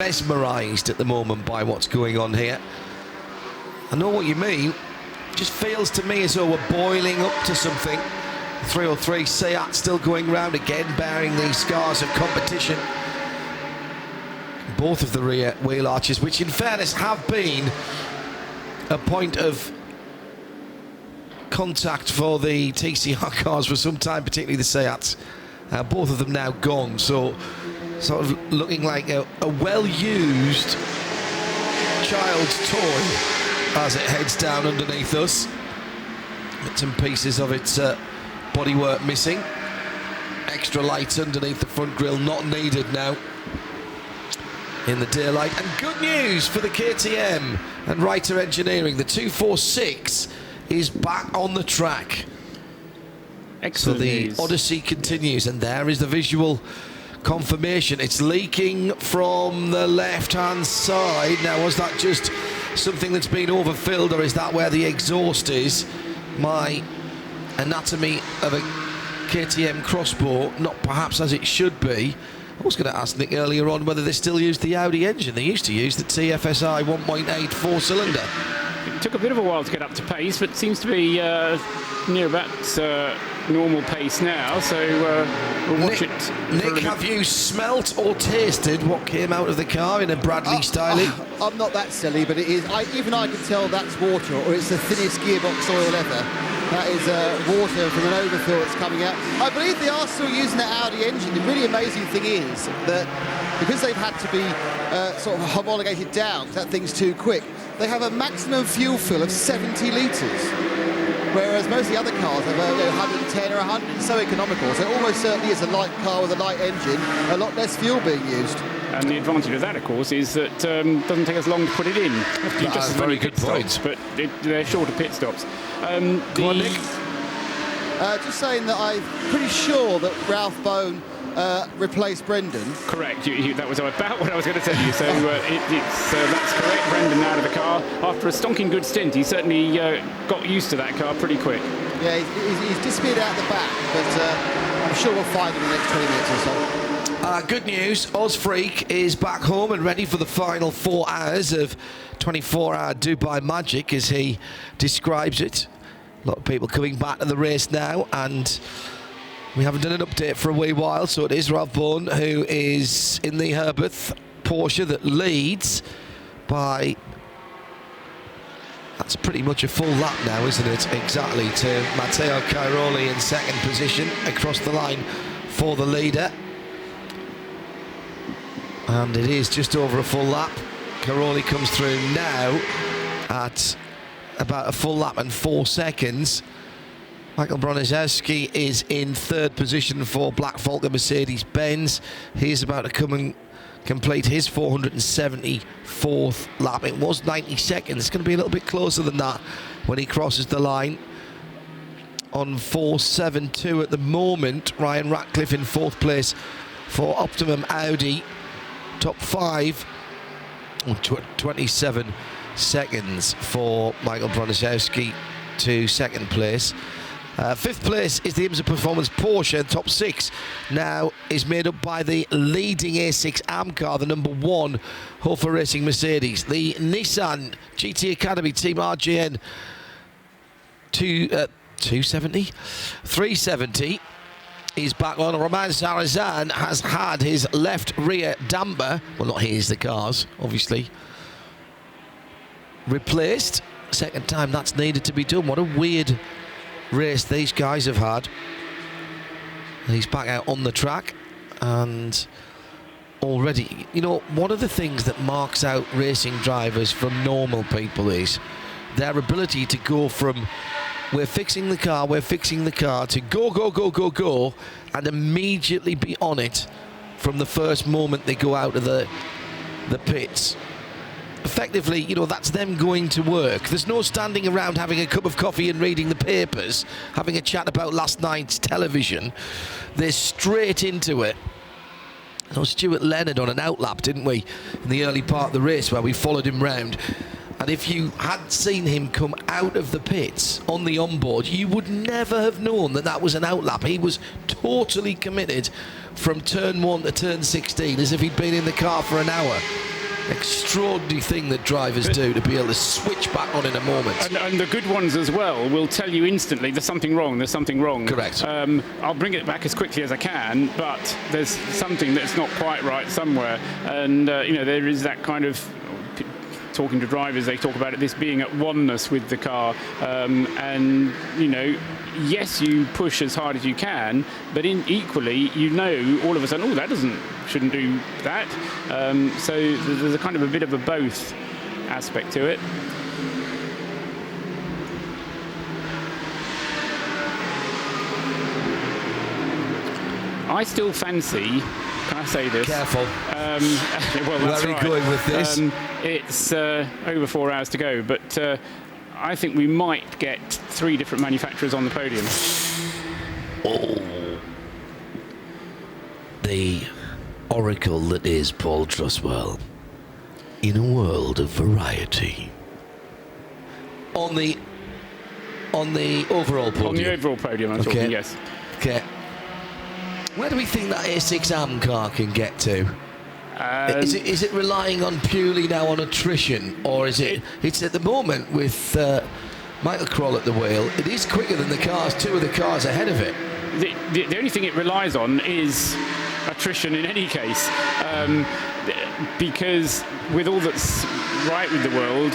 mesmerised at the moment by what's going on here. I know what you mean. Just feels to me as though we're boiling up to something. 303 Seat still going round again, bearing these scars of competition. Both of the rear wheel arches, which in fairness have been a point of contact for the TCR cars for some time, particularly the Seats. Both of them now gone, so sort of looking like a well-used child's toy as it heads down underneath us. Bits and pieces of its bodywork missing. Extra lights underneath the front grille not needed now in the daylight. And good news for the KTM and Reiter Engineering. The 246 is back on the track. Excellent. So the news. Odyssey continues, and there is the visual confirmation. It's leaking from the left-hand side. Now, was that just something that's been overfilled, or is that where the exhaust is? My anatomy of a KTM crossbow, not perhaps as it should be. I was going to ask Nick earlier on whether they still use the Audi engine. They used to use the TFSI 1.8 four-cylinder. It took a bit of a while to get up to pace, but seems to be near about normal pace now, so we'll watch it. Nick, have you smelt or tasted what came out of the car in a Bradley styling? I'm not that silly, but it is. Even I can tell that's water, or it's the thinnest gearbox oil ever. That is water from an overfill that's coming out. I believe they are still using that Audi engine. The really amazing thing is that because they've had to be sort of homologated down, because that thing's too quick, they have a maximum fuel fill of 70 litres. Whereas most of the other cars have 110 or 100, so economical. So it almost certainly is a light car with a light engine, a lot less fuel being used. And the advantage of that, of course, is that it doesn't take us long to put it in. That's just as very many good pit point. stops, but they're shorter pit stops. Go on, Nick. Just saying that I'm pretty sure that Ralph Bone replaced Brendan. Correct. That was about what I was going to tell you. So that's correct. Brendan out of the car after a stonking good stint. He certainly got used to that car pretty quick. Yeah, he's disappeared out the back, but I'm sure we'll find him in the next 20 minutes or so. Good news, Ozfreak is back home and ready for the final 4 hours of 24-hour Dubai magic, as he describes it. A lot of people coming back to the race now, and we haven't done an update for a wee while, so it is Ralph Bone who is in the Herbert Porsche that leads by... That's pretty much a full lap now, isn't it? Exactly, to Matteo Cairoli in second position across the line for the leader. And it is just over a full lap. Cairoli comes through now at about a full lap and 4 seconds. Michael Broniszewski is in third position for Black Volker Mercedes-Benz. He's about to come and complete his 474th lap. It was 90 seconds. It's going to be a little bit closer than that when he crosses the line. On 4.72 at the moment, Ryan Ratcliffe in fourth place for Optimum Audi. Top 5, 27 seconds for Michael Broniszewski to second place. Fifth place is the IMSA Performance Porsche, and top 6 now is made up by the leading A6 AM car, the number 1 Hofer Racing Mercedes. The Nissan GT Academy Team RGN 270, 370 is back on. Romain Sarazan has had his left rear damper, well, not his, the car's, obviously, replaced. Second time that's needed to be done. What a weird race these guys have had. And he's back out on the track, and already, you know, one of the things that marks out racing drivers from normal people is their ability to go from we're fixing the car to go, and immediately be on it from the first moment they go out of the pits. Effectively, you know, that's them going to work. There's no standing around having a cup of coffee and reading the papers, having a chat about last night's television. They're straight into it. So Stuart Leonard on an outlap, didn't we, in the early part of the race where we followed him round. And if you had seen him come out of the pits on the onboard, you would never have known that that was an outlap. He was totally committed from turn 1 to turn 16, as if he'd been in the car for an hour. extraordinary thing that drivers do to be able to switch back on in a moment. And the good ones as well will tell you instantly there's something wrong. Correct. I'll bring it back as quickly as I can, but there's something that's not quite right somewhere. And there is that kind of, talking to drivers, they talk about this being at oneness with the car, and yes, you push as hard as you can, but equally, all of a sudden, that shouldn't do that. So there's a kind of a bit of a both aspect to it. I still fancy. Can I say this? Careful. Well, that's Where are right. you going with this? It's over 4 hours to go, but I think we might get 3 different manufacturers on the podium. Oh. The oracle that is Paul Truswell in a world of variety. On the overall podium. On the overall podium, I'm talking, yes. Okay. Where do we think that A6 car can get to? Is it relying on purely now on attrition, or is it's at the moment with Michael Kroll at the wheel, it is quicker than two of the cars ahead of it. The only thing it relies on is attrition in any case, because with all that's right with the world,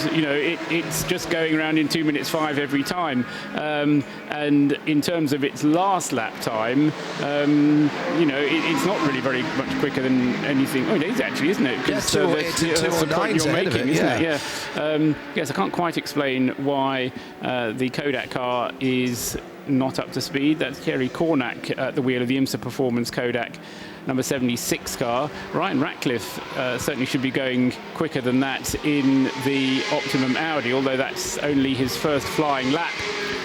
it's just going around in 2 minutes 5 every time, and in terms of its last lap time, it's not really very much quicker than anything. Oh, it is actually, isn't it? Yeah, 209's ahead of it, isn't it? Yeah. Yes, I can't quite explain why the Kodak car is not up to speed. That's Thierry Cornac at the wheel of the IMSA Performance Kodak number 76 car. Ryan Ratcliffe certainly should be going quicker than that in the Optimum Audi, although that's only his first flying lap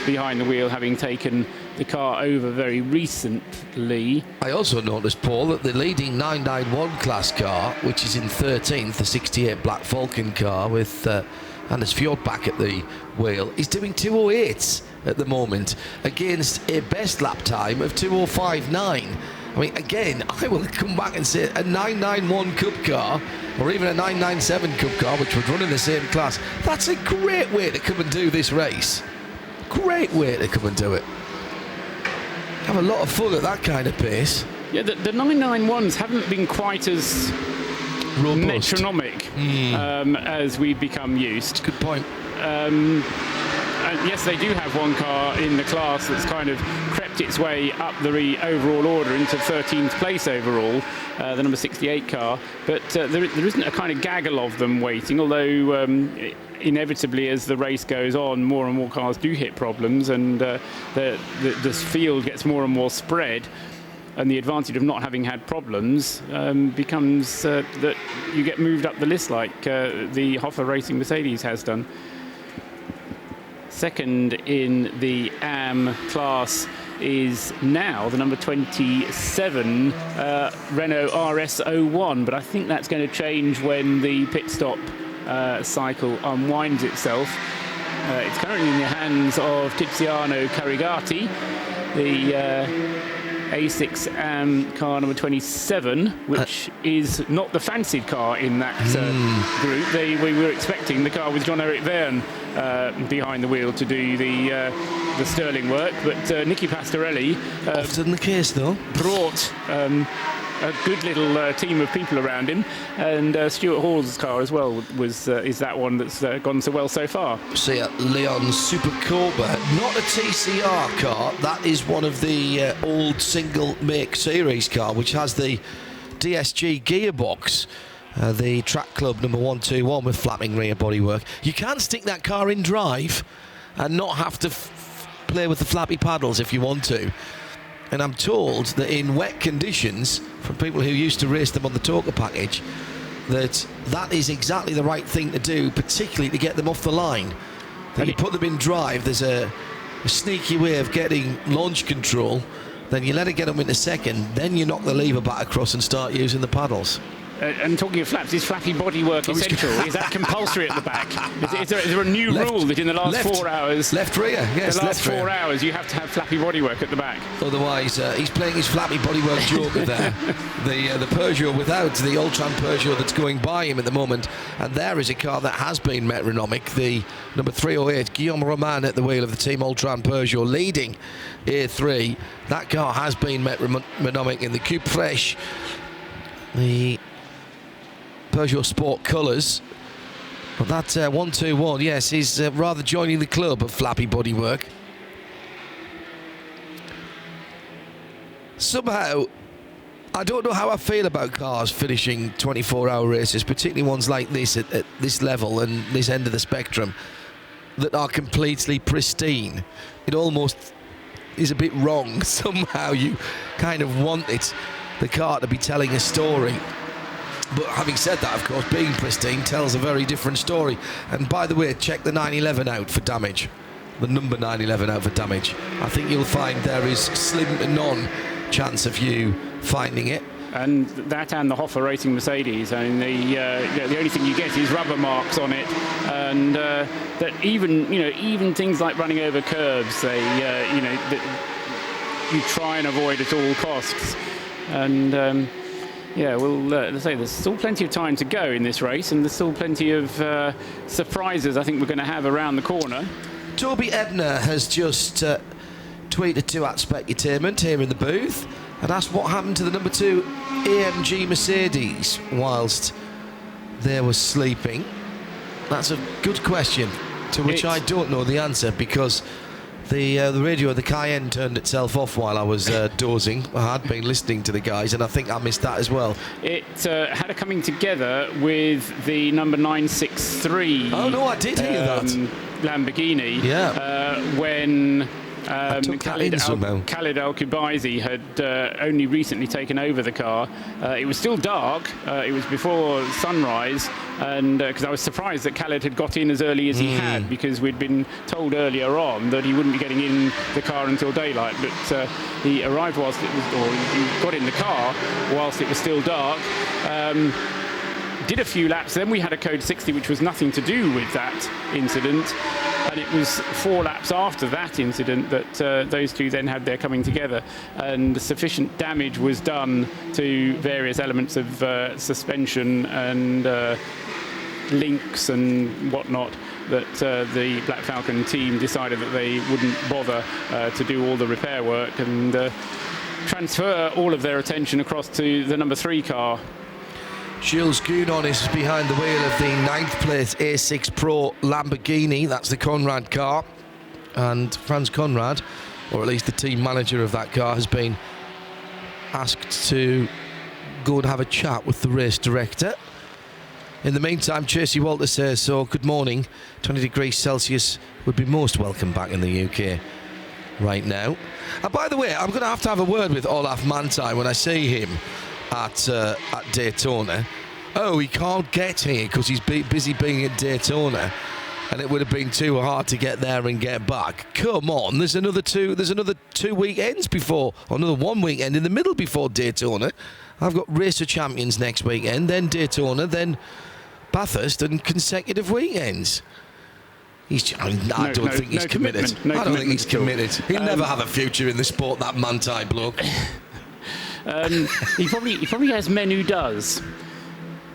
behind the wheel, having taken the car over very recently. I also noticed, Paul, that the leading 991 class car, which is in 13th, the 68 Black Falcon car with Anders Fjordbach at the wheel, is doing 2:08 at the moment against a best lap time of 2:05.9. I mean, again, I will come back and say a 991 Cup car or even a 997 Cup car, which would run in the same class, that's a great way to come and do this race. Great way to come and do it. Have a lot of fun at that kind of pace. Yeah, the 991s haven't been quite as robust, metronomic as we've become used. Good point. And yes, they do have one car in the class that's kind of crept its way up the overall order into 13th place overall, the number 68 car. But there isn't a kind of gaggle of them waiting, although inevitably as the race goes on, more and more cars do hit problems, and the field gets more and more spread. And the advantage of not having had problems becomes that you get moved up the list like the Hoffa Racing Mercedes has done. Second in the AM class is now the number 27 Renault RS01, but I think that's going to change when the pit stop cycle unwinds itself. It's currently in the hands of Tiziano Carigati, the A6 car number 27, which is not the fancied car in that group. We were expecting the car with Jean-Eric Verne behind the wheel to do the sterling work, but Nicky Pastorelli often the case though brought a good little team of people around him, and Stuart Hall's car as well is that one that's gone so well so far. See, Leon Super Cobra, not a TCR car, that is one of the old single make series car which has the DSG gearbox, the Track Club number 121 with flapping rear bodywork. You can stick that car in drive and not have to play with the flappy paddles if you want to. And I'm told that in wet conditions, from people who used to race them on the Toka package, that is exactly the right thing to do, particularly to get them off the line. Then you put them in drive, there's a sneaky way of getting launch control, then you let it get them into second, then you knock the lever back across and start using the paddles. And talking of flaps, is flappy bodywork essential? Is that compulsory at the back? Is there a new rule that in the last 4 hours... Left rear, yes, the last left rear. 4 hours, you have to have flappy bodywork at the back. Otherwise, he's playing his flappy bodywork joker there. The Peugeot without the Ultron Peugeot that's going by him at the moment. And there is a car that has been metronomic. The number 308, Guillaume Roman at the wheel of the Team Ultron Peugeot, leading A3. That car has been metronomic in the Coupe Fresh. The Peugeot Sport colours. But that 121, yes, is rather joining the club of flappy bodywork. Somehow, I don't know how I feel about cars finishing 24-hour races, particularly ones like this at this level and this end of the spectrum, that are completely pristine. It almost is a bit wrong. Somehow you kind of want the car to be telling a story. But having said that, of course, being pristine tells a very different story. And by the way, check the 911 out for damage. The number 911 out for damage. I think you'll find there is slim to none chance of you finding it. And that and the Hoffa Racing Mercedes, I mean, the only thing you get is rubber marks on it, and that even things like running over curbs, you try and avoid at all costs. And yeah, well, let's say there's still plenty of time to go in this race, and there's still plenty of surprises I think we're going to have around the corner. Toby Ebner has just tweeted to @Specutainment here in the booth and asked what happened to the number 2 AMG Mercedes whilst they were sleeping. That's a good question, to which I don't know the answer, because the radio of the Cayenne turned itself off while I was dozing. I had been listening to the guys, and I think I missed that as well. It had a coming together with the number 963. Oh no, I did hear that. Lamborghini. Yeah. When Khalid Al-Kubaisi had only recently taken over the car. It was still dark. It was before sunrise, and because I was surprised that Khalid had got in as early as he had, because we'd been told earlier on that he wouldn't be getting in the car until daylight. But he arrived whilst it was, or he got in the car whilst it was still dark. Did a few laps, then we had a code 60, which was nothing to do with that incident, and it was 4 laps after that incident that those two then had their coming together, and sufficient damage was done to various elements of suspension and links and whatnot that the Black Falcon team decided that they wouldn't bother to do all the repair work and transfer all of their attention across to the number 3 car. Gilles Gounon is behind the wheel of the 9th place A6 Pro Lamborghini. That's the Conrad car. And Franz Conrad, or at least the team manager of that car, has been asked to go and have a chat with the race director. In the meantime, Tracy Walter says, so good morning. 20 degrees Celsius would be most welcome back in the UK right now. And by the way, I'm going to have a word with Olaf Manthey when I see him at Daytona. Oh, he can't get here because he's busy being at Daytona, and it would have been too hard to get there and get back. Come on, there's another 2 weekends before, or another 1 weekend in the middle before Daytona. I've got Race of Champions next weekend, then Daytona, then Bathurst, and consecutive weekends. I don't think he's committed. I don't think he's committed. He'll never have a future in the sport, that Manthey bloke. He probably has men who does.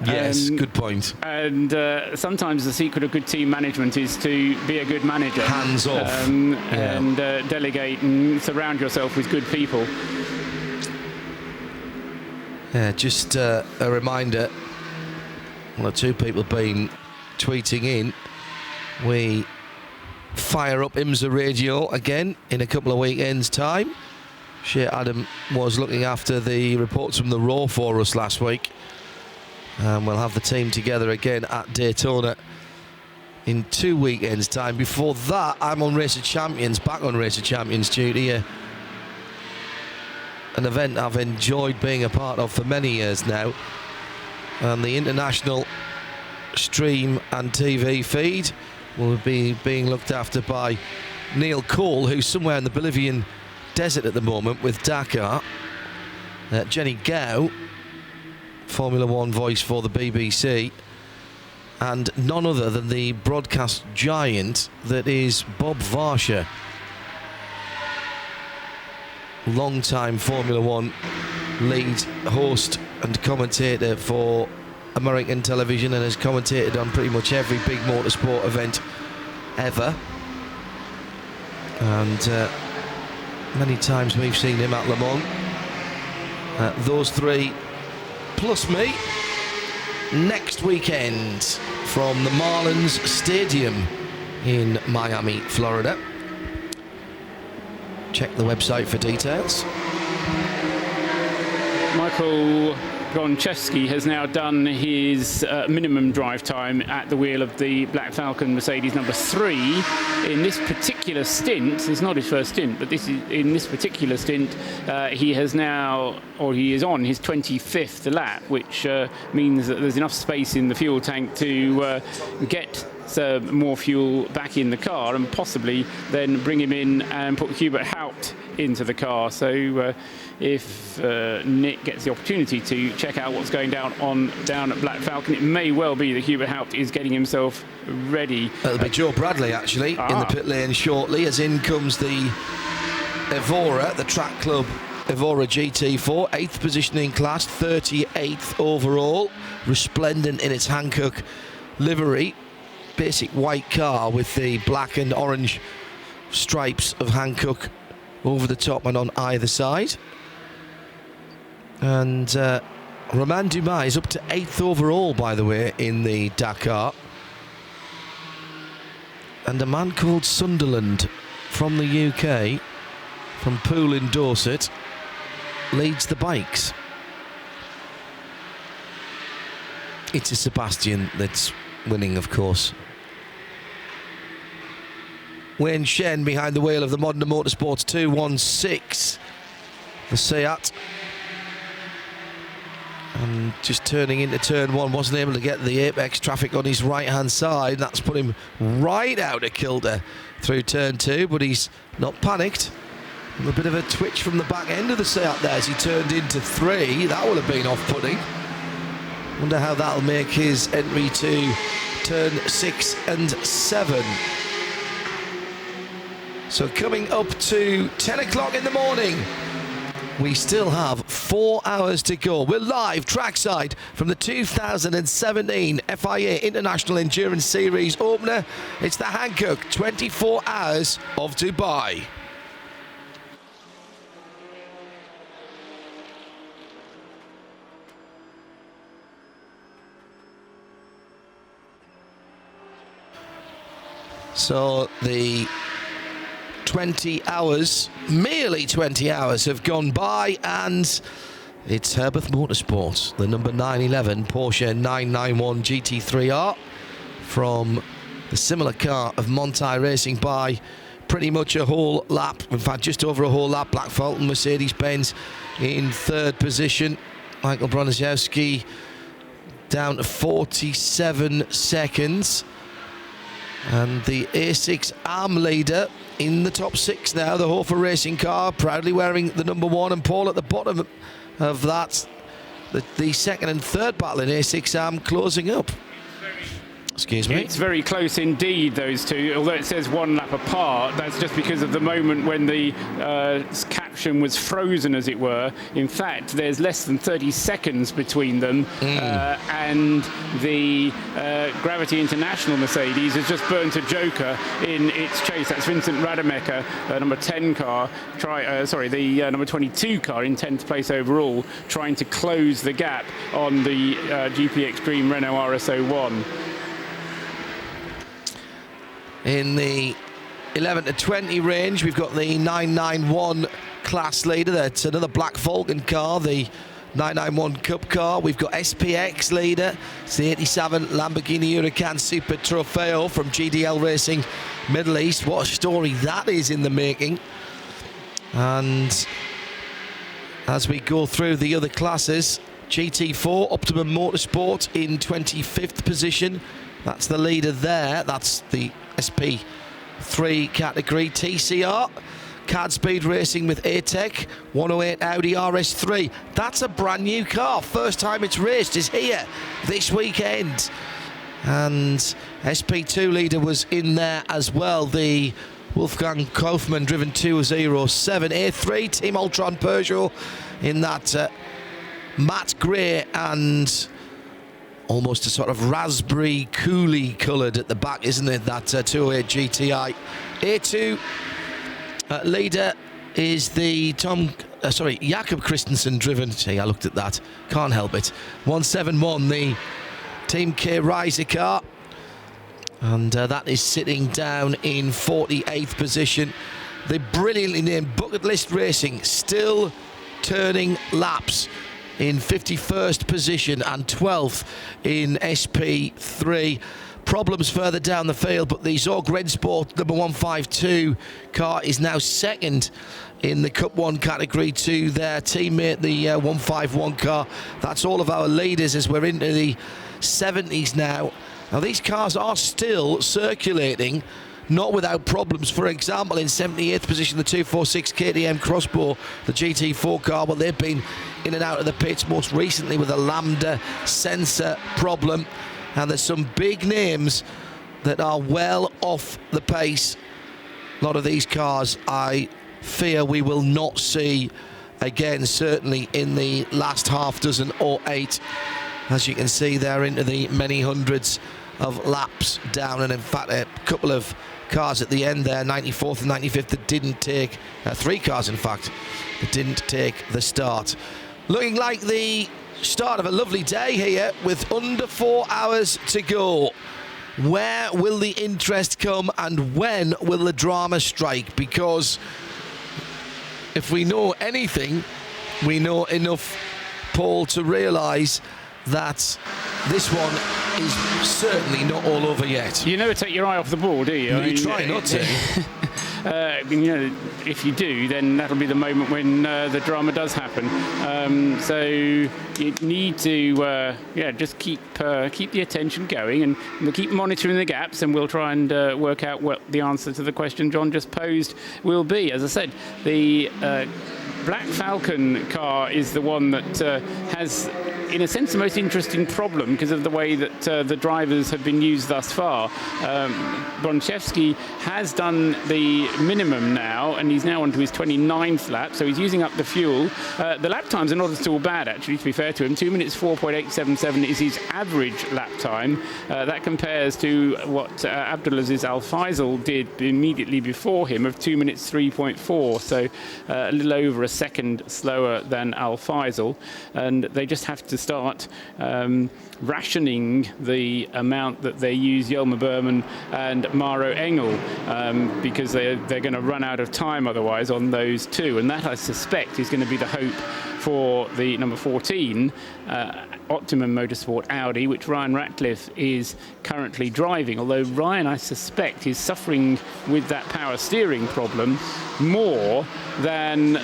Yes, good point. And sometimes the secret of good team management is to be a good manager. Hands off. And delegate and surround yourself with good people. Yeah, just a reminder, one or two people have been tweeting in. We fire up IMSA Radio again in a couple of weekends' time. Shea Adam was looking after the reports from the Raw for us last week. And we'll have the team together again at Daytona in 2 weekends' time. Before that, I'm on Race of Champions, back on Race of Champions duty. An event I've enjoyed being a part of for many years now. And the international stream and TV feed will be being looked after by Neil Cole, who's somewhere in the Bolivian desert at the moment with Dakar. Jenny Gao Formula One voice for the BBC, and none other than the broadcast giant that is Bob Varsha, long-time Formula One lead host and commentator for American television, and has commentated on pretty much every big motorsport event ever. And many times we've seen him at Le Mans. Those three plus me next weekend from the Marlins Stadium in Miami, Florida. Check the website for details. Michael Gonchevsky has now done his minimum drive time at the wheel of the Black Falcon Mercedes number 3 in this particular stint. It's not his first stint, but in this particular stint he is on his 25th lap, which means that there's enough space in the fuel tank to get more fuel back in the car, and possibly then bring him in and put Hubert Haupt into the car. So if Nick gets the opportunity to check out what's going down at Black Falcon, it may well be that Hubert Haupt is getting himself ready. It'll be Joe Bradley actually in the pit lane shortly, as in comes the Evora, the Track Club Evora GT4, 8th position in class, 38th overall, resplendent in its Hankook livery. Basic white car with the black and orange stripes of Hankook over the top and on either side. And Romain Dumas is up to 8th overall, by the way, in the Dakar. And a man called Sunderland from the UK, from Poole in Dorset, leads the bikes. It's a Sebastian that's winning, of course. Wayne Shen behind the wheel of the Modern Motorsports 216, the Seat. And just turning into turn 1, wasn't able to get the apex traffic on his right-hand side. That's put him right out of kilter through turn 2, but he's not panicked. A bit of a twitch from the back end of the Seat there as he turned into 3. That would have been off-putting. Wonder how that'll make his entry to turn 6 and 7. So coming up to 10 o'clock in the morning, we still have 4 hours to go. We're live trackside from the 2017 FIA International Endurance Series opener. It's the Hankook 24 Hours of Dubai. So the 20 hours, merely 20 hours have gone by, and it's Herbeth Motorsport, the number 911 Porsche 991 GT3R from the similar car of Montai Racing by pretty much a whole lap. In fact, just over a whole lap. Black Falcon Mercedes-Benz in 3rd position. Michael Broniszewski down to 47 seconds. And the A6 ARM leader in the top 6 now, the Hofer Racing car, proudly wearing the number 1, and Paul at the bottom of that. The second and third battle in A6 ARM closing up. Excuse me. It's very close indeed, those two. Although it says 1 lap apart, that's just because of the moment when the caption was frozen, as it were. In fact, there's less than 30 seconds between them, and the Gravity International Mercedes has just burnt a joker in its chase. That's Vincent Rademacher, number 10 car, the number 22 car in 10th place overall, trying to close the gap on the GP Extreme Renault RS01. In the 11 to 20 range, we've got the 991 class leader. That's another Black Falcon car, the 991 Cup car. We've got SPX leader. It's the 87 Lamborghini Huracan Super Trofeo from GDL Racing Middle East. What a story that is in the making. And as we go through the other classes, GT4 Optimum Motorsport in 25th position. That's the leader there. That's the SP3 category. TCR Card Speed Racing with A-Tech, 108 Audi RS3. That's a brand new car. First time it's raced is here this weekend. And SP2 leader was in there as well. The Wolfgang Kaufmann driven 207. A3 Team Ultron Peugeot in that matte grey and almost a sort of raspberry coolie coloured at the back, isn't it? That 208 GTI. A2 leader is the Jakob Christensen driven. See, I looked at that. Can't help it. 171, the Team K Riser car. And that is sitting down in 48th position. The brilliantly named Bucket List Racing still turning laps in 51st position and 12th in SP3. Problems further down the field, but the Zorg Rennsport number 152 car is now second in the Cup 1 category to their teammate, the 151 car. That's all of our leaders as we're into the 70s now. Now, these cars are still circulating, not without problems. For example, in 78th position, the 246 KTM Crossbow, the GT4 car. Well, they've been in and out of the pits most recently with a lambda sensor problem. And there's some big names that are well off the pace. A lot of these cars, I fear we will not see again, certainly in the last half dozen or 8. As you can see, they're into the many hundreds of laps down, and in fact a couple of cars at the end there, 94th and 95th, that didn't take 3 cars in fact that didn't take the start. Looking like the start of a lovely day here with under 4 hours to go. Where will the interest come and when will the drama strike? Because if we know anything, we know enough, Paul, to realise that this one is certainly not all over yet. You never take your eye off the ball, do you? You try not to. If you do, then that'll be the moment when the drama does happen. So you need to, just keep the attention going and we'll keep monitoring the gaps, and we'll try and work out what the answer to the question John just posed will be. As I said, the Black Falcon car is the one that has, in a sense, the most interesting problem because of the way that the drivers have been used thus far. Bonchevsky has done the minimum now, and he's now on to his 29th lap, so he's using up the fuel. The lap times are not at all bad, actually, to be fair to him. 2 minutes 4.877 is his average lap time. That compares to what Abdulaziz Al Faisal did immediately before him of 2 minutes 3.4, so a little over a second slower than Al Faisal, and they just have to start rationing the amount that they use Jelmer Berman and Maro Engel, because they're going to run out of time otherwise on those two, and that I suspect is going to be the hope for the number 14 Optimum Motorsport Audi, which Ryan Ratcliffe is currently driving, although Ryan, I suspect, is suffering with that power steering problem more than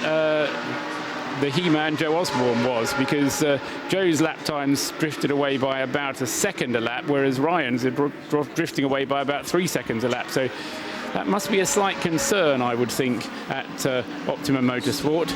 the He-Man Joe Osborne was, because Joe's lap times drifted away by about a second a lap, whereas Ryan's are drifting away by about 3 seconds a lap. So that must be a slight concern, I would think, at Optimum Motorsport.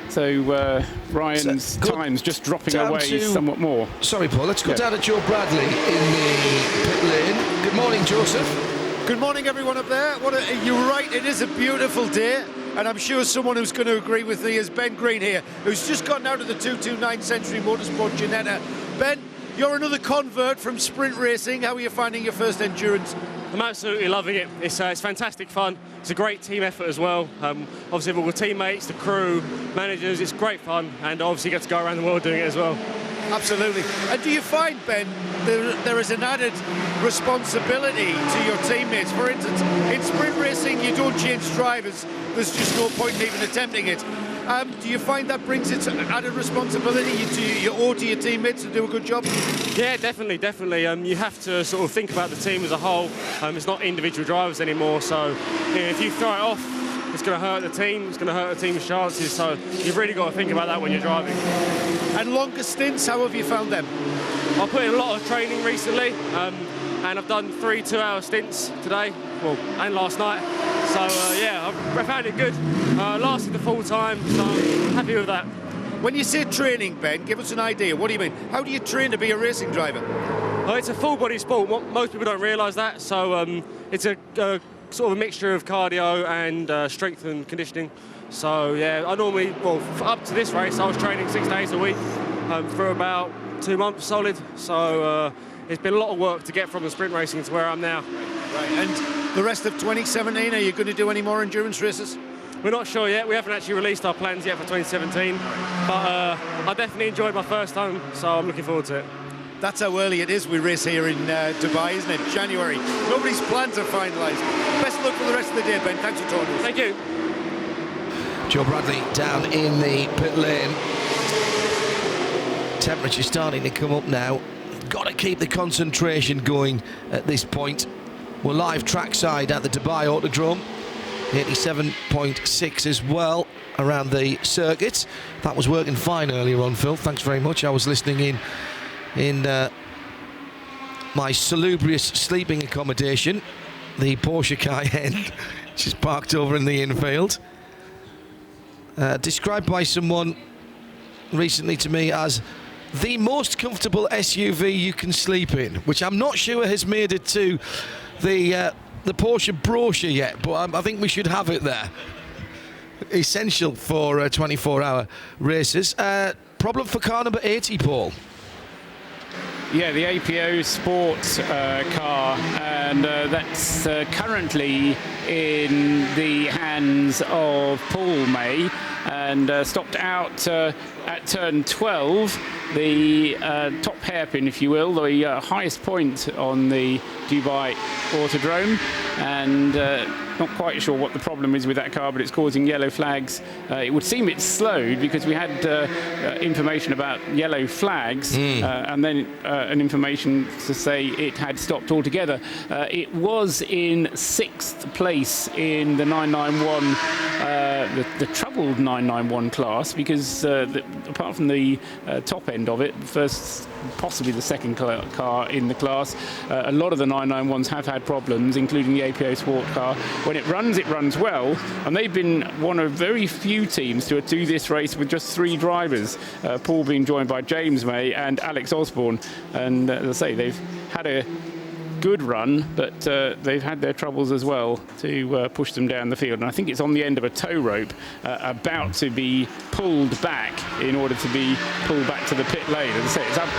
So Ryan's time's just dropping away somewhat more. Sorry, Paul, let's go down to Joe Bradley in the pit lane. Good morning, Joseph. Good morning, everyone up there. You're right, it is a beautiful day, and I'm sure someone who's going to agree with me is Ben Green here, who's just gotten out of the 229 Century Motorsport Ginetta. Ben, you're another convert from sprint racing. How are you finding your first endurance? I'm absolutely loving it. It's fantastic fun. It's a great team effort as well. Obviously, with all the teammates, the crew, managers, it's great fun, and obviously get to go around the world doing it as well. Absolutely. And do you find, Ben, there is an added responsibility to your teammates? For instance, in sprint racing, you don't change drivers. There's just no point in even attempting it. Do you find that brings its added responsibility? You owe to your teammates to do a good job? Yeah, definitely. You have to sort of think about the team as a whole. It's not individual drivers anymore, so if you throw it off, it's going to hurt the team, it's going to hurt the team's chances, so you've really got to think about that when you're driving. And longer stints, how have you found them? I've put in a lot of training recently, and I've done 3 2-hour stints today, well, and last night. So yeah, I found it good. Lasted the full time, so I'm happy with that. When you say training, Ben, give us an idea. What do you mean? How do you train to be a racing driver? It's a full body sport. Most people don't realise that. So it's a sort of a mixture of cardio and strength and conditioning. So yeah, I normally, well, up to this race, I was training 6 days a week for about 2 months solid. So it's been a lot of work to get from the sprint racing to where I'm now. Right. And the rest of 2017, are you going to do any more endurance races? We're not sure yet. We haven't actually released our plans yet for 2017. But I definitely enjoyed my first time, so I'm looking forward to it. That's how early it is. We race here in Dubai, isn't it? January. Nobody's plans are finalised. Best of luck for the rest of the day, Ben. Thanks for talking to us. Thank you. Joe Bradley down in the pit lane. Temperature starting to come up now. Got to keep the concentration going at this point. We're live trackside at the Dubai Autodrome. 87.6 as well around the circuit. That was working fine earlier on, Phil. Thanks very much. I was listening in my salubrious sleeping accommodation, the Porsche Cayenne, which is parked over in the infield. Described by someone recently to me as the most comfortable SUV you can sleep in, which I'm not sure has made it to the Porsche brochure yet, but I think we should have it there. Essential for 24-hour races. Problem for car number 80, Paul. Yeah, the APO Sports car, and that's currently in the hands of Paul May, and stopped out at turn 12, the top hairpin, if you will, the highest point on the Dubai Autodrome, and not quite sure what the problem is with that car, but it's causing yellow flags. It would seem it's slowed because we had information about yellow flags and then an information to say it had stopped altogether. It was in 6th place in the 991, the troubled 991 class, because apart from the top end of it, first, possibly the second car in the class, a lot of the 991s have had problems, including the APO Sport car. When it runs well, and they've been one of very few teams to do this race with just 3 drivers, Paul being joined by James May and Alex Osborne, and as I say, they've had a good run, but they've had their troubles as well to push them down the field. And I think it's on the end of a tow rope, about to be pulled back in order to be pulled back to the pit lane. As I say, it's up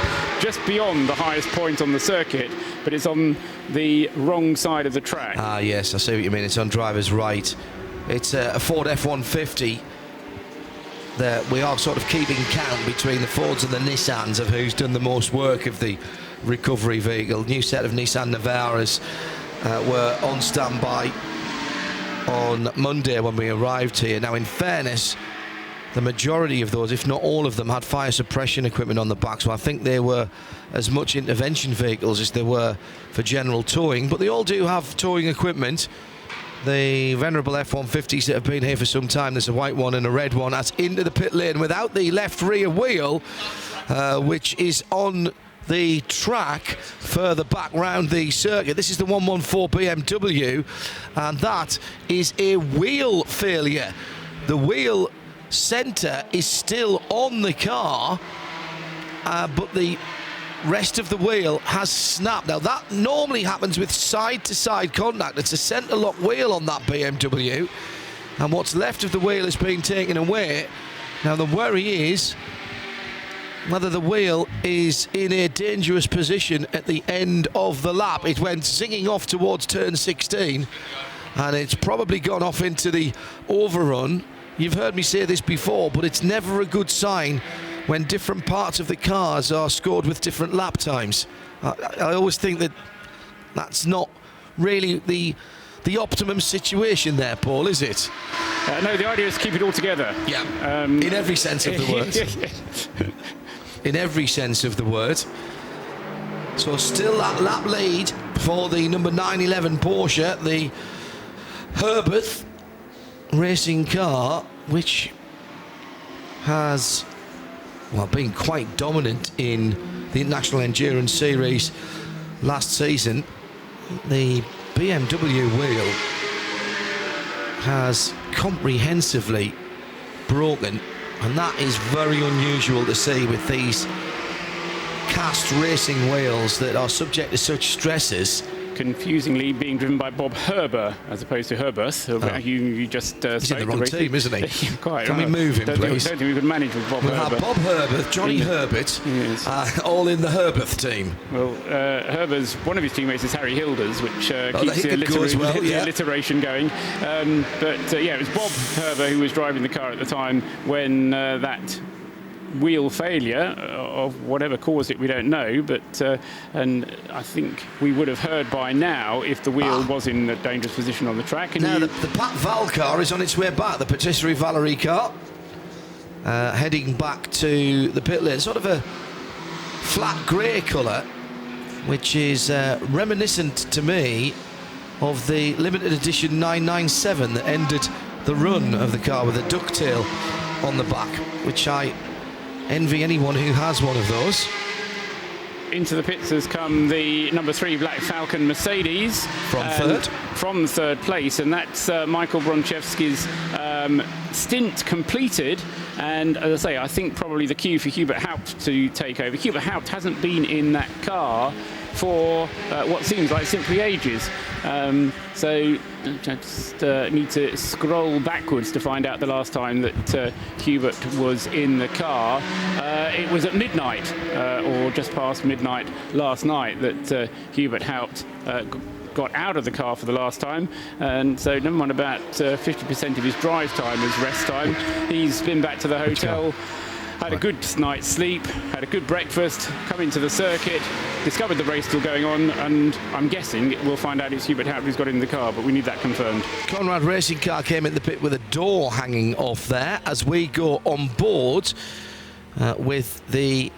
just beyond the highest point on the circuit, but it's on the wrong side of the track. Ah, yes, I see what you mean. It's on driver's right. It's a Ford F-150. We are sort of keeping count between the Fords and the Nissans of who's done the most work of the recovery vehicle. New set of Nissan Navaras were on standby on Monday when we arrived here. Now, in fairness, the majority of those, if not all of them, had fire suppression equipment on the back, so I think they were as much intervention vehicles as they were for general towing, but they all do have towing equipment. The venerable F-150s that have been here for some time, there's a white one and a red one, that's into the pit lane without the left rear wheel, which is on the track further back round the circuit. This is the 114 BMW, and that is a wheel failure. The wheel centre is still on the car, but the rest of the wheel has snapped. Now, that normally happens with side-to-side contact. It's a centre lock wheel on that BMW, and what's left of the wheel is being taken away. Now, the worry is whether the wheel is in a dangerous position at the end of the lap. It went singing off towards turn 16, and it's probably gone off into the overrun. You've heard me say this before, but it's never a good sign when different parts of the cars are scored with different lap times. I always think that that's not really the optimum situation there, Paul, is it? No, the idea is to keep it all together. Yeah, in every sense of the word. In every sense of the word. So still that lap lead for the number 911 Porsche, the Herbert racing car, which has been quite dominant in the International Endurance Series last season. The BMW wheel has comprehensively broken, and that is very unusual to see with these cast racing wheels that are subject to such stresses. Confusingly being driven by Bob Herber as opposed to Herbert, you just He's in the wrong team, isn't he? Quite. Can we move him, please? I don't think we could manage with Bob We'll Herber. have Bob Herbert, Johnny Herbert, Yes. all in the Herbert team. Well, Herber's one of his teammates is Harry Hilders, which keeps the alliteration going. It was Bob Herber who was driving the car at the time when that wheel failure of whatever caused it, we don't know, but and I think we would have heard by now if the wheel was in a dangerous position on the track. And now the Pat Val car is on its way back, the Patisserie Valerie car, heading back to the pit lane, sort of a flat grey colour, which is reminiscent to me of the limited edition 997 that ended the run of the car with a ducktail on the back, which I envy anyone who has one of those. Into the pits has come the number 3 Black Falcon Mercedes from third place, and that's Michael Bronchevsky's stint completed. And as I say, I think probably the cue for Hubert Haupt to take over. Hubert Haupt hasn't been in that car for what seems like simply ages. So I just need to scroll backwards to find out the last time that Hubert was in the car. It was at midnight, or just past midnight last night, that Hubert Haupt got out of the car for the last time, and so never mind about 50% of his drive time is rest time. He's been back to the hotel, had a good night's sleep, had a good breakfast, come into the circuit, discovered the race still going on, and I'm guessing we'll find out it's Hubert Haupt who's got in the car, but we need that confirmed. Conrad Racing car came in the pit with a door hanging off there as we go on board with the...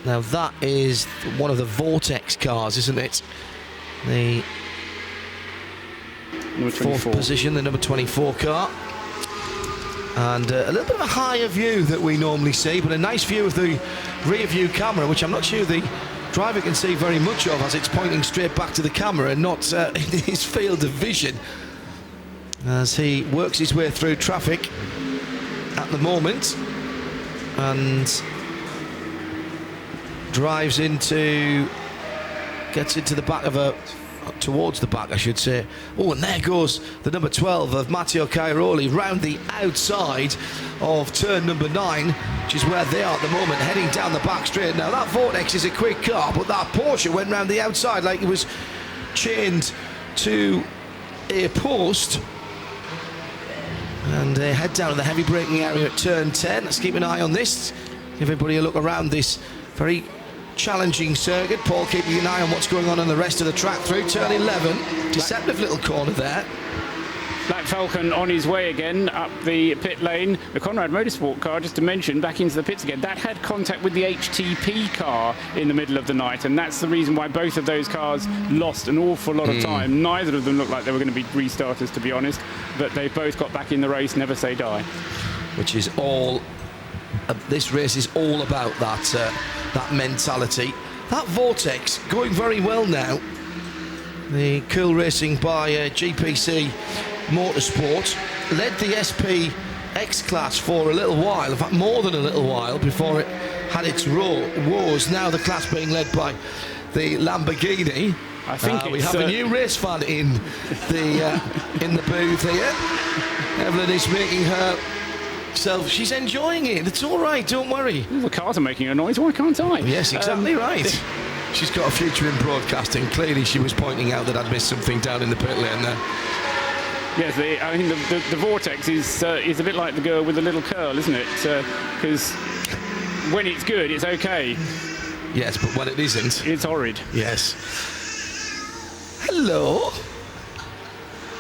Now that is one of the Vortex cars, isn't it? The number 24. Fourth position, the number 24 car. And a little bit of a higher view that we normally see, but a nice view of the rear view camera, which I'm not sure the driver can see very much of, as it's pointing straight back to the camera and not in his field of vision, as he works his way through traffic at the moment and gets into the back of towards the back, I should say. Oh, and there goes the number 12 of Matteo Cairoli round the outside of turn number 9, which is where they are at the moment, heading down the back straight. Now that Vortex is a quick car, but that Porsche went round the outside like it was chained to a post. And they head down to the heavy braking area at turn 10. Let's keep an eye on this. Give everybody a look around this very challenging circuit. Paul keeping an eye on what's going on the rest of the track through turn 11. Deceptive little corner there. Black Falcon on his way again up the pit lane. The Conrad Motorsport car, just to mention, back into the pits again. That had contact with the HTP car in the middle of the night, and that's the reason why both of those cars lost an awful lot of time. Neither of them looked like they were going to be restarters, to be honest, but they both got back in the race, never say die. Which is all... this race is all about that mentality. That Vortex going very well now. The Cool Racing by GPC Motorsport led the SP X Class for a little while, in fact more than a little while, before it had its woes. Now the class being led by the Lamborghini. I think we have a new race fan in the booth here. Evelyn is making her... she's enjoying it. It's all right, don't worry. The cars are making a noise, why can't I? Yes, exactly right. She's got a future in broadcasting. Clearly she was pointing out that I'd missed something down in the pit lane there. Yes, I mean the Vortex is a bit like the girl with the little curl, isn't it? Because when it's good, it's okay. Yes, but when it isn't... it's horrid. Yes. Hello.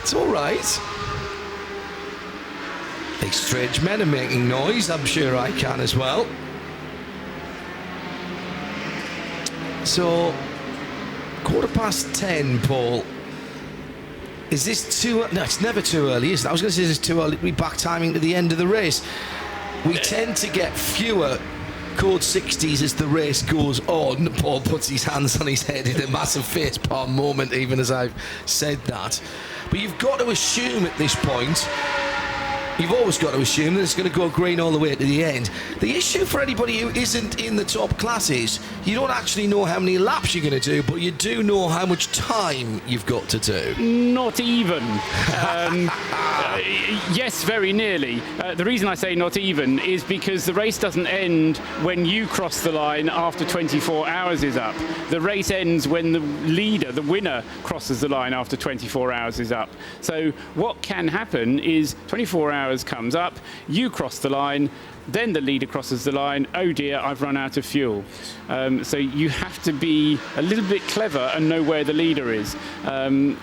It's all right. These strange men are making noise. I'm sure I can as well. So, 10:15, Paul. Is this too... No, it's never too early, is it? I was going to say it's too early to be back timing to the end of the race. We tend to get fewer code 60s as the race goes on. Paul puts his hands on his head in a massive facepalm moment, even as I've said that. But you've got to assume at this point, you've always got to assume that it's going to go green all the way to the end. The issue for anybody who isn't in the top classes, you don't actually know how many laps you're going to do, but you do know how much time you've got to do. Not even. Yes, very nearly. The reason I say not even is because the race doesn't end when you cross the line after 24 hours is up. The race ends when the leader, the winner, crosses the line after 24 hours is up. So what can happen is 24 hours comes up, you cross the line, then the leader crosses the line, oh dear, I've run out of fuel. So you have to be a little bit clever and know where the leader is,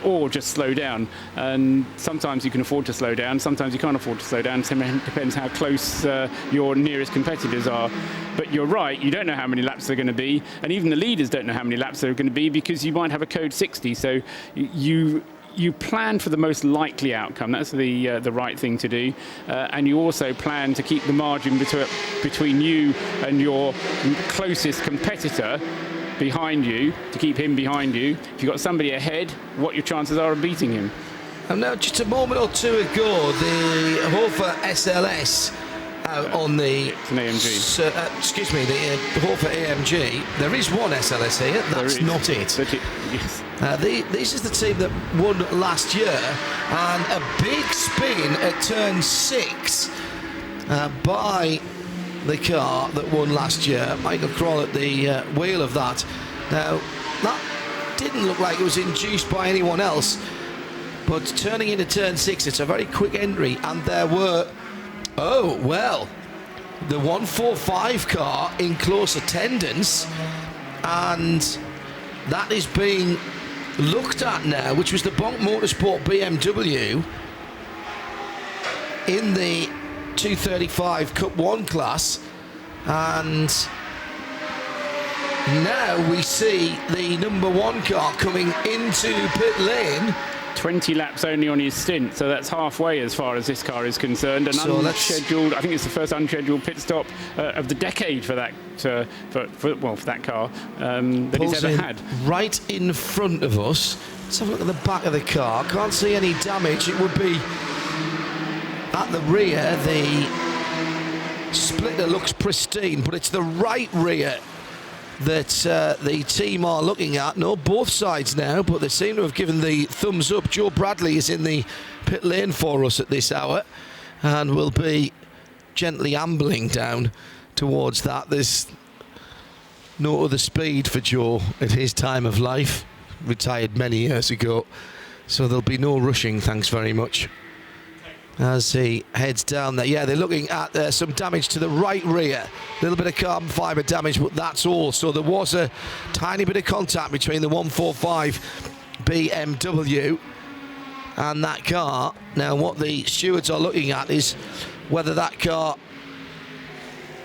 or just slow down. And sometimes you can afford to slow down, sometimes you can't afford to slow down. It depends how close your nearest competitors are. But you're right, you don't know how many laps they're going to be, and even the leaders don't know how many laps they're going to be, because you might have a code 60. So you plan for the most likely outcome. That's the right thing to do. And you also plan to keep the margin between you and your closest competitor behind you, to keep him behind you. If you've got somebody ahead, what your chances are of beating him. And now, just a moment or two ago, the Hofer SLS out on the... It's an AMG. The Hofer AMG. There is one SLS here. That's not it. Yes. This is the team that won last year, and a big spin at turn 6 by the car that won last year. Michael Kroll at the wheel of that. Now, that didn't look like it was induced by anyone else, but turning into turn 6, it's a very quick entry, and there were, the 145 car in close attendance, and that is being looked at now, which was the Bonk Motorsport BMW in the 235 Cup 1 class, and now we see the number 1 car coming into pit lane. 20 laps only on his stint, so that's halfway as far as this car is concerned. An unscheduled, I think it's the first unscheduled pit stop of the decade for that for that car that he's ever had. Right in front of us. Let's have a look at the back of the car. Can't see any damage. It would be at the rear. The splitter looks pristine, but it's the right rear that the team are looking at. No, both sides now, but they seem to have given the thumbs up. Joe Bradley is in the pit lane for us at this hour and will be gently ambling down towards that. There's no other speed for Joe at his time of life, retired many years ago, so there'll be no rushing, thanks very much, as he heads down there. Yeah, they're looking at some damage to the right rear. A little bit of carbon fibre damage, but that's all. So there was a tiny bit of contact between the 145 BMW and that car. Now, what the stewards are looking at is whether that car,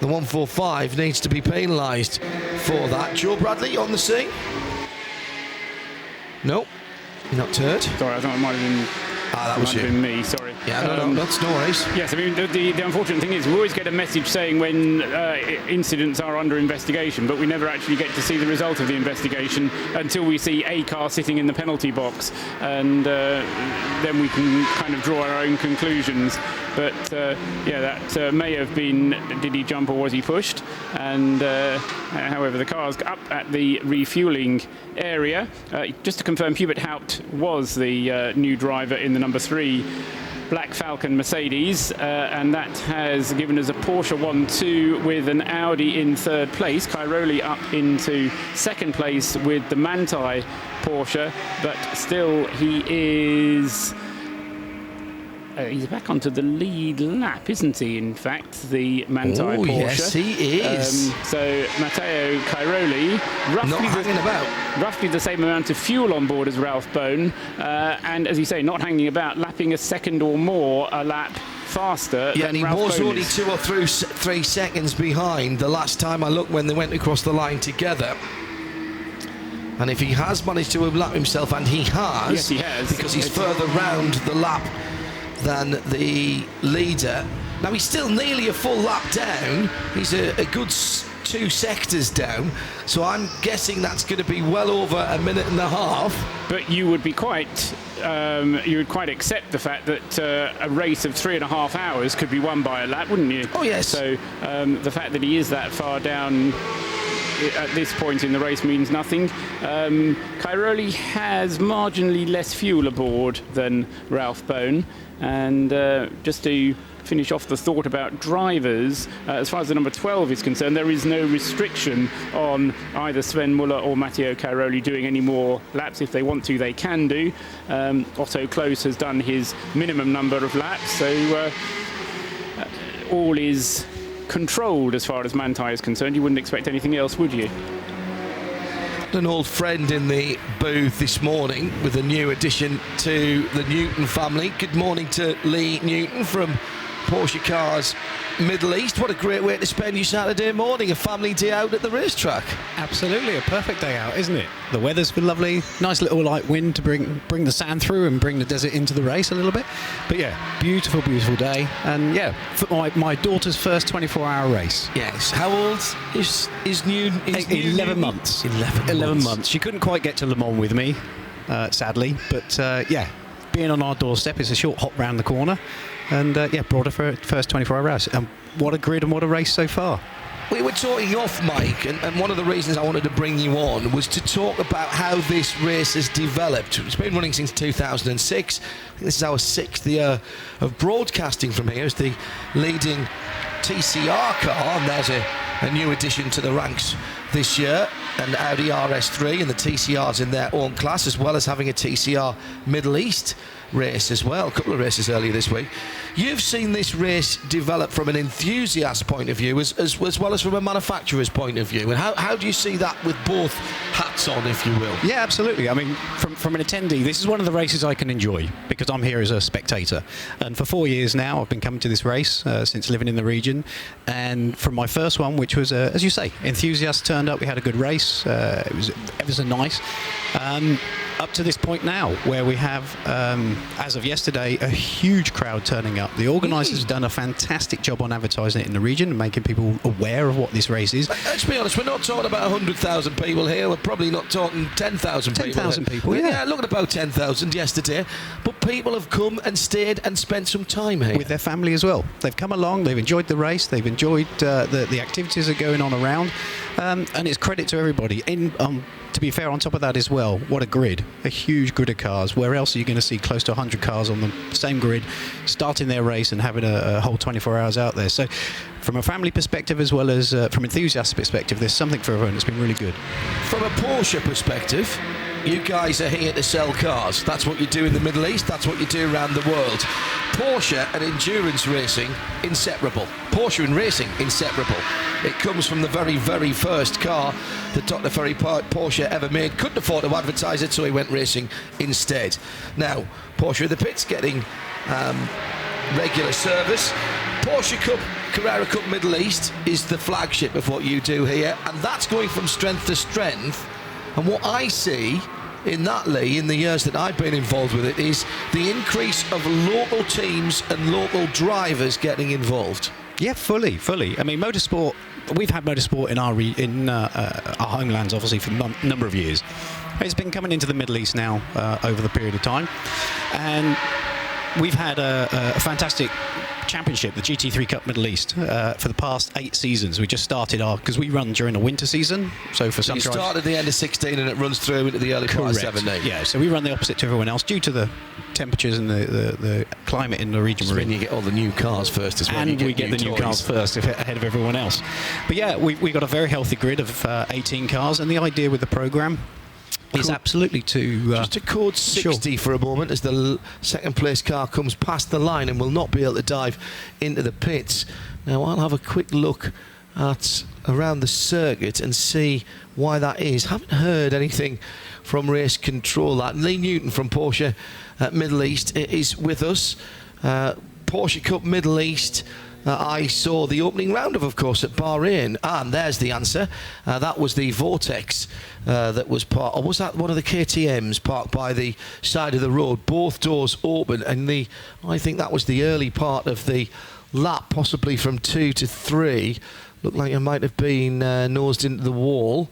the 145, needs to be penalised for that. Joe Bradley on the scene? No, you're not hurt. Sorry, I thought it might have been... that was you. Been me, sorry. Yeah, no, that's no worries. Yes, I mean, the unfortunate thing is we always get a message saying when incidents are under investigation, but we never actually get to see the result of the investigation until we see a car sitting in the penalty box, and then we can kind of draw our own conclusions. But that may have been, did he jump or was he pushed? And however, the car's up at the refuelling area. Just to confirm, Hubert Haupt was the new driver in the number 3 Black Falcon Mercedes, and that has given us a Porsche 1-2 with an Audi in 3rd place. Cairoli up into 2nd place with the Manthey Porsche, but still he is... he's back onto the lead lap, isn't he? In fact, the Manthey Porsche. Yes, he is. So Matteo Cairoli, roughly the same amount of fuel on board as Ralph Bone, and as you say, not hanging about, lapping a second or more a lap faster. Yeah, than and he Ralph was Bone only is. 2 or 3 seconds behind the last time I looked when they went across the line together. And if he has managed to lap himself, and he has, yes, he has, because he's further round the lap than the leader. Now, he's still nearly a full lap down. He's a good 2 sectors down, so I'm guessing that's going to be well over a minute and a half. But you would be quite, you would quite accept the fact that a race of 3.5 hours could be won by a lap, wouldn't you? Oh yes. So the fact that he is that far down at this point in the race means nothing. Cairoli has marginally less fuel aboard than Ralph Bone, and just to finish off the thought about drivers, as far as the number 12 is concerned, there is no restriction on either Sven Muller or Matteo Cairoli doing any more laps. If they want to, they can do. Otto Klose has done his minimum number of laps, so all is controlled as far as Manthey is concerned. You wouldn't expect anything else, would you? An old friend in the booth this morning with a new addition to the Newton family. Good morning to Lee Newton from Porsche Cars Middle East. What a great way to spend your Saturday morning, a family day out at the racetrack. Absolutely, a perfect day out, isn't it? The weather's been lovely, nice little light wind to bring the sand through and bring the desert into the race a little bit. But yeah, beautiful, beautiful day. And yeah, for my daughter's first 24-hour race. Yes. How old is Newton? 11 months. 11 months. She couldn't quite get to Le Mans with me, sadly. But yeah, being on our doorstep, it's a short hop round the corner. And yeah, brought her for her first 24-hour race. And what a grid and what a race so far. We were talking off mic, and one of the reasons I wanted to bring you on was to talk about how this race has developed. It's been running since 2006. I think this is our 6th year of broadcasting from here as the leading TCR car, and there's a new addition to the ranks this year, an Audi RS3, and the TCRs in their own class, as well as having a TCR Middle East race as well, a couple of races earlier this week. You've seen this race develop from an enthusiast point of view as well as from a manufacturer's point of view, and how do you see that with both hats on, if you will? Yeah, absolutely. I mean, from an attendee, this is one of the races I can enjoy because I'm here as a spectator, and for 4 years now I've been coming to this race since living in the region. And from my first one, which was as you say, enthusiasts turned up, we had a good race, it was ever so nice, up to this point now where we have as of yesterday a huge crowd turning up. The organisers have done a fantastic job on advertising it in the region and making people aware of what this race is. Let's be honest, we're not talking about 100,000 people here, we're probably not talking 10,000 people. 10,000 people, yeah. Look at about 10,000 yesterday, but people have come and stayed and spent some time here. With their family as well. They've come along, they've enjoyed the race, they've enjoyed the activities that are going on around, and it's credit to everybody. To be fair, on top of that as well, what a grid, a huge grid of cars. Where else are you going to see close to 100 cars on the same grid starting their race and having a whole 24 hours out there? So from a family perspective as well as from enthusiast perspective, there's something for everyone. It's been really good. From a Porsche perspective, you guys are here to sell cars. That's what you do in the Middle East, that's what you do around the world. Porsche and endurance racing, inseparable. Porsche and racing, inseparable. It comes from the very, very first car that Dr. Ferry Porsche ever made. Couldn't afford to advertise it, so he went racing instead. Now, Porsche in the pits getting regular service. Porsche Cup, Carrera Cup Middle East is the flagship of what you do here, and that's going from strength to strength. And what I see in that, Lee, in the years that I've been involved with it, is the increase of local teams and local drivers getting involved. Yeah, fully. I mean, motorsport, we've had motorsport in our homelands, obviously, for a number of years. It's been coming into the Middle East now over the period of time. And we've had a fantastic championship, the GT3 Cup Middle East, for the past 8 seasons. We just started because we run during the winter season. So for some you start at the end of 16 and it runs through into the early part of 17. Yeah, so we run the opposite to everyone else due to the temperatures and the climate in the region. When you get all the new cars first as well. And we get the new cars first ahead of everyone else. But yeah, we got a very healthy grid of 18 cars, and the idea with the programme is absolutely to just to code 60 for a moment as the second place car comes past the line and will not be able to dive into the pits. Now I'll have a quick look at around the circuit and see why that is. Haven't heard anything from race control. That Lee Newton from Porsche Middle East is with us. Porsche Cup Middle East. I saw the opening round of course, at Bahrain, and there's the answer. That was the Vortex that was part, or was that one of the KTMs parked by the side of the road? Both doors open, and I think that was the early part of the lap, possibly from 2 to 3. looked like it might have been nosed into the wall.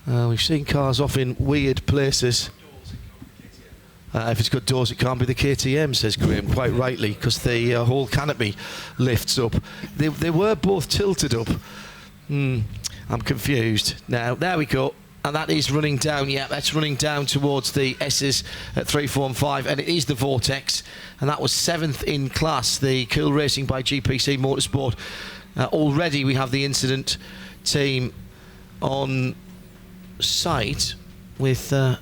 We've seen cars off in weird places. If it's got doors, it can't be the KTM, says Graham, quite rightly, because the whole canopy lifts up. They were both tilted up. I'm confused. Now, there we go. And that is running down, yeah, that's running down towards the S's at 3, 4 and 5, and it is the Vortex, and that was 7th in class, the Cool Racing by GPC Motorsport. Already we have the incident team on site with, it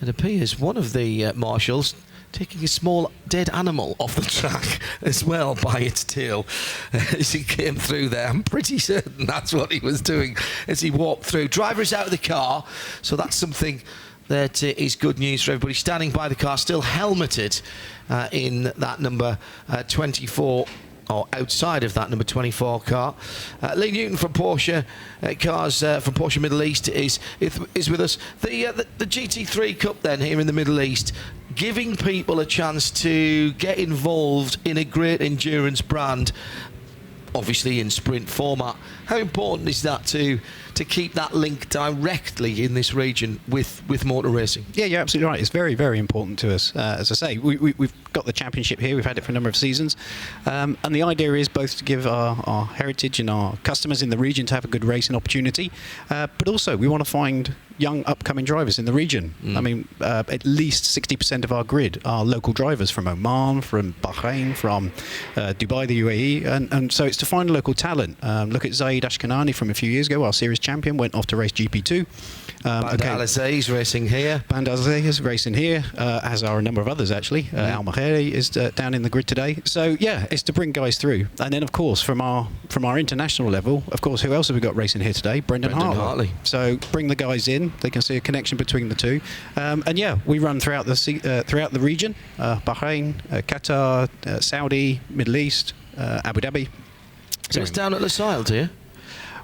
appears, one of the marshals taking a small dead animal off the track as well by its tail as he came through there. I'm pretty certain that's what he was doing as he walked through. Driver is out of the car, so that's something that is good news for everybody. Standing by the car, still helmeted in that number 24, or outside of that number 24 car. Lee Newton from Porsche cars from Porsche Middle East is with us. The GT3 Cup then here in the Middle East, giving people a chance to get involved in a great endurance brand, obviously in sprint format. How important is that to keep that link directly in this region with motor racing? Yeah, you're absolutely right. It's very, very important to us. As I say, we've got the championship here. We've had it for a number of seasons. And the idea is both to give our heritage and our customers in the region to have a good racing opportunity, but also we want to find young upcoming drivers in the region. I mean, at least 60% of our grid are local drivers from Oman, from Bahrain, from Dubai, the UAE, and so it's to find local talent. Look at Zaid Ashkanani from a few years ago, our series champion, went off to race GP2. Bandar Al-Azay's racing here. Bandar Al-Azay is racing here, as are a number of others actually. Al Maheri is down in the grid today. So yeah, it's to bring guys through. And then of course from our international level, of course, who else have we got racing here today? Brendan Hartley. So bring the guys in. They can see a connection between the two. And yeah, we run throughout the region: Bahrain, Qatar, Saudi, Middle East, Abu Dhabi. So it's down at Lusail, do you?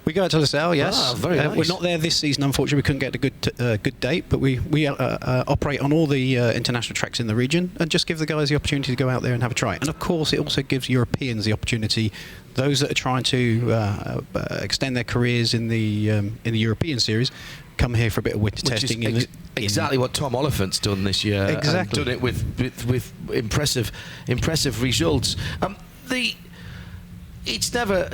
We go out to Lusail, yes. Ah, very nice. We're not there this season, unfortunately. We couldn't get a good date, but we operate on all the international tracks in the region and just give the guys the opportunity to go out there and have a try. And of course, it also gives Europeans the opportunity, those that are trying to extend their careers in the European series, come here for a bit of winter testing. Exactly what Tom Oliphant's done this year. Exactly. And done it with impressive results. It's never,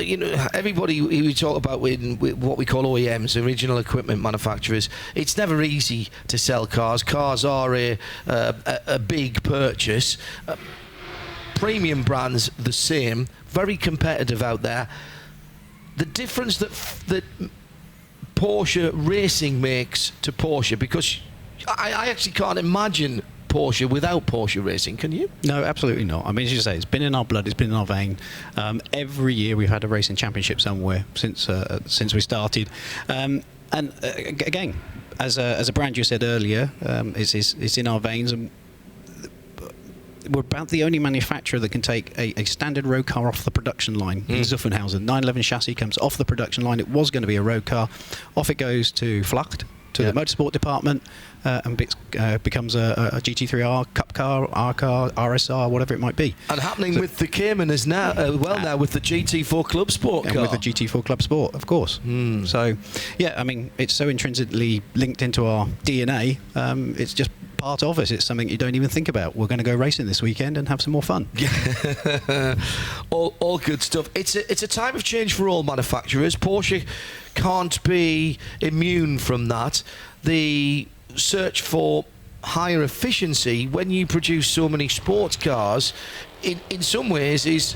everybody we talk about with what we call OEMs, original equipment manufacturers, it's never easy to sell cars. Cars are a big purchase. Premium brands, the same, very competitive out there. The difference that Porsche Racing makes to Porsche, because I actually can't imagine Porsche without Porsche Racing, can you? No, absolutely not. I mean, as you say, it's been in our blood, it's been in our vein. Every year we've had a racing championship somewhere since we started. Again, as a brand, you said earlier, it's in our veins, and we're about the only manufacturer that can take a standard road car off the production line in Zuffenhausen. 911 chassis comes off the production line. It was going to be a road car. Off it goes to Flacht, to the motorsport department, and becomes a GT3R, Cup car, R car, RSR, whatever it might be. And happening with the Cayman is now, now with the GT4 Club Sport car. And with the GT4 Club Sport, of course. So, yeah, I mean, it's so intrinsically linked into our DNA, it's just part of us. It's something you don't even think about. We're going to go racing this weekend and have some more fun. all good stuff. It's a time of change for all manufacturers. Porsche can't be immune from that. The search for higher efficiency when you produce so many sports cars in some ways is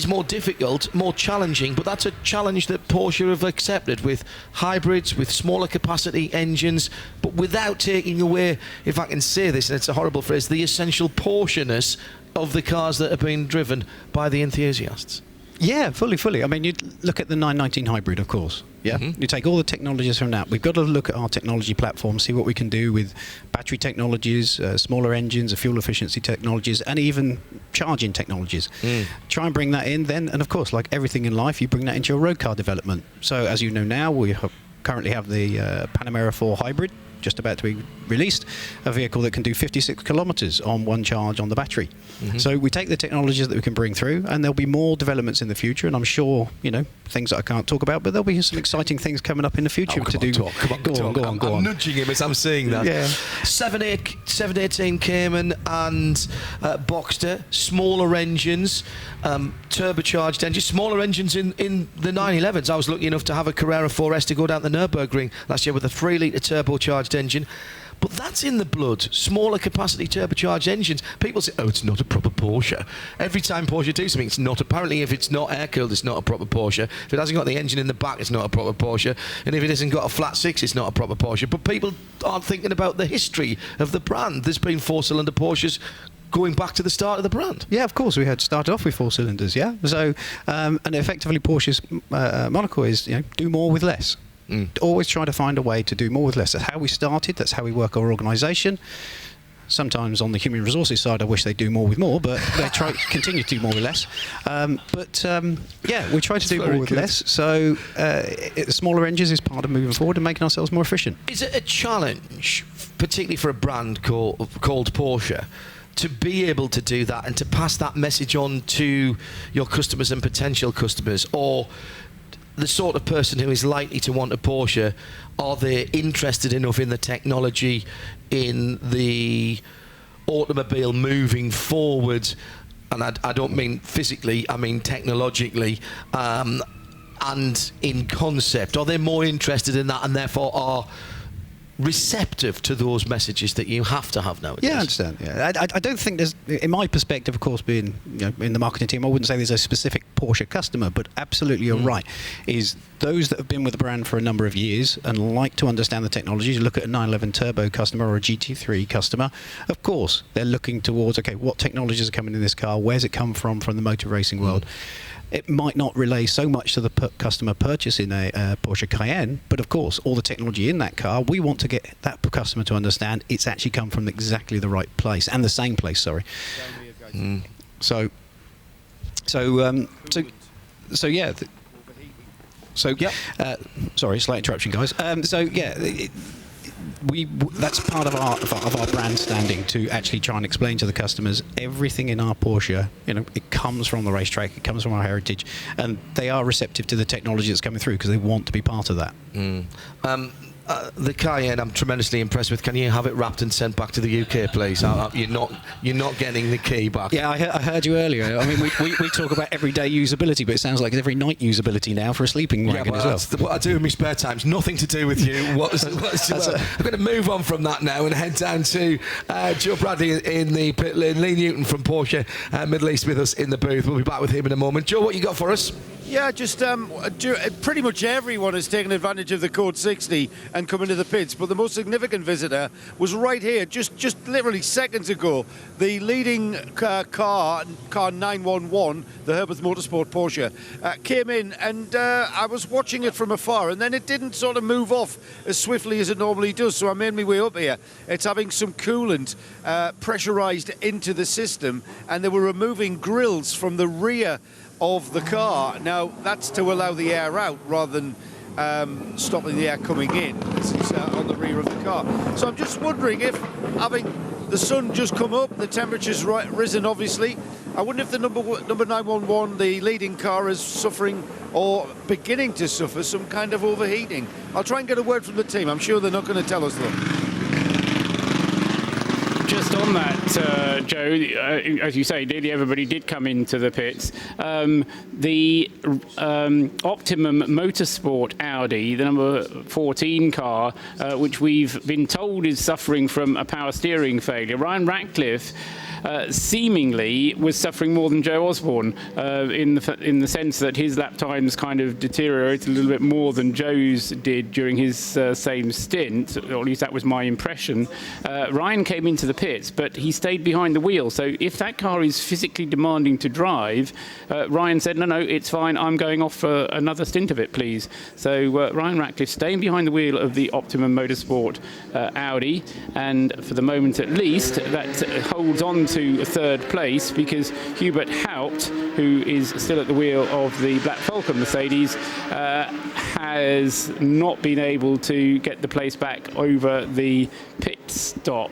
more difficult, more challenging, but that's a challenge that Porsche have accepted with hybrids, with smaller capacity engines, but without taking away, if I can say this, and it's a horrible phrase, the essential Porsche-ness of the cars that are being driven by the enthusiasts. Yeah, fully. I mean, you look at the 919 hybrid, of course. Yeah, you take all the technologies from that. We've got to look at our technology platform, see what we can do with battery technologies, smaller engines, fuel efficiency technologies, and even charging technologies. Try and bring that in then, and of course, like everything in life, you bring that into your road car development. So, as you know now, we currently have the Panamera 4 hybrid, just about to be released, a vehicle that can do 56 kilometres on one charge on the battery. So we take the technologies that we can bring through, and there'll be more developments in the future, and I'm sure, things that I can't talk about, but there'll be some exciting things coming up in the future to do. Go on. I'm nudging him as I'm seeing that. Yeah. 718 Cayman and Boxster, smaller engines, turbocharged engines, smaller engines in the 911s. I was lucky enough to have a Carrera 4S to go down the Nürburgring last year with a 3-litre turbocharged engine. But that's in the blood. Smaller capacity turbocharged engines. People say, oh, it's not a proper Porsche. Every time Porsche do something, it's not. Apparently, if it's not air-cooled, it's not a proper Porsche. If it hasn't got the engine in the back, it's not a proper Porsche. And if it hasn't got a flat six, it's not a proper Porsche. But people aren't thinking about the history of the brand. There's been 4-cylinder Porsches going back to the start of the brand. Yeah, of course. We had started off with 4 cylinders, yeah. So, and effectively Porsche's moniker is, do more with less. Always try to find a way to do more with less. That's how we started. That's how we work our organisation. Sometimes on the human resources side, I wish they'd do more with more, but they continue to do more with less. We try to do more with less. So smaller engines is part of moving forward and making ourselves more efficient. Is it a challenge, particularly for a brand called Porsche, to be able to do that and to pass that message on to your customers and potential customers? Or the sort of person who is likely to want a Porsche, are they interested enough in the technology, in the automobile moving forward? And I don't mean physically, I mean technologically, and in concept. Are they more interested in that and therefore are receptive to those messages that you have to have nowadays? Yeah, I understand. Yeah. I don't think there's, in my perspective, of course, being in the marketing team, I wouldn't say there's a specific Porsche customer, but absolutely you're right. Is those that have been with the brand for a number of years and like to understand the technologies. You look at a 911 Turbo customer or a GT3 customer, of course, they're looking towards, okay, what technologies are coming in this car? Where's it come from the motor racing world? It might not relay so much to the customer purchasing a Porsche Cayenne, but of course, all the technology in that car, we want to get that customer to understand it's actually come from exactly the right place, and the same place, sorry. Sorry, slight interruption, guys. That's part of our brand standing, to actually try and explain to the customers everything in our Porsche. It comes from the racetrack, it comes from our heritage, and they are receptive to the technology that's coming through because they want to be part of that. The Cayenne, I'm tremendously impressed with. Can you have it wrapped and sent back to the UK, please? You're not getting the key back. Yeah, I heard you earlier. I mean, we talk about everyday usability, but it sounds like it's every night usability now for a sleeping wagon as well. That's what I do in my spare time. It's nothing to do with you. I'm going to move on from that now and head down to Joe Bradley in the pit lane. Lee Newton from Porsche Middle East with us in the booth. We'll be back with him in a moment. Joe, what you got for us? Yeah, just pretty much everyone has taken advantage of the code 60 and come into the pits, but the most significant visitor was right here, just literally seconds ago. The leading car 911, the Herbert Motorsport Porsche, came in, and I was watching it from afar, and then it didn't sort of move off as swiftly as it normally does, so I made my way up here. It's having some coolant pressurized into the system, and they were removing grills from the rear of the car. Now, that's to allow the air out rather than stopping the air coming in. This is on the rear of the car. So I'm just wondering if, having the sun just come up, the temperature's risen, obviously. I wonder if the number 911, the leading car, is suffering or beginning to suffer some kind of overheating. I'll try and get a word from the team. I'm sure they're not going to tell us, though. Just on that, Joe, as you say, nearly everybody did come into the pits. The Optimum Motorsport Audi, the number 14 car, which we've been told is suffering from a power steering failure. Ryan Ratcliffe seemingly was suffering more than Joe Osborne in the sense that his lap times kind of deteriorated a little bit more than Joe's did during his same stint, or at least that was my impression. Ryan came into the pits, but he stayed behind the wheel. So if that car is physically demanding to drive, Ryan said, no, it's fine, I'm going off for another stint of it, please. So Ryan Ratcliffe staying behind the wheel of the Optimum Motorsport Audi, and for the moment at least, that holds on into third place, because Hubert Haupt, who is still at the wheel of the Black Falcon Mercedes, has not been able to get the place back over the pit stop.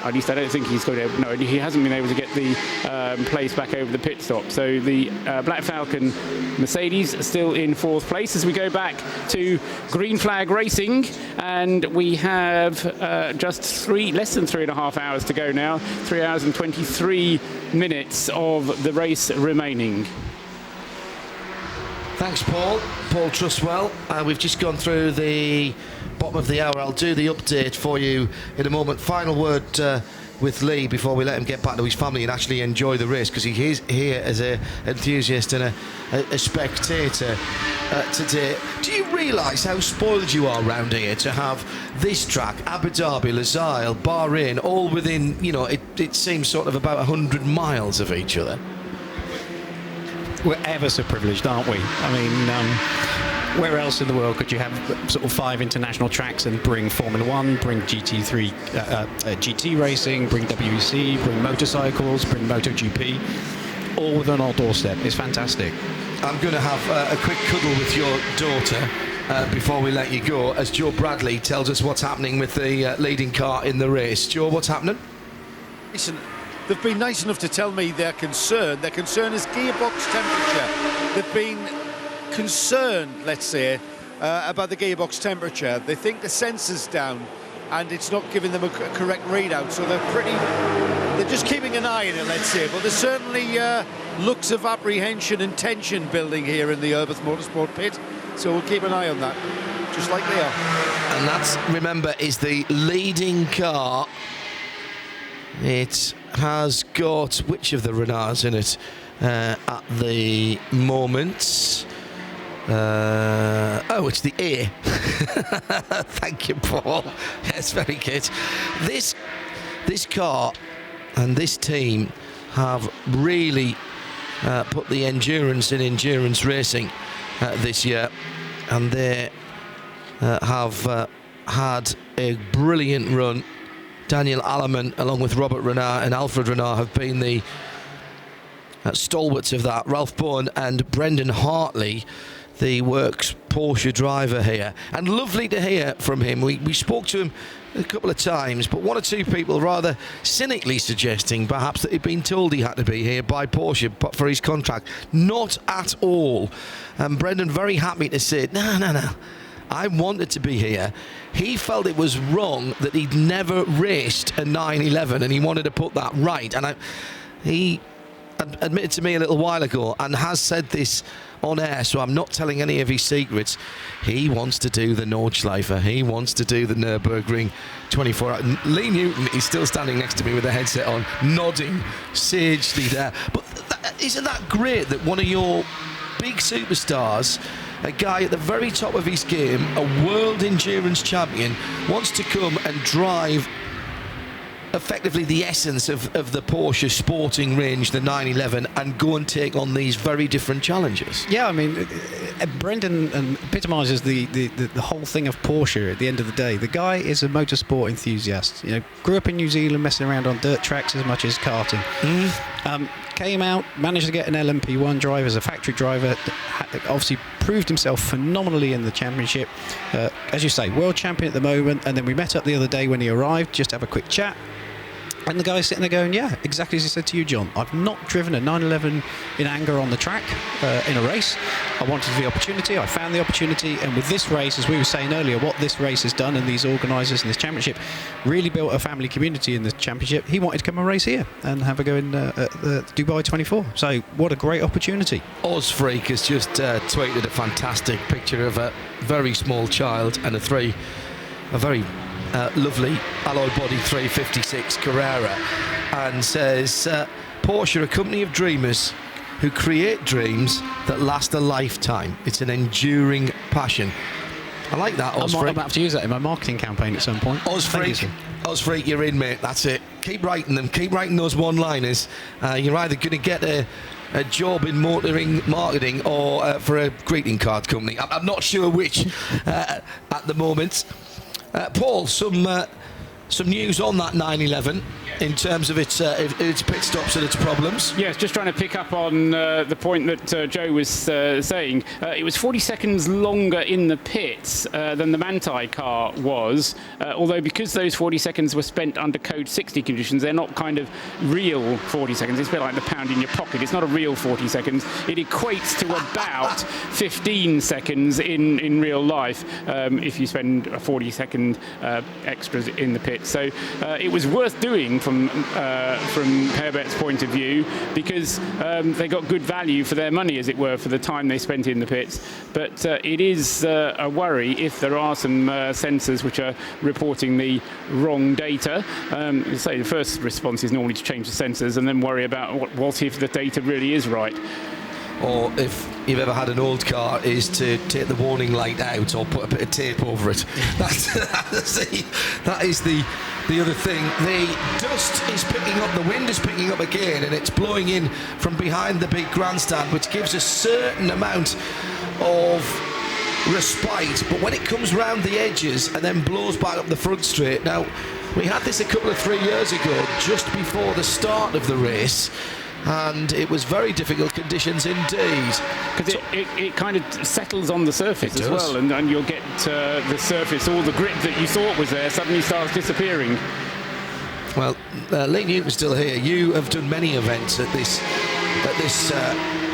At least I don't think he's going to. No, he hasn't been able to get the place back over the pit stop. So the Black Falcon Mercedes are still in fourth place as we go back to Green Flag Racing, and we have just less than 3.5 hours to go now. 3 hours and 23 minutes of the race remaining. Thanks, Paul. Paul Trustwell. We've just gone through the bottom of the hour. I'll do the update for you in a moment. Final word with Lee before we let him get back to his family and actually enjoy the race, because he is here as an enthusiast and a spectator today. Do you realise how spoiled you are around here to have this track, Abu Dhabi, Lusail, Bahrain, all within, it seems sort of about 100 miles of each other? We're ever so privileged, aren't we? I mean, where else in the world could you have sort of 5 international tracks and bring Formula 1, bring GT3, GT racing, bring WEC, bring motorcycles, bring MotoGP, all within our doorstep? It's fantastic. I'm going to have a quick cuddle with your daughter before we let you go, as Joe Bradley tells us what's happening with the leading car in the race. Joe, what's happening? Listen, they've been nice enough to tell me their concern. Their concern is gearbox temperature. They've been concerned, let's say, about the gearbox temperature. They think the sensor's down and it's not giving them a correct readout, so they're just keeping an eye on it, let's say. But there's certainly looks of apprehension and tension building here in the Urbith Motorsport pit, so we'll keep an eye on that, just like they are. And that's, remember, is the leading car. It has got which of the Renaults in it at the moment? It's the A. Thank you, Paul. Yes, very good. This car and this team have really put the endurance in endurance racing this year, and they have had a brilliant run. Daniel Alleman, along with Robert Renard and Alfred Renard, have been the stalwarts of that. Ralph Bowen and Brendan Hartley, the works Porsche driver here. And lovely to hear from him. We spoke to him a couple of times, but one or two people rather cynically suggesting perhaps that he'd been told he had to be here by Porsche for his contract. Not at all. And Brendan very happy to say, no. I wanted to be here. He felt it was wrong that he'd never raced a 911, and he wanted to put that right. And he admitted to me a little while ago, and has said this on air, so I'm not telling any of his secrets. He wants to do the Nordschleife. He wants to do the Nürburgring 24 hours. Lee Newton is still standing next to me with a headset on, nodding sagely there. But isn't that great that one of your big superstars, a guy at the very top of his game, a world endurance champion, wants to come and drive effectively the essence of the Porsche sporting range, the 911, and go and take on these very different challenges? Yeah, I mean, Brendan epitomises the whole thing of Porsche at the end of the day. The guy is a motorsport enthusiast. Grew up in New Zealand messing around on dirt tracks as much as karting. Came out, managed to get an LMP1 drive as a factory driver, obviously proved himself phenomenally in the championship. As you say, world champion at the moment, and then we met up the other day when he arrived, just to have a quick chat. And the guy's sitting there going, yeah, exactly as he said to you, John. I've not driven a 911 in anger on the track in a race. I wanted the opportunity. I found the opportunity. And with this race, as we were saying earlier, what this race has done, and these organisers in this championship really built a family community in the championship. He wanted to come and race here and have a go in Dubai 24. So what a great opportunity. Ozfreak has just tweeted a fantastic picture of a very small child and a very lovely alloy body 356 Carrera, and says Porsche are a company of dreamers who create dreams that last a lifetime. It's an enduring passion. I like that, Ozfreak. I'm going to have to use that in my marketing campaign at some point. Ozfreak, you're in, mate. That's it. Keep writing them. Keep writing those one-liners. You're either going to get a job in marketing or for a greeting card company. I'm not sure which at the moment. Paul, some some news on that 911 in terms of its pit stops and its problems. Yes, just trying to pick up on the point that Joe was saying. It was 40 seconds longer in the pits than the Manthey car was, although because those 40 seconds were spent under code 60 conditions, they're not kind of real 40 seconds. It's a bit like the pound in your pocket. It's not a real 40 seconds. It equates to about 15 seconds in real life if you spend a 40-second extras in the pit. So it was worth doing from Herbet's point of view, because they got good value for their money, as it were, for the time they spent in the pits. But it is a worry if there are some sensors which are reporting the wrong data. So the first response is normally to change the sensors and then worry about what if the data really is right. Or if you've ever had an old car, is to take the warning light out or put a bit of tape over it. That is the other thing. The dust is picking up, the wind is picking up again, and it's blowing in from behind the big grandstand, which gives a certain amount of respite. But when it comes round the edges and then blows back up the front straight. Now, we had this a couple of 3 years ago, just before the start of the race, and it was very difficult conditions indeed. Because it kind of settles on the surface as well, and you'll get the surface, all the grit that you thought was there suddenly starts disappearing. Well, Lee Newton's still here. You have done many events at this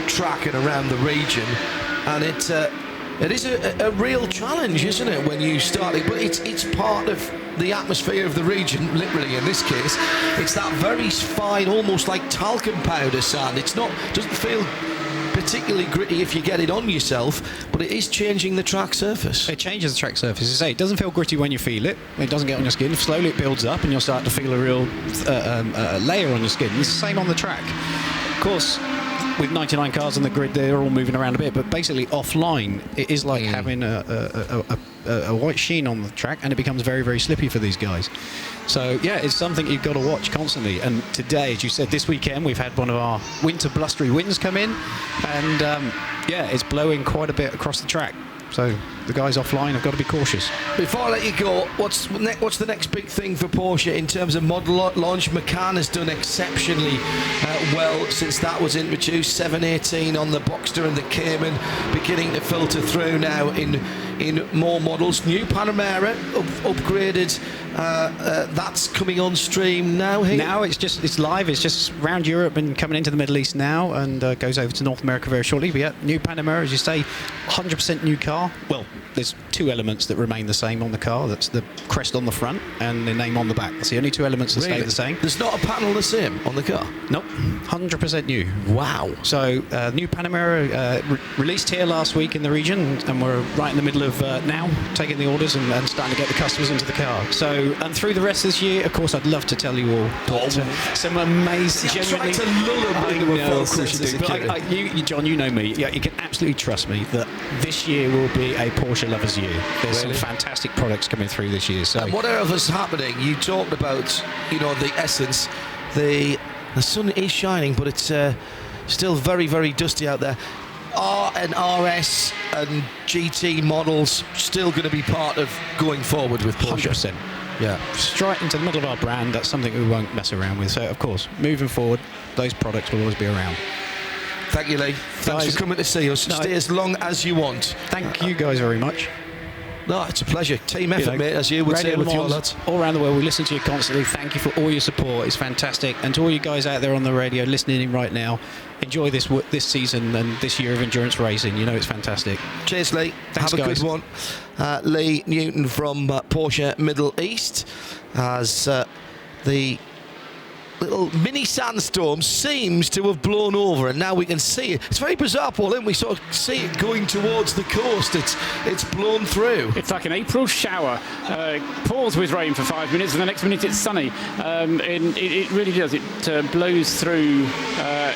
track and around the region, and it is a real challenge, isn't it, when you start it? But it's part of the atmosphere of the region, literally in this case. It's that very fine, almost like talcum powder sand. Doesn't feel particularly gritty if you get it on yourself, but it is changing the track surface. It changes the track surface. As I say, it doesn't feel gritty when you feel it. It doesn't get on your skin. Slowly it builds up and you'll start to feel a real layer on your skin. It's the same on the track. Of course, with 99 cars on the grid, they're all moving around a bit, but basically offline, it is like having a white sheen on the track, and it becomes very, very slippy for these guys. So yeah, it's something you've got to watch constantly. And today, as you said, this weekend we've had one of our winter blustery winds come in, and yeah, it's blowing quite a bit across the track. So the guys offline have got to be cautious. Before I let you go, what's the next big thing for Porsche in terms of model launch? McCann has done exceptionally well since that was introduced. 718 on the Boxster and the Cayman, beginning to filter through now in more models. New Panamera upgraded. That's coming on stream now here? Now it's live. It's just around Europe and coming into the Middle East now, and goes over to North America very shortly. But yeah, new Panamera, as you say, 100% new car. Well, there's two elements that remain the same on the car. That's the crest on the front and the name on the back. That's the only two elements that stay the same. There's not a panel the same on the car? Nope, 100% new. Wow. So new Panamera released here last week in the region, and we're right in the middle of now taking the orders and starting to get the customers into the car. So, and through the rest of this year, of course, I'd love to tell you all some amazing, genuinely. To lull them into a full sense of security. You, John, you know me. Yeah, you can absolutely trust me that this year will be a Porsche lover's year. There's some fantastic products coming through this year. So, and whatever is happening, you talked about, the essence. The sun is shining, but it's still very, very dusty out there. R and RS and GT models still going to be part of going forward with Porsche. 100%. Yeah. Straight into the middle of our brand. That's something we won't mess around with. So, of course, moving forward, those products will always be around. Thank you, Lee. Thanks for coming to see us. Stay as long as you want. Thank you guys very much. No, it's a pleasure. Team effort, mate, as you would say with your lads. All around the world, we listen to you constantly. Thank you for all your support. It's fantastic. And to all you guys out there on the radio listening in right now, enjoy this season and this year of endurance racing. It's fantastic. Cheers, Lee. Thanks, Have a guys. good one. Lee Newton from Porsche Middle East, as the little mini sandstorm seems to have blown over, and now we can see it. It's very bizarre, Paul, isn't we? Sort of see it going towards the coast. It's blown through. It's like an April shower. Pours with rain for 5 minutes, and the next minute it's sunny. And it really does. It blows through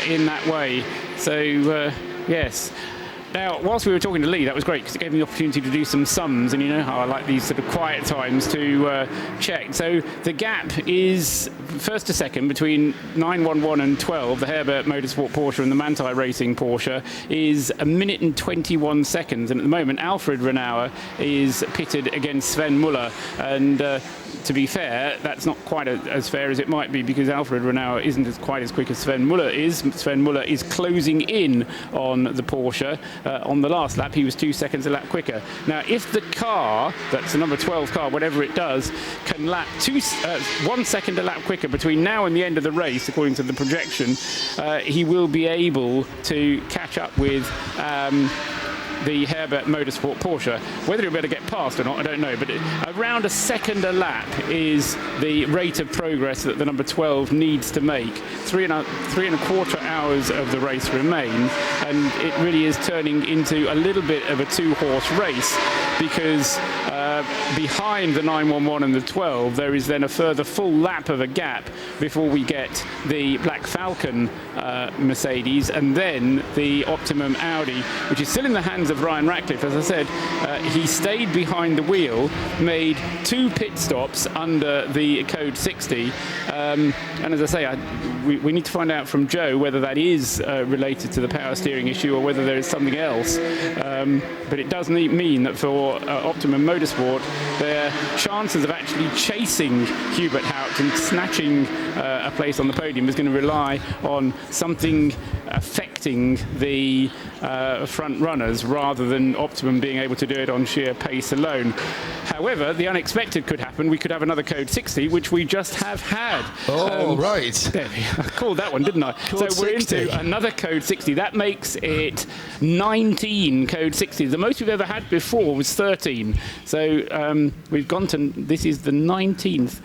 in that way. So, yes. Now, whilst we were talking to Lee, that was great because it gave me the opportunity to do some sums, and you know how I like these sort of quiet times to check. So the gap is first to second between 911 and 12, the Herbert Motorsport Porsche and the Manthey Racing Porsche, is 1 minute and 21 seconds. And at the moment, Alfred Renauer is pitted against Sven Muller. And to be fair, that's not quite as fair as it might be because Alfred Renauer isn't quite as quick as Sven Muller is. Sven Muller is closing in on the Porsche. On the last lap, he was 2 seconds a lap quicker. Now, if the car, that's the number 12 car, whatever it does, can lap 1 second a lap quicker between now and the end of the race, according to the projection, he will be able to catch up with the Herbert Motorsport Porsche. Whether he'll be able to get past or not, I don't know, but around 1 second a lap is the rate of progress that the number 12 needs to make. 3.25 hours of the race remain, and it really is turning into a little bit of a 2-horse race because behind the 911 and the 12, there is then a further full lap of a gap before we get the Black Falcon Mercedes and then the Optimum Audi, which is still in the hands of Ryan Ratcliffe. As I said, he stayed behind the wheel, made 2 pit stops under the code 60, and as I say, we need to find out from Joe whether that is related to the power steering issue or whether there is something else. But it does mean that for Optimum Motorsport, their chances of actually chasing Hubert Haupt and snatching a place on the podium is going to rely on something affecting the front runners rather than Optimum being able to do it on sheer pace alone. However, the unexpected could happen. We could have another code 60, which we just have had. Oh, right. There we I called that one, didn't I? Code so we're 60. into another code 60. That makes it 19 code 60s. The most we've ever had before was 13. So we've gone to, this is the 19th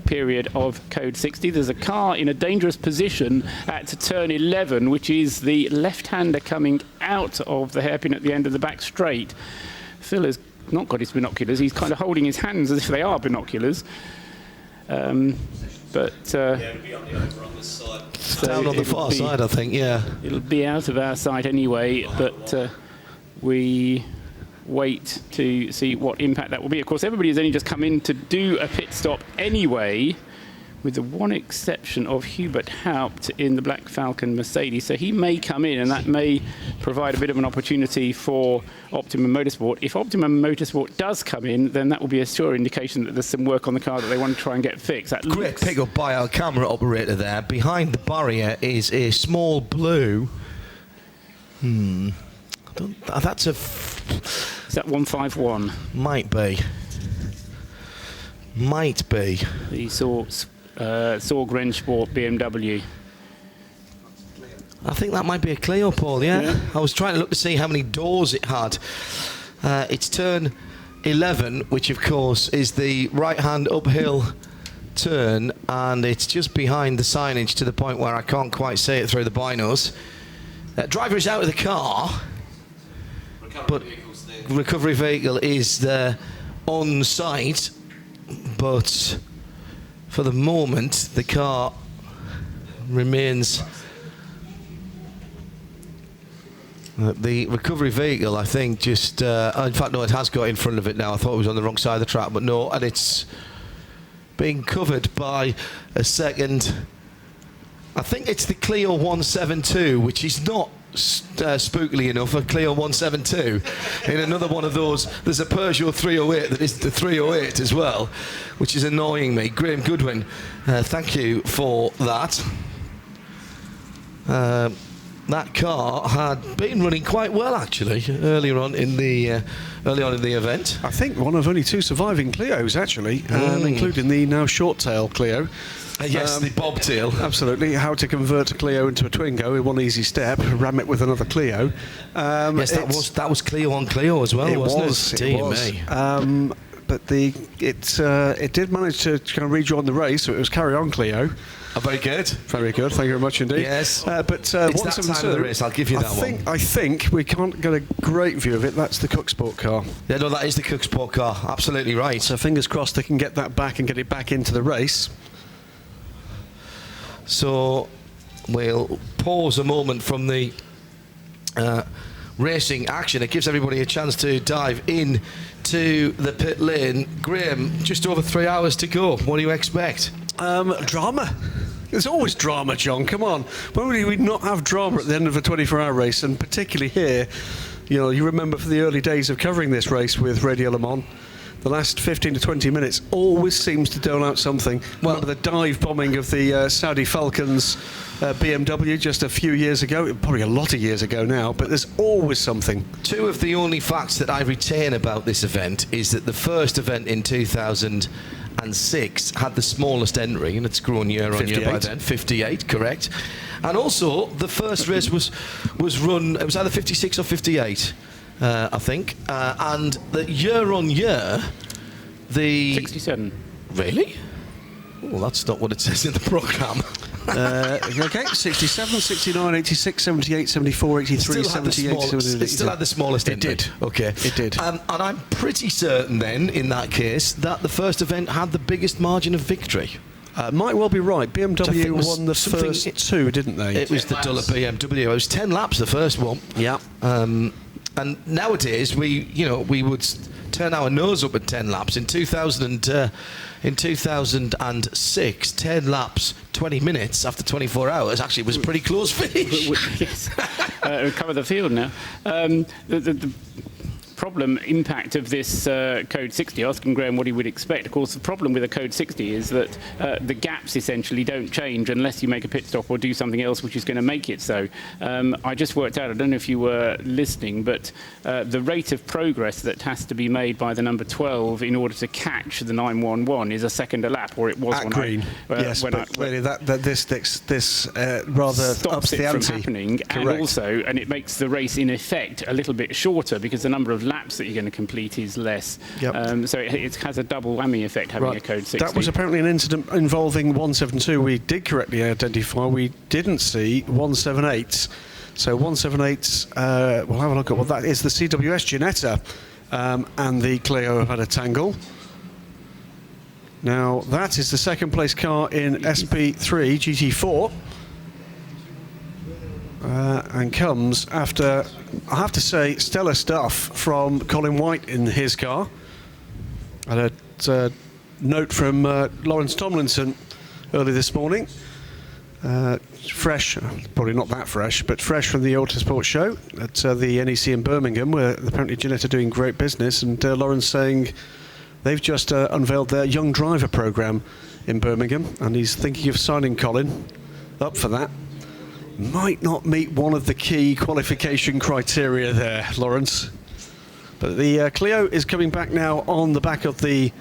period of code 60. There's a car in a dangerous position at turn 11, which is the left-hander coming out of the hairpin at the end of the back straight. Phil has not got his binoculars. He's kind of holding his hands as if they are binoculars. Yeah, it'll be on the over on this side. Down on the far side, I think, yeah. It'll be out of our sight anyway, but we wait to see what impact that will be. Of course, everybody has only just come in to do a pit stop anyway, with the one exception of Hubert Haupt in the Black Falcon Mercedes. So he may come in, and that may provide a bit of an opportunity for Optimum Motorsport. If Optimum Motorsport does come in, then that will be a sure indication that there's some work on the car that they want to try and get fixed. That Great pick up by our camera operator there. Behind the barrier is a small blue. That's a... Is that 151? Might be. Might be. The Sorg Rennsport BMW. I think that might be a Clio, Paul, yeah? I was trying to look to see how many doors it had. It's turn 11, which of course is the right-hand uphill turn, and it's just behind the signage to the point where I can't quite see it through the binos. Driver is out of the car, but recovery vehicle is there on site, but for the moment the car remains. The recovery vehicle, I think, just in fact no, it has got in front of it now. I thought it was on the wrong side of the track, but no, and it's being covered by a second. I think it's the Clio 172, which is not spookily enough a Clio 172. In another one of those, there's a Peugeot 308 that is the 308 as well, which is annoying me. Graham Goodwin, thank you for that. That car had been running quite well actually earlier on in the event. I think one of only two surviving Clios actually, including the now short tail Clio. Yes, the bobtail. Absolutely. How to convert a Clio into a Twingo in one easy step, ram it with another Clio. Yes, that was Clio on Clio as well, wasn't it? It was. But it did manage to kind of rejoin the race, so it was carry on Clio. Oh, very good. Very good. Thank you very much indeed. Yes. But it's that time of the race. I'll give you that one. I think we can't get a great view of it. That's the Cook Sport car. Yeah, no, that is the Cook Sport car. Absolutely right. So fingers crossed they can get that back and get it back into the race. So we'll pause a moment from the racing action. It gives everybody a chance to dive in to the pit lane. Graham, just over 3 hours to go. What do you expect? Drama. There's always drama, John. Come on. When would we not have drama at the end of a 24-hour race? And particularly here, you know, you remember for the early days of covering this race with Radio Le Mans, the last 15 to 20 minutes always seems to dole out something. Well, the dive bombing of the Saudi Falcons BMW just a few years ago, probably a lot of years ago now, but there's always something. Two of the only facts that I retain about this event is that the first event in 2006 had the smallest entry, and it's grown year on year by then. 58, correct. And also, the first race was run, it was either 56 or 58, I think. And the year on year, the... 67. Really? Well, that's not what it says in the programme. Okay, 67, 69, 86, 78, 74, 83, 78, 78. It still had the smallest entry. It did. Okay. It did. And I'm pretty certain then, in that case, that the first event had the biggest margin of victory. Might well be right. BMW was won the first two, didn't they? It was the duller BMW. It was 10 laps, the first one. Yeah. And nowadays, we would turn our nose up at 10 laps. In 2006, 10 laps, 20 minutes after 24 hours actually was a pretty close finish. Yes. Cover the field now. The problem impact of this Code 60, asking Graham what he would expect. Of course, the problem with a Code 60 is that the gaps essentially don't change unless you make a pit stop or do something else which is going to make it so. I just worked out, I don't know if you were listening, but the rate of progress that has to be made by the number 12 in order to catch the 911 is a second a lap, or it was at when green. Yes, but really this rather stops ups it the from ante. happening. Correct. And it makes the race in effect a little bit shorter because the number of laps that you're going to complete is less. Yep. So it has a double whammy effect having a Code 60. That was apparently an incident involving 172 we did correctly identify. We didn't see 178. So 178, we'll have a look at what that is. The CWS Ginetta and the Clio have had a tangle. Now that is the second place car in SP3 GT4. And comes after, I have to say, stellar stuff from Colin White in his car. I had a note from Lawrence Tomlinson early this morning. Fresh, probably not that fresh, but fresh from the Autosport show at the NEC in Birmingham, where apparently Ginetta are doing great business. And Lawrence saying they've just unveiled their young driver programme in Birmingham, and he's thinking of signing Colin up for that. Might not meet one of the key qualification criteria there, Lawrence. But the Clio is coming back now on the back of the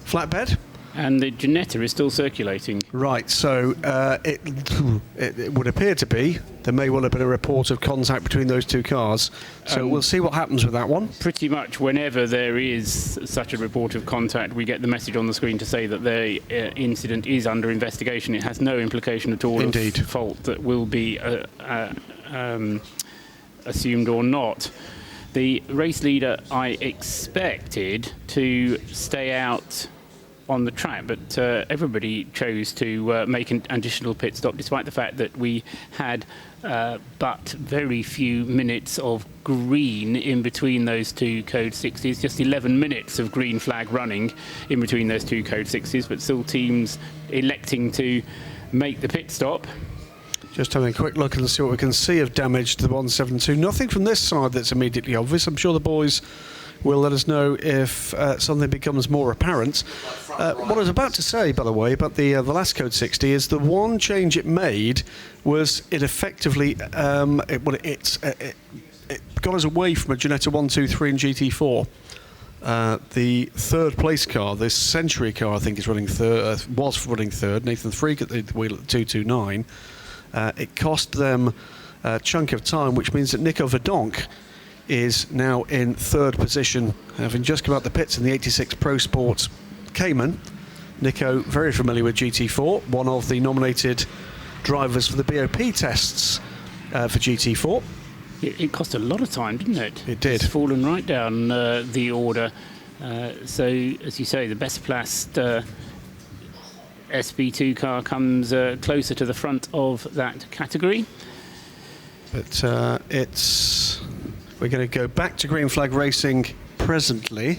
flatbed. And the Ginetta is still circulating. Right, so it would appear to be. There may well have been a report of contact between those two cars. So we'll see what happens with that one. Pretty much whenever there is such a report of contact, we get the message on the screen to say that the incident is under investigation. It has no implication at all Indeed. of fault that will be assumed or not. The race leader, I expected to stay out on the track, but everybody chose to make an additional pit stop, despite the fact that we had but very few minutes of green in between those two Code 60s, just 11 minutes of green flag running in between those two Code 60s, but still teams electing to make the pit stop. Just having a quick look and see what we can see of damage to the 172. Nothing from this side that's immediately obvious. I'm sure the boys will let us know if something becomes more apparent. What I was about to say, by the way, about the last Code 60 is the one change it made was it effectively it got us away from a Ginetta 1, 2, 3 and GT4. The third place car, this Century car, I think is running third. Was running third. Nathan Freak at the wheel at 229. It cost them a chunk of time, which means that Nico Verdonk is now in third position, having just come out the pits in the 86 Pro Sport Cayman. Nico, very familiar with GT4, one of the nominated drivers for the BOP tests for GT4. It cost a lot of time, didn't it? It did. It's fallen right down the order. So, as you say, the best placed SP2 car comes closer to the front of that category. But it's... We're going to go back to green flag racing presently.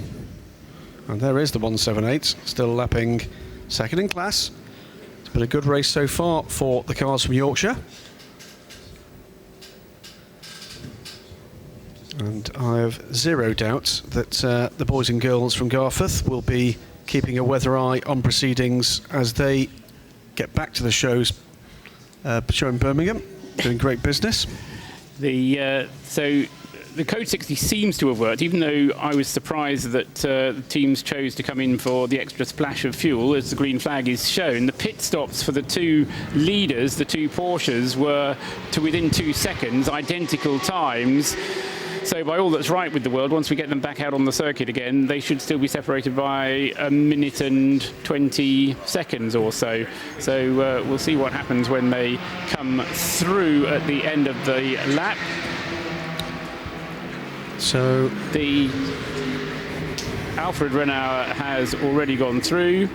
And there is the 178, still lapping second in class. It's been a good race so far for the cars from Yorkshire. And I have zero doubt that the boys and girls from Garforth will be keeping a weather eye on proceedings as they get back to the show in Birmingham, doing great business. The Code 60 seems to have worked, even though I was surprised that the teams chose to come in for the extra splash of fuel, as the green flag is shown. The pit stops for the two leaders, the two Porsches, were to within 2 seconds, identical times. So by all that's right with the world, once we get them back out on the circuit again, they should still be separated by 1 minute and 20 seconds or so. So we'll see what happens when they come through at the end of the lap. So the Alfred Renauer has already gone through.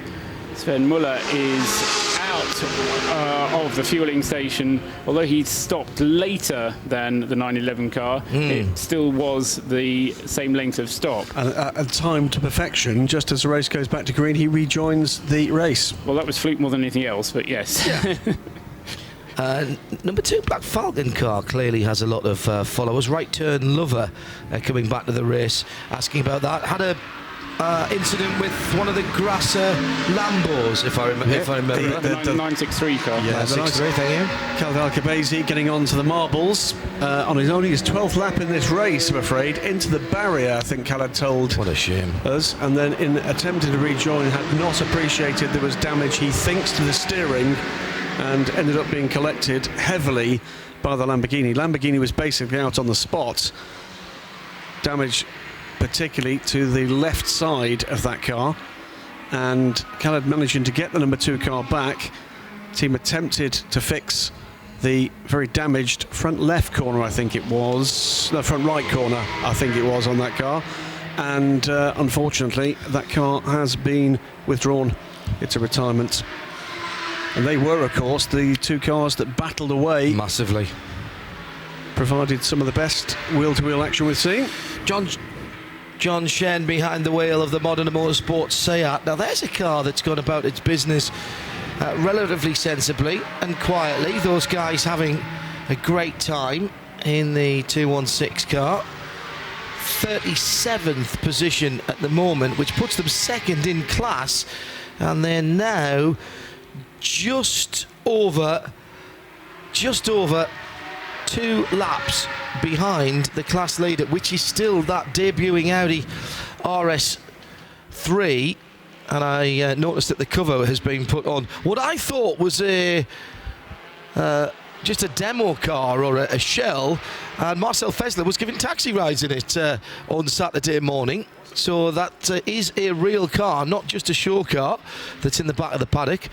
Sven Muller is out of the fueling station. Although he stopped later than the 911 car, it still was the same length of stop. And time to perfection, just as the race goes back to green, he rejoins the race. Well, that was fluke more than anything else, but yes. Yeah. Number 2 Black Falcon car clearly has a lot of followers. Right turn lover coming back to the race, asking about that. Had a incident with one of the Grasser Lambos, if I remember. The 963 car. Yeah, 963, thank you. Khaled Al-Khabazi getting onto the marbles on his 12th lap in this race, I'm afraid, into the barrier, I think Khaled told What a shame. us, and then in attempting to rejoin had not appreciated there was damage, he thinks, to the steering, and ended up being collected heavily by the Lamborghini. Lamborghini was basically out on the spot. Damage particularly to the left side of that car, and Khaled managing to get the number 2 car back. Team attempted to fix the very damaged front left corner, I think it was, no, front right corner, I think it was, on that car, and unfortunately that car has been withdrawn. It's a retirement. And they were, of course, the 2 cars that battled away Massively. Provided some of the best wheel-to-wheel action we've seen. John Shen behind the wheel of the Modern Motorsport Seat. Now there's a car that's gone about its business relatively sensibly and quietly. Those guys having a great time in the 216 car. 37th position at the moment, which puts them second in class, and they're now just over 2 laps behind the class leader, which is still that debuting Audi RS3. And I noticed that the cover has been put on what I thought was just a demo car or a shell, and Marcel Fessler was giving taxi rides in it on Saturday morning. So that is a real car, not just a show car that's in the back of the paddock.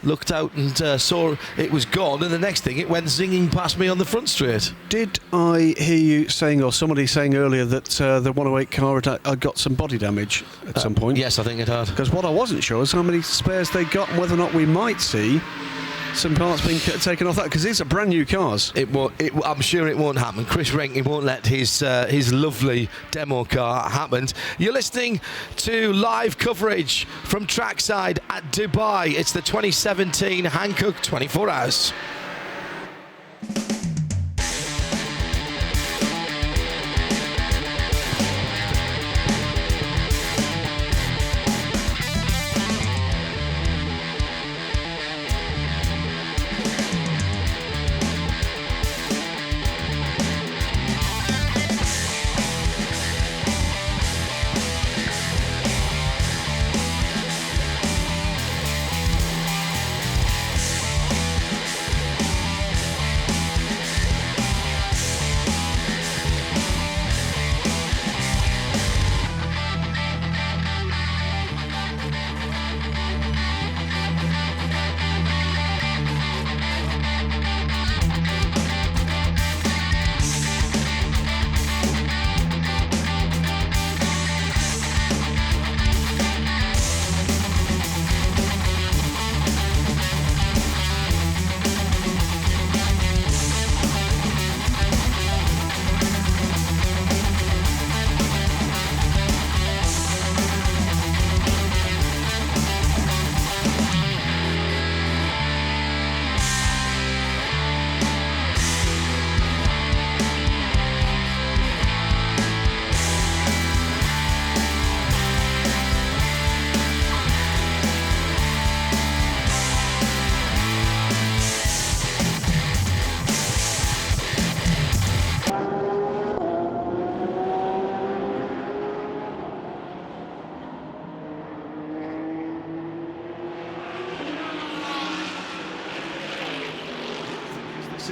Looked out and saw it was gone, and the next thing it went zinging past me on the front straight. Did I hear you saying, or somebody saying earlier, that the 108 car had got some body damage at some point? Yes, I think it had. Because what I wasn't sure is how many spares they got and whether or not we might see some parts being taken off that, because these are brand new cars. I'm sure it won't happen. Chris Renke won't let his lovely demo car happen. You're listening to live coverage from trackside at Dubai. It's the 2017 Hankook 24 Hours.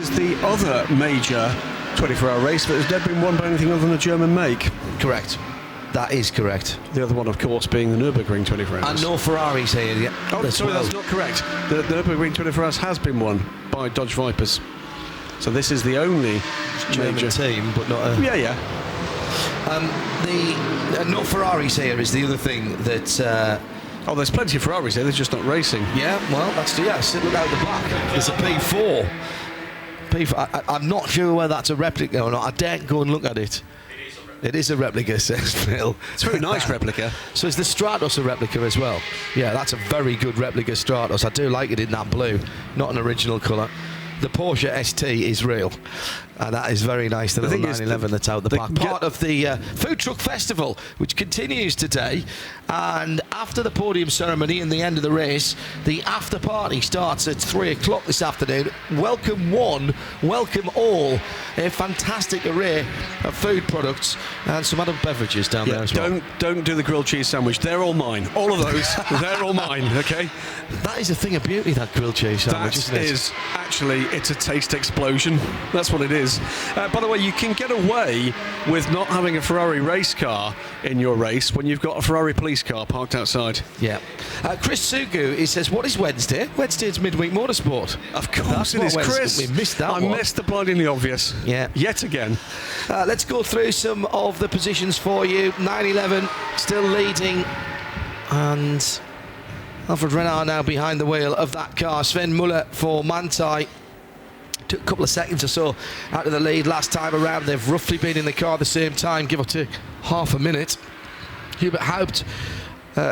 is the other major 24-hour race that has never been won by anything other than a German make. Correct. That is correct. The other one, of course, being the Nürburgring 24 hours. And no Ferraris here yet. Oh, sorry, that's not correct. The Nürburgring 24 hours has been won by Dodge Vipers. So this is the only German major team, but not a... Yeah. The no Ferraris here is the other thing that... Oh, there's plenty of Ferraris here, they're just not racing. Yeah, well, that's... Yeah, look out the back. There's a P4. I'm not sure whether that's a replica or not. I daren't go and look at it. It is a replica, says Phil. It's a very nice replica. So is the Stratos a replica as well? Yeah, that's a very good replica Stratos. I do like it in that blue, not an original colour. The Porsche ST is real, and that is very nice. The little 911 that's out the back. Part of the Food Truck Festival, which continues today. And after the podium ceremony and the end of the race, the after party starts at 3 o'clock this afternoon. Welcome one, welcome all. A fantastic array of food products and some other beverages down there as well. Don't do the grilled cheese sandwich. They're all mine. All of those. They're all mine. Okay. That is a thing of beauty, that grilled cheese sandwich, isn't it? That is actually, it's a taste explosion. That's what it is. By the way, you can get away with not having a Ferrari race car in your race when you've got a Ferrari police car parked outside. Yeah. Chris Sugu, he says, what is Wednesday? Wednesday's midweek motorsport. Of course it is, Chris. We missed that one. I missed the blindingly obvious. Yeah. Yet again. Let's go through some of the positions for you. 911 still leading, and Alfred Renard now behind the wheel of that car. Sven Muller for Manthey took a couple of seconds or so out of the lead last time around. They've roughly been in the car at the same time, give or take half a minute. Hubert Haupt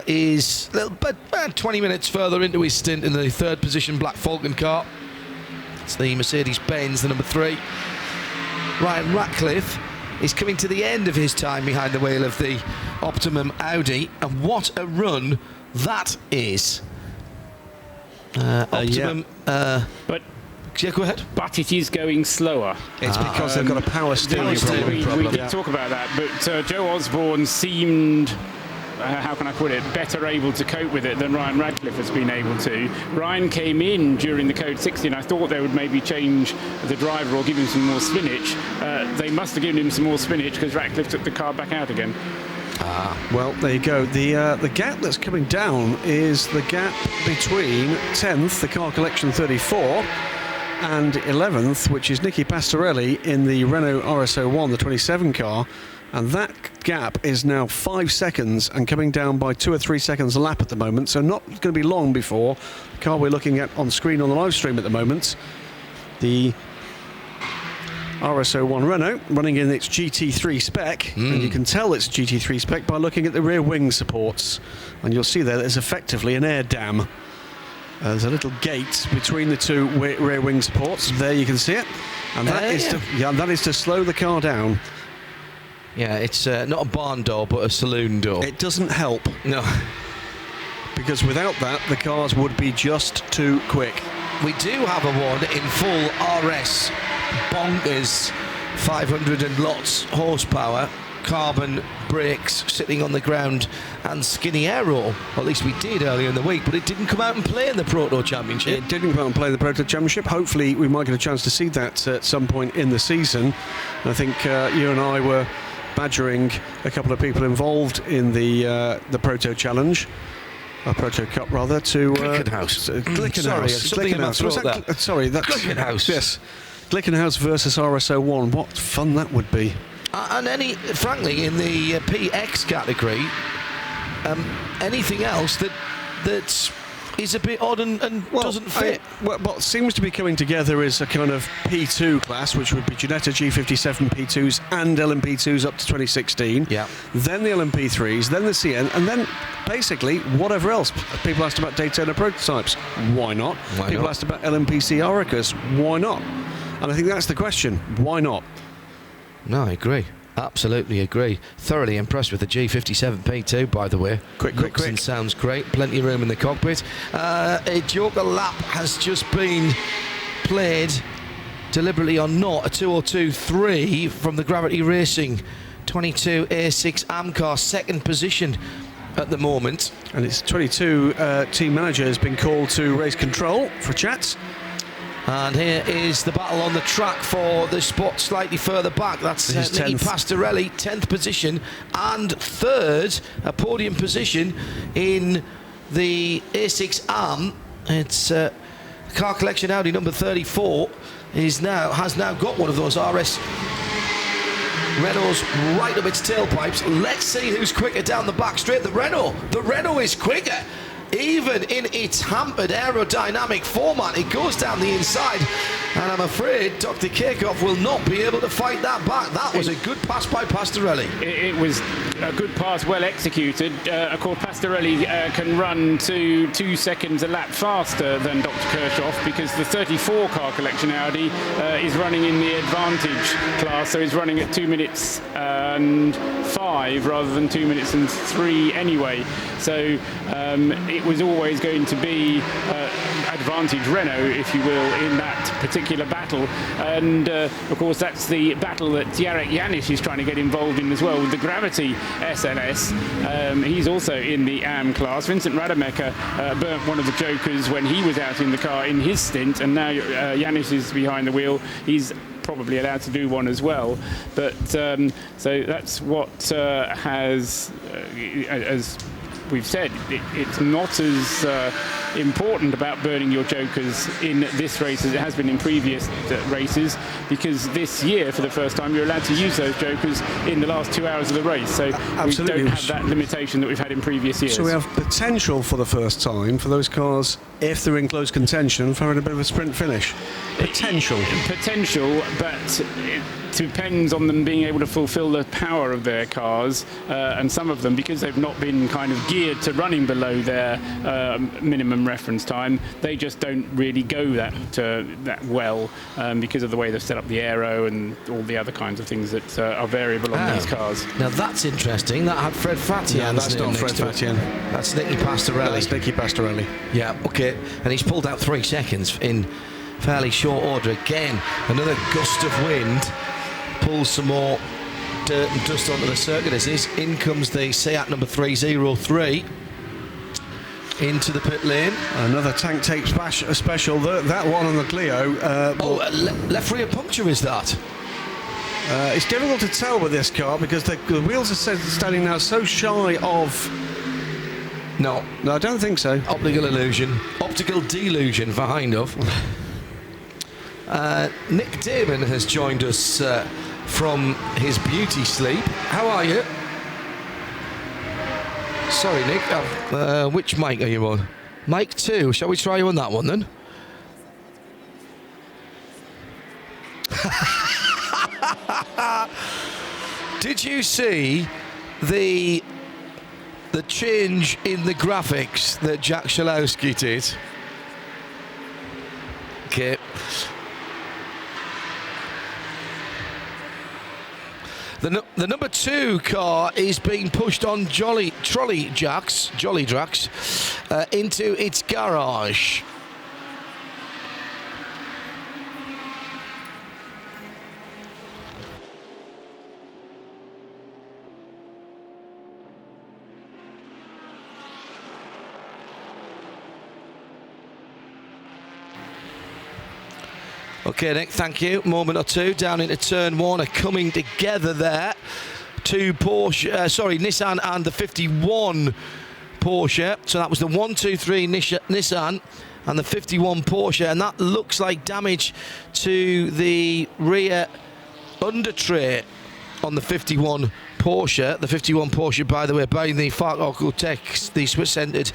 is a little bit, 20 minutes further into his stint in the third position Black Falcon car. It's the Mercedes-Benz, the number 3. Ryan Ratcliffe is coming to the end of his time behind the wheel of the Optimum Audi, and what a run that is. Optimum... But yeah, go ahead. But it is going slower. It's because they've got a power steering problem. We did talk about that, but Joe Osborne seemed, how can I put it, better able to cope with it than Ryan Radcliffe has been able to. Ryan came in during the Code 60, and I thought they would maybe change the driver or give him some more spinach. They must have given him some more spinach because Radcliffe took the car back out again. Well, there you go. The gap that's coming down is the gap between 10th, the car collection 34, and 11th, which is Nicky Pastorelli in the Renault RS01, the 27 car, and that gap is now 5 seconds and coming down by 2 or 3 seconds a lap at the moment, so not going to be long before the car we're looking at on screen on the live stream at the moment, the RS01 Renault, running in its GT3 spec, and you can tell it's GT3 spec by looking at the rear wing supports, and you'll see there's effectively an air dam. There's a little gate between the two rear wing supports. There you can see it, and that is to slow the car down. Yeah, it's not a barn door, but a saloon door. It doesn't help. No. Because without that, the cars would be just too quick. We do have a one in full RS bonkers 500 and lots horsepower, carbon brakes sitting on the ground and skinny aero, or at least we did earlier in the week, but it didn't come out and play in the Proto Championship. It didn't come out and play in the Proto Championship. Hopefully we might get a chance to see that at some point in the season. I think you and I were badgering a couple of people involved in the Proto Challenge, Proto Cup rather, to Glickenhaus. Sorry, that's Glickenhaus. Yes, Glickenhaus versus RS01. What fun that would be! And frankly, in the PX category, anything else that is a bit odd and doesn't fit. What seems to be coming together is a kind of P2 class, which would be Ginetta G57 P2s and LMP2s up to 2016. Yeah. Then the LMP3s, then the CN, and then basically whatever else. People asked about Daytona prototypes. Why not? People asked about LMPC Auricas. Why not? And I think that's the question. Why not? No, I agree. Absolutely agree. Thoroughly impressed with the G57 P2, by the way. Quick. And sounds great. Plenty of room in the cockpit. A Joker lap has just been played deliberately or not. A 2:02.3 from the Gravity Racing 22 A6 Amcar, second position at the moment. And its 22 team manager has been called to race control for chats. And here is the battle on the track for the spot slightly further back. That's Nicky Pastorelli, 10th position, and third, a podium position in the A6 Arm. It's car collection Audi number 34 has now got one of those RS Renaults right up its tailpipes. Let's see who's quicker down the back straight. The Renault is quicker. Even in its hampered aerodynamic format, it goes down the inside, and I'm afraid Dr. Kakoff will not be able to fight that back. That was a good pass by Pastorelli. It was a good pass, well executed. Of course, Pastorelli can run to 2 seconds a lap faster than Dr. Kirchhoff, because the 34 car collection Audi is running in the advantage class, so he's running at 2 minutes and 5 rather than 2 minutes and 3 anyway. So it was always going to be advantage Renault, if you will, in that particular battle. And of course, that's the battle that Jarek Janisch is trying to get involved in as well with the Gravity SLS. He's also in the AM class. Vincent Rademacher burnt one of the jokers when he was out in the car in his stint, and now Janisch is behind the wheel. He's probably allowed to do one as well, but so that's what has as we've said, it's not as important about burning your jokers in this race as it has been in previous races, because this year, for the first time, you're allowed to use those jokers in the last 2 hours of the race. So Absolutely. we don't have that limitation that we've had in previous years. So we have potential for the first time for those cars, if they're in close contention, for having a bit of a sprint finish. Potential, but it depends on them being able to fulfill the power of their cars, and some of them, because they've not been kind of geared to running below their minimum reference time, they just don't really go that well, because of the way they've set up the aero and all the other kinds of things that are variable on these cars. Now that's interesting. That had Fred Fatian. Yeah, that's not Fred Fatian. That's Nicky Pastorelli. That's Nicky Pastorelli. Yeah, okay. And he's pulled out 3 seconds in fairly short order. Again, another gust of wind pulls some more dirt and dust onto the circuit as this. In comes the Seat number 303 into the pit lane. Another tank tape special. That one on the Clio. Left rear puncture is that? It's difficult to tell with this car because the wheels are standing now so shy of... No, I don't think so. Optical delusion for Hindhoff. Nick Damon has joined us from his beauty sleep. How are you? Sorry, Nick. Which mic are you on? Mic 2. Shall we try you on that one then? Did you see the change in the graphics that Jack Schalowski did? Okay. The number 2 car is being pushed on Jolly Jacks into its garage. Okay, Nick, thank you. Moment or two down into turn 1 are coming together there. 2 Porsche, Nissan and the 51 Porsche. So that was the 123 Nissan and the 51 Porsche, and that looks like damage to the rear under tray on the 51 Porsche. The 51 Porsche, by the way, by the Fark-Tech, the Swiss-centered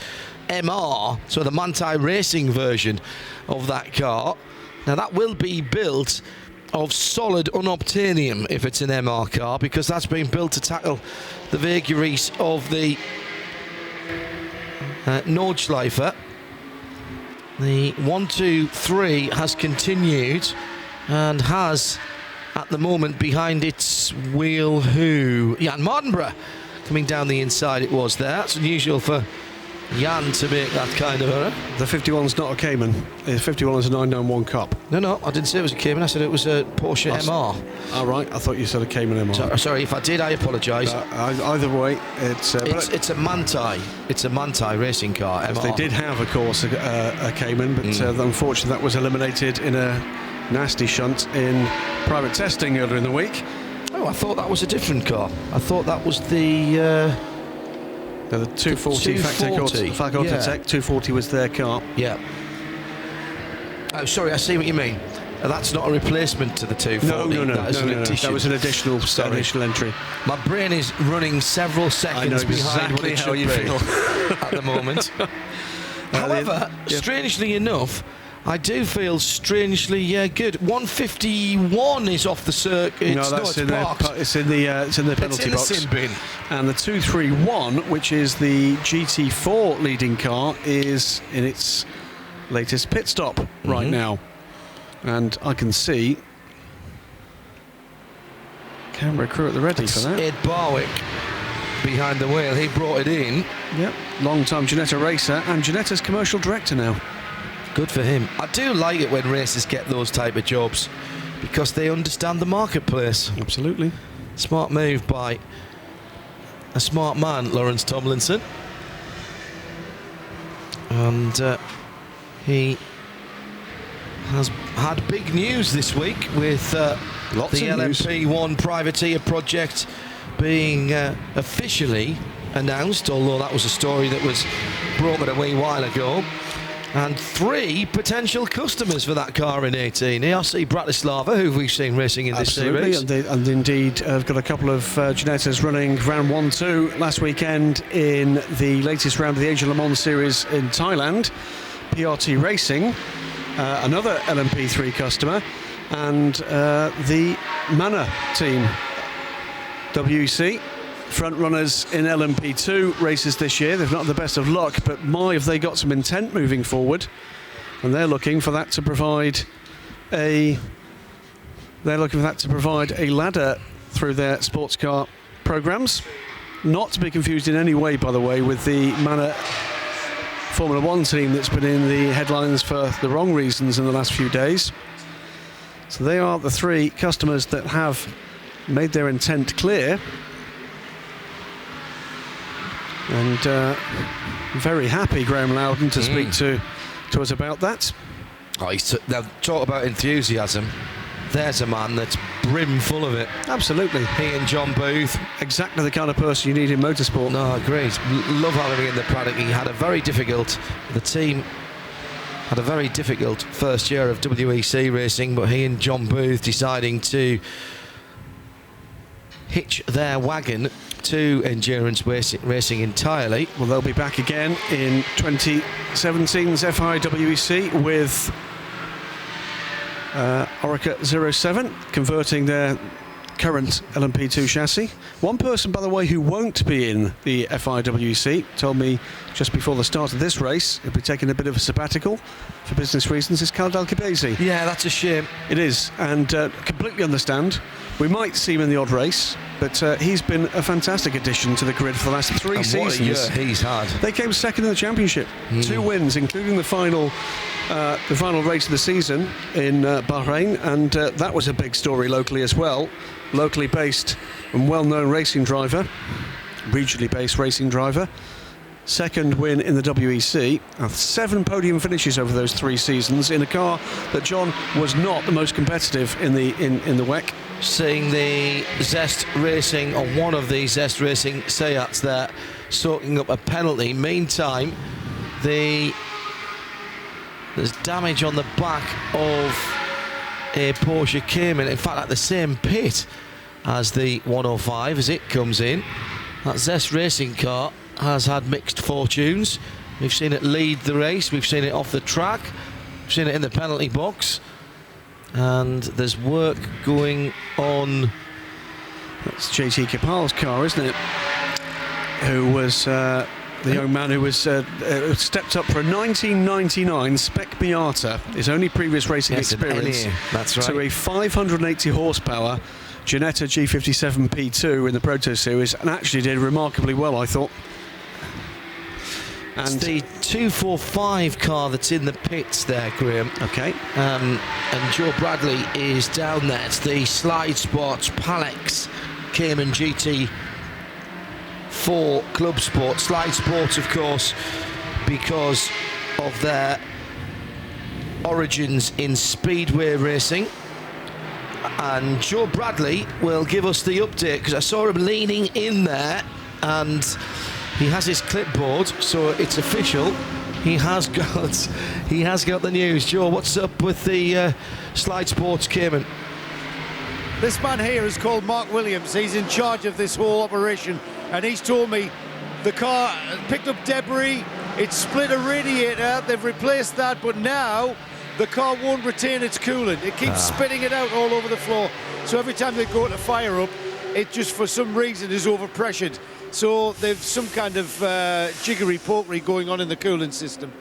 MR, so the Manthey Racing version of that car. Now that will be built of solid unobtainium if it's an MR car, because that's been built to tackle the vagaries of the Nordschleifer. The 1-2-3 has continued and has at the moment behind its wheel Jan Mardenborough coming down the inside. It was there. That's unusual for Jan to make that kind of error. The 51's not a Cayman. The 51 is a 991 Cup. No, I didn't say it was a Cayman. I said it was a Porsche MR. All right, I thought you said a Cayman MR. Sorry, if I did, I apologise. Either way, it's a Manti. It's a Manti racing car. MR. They did have, of course, a Cayman, but unfortunately that was eliminated in a nasty shunt in private testing earlier in the week. Oh, I thought that was a different car. I thought that was the 240 Faculty Tech. 240 was their car. Yeah. Oh, sorry, I see what you mean. That's not a replacement to the 240. No. That was an additional entry. My brain is running several seconds behind what it should be at the moment. However, strangely enough, I do feel strangely good. 151 is off the circuit. It's in the penalty box. Sin bin. And the 231, which is the GT4 leading car, is in its latest pit stop right now. And I can see camera crew at the ready for that. Ed Barwick behind the wheel. He brought it in. Yep, long-time Ginetta racer and Ginetta's commercial director now. Good for him. I do like it when racers get those type of jobs because they understand the marketplace. Absolutely. Smart move by a smart man, Lawrence Tomlinson. And he has had big news this week with the LMP1 privateer project being officially announced, although that was a story that was broken a wee while ago. And 3 potential customers for that car in 18. ARC Bratislava, who we've seen racing in this series. And indeed, I've got a couple of Ginettas running round 1-2 last weekend in the latest round of the Age of Le Mans series in Thailand. PRT Racing, another LMP3 customer, and the Mana team, WEC. Front runners in LMP2 races this year. They've not had the best of luck, but have they got some intent moving forward, and they're looking for that to provide a ladder through their sports car programs. Not to be confused in any way, by the way, with the Mana Formula 1 team that's been in the headlines for the wrong reasons in the last few days. So they are the 3 customers that have made their intent clear. And very happy, Graham Loudon, to speak to us about that. Now, talk about enthusiasm. There's a man that's brim full of it. Absolutely. He and John Booth. Exactly the kind of person you need in motorsport. No, great. Love having him in the paddock. The team had a very difficult first year of WEC racing, but he and John Booth deciding to hitch their wagon to endurance racing entirely. Well, they'll be back again in 2017's FIWEC with Orica 07, converting their current LMP2 chassis. One person, by the way, who won't be in the FIWEC told me just before the start of this race he'll be taking a bit of a sabbatical for business reasons, is Cal Dalkibesi. Yeah, that's a shame. It is, and completely understand. We might see him in the odd race, but he's been a fantastic addition to the grid for the last 3 seasons. What a year he's had. They came second in the championship. 2 wins, including the final race of the season in Bahrain, and that was a big story locally as well. Locally based and well-known racing driver, regionally based racing driver. Second win in the WEC, 7 podium finishes over those 3 seasons in a car that, John, was not the most competitive in the WEC. Seeing the Zest Racing, or one of the Zest Racing Seats there, soaking up a penalty. Meantime, there's damage on the back of a Porsche Cayman, in fact at the same pit as the 105 as it comes in. That Zest Racing car has had mixed fortunes. We've seen it lead the race, we've seen it off the track, we've seen it in the penalty box, and there's work going on. That's JT Kapal's car, isn't it? Who was the young man who was stepped up for a 1999 Spec Miata, his only previous racing experience. That's right. To a 580 horsepower Ginetta G57 P2 in the Proto Series, and actually did remarkably well, I thought. It's the 245 car that's in the pits there, Graham. Okay. And Joe Bradley is down there. It's the Slide Sports Palex Cayman GT 4 Club Sport. Slide Sports, of course, because of their origins in speedway racing. And Joe Bradley will give us the update, because I saw him leaning in there and he has his clipboard, so it's official. He has got the news. Joe, what's up with the Slide Sports Cayman? This man here is called Mark Williams. He's in charge of this whole operation, and he's told me the car picked up debris, it split a radiator, they've replaced that, but now the car won't retain its coolant. It keeps spitting it out all over the floor. So every time they go to fire up, it just for some reason is overpressured. So there's some kind of jiggery-pokery going on in the coolant system.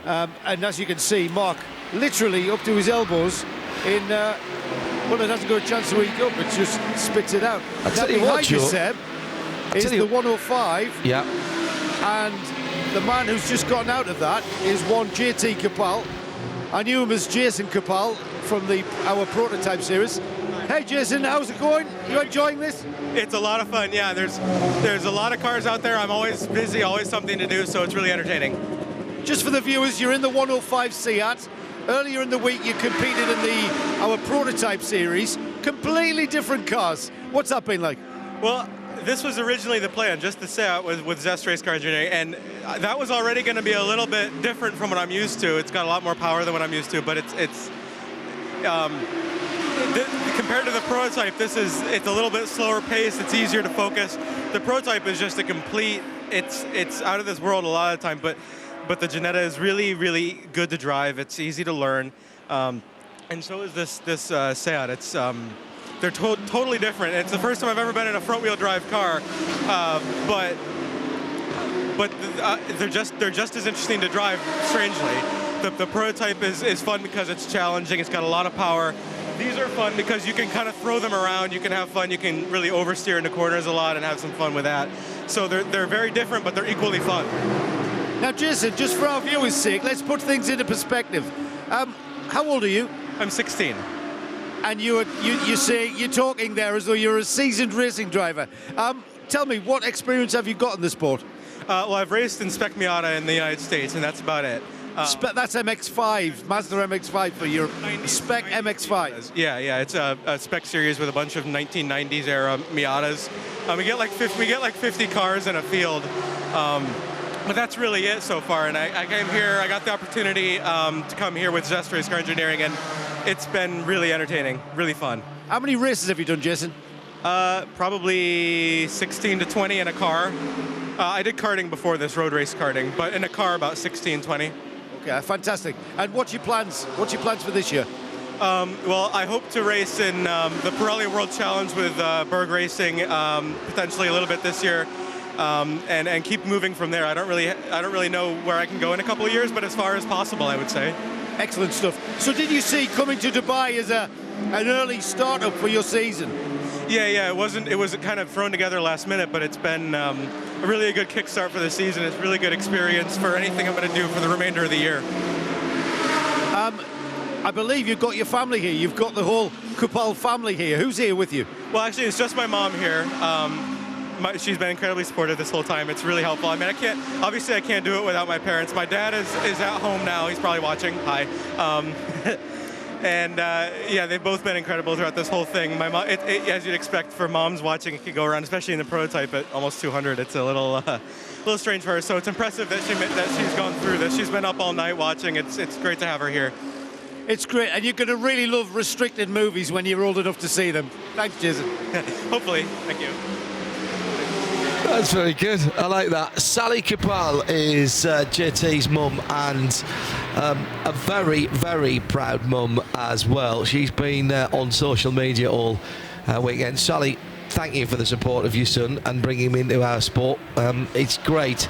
And as you can see, Mark literally up to his elbows in, well, it hasn't got a chance to heat up, it just spits it out. I'll Now tell you what, behind you, Joe, Seb, is the 105. Yeah. And the man who's just gotten out of that is one JT Kapal. I knew him as Jason Kapal from our prototype series. Hey Jason, how's it going? You enjoying this? It's a lot of fun, yeah. There's a lot of cars out there. I'm always busy, always something to do, so it's really entertaining. Just for the viewers, you're in the 105 Seat. Earlier in the week, you competed in our prototype series. Completely different cars. What's that been like? Well, this was originally the plan, just the Seat with Zest Race Car Engineering, and that was already going to be a little bit different from what I'm used to. It's got a lot more power than what I'm used to, but it's compared to the prototype, it's a little bit slower pace. It's easier to focus. The prototype is just a complete. It's out of this world a lot of the time, but the Jetta is really, really good to drive. It's easy to learn, and so is this Seat. It's they're totally different. It's the first time I've ever been in a front-wheel drive car, but they're just as interesting to drive. Strangely, the prototype is fun because it's challenging. It's got a lot of power. These are fun because you can kind of throw them around. You can have fun. You can really oversteer into corners a lot and have some fun with that. So they're very different, but they're equally fun. Now, Jason, just for our viewers' sake, let's put things into perspective. How old are you? I'm 16. And you're talking there as though you're a seasoned racing driver. Tell me, what experience have you got in the sport? Well, I've raced in Spec Miata in the United States, and that's about it. That's MX-5, Mazda MX-5 for your Spec MX-5. Yeah, it's a Spec series with a bunch of 1990s era Miatas. We get like 50 cars in a field, but that's really it so far. And I came here, I got the opportunity to come here with Zest Race Car Engineering, and it's been really entertaining, really fun. How many races have you done, Jason? Probably 16 to 20 in a car. I did karting before this, road race karting, but in a car about 16, 20. Okay, fantastic. And what's your plans? What's your plans for this year? Well, I hope to race in the Pirelli World Challenge with Berg Racing, potentially a little bit this year, and keep moving from there. I don't really know where I can go in a couple of years, but as far as possible, I would say. Excellent stuff. So did you see coming to Dubai as an early startup for your season? Yeah. It was kind of thrown together last minute, but it's been a good kickstart for the season. It's a really good experience for anything I'm going to do for the remainder of the year. I believe you've got your family here. You've got the whole Kupal family here. Who's here with you? Well, actually, it's just my mom here. She's been incredibly supportive this whole time. It's really helpful. I mean, I can't do it without my parents. My dad is at home now. He's probably watching. Hi. And they've both been incredible throughout this whole thing. My mom, as you'd expect for moms watching, it could go around, especially in the prototype at almost 200. It's a little strange for her. So it's impressive that she's gone through this. She's been up all night watching. It's great to have her here. It's great, and you're going to really love restricted movies when you're old enough to see them. Thanks, Jason. Hopefully. Thank you. That's very good. I like that. Sally Kapal is JT's mum, and a very, very proud mum as well. She's been on social media all weekend. Sally, thank you for the support of your son and bringing him into our sport. It's great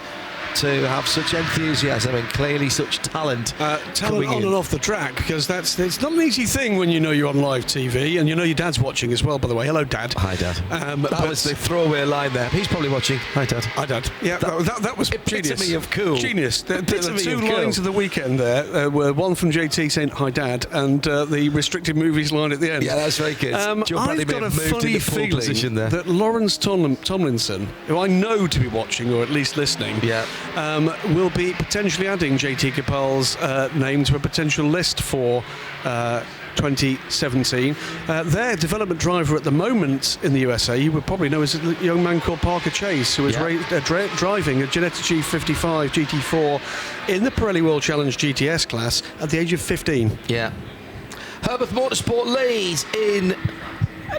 to have such enthusiasm and clearly such talent. Talent on and off the track, because it's not an easy thing when you know you're on live TV, and you know your dad's watching as well, by the way. Hello, Dad. Hi, Dad. That was the throwaway line there. He's probably watching. Hi, Dad. Hi, Dad. Yeah, that was genius. Epitome of cool. Genius. The two of lines cool. of the weekend there were one from JT saying, hi, Dad, and the restricted movies line at the end. Yeah, that's very good. I've got a funny feeling there. that Lawrence Tomlinson, who I know to be watching, or at least listening, will be potentially adding JT Kapal's name to a potential list for 2017. Their development driver at the moment in the USA, you would probably know, is a young man called Parker Chase, who is driving a Ginetta G55 GT4 in the Pirelli World Challenge GTS class at the age of 15. Yeah. Herbert Motorsport leads in...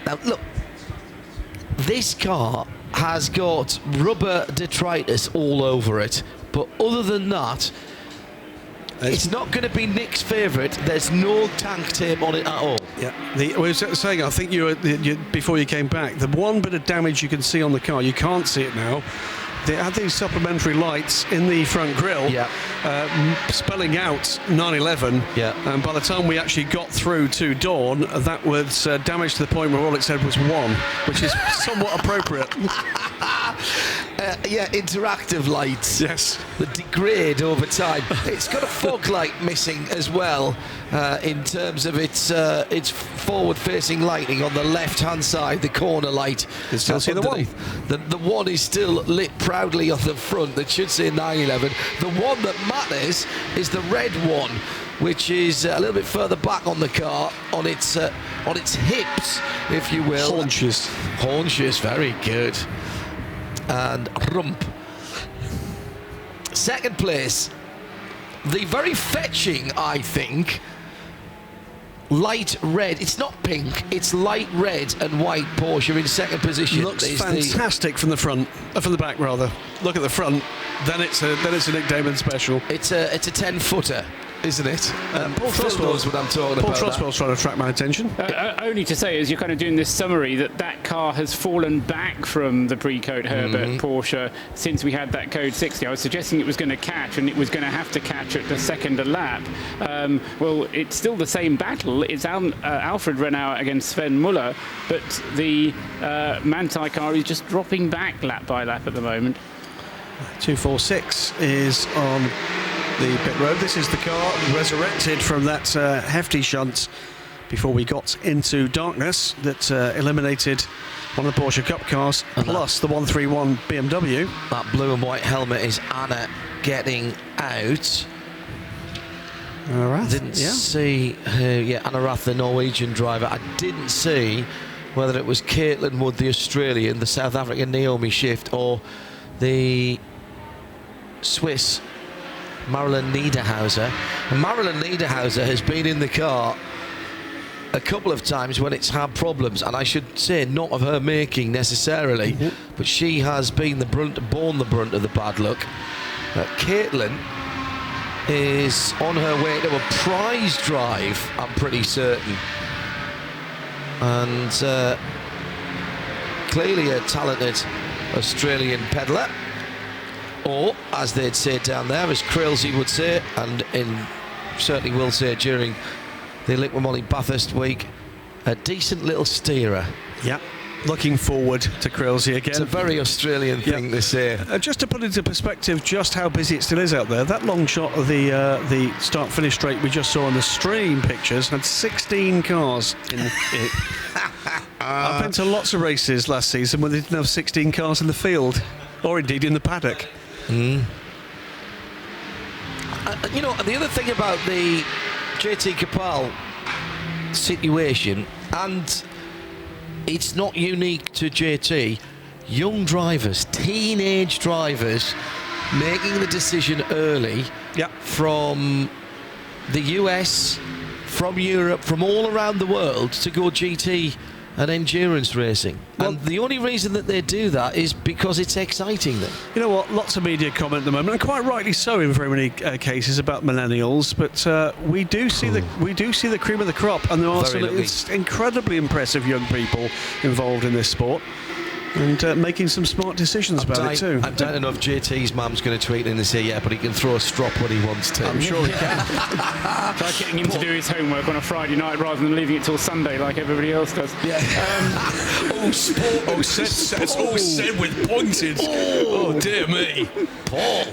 Now, look, this car has got rubber detritus all over it, but other than that, it's not going to be Nick's favourite. There's no tank tape on it at all. Yeah, I was saying, I think before you came back, the one bit of damage you can see on the car, you can't see it now. They had these supplementary lights in the front grille, spelling out 911. Yeah. And by the time we actually got through to Dawn, that was damaged to the point where all it said was 1, which is somewhat appropriate. Interactive lights. Yes. That degrade over time. It's got a fog light missing as well, in terms of its forward-facing lighting on the left-hand side, the corner light. You still see the 1. The 1 is still lit proudly on the front. That should say 911. The one that matters is the red one, which is a little bit further back on the car, on its hips, if you will. Haunches, very good. And rump. Second place, the very fetching, I think, light red. It's not pink, it's light red and white Porsche in second position. Looks fantastic from the front, from the back rather. Look at the front. Then it's a Nick Damon special. It's a 10-footer. Isn't it? Paul Trustwell knows what I'm talking about. Paul Trustwell's trying to attract my attention. Only to say, as you're kind of doing this summary, that car has fallen back from the pre-code Herbert Porsche since we had that code 60. I was suggesting it was going to catch, and it was going to have to catch at the second lap. Well, it's still the same battle. It's Alfred Renauer against Sven Muller, but the Manthey car is just dropping back lap by lap at the moment. 246 is on the pit road. This is the car resurrected from that hefty shunt before we got into darkness that eliminated one of the Porsche Cup cars, plus the 131 BMW. That blue and white helmet is Anna getting out. Didn't see her, Anna Rath, the Norwegian driver. I didn't see whether it was Caitlin Wood, the Australian, the South African Naomi Shift, or the Swiss Marilyn Niederhauser. And Marilyn Niederhauser has been in the car a couple of times when it's had problems, and I should say not of her making necessarily, but she has been borne the brunt of the bad luck. Caitlin is on her way to a prize drive, I'm pretty certain, and clearly a talented Australian peddler. Or, as they'd say down there, as Krilsey would say, and certainly will say during the Liquid Molly Bathurst week, a decent little steerer. Yeah, looking forward to Krilsey again. It's a very Australian thing to say. Just to put into perspective just how busy it still is out there, that long shot of the start-finish straight we just saw on the stream pictures had 16 cars in it. I've been to lots of races last season where they didn't have 16 cars in the field, or indeed in the paddock. The other thing about the JT Kapal situation, and it's not unique to JT, young drivers, teenage drivers, making the decision early from the US, from Europe, from all around the world to go GT and endurance racing. Well, and the only reason that they do that is because it's exciting them. You know what, lots of media comment at the moment, and quite rightly so in very many cases about millennials, but we do see the cream of the crop, and there are some incredibly impressive young people involved in this sport. And making some smart decisions about it too. I don't know if JT's mum's going to tweet in and say, yeah, but he can throw a strop when he wants to. I'm sure he can. Try getting him to do his homework on a Friday night rather than leaving it till Sunday like everybody else does. Yeah. Said with pointed. Oh dear me. Paul.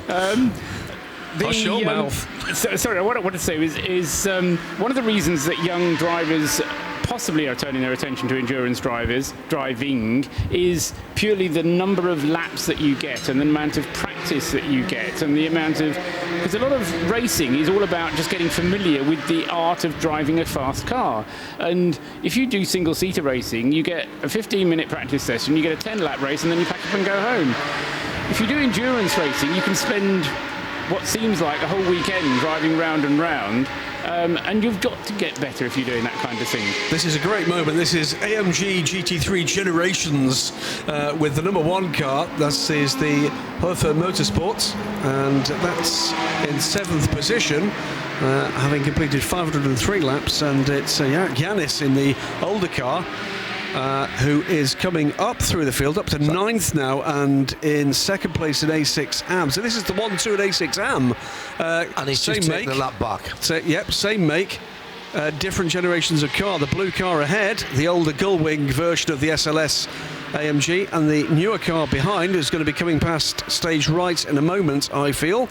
Hush your mouth. Sorry, what I want to say is one of the reasons that young drivers possibly are turning their attention to endurance driving is purely the number of laps that you get and the amount of practice that you get and the amount of, because a lot of racing is all about just getting familiar with the art of driving a fast car. And if you do single-seater racing, you get a 15-minute practice session, you get a 10-lap race, and then you pack up and go home. If you do endurance racing, you can spend what seems like a whole weekend driving round and round, and you've got to get better if you're doing that kind of thing. This is a great moment. This is AMG GT3 Generations with the number 1 car. This is the Hereford Motorsports, and that's in 7th position, having completed 503 laps, and it's Yanis in the older car. Who is coming up through the field, up to 9th now, and in 2nd place in A6 AM. So this is the 1-2 at A6 AM. And he's just taking the lap back. So, yep, same make. Different generations of car. The blue car ahead, the older gull-wing version of the SLS AMG, and the newer car behind is going to be coming past stage right in a moment, I feel,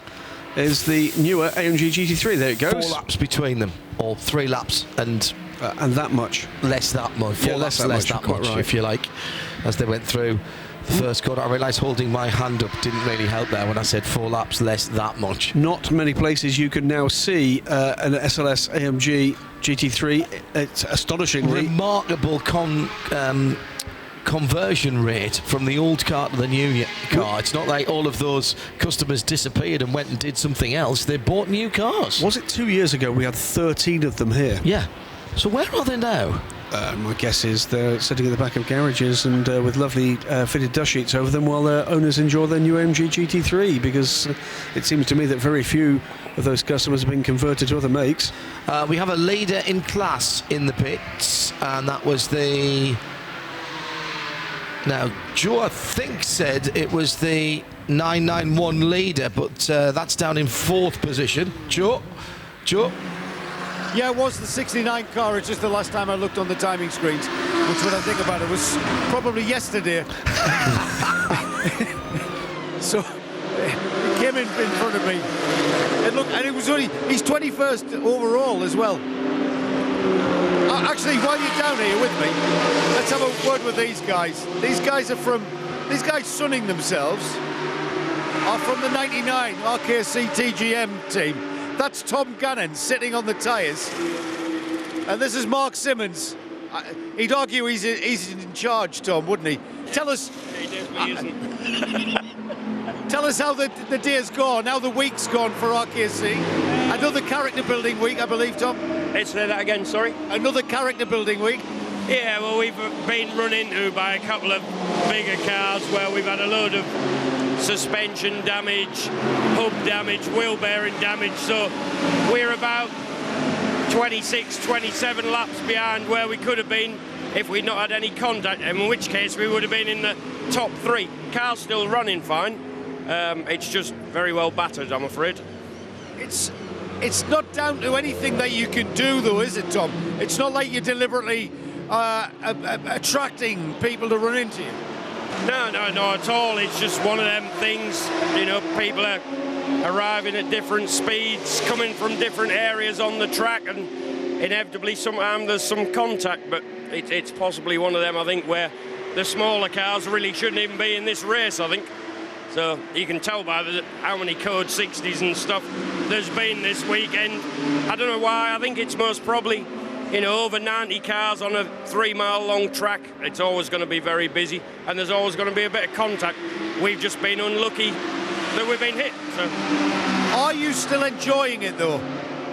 is the newer AMG GT3. There it goes. 4 laps between them, or 3 laps, and that much. Less that much. 4 laps, less that much, right. if you like, as they went through the first corner. I realised holding my hand up didn't really help there when I said 4 laps, less that much. Not many places you can now see an SLS AMG GT3. It's astonishingly remarkable conversion rate from the old car to the new car. It's not like all of those customers disappeared and went and did something else. They bought new cars. Was it 2 years ago we had 13 of them here? Yeah. So where are they now? My guess is they're sitting at the back of garages and with lovely fitted dust sheets over them while their owners enjoy their new AMG GT3, because it seems to me that very few of those customers have been converted to other makes. We have a leader in class in the pits, and that was the... Now, Joe, I think, said it was the 991 leader, but that's down in 4th position. Joe? Yeah, it was the 69 car. It's just the last time I looked on the timing screens, which, when I think about it, was probably yesterday. So it came in front of me. And it was only, he's 21st overall as well. Actually, while you're down here with me, let's have a word with these guys. These guys sunning themselves are from the 99 RKC TGM team. That's Tom Gannon sitting on the tyres. And this is Mark Simmons. He'd argue he's in charge, Tom, wouldn't he? Tell us... He definitely isn't. Tell us how the day's gone, how the week's gone for RKC. Another character building week, I believe, Tom. Let's say that again, sorry. Another character building week. Yeah, well, we've been run into by a couple of bigger cars where we've had a load of suspension damage, hub damage, wheel bearing damage, so we're about 26, 27 laps behind where we could have been if we'd not had any contact, in which case we would have been in the top 3. Car's still running fine, it's just very well battered, I'm afraid. It's not down to anything that you can do, though, is it, Tom? It's not like you're deliberately attracting people to run into you. No, not at all. It's just one of them things, you know, people are arriving at different speeds, coming from different areas on the track, and inevitably sometimes there's some contact, but it's possibly one of them, I think, where the smaller cars really shouldn't even be in this race, I think. So you can tell by how many code 60s and stuff there's been this weekend. I don't know why. I think it's most probably, you know, over 90 cars on a 3-mile long track. It's always going to be very busy, and there's always going to be a bit of contact. We've just been unlucky that we've been hit. So. Are you still enjoying it, though?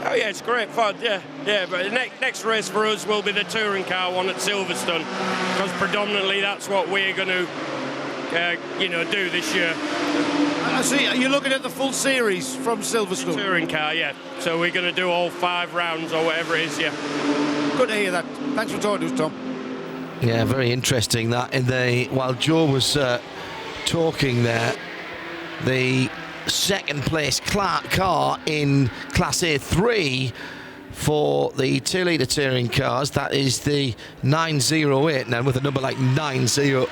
Oh yeah, it's great fun. Yeah. But the next race for us will be the touring car one at Silverstone, because predominantly that's what we're going to, do this year. I see. You're looking at the full series from Silverstone. Touring car, yeah. So we're going to do all 5 rounds or whatever it is, yeah. Good to hear that. Thanks for talking to us, Tom. Yeah, very interesting that while Joe was talking there, the second place car in Class A3 for the 2-litre touring cars, that is the 908. Now with a number like 9008,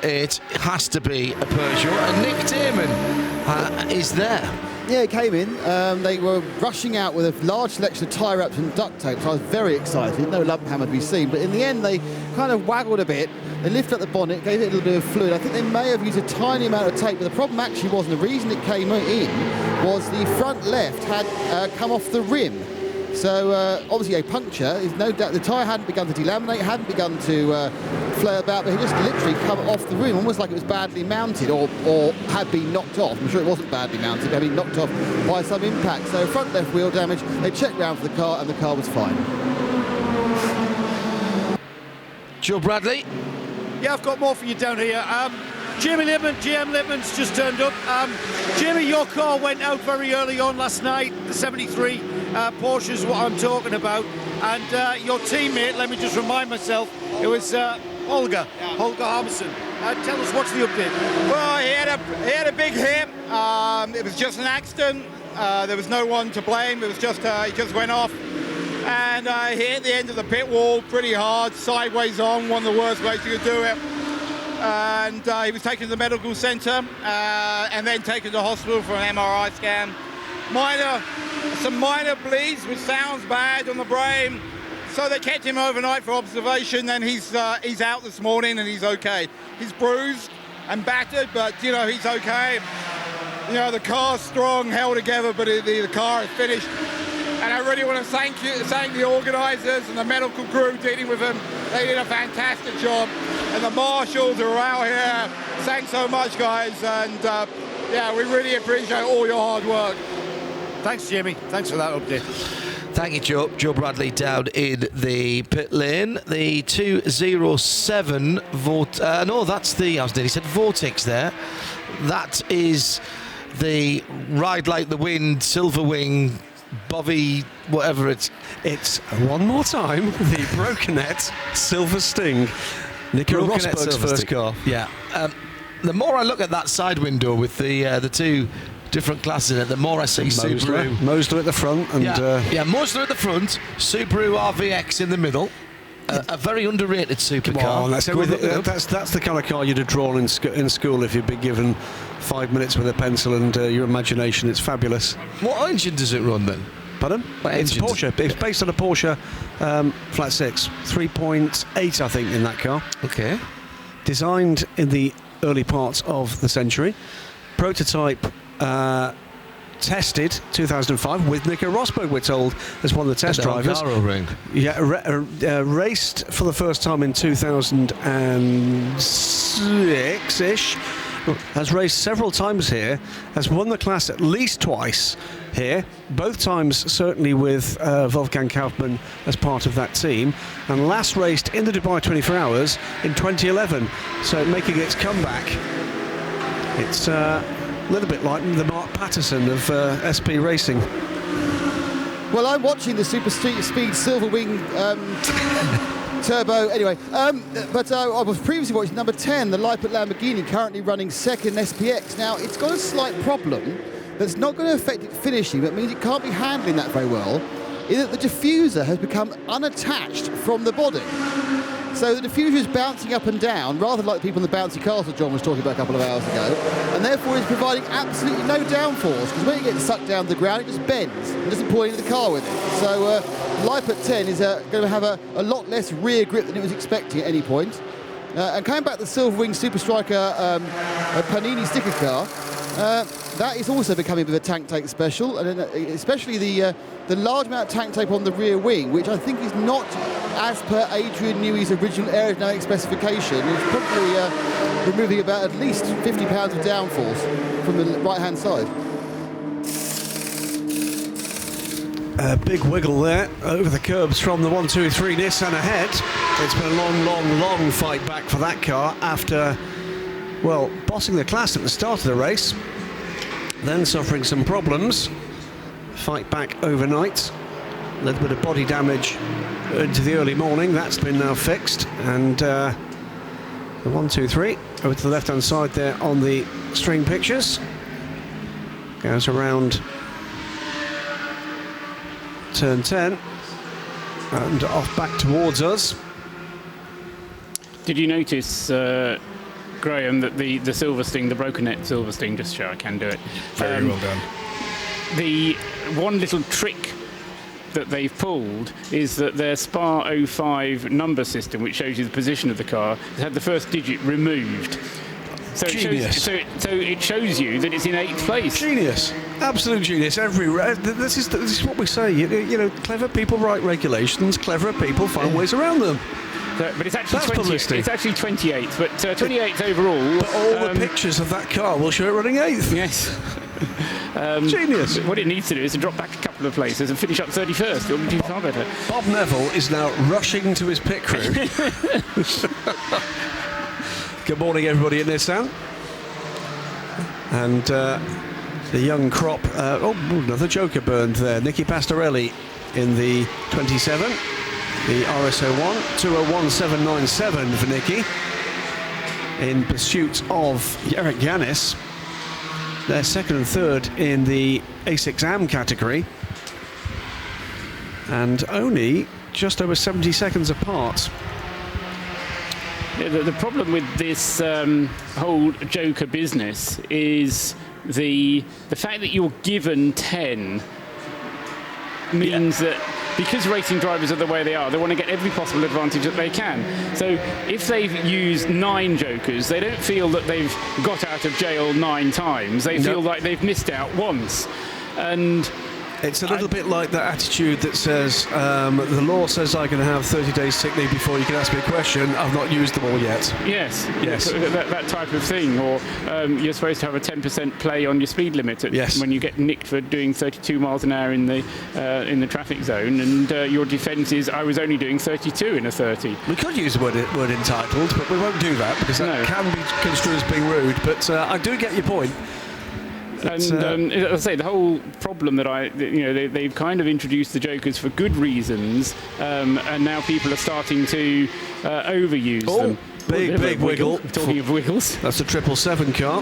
it has to be a Peugeot, and Nick Damon is there. Yeah, it came in. They were rushing out with a large selection of tyre wraps and duct tape, so I was very excited. No lump hammer to be seen, but in the end they kind of waggled a bit. They lifted up the bonnet, gave it a little bit of fluid. I think they may have used a tiny amount of tape, but the problem actually wasn't. The reason it came in was the front left had come off the rim. So obviously a puncture is no doubt. The tyre hadn't begun to delaminate, hadn't begun to flare about, but it just literally come off the rim, almost like it was badly mounted or had been knocked off. I'm sure it wasn't badly mounted, but had been knocked off by some impact. So front left wheel damage. They checked round for the car, and the car was fine. Joe Bradley. Yeah, I've got more for you down here. Jamie Lippman, GM Lippman's just turned up. Jamie, your car went out very early on last night. The 73 Porsche is what I'm talking about. And your teammate, let me just remind myself, it was Holger Harmison. Tell us, what's the update? Well, he had a big hit. It was just an accident. There was no one to blame. It was just he just went off. And he hit the end of the pit wall pretty hard, sideways on, one of the worst ways you could do it. And he was taken to the medical centre and then taken to hospital for an MRI scan. Some minor bleeds, which sounds bad, on the brain. So they kept him overnight for observation, and he's out this morning and he's okay. He's bruised and battered, but you know, he's okay. You know, the car's strong, held together, but the car is finished. And I really want to thank the organisers and the medical crew dealing with him. They did a fantastic job. And the marshals who are out here, thanks so much, guys. And yeah, we really appreciate all your hard work. Thanks, Jamie. Thanks for that update. Thank you, Joe. Joe Bradley down in the pit lane. The 207 no, that's the, I was nearly said Vortex there. That is the Ride Like the Wind, Silverwing, Bovy, whatever it's one more time, the Brokenet Silver Sting. Nico Rosberg's first car. Yeah. The more I look at that side window with the two different classes in it, the more I see Subaru. Mosler at the front. And Mosler at the front, Subaru RVX in the middle. A very underrated supercar. That's the kind of car you'd have drawn in school if you'd been given 5 minutes with a pencil and your imagination. It's fabulous. What engine does it run then? Pardon? It's a Porsche. It's based on a Porsche flat six, 3.8, I think, in that car. Okay. Designed in the early parts of the century. Prototype tested 2005 with Nico Rosberg, we're told, as one of the test drivers. Ring. Yeah, raced for the first time in 2006-ish. Has raced several times here, has won the class at least twice here, both times certainly with Wolfgang Kaufmann as part of that team, and last raced in the Dubai 24 Hours in 2011, so making its comeback. It's a little bit like the Mark Patterson of SP Racing. Well, I'm watching the Super Street Speed Silverwing Turbo, anyway, but I was previously watching number 10, the Leipert Lamborghini, currently running second SPX. Now, it's got a slight problem that's not going to affect it finishing, but means it can't be handling that very well, is that the diffuser has become unattached from the body. So the diffuser is bouncing up and down, rather like the people in the bouncy castle John was talking about a couple of hours ago, and therefore it's providing absolutely no downforce, because when it gets sucked down to the ground, it just bends and doesn't pull into the car with it. So Leipert 10 is going to have a lot less rear grip than it was expecting at any point. And coming back to the Silverwing Super Striker Panini sticker car, that is also becoming a bit of a tank tape special, and especially the large amount of tank tape on the rear wing, which I think is not as per Adrian Newey's original aerodynamic specification. It's probably removing about at least 50 pounds of downforce from the right-hand side. A big wiggle there over the curbs from the 123 Nissan ahead. It's been a long fight back for that car after, well, bossing the class at the start of the race, then suffering some problems. Fight back overnight. A little bit of body damage into the early morning. That's been now fixed. And the 1, 2, 3 over to the left-hand side there on the string pictures. Goes around turn 10 and off back towards us. Did you notice, Graham, that the Silver Sting, the broken net Silver Sting, just show I can do it. Very well done. The one little trick that they've pulled is that their SPA 05 number system, which shows you the position of the car, has had the first digit removed. So it shows you that it's in 8th place. Genius, absolute genius. This is what we say. You know, clever people write regulations. Clever people find ways around them. But it's actually 28th, but 28th overall. But all the pictures of that car will show it running 8th. Yes. Genius. What it needs to do is to drop back a couple of places and finish up 31st. It'll be far better. Bob Neville is now rushing to his pit crew. Good morning, everybody in Nissan. And the young crop. Another joker burned there. Nicky Pastorelli in the 27. The RS01, 201797 for Nicky. In pursuit of Jarek Yanis. They're second and third in the A6 AM category. And only just over 70 seconds apart. Yeah, the problem with this whole joker business is the fact that you're given 10 means that because racing drivers are the way they are, they want to get every possible advantage that they can. So if they've used 9 jokers, they don't feel that they've got out of jail 9 times. They feel like they've missed out once. And it's a little bit like that attitude that says, the law says I can have 30 days sick leave before you can ask me a question. I've not used them all yet. Yes. That type of thing. Or you're supposed to have a 10% play on your speed limit when you get nicked for doing 32 miles an hour in the traffic zone, and your defence is I was only doing 32 in a 30. We could use the word entitled, but we won't do that because that can be construed as being rude. But I do get your point. And as I say, the whole problem that they've kind of introduced the jokers for good reasons, and now people are starting to overuse them. Big wiggle. Talking of wiggles. That's a 777 car.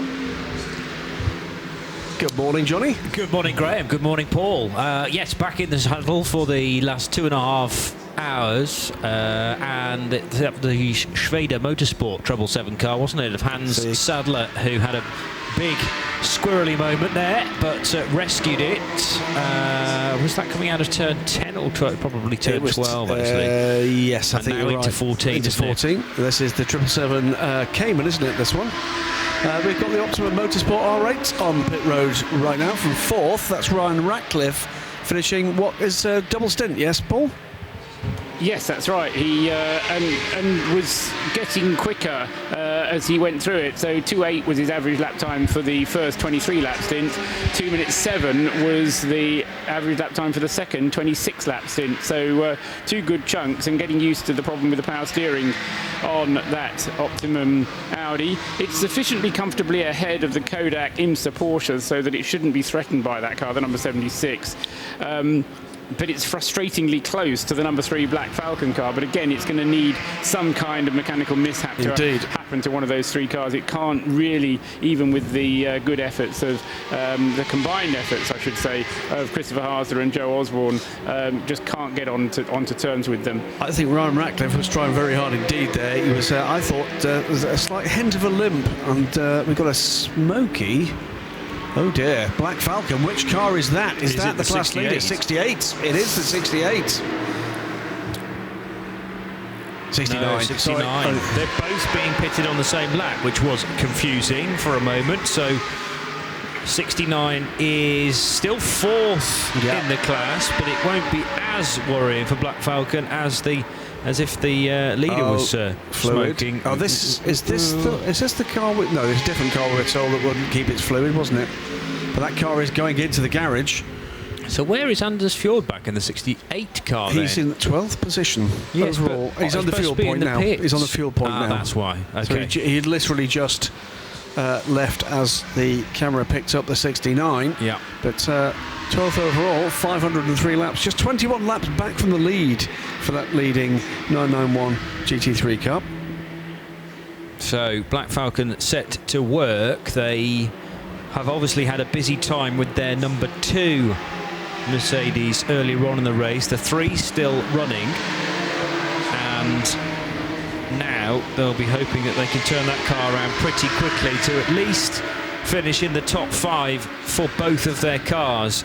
Good morning, Johnny. Good morning, Graham. Good morning, Paul. Yes, back in this huddle for the last 2.5 hours, and the Schwede Motorsport 777 car, wasn't it, of Hans Sadler, who had a big squirrely moment there, but rescued it. Was that coming out of turn 10 or probably turn 12, actually? Yes, I think now you're into right. 14. Into 14. This is the 777 Cayman, isn't it, this one? We've got the Optimum Motorsport R8 on pit road right now from 4th. That's Ryan Ratcliffe finishing what is a double stint, yes, Paul? Yes, that's right. He and was getting quicker as he went through it. So 2:08 was his average lap time for the first 23 lap stint. 2 minutes 7 was the average lap time for the second 26 lap stint. So 2 good chunks, and getting used to the problem with the power steering on that Optimum Audi. It's sufficiently comfortably ahead of the Kodak IMSA Porsche so that it shouldn't be threatened by that car, the number 76. But it's frustratingly close to the number 3 Black Falcon car. But again, it's going to need some kind of mechanical mishap to happen to one of those 3 cars. It can't really, even with the good efforts of the combined efforts, I should say, of Christopher Harsler and Joe Osborne, just can't get onto terms with them. I think Ryan Ratcliffe was trying very hard indeed there. He was, I thought, was a slight hint of a limp, and we've got a smoky. Oh dear, Black Falcon, which car is that? Is that the class leader? 68. It is the 68. 69. No, 69. They're both being pitted on the same lap, which was confusing for a moment. So 69 is still 4th in the class, but it won't be as worrying for Black Falcon as if the leader was smoking. Oh, is this the car? No, it's a different car. We're told that wouldn't keep its fluid, wasn't it? But that car is going into the garage. So where is Anders Fjordback in the 68 car? He's in 12th position overall. He's on the fuel point now. He's on the fuel point now. That's why. Okay. So he had literally just left as the camera picked up the 69. Yeah. But 12th overall, 503 laps, just 21 laps back from the lead for that leading 991 GT3 Cup. So Black Falcon set to work. They have obviously had a busy time with their number 2 Mercedes earlier on in the race. The 3 still running, and now they'll be hoping that they can turn that car around pretty quickly to at least finish in the top 5 for both of their cars.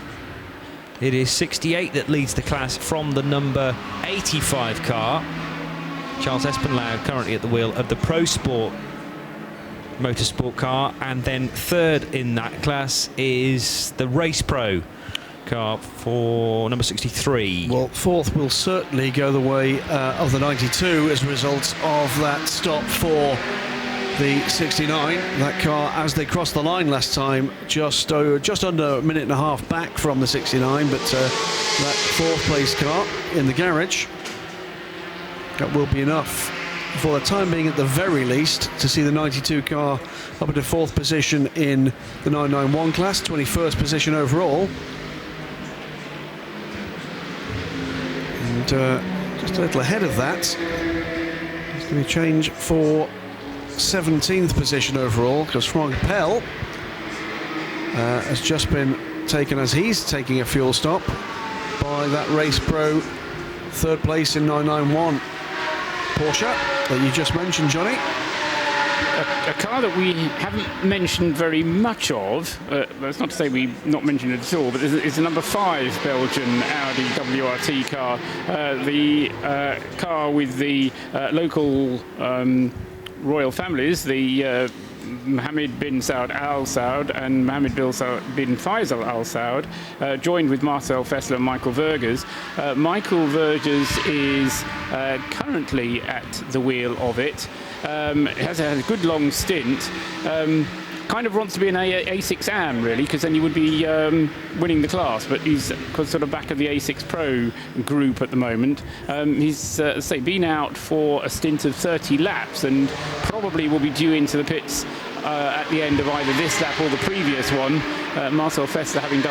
It is 68 that leads the class from the number 85 car. Charles Espenlaub currently at the wheel of the Pro Sport motorsport car, and then third in that class is the Race Pro car for number 63. Well, fourth will certainly go the way of the 92 as a result of that stop for the 69. That car, as they crossed the line last time, just under a minute and a half back from the 69, but that fourth place car in the garage, that will be enough for the time being at the very least to see the 92 car up into fourth position in the 991 class, 21st position overall. And just a little ahead of that, there's going to be a change for 17th position overall, because Frank Pell has just been taken as he's taking a fuel stop by that Race Pro third place in 991 Porsche that you just mentioned, Johnny. A car that we haven't mentioned very much of, that's not to say we've not mentioned it at all, but it's the number 5 Belgian Audi WRT car, the car with the local royal families, the Mohammed bin Saud Al Saud and Mohammed bin Faisal Al Saud, joined with Marcel Fessler and Michael Vergers. Michael Vergers is currently at the wheel of it. Has had a good long stint. Kind of wants to be an A6 AM, really, because then he would be winning the class, but he's sort of back of the A6 Pro group at the moment. He's been out for a stint of 30 laps and probably will be due into the pits at the end of either this lap or the previous one. Marcel Fessler having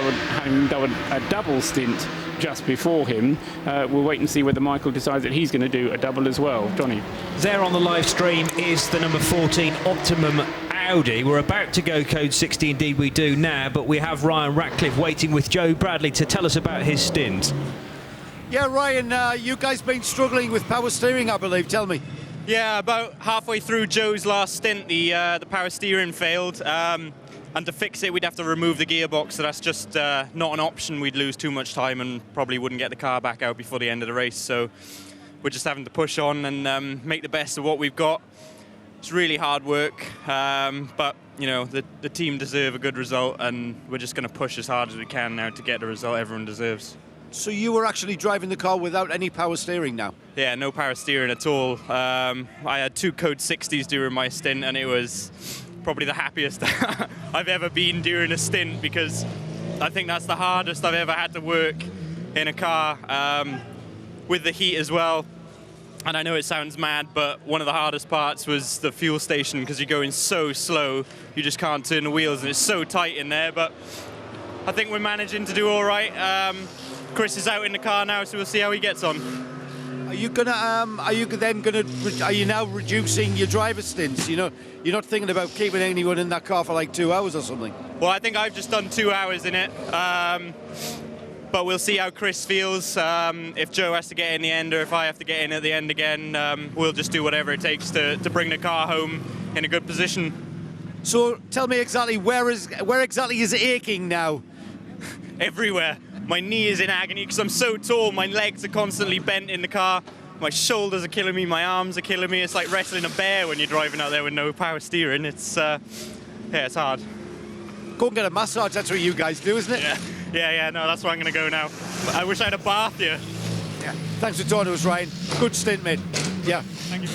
done a double stint just before him. We'll wait and see whether Michael decides that he's going to do a double as well. Johnny. There on the live stream is the number 14 Optimum Audi. We're about to go code 60, indeed we do now, but we have Ryan Ratcliffe waiting with Joe Bradley to tell us about his stint. Yeah, Ryan, you guys been struggling with power steering, I believe. Tell me. Yeah, about halfway through Joe's last stint, the power steering failed. And to fix it, we'd have to remove the gearbox, so that's just not an option. We'd lose too much time and probably wouldn't get the car back out before the end of the race. So we're just having to push on and make the best of what we've got. It's really hard work, but you know the team deserve a good result, and we're just going to push as hard as we can now to get the result everyone deserves. So you were actually driving the car without any power steering now? Yeah, no power steering at all. I had 2 code 60s during my stint, and it was probably the happiest I've ever been during a stint, because I think that's the hardest I've ever had to work in a car, with the heat as well. And I know it sounds mad, but one of the hardest parts was the fuel station, because you're going so slow, you just can't turn the wheels, and it's so tight in there. But I think we're managing to do all right. Chris is out in the car now, so we'll see how he gets on. Are you now reducing your driver stints? You know, you're not thinking about keeping anyone in that car for like 2 hours or something? Well, I think I've just done 2 hours in it. But we'll see how Chris feels. If Joe has to get in the end, or if I have to get in at the end again, we'll just do whatever it takes to bring the car home in a good position. So tell me exactly, where exactly is it aching now? Everywhere. My knee is in agony because I'm so tall. My legs are constantly bent in the car. My shoulders are killing me. My arms are killing me. It's like wrestling a bear when you're driving out there with no power steering. It's it's hard. Go and get a massage. That's what you guys do, isn't it? Yeah. No, that's where I'm going to go now. I wish I had a bath here. Yeah. Thanks for talking to us, Ryan. Good stint, mate. Yeah,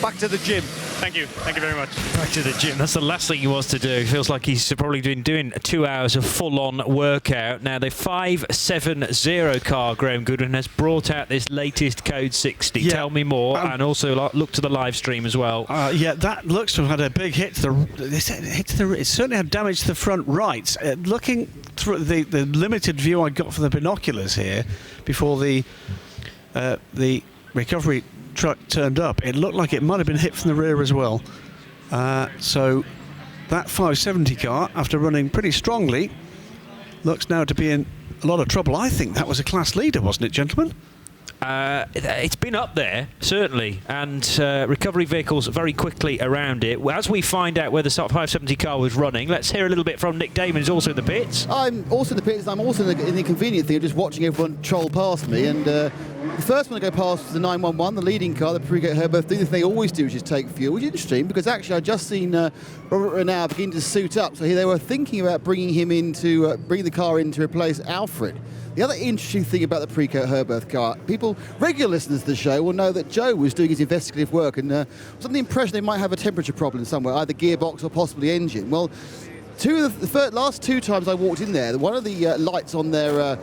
back to the gym. Thank you very much. Back to the gym. That's the last thing he wants to do. Feels like he's probably been doing 2 hours of full-on workout. Now, the 570 car, Graham Goodwin, has brought out this latest Code 60. Yeah. Tell me more, and also look to the live stream as well. Yeah, that looks to have had a big hit to the. It certainly had damage to the front right. Looking through the limited view I got from the binoculars here before the recovery truck turned up, it looked like it might have been hit from the rear as well. So that 570 car, after running pretty strongly, looks now to be in a lot of trouble. I think that was a class leader, wasn't it, gentlemen? It's been up there, certainly, and recovery vehicles very quickly around it. As we find out where the 570 car was running, let's hear a little bit from Nick Damon, who's also in the pits. I'm also in the pits. I'm also in the inconvenient thing of just watching everyone troll past me. And the first one to go past was the 911, the leading car, the Pre-Gate Herberth, doing the thing they always do, which is take fuel, which is interesting because actually I'd just seen Robert Renau begin to suit up. So they were thinking about bringing him in to bring the car in to replace Alfred. The other interesting thing about the Pre-Coat Herberth car, regular listeners to the show will know that Joe was doing his investigative work and was under the impression they might have a temperature problem somewhere, either gearbox or possibly engine. Well, the last 2 times I walked in there, one of the lights on their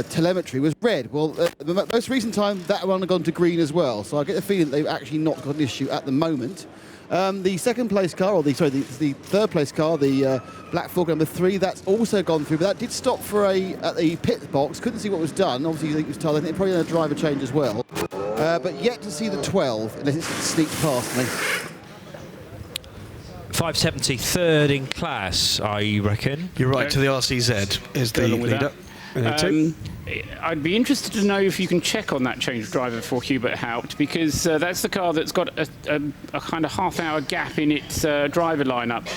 telemetry was red. Well, the most recent time that one had gone to green as well. So I get the feeling that they've actually not got an issue at the moment. The second place car, the third place car, the Black Fork number 3, that's also gone through, but that did stop for at the pit box. Couldn't see what was done. Obviously, it was told. I think probably a driver change as well. But yet to see the 12, unless it's sneaked past me. 570, third in class, I reckon. You're right, to the RCZ is the leader. I'd be interested to know if you can check on that change of driver for Hubert Haupt, because that's the car that's got a kind of half-hour gap in its driver lineup,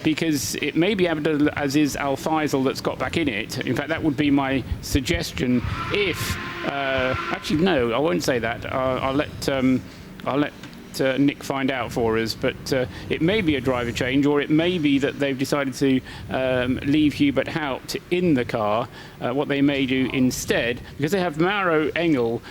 because it may be Abdulaziz Al Faisal that's got back in it. In fact, that would be my suggestion. If actually, no, I won't say that. I'll let Nick find out for us, but it may be a driver change, or it may be that they've decided to leave Hubert Haupt in the car. What they may do instead, because they have Mauro Engel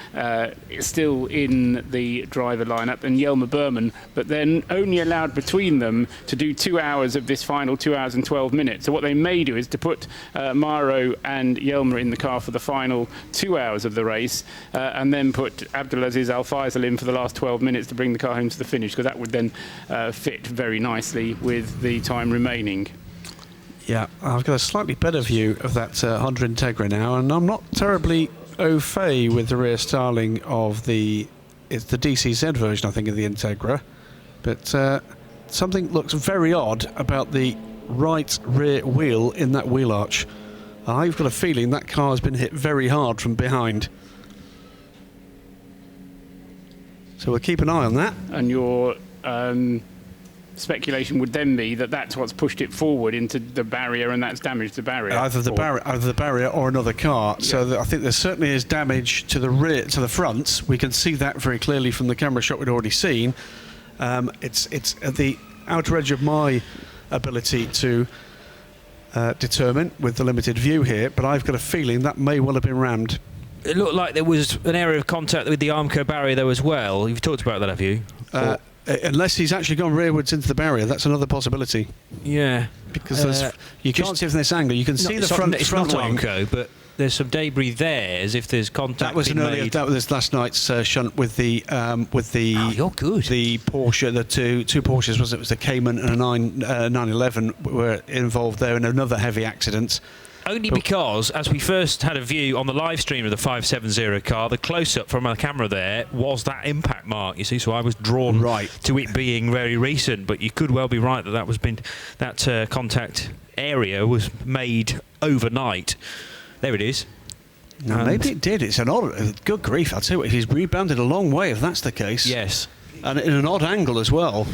still in the driver lineup and Jelmer Berman, but they're only allowed between them to do 2 hours of this final 2 hours and 12 minutes. So what they may do is to put Mauro and Jelmer in the car for the final 2 hours of the race, and then put Abdulaziz Al Faisal in for the last 12 minutes to bring the car home to the finish, because that would then fit very nicely with the time remaining. Yeah, I've got a slightly better view of that Honda Integra now, and I'm not terribly au fait with the rear styling of it's the DCZ version, I think, of the Integra, but something looks very odd about the right rear wheel in that wheel arch. I've got a feeling that car has been hit very hard from behind. So we'll keep an eye on that. And your speculation would then be that that's what's pushed it forward into the barrier, and that's damaged the barrier. Either the barrier or another car. Yeah. So I think there certainly is damage to the rear, to the front. We can see that very clearly from the camera shot we'd already seen. It's at the outer edge of my ability to determine with the limited view here, but I've got a feeling that may well have been rammed. It looked like there was an area of contact with the Armco barrier though as well. You've talked about that, have you? Unless he's actually gone rearwards into the barrier, that's another possibility. Yeah. Because you can't see from this angle. You can see the front It's front not wing. Armco, but there's some debris there as if there's contact. That was that was last night's shunt with the Oh, you're good. The Porsche, the two Porsches, it was the Cayman and a 911 were involved there in another heavy accident. Only because, as we first had a view on the live stream of the 570 car, the close-up from our camera there was that impact mark, you see, so I was drawn to it being very recent, but you could well be right that contact area was made overnight. There it is. No, maybe it did. It's an odd... Good grief, I'll tell you what, he's rebounded a long way if that's the case. Yes. And in an odd angle as well.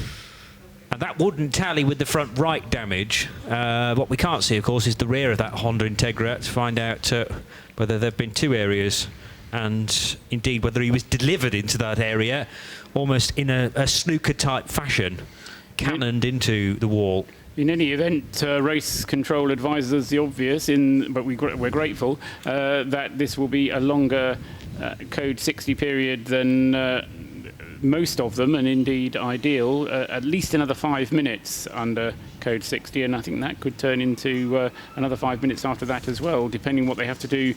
And that wouldn't tally with the front right damage. What we can't see, of course, is the rear of that Honda Integra to find out whether there have been 2 areas and indeed whether he was delivered into that area almost in a snooker-type fashion, cannoned into the wall. In any event, race control advises the obvious, but we're grateful that this will be a longer Code 60 period than most of them, and indeed ideal, at least another 5 minutes under code 60, and I think that could turn into another 5 minutes after that as well, depending what they have to do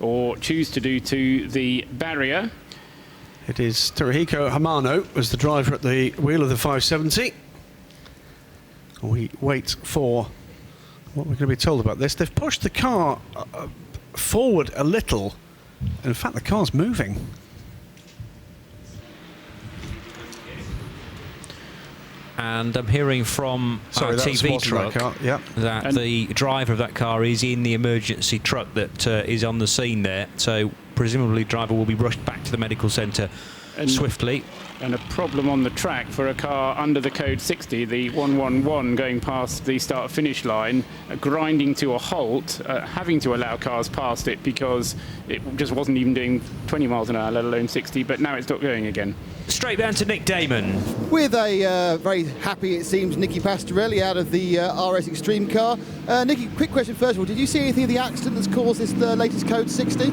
or choose to do to the barrier. It is Teruhiko Hamano as the driver at the wheel of the 570. We wait for what we're going to be told about this. They've pushed the car forward a little. In fact, the car's moving. And I'm hearing from our TV truck that the driver of that car is in the emergency truck that is on the scene there. So presumably the driver will be rushed back to the medical centre swiftly. And a problem on the track for a car under the code 60, the 111 going past the start-finish line, grinding to a halt, having to allow cars past it because it just wasn't even doing 20 miles an hour, let alone 60, but now it's not going again. Straight down to Nick Damon. With a very happy, it seems, Nicky Pastorelli out of the RS Extreme car. Nicky, quick question first of all. Did you see anything of the accident that's caused this latest code 60?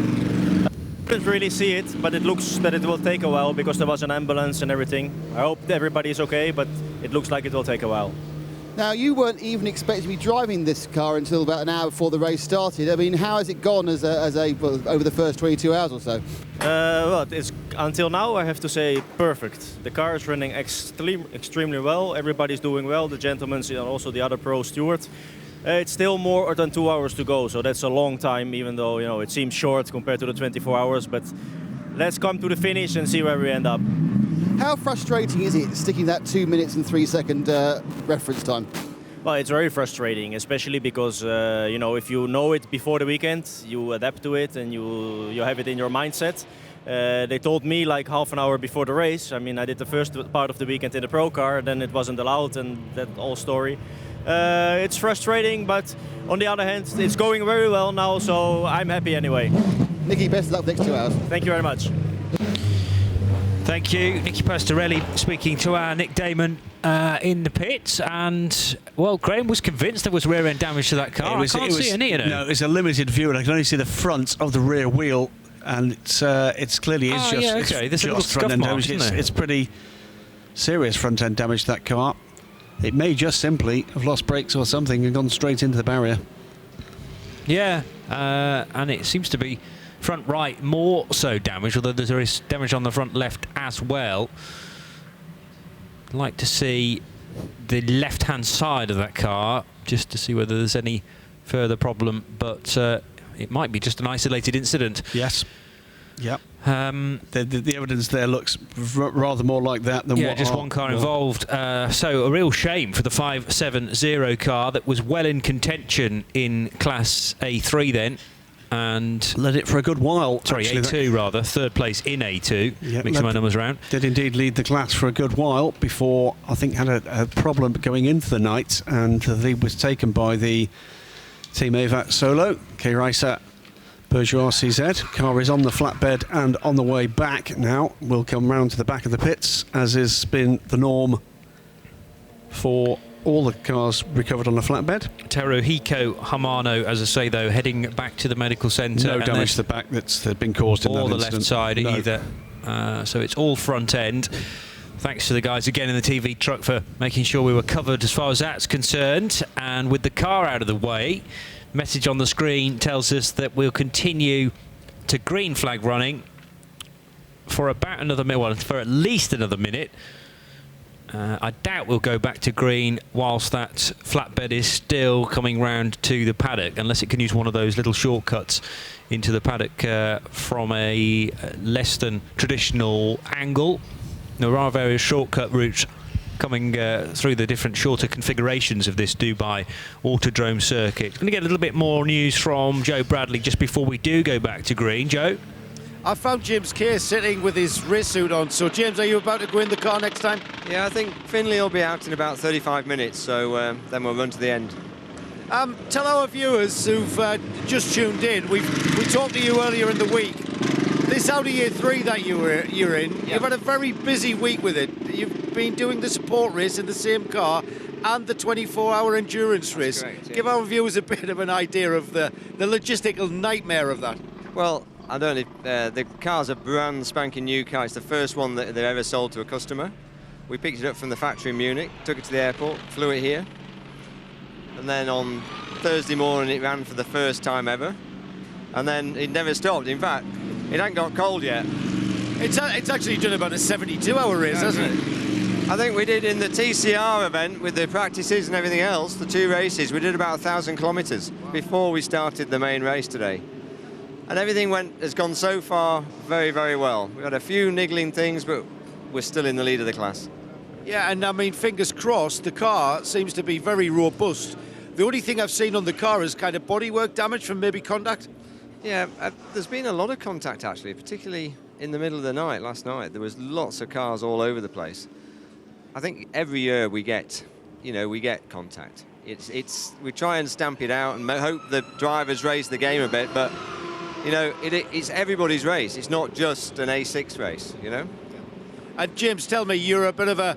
Didn't really see it, but it looks that it will take a while because there was an ambulance and everything. I hope everybody is okay, but it looks like it will take a while. Now, you weren't even expected to be driving this car until about an hour before the race started. I mean, how has it gone as well, over the first 22 hours or so? Well, it's until now, I have to say, perfect. The car is running extremely well. Everybody's doing well. The gentlemen and also the other pro steward. It's still more than 2 hours to go, so that's a long time, even though it seems short compared to the 24 hours. But let's come to the finish and see where we end up. How frustrating is it sticking that 2 minutes and 3 second reference time? Well, it's very frustrating, especially because if you know it before the weekend, you adapt to it and you have it in your mindset. They told me like half an hour before the race. I mean, I did the first part of the weekend in the pro car, then it wasn't allowed, and that whole story. It's frustrating, but on the other hand, it's going very well now, so I'm happy anyway. Nicky, best of luck next 2 hours. Thank you very much. Thank you. Nicky Pastorelli speaking to our Nick Damon in the pits, and well, Graham was convinced there was rear end damage to that car. I can't see any. No, it's a limited view, and I can only see the front of the rear wheel, and it's clearly just There's just front end damage. It's pretty serious front end damage to that car. It may just simply have lost brakes or something and gone straight into the barrier. Yeah, and it seems to be front right more so damaged, although there is damage on the front left as well. I'd like to see the left-hand side of that car just to see whether there's any further problem, but it might be just an isolated incident. Yes. Yep. The evidence there looks rather more like that than what just one car involved. So a real shame for the 570 car that was well in contention in Class A3 then, and led it for a good while. Sorry, actually, A2 rather, third place in A2. Yep, mixing my numbers around. Did indeed lead the class for a good while before I think had a problem going into the night, and the lead was taken by the Team AVAT Solo, K-Racer Peugeot RCZ. Car is on the flatbed and on the way back now. We'll come round to the back of the pits, as has been the norm for all the cars recovered on the flatbed. Teruhiko Hamano, as I say, though, heading back to the medical centre. No damage to the back that's been caused in that incident. Or the left side either. So it's all front end. Thanks to the guys again in the TV truck for making sure we were covered as far as that's concerned. And with the car out of the way, message on the screen tells us that we'll continue to green flag running for about another minute, well, for at least another minute. I doubt we'll go back to green whilst that flatbed is still coming round to the paddock, unless it can use one of those little shortcuts into the paddock from a less than traditional angle. There are various shortcut routes coming through the different shorter configurations of this Dubai Autodrome circuit. Going to get a little bit more news from Joe Bradley just before we do go back to green. Joe? I found James Kay sitting with his race suit on. So, James, are you about to go in the car next time? Yeah, I think Finley will be out in about 35 minutes, so then we'll run to the end. Tell our viewers who've just tuned in, we talked to you earlier in the week. This Audi Year 3 that you're in, you've had a very busy week with it. You've been doing the support race in the same car and the 24-hour endurance race. Correct, yeah. Give our viewers a bit of an idea of the logistical nightmare of that. Well, I don't know if the car's a brand spanking new car. It's the first one that they've ever sold to a customer. We picked it up from the factory in Munich, took it to the airport, flew it here, and then on Thursday morning it ran for the first time ever, and then it never stopped. In fact, it ain't got cold yet. It's actually done about a 72-hour race, hasn't it? I think we did in the TCR event with the practices and everything else, the 2 races, we did about 1,000 kilometres before we started the main race today. And everything has gone so far very, very well. We've had a few niggling things, but we're still in the lead of the class. Yeah, and I mean, fingers crossed, the car seems to be very robust. The only thing I've seen on the car is kind of bodywork damage from maybe contact. Yeah, there's been a lot of contact actually, particularly in the middle of the night last night. There was lots of cars all over the place. I think every year we get contact. We try and stamp it out and hope the drivers raise the game a bit, but it's everybody's race. It's not just an A6 race, And James, tell me, you're a bit of a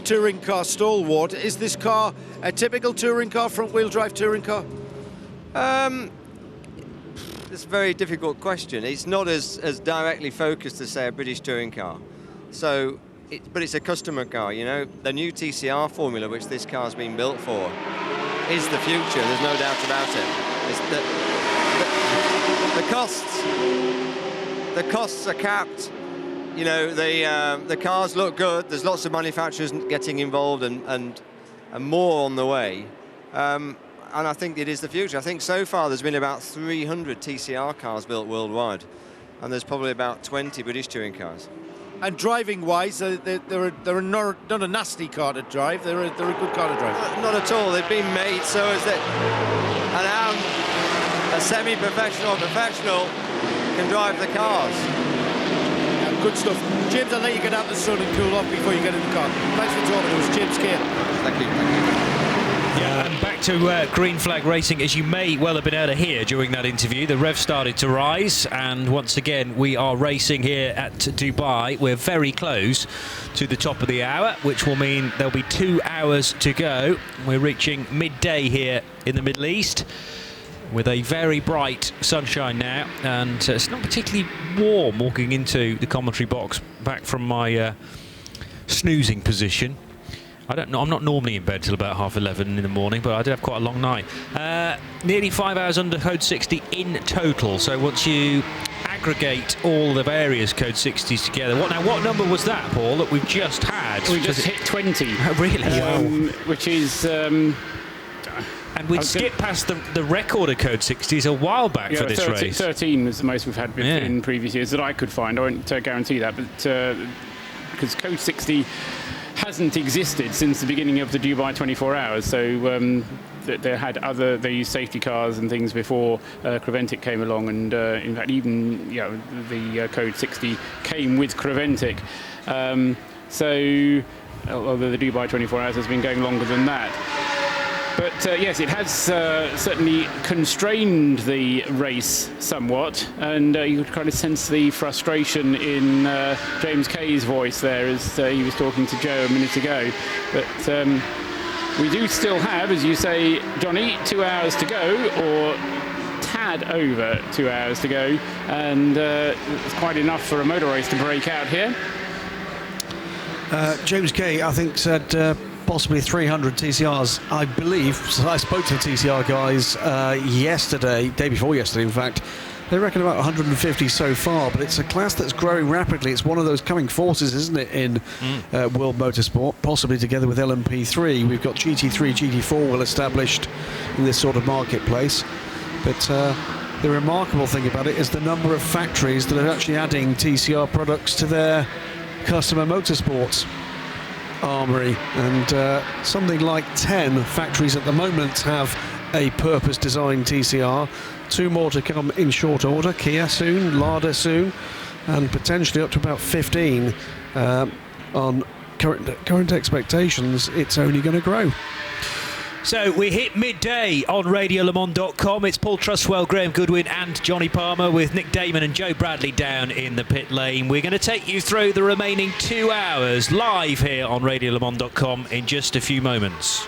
touring car stalwart. Is this car a typical touring car, front-wheel drive touring car? It's a very difficult question. It's not as directly focused as, say, a British touring car. So, but it's a customer car, The new TCR formula, which this car's been built for, is the future. There's no doubt about it. The costs are capped. The cars look good. There's lots of manufacturers getting involved and more on the way. And I think it is the future. I think so far there's been about 300 TCR cars built worldwide, and there's probably about 20 British touring cars. And driving-wise, they're not a nasty car to drive. They're a good car to drive. Not at all. They've been made so as that a semi-professional professional can drive the cars. Yeah, good stuff. James, I'll let you get out in the sun and cool off before you get in the car. Thanks for talking to us, James Keir. Thank you. Yeah, and back to green flag racing. As you may well have been able to hear during that interview, the rev started to rise, and once again we are racing here at Dubai. We're very close to the top of the hour, which will mean there'll be 2 hours to go. We're reaching midday here in the Middle East with a very bright sunshine now, and it's not particularly warm walking into the commentary box back from my snoozing position. I don't know, I'm not normally in bed till about 11:30 in the morning, but I did have quite a long night. Nearly 5 hours under code 60 in total, so once you aggregate all the various code 60s together, what number was that, Paul, that we've just had? We just hit 20. Oh, really? Which is... and we'd skipped past the record of code 60s a while back for this race. 13 was the most we've had in previous years that I could find. I won't guarantee that, but because code 60 hasn't existed since the beginning of the Dubai 24 hours, so they had they used safety cars and things before Creventic came along, and in fact even the code 60 came with Creventic, so although the Dubai 24 hours has been going longer than that. But yes, it has certainly constrained the race somewhat, and you could kind of sense the frustration in James Kay's voice there as he was talking to Joe a minute ago. But we do still have, as you say, Johnny, 2 hours to go, or tad over 2 hours to go, and it's quite enough for a motor race to break out here. James Kay, I think, said possibly 300 TCRs, I believe. So I spoke to the TCR guys day before yesterday, in fact. They reckon about 150 so far, but it's a class that's growing rapidly. It's one of those coming forces, isn't it, in world motorsport, possibly together with LMP3. We've got GT3, GT4 well established in this sort of marketplace. But the remarkable thing about it is the number of factories that are actually adding TCR products to their customer motorsports armory, and something like 10 factories at the moment have a purpose-designed TCR. 2 more to come in short order, Kia soon, Lada soon, and potentially up to about 15 on current expectations. It's only going to grow. So we hit midday on RadioLeMans.com. It's Paul Trustwell, Graham Goodwin and Johnny Palmer with Nick Damon and Joe Bradley down in the pit lane. We're going to take you through the remaining 2 hours live here on RadioLeMans.com in just a few moments.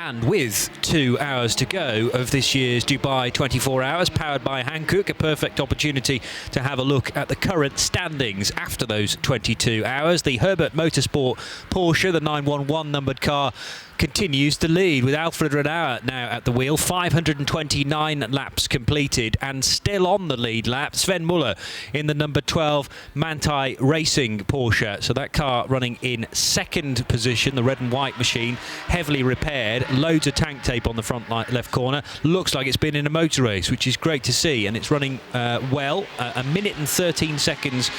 And with 2 hours to go of this year's Dubai 24 Hours, powered by Hankook, a perfect opportunity to have a look at the current standings after those 22 hours. The Herbert Motorsport Porsche, the 911 numbered car, continues to lead with Alfred Renauer now at the wheel. 529 laps completed and still on the lead lap. Sven Muller in the number 12 Manthey Racing Porsche. So that car running in second position, the red and white machine, heavily repaired, loads of tank tape on the front left corner. Looks like it's been in a motor race, which is great to see, and it's running well. 1 minute and 13 seconds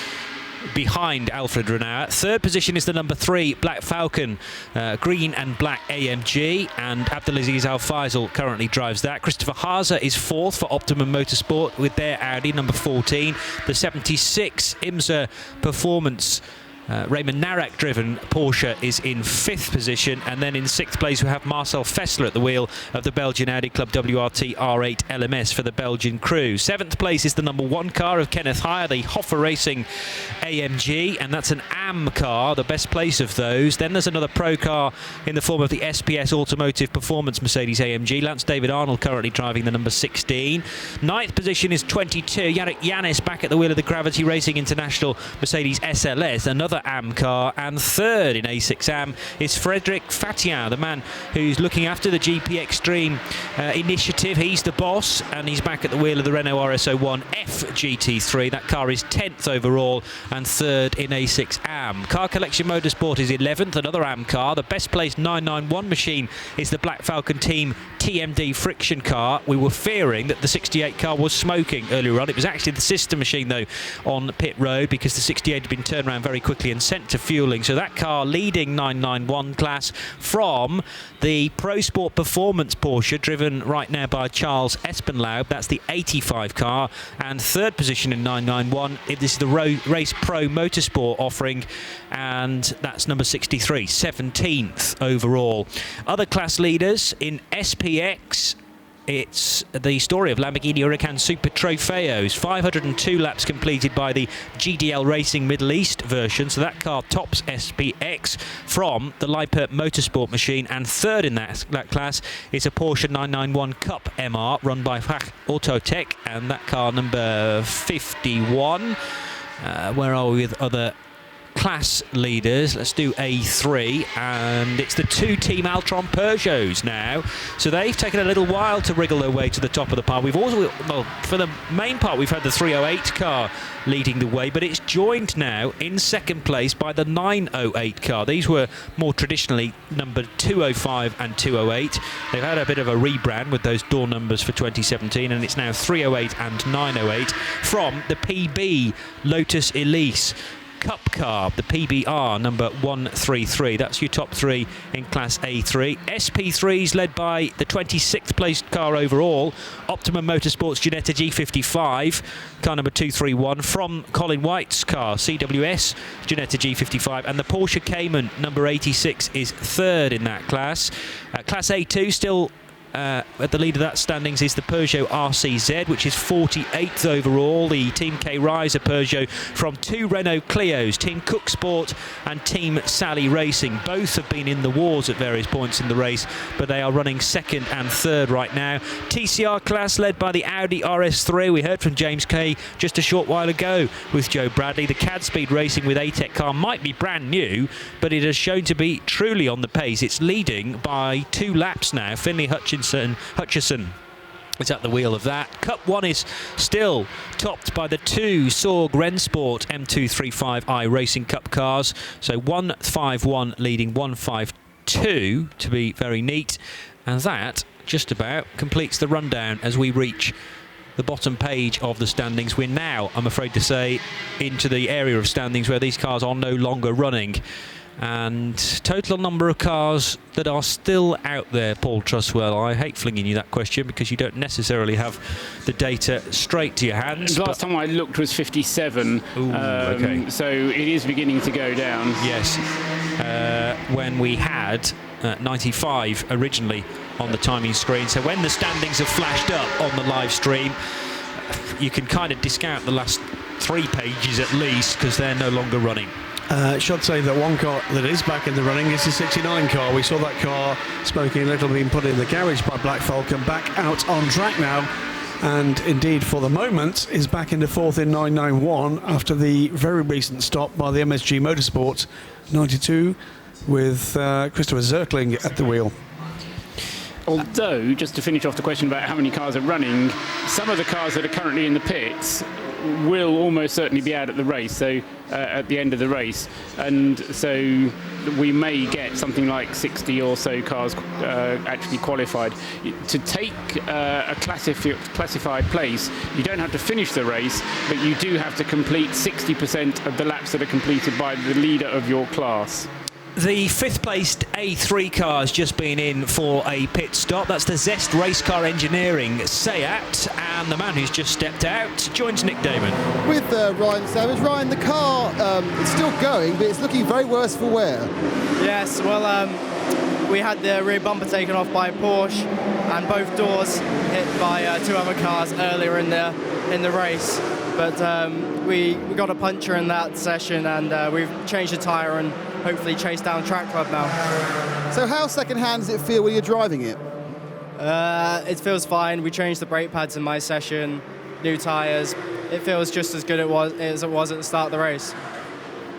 behind Alfred Renauer. Third position is the number 3 Black Falcon green and black AMG, and Abdelaziz Al Faisal currently drives that. Christopher Haase is 4th for Optimum Motorsport with their Audi number 14. The 76 IMSA Performance Raymond Narak driven Porsche is in 5th position, and then in 6th place we have Marcel Fessler at the wheel of the Belgian Audi Club WRT R8 LMS for the Belgian crew. 7th place is the number 1 car of Kenneth Heyer, the Hoffer Racing AMG, and that's an AM car, the best place of those. Then there's another pro car in the form of the SPS Automotive Performance Mercedes AMG. Lance David Arnold currently driving the number 16. 9th position is 22 Yannick Yanis back at the wheel of the Gravity Racing International Mercedes SLS, another AM car. And 3rd in A6 AM is Frédéric Fatien, the man who's looking after the GP Extreme initiative. He's the boss, and he's back at the wheel of the Renault RS01 F GT3. That car is 10th overall and 3rd in A6 AM. Car Collection Motorsport is 11th, another AM car. The best placed 991 machine is the Black Falcon Team TMD friction car. We were fearing that the 68 car was smoking earlier on. It was actually the sister machine though on pit road, because the 68 had been turned around very quickly and sent to fueling. So that car leading 991 class from the Pro Sport Performance Porsche, driven right now by Charles Espenlaub. That's the 85 car. And 3rd position in 991, this is the Race Pro Motorsport offering, and that's number 63, 17th overall. Other class leaders in SPX, it's the story of Lamborghini Huracan Super Trofeos. 502 laps completed by the GDL Racing Middle East version, so that car tops SPX from the Lippert Motorsport machine. And 3rd in that class is a Porsche 991 Cup MR run by Fach Autotech, and that car number 51. Where are we with other class leaders? Let's do A3, and it's the 2 Team Altron Peugeots now. So they've taken a little while to wriggle their way to the top of the pile. We've also, well, for the main part, we've had the 308 car leading the way, but it's joined now in 2nd place by the 908 car. These were more traditionally numbered 205 and 208. They've had a bit of a rebrand with those door numbers for 2017, and it's now 308 and 908 from the PB Lotus Elise Cup car, the PBR number 133. That's your top 3 in Class A3. SP3's led by the 26th placed car overall, Optimum Motorsport's Ginetta G55, car number 231, from Colin White's car, CWS Ginetta G55, and the Porsche Cayman number 86 is 3rd in that class. Class A2 still at the lead of that standings is the Peugeot RCZ, which is 48th overall. The Team K Riser Peugeot from 2 Renault Clios, Team Cook Sport and Team Sally Racing. Both have been in the wars at various points in the race, but they are running 2nd and 3rd right now. TCR class led by the Audi RS3. We heard from James Kay just a short while ago with Joe Bradley. The CAD Speed Racing with ATEC car might be brand new, but it has shown to be truly on the pace. It's leading by 2 laps now. Finlay Hutchison is at the wheel of that. Cup 1 is still topped by the 2 Sorg Rennsport M235i Racing Cup cars. So 151 leading 152 to be very neat. And that just about completes the rundown as we reach the bottom page of the standings. We're now, I'm afraid to say, into the area of standings where these cars are no longer running. And total number of cars that are still out there, Paul Truswell. I hate flinging you that question because you don't necessarily have the data straight to your hands. Last time I looked was 57. Ooh, okay. So it is beginning to go down. Yes. When we had 95 originally on the timing screen. So when the standings have flashed up on the live stream, you can kind of discount the last 3 pages at least, because they're no longer running. Should say that one car that is back in the running is the 69 car. We saw that car smoking a little, being put in the garage by Black Falcon, back out on track now, and indeed for the moment is back into 4th in 991 after the very recent stop by the MSG Motorsport 92 with Christopher Zerkling at the wheel. Although, just to finish off the question about how many cars are running, some of the cars that are currently in the pits will almost certainly be out at the race, so at the end of the race, and so we may get something like 60 or so cars actually qualified. To take a classified place, you don't have to finish the race, but you do have to complete 60% of the laps that are completed by the leader of your class. The 5th placed A3 car has just been in for a pit stop. That's the Zest Race Car Engineering Seat, and the man who's just stepped out joins Nick Damon. With Ryan Savage. Ryan, the car it's still going, but it's looking very worse for wear. Yes, well, we had the rear bumper taken off by Porsche, and both doors hit by 2 other cars earlier in the race. But we got a puncture in that session, and we've changed the tyre and hopefully chase down Track Club now. So how second-hand does it feel when you're driving it? It feels fine. We changed the brake pads in my session, new tyres. It feels just as good as it was at the start of the race.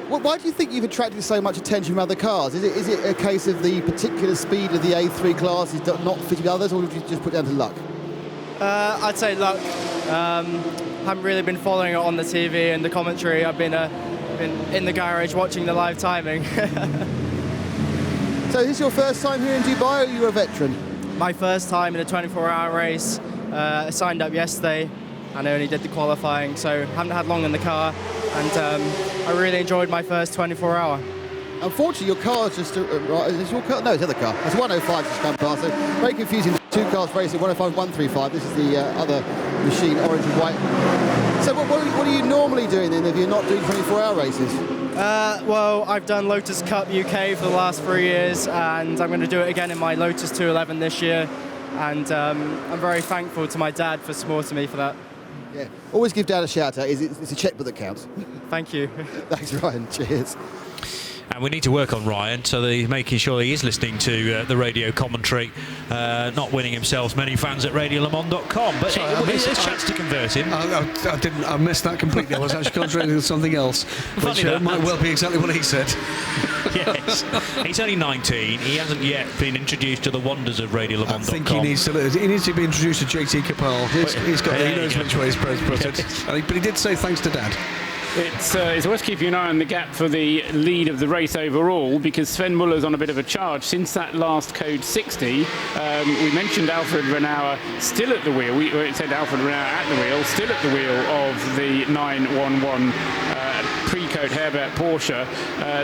Well, why do you think you've attracted so much attention from other cars? Is it a case of the particular speed of the A3 class is not fitting others, or would you just put it down to luck? I'd say luck. Haven't really been following it on the TV and the commentary. I've been in the garage watching the live timing. So is this your first time here in Dubai, or are you a veteran? My first time in a 24-hour race. I signed up yesterday and I only did the qualifying, so haven't had long in the car, and I really enjoyed my first 24-hour. Unfortunately, your car is just... is your car? No, it's the other car. It's 105 just come past, so very confusing. 2 cars racing, 105, 135. This is the other machine, orange and white. So what are you normally doing then if you're not doing 24-hour races? Well, I've done Lotus Cup UK for the last 3 years, and I'm going to do it again in my Lotus 211 this year, and I'm very thankful to my dad for supporting me for that. Yeah, always give Dad a shout out. It's a checkbook that counts. Thank you. Thanks, Ryan. Cheers. And we need to work on Ryan, so that he's making sure he is listening to the radio commentary, not winning himself many fans at RadioLeMans.com. But there's a chance to convert him. I missed that completely. I was actually concentrating on something else, which might well be exactly what he said. Yes. He's only 19. He hasn't yet been introduced to the wonders of RadioLeMans.com. I think he needs to be introduced to JT Kapal. He knows which way he's supposed to put it. But he did say thanks to Dad. It's worth keeping an eye on the gap for the lead of the race overall, because Sven Muller's on a bit of a charge since that last code 60. We mentioned Alfred Renauer still at the wheel. It said Alfred Renauer at the wheel, still at the wheel of the 911 pre-code Herbert Porsche.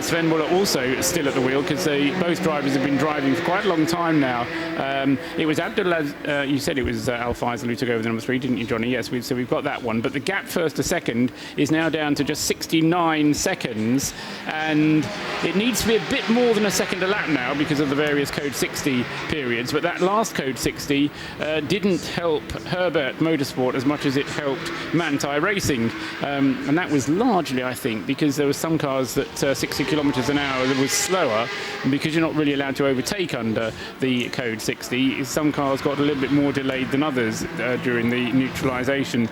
Sven Muller also still at the wheel, because both drivers have been driving for quite a long time now. It was Abdullah, you said it was Al Faisal who took over the number 3, didn't you, Johnny? Yes, so we've got that one. But the gap first to second is now down to just 69 seconds, and it needs to be a bit more than a second a lap now because of the various code 60 periods. But that last code 60 didn't help Herbert Motorsport as much as it helped Manthey Racing, and that was largely, I think, because there were some cars that 60 kilometres an hour was slower, and because you're not really allowed to overtake under the code 60, some cars got a little bit more delayed than others during the neutralisation.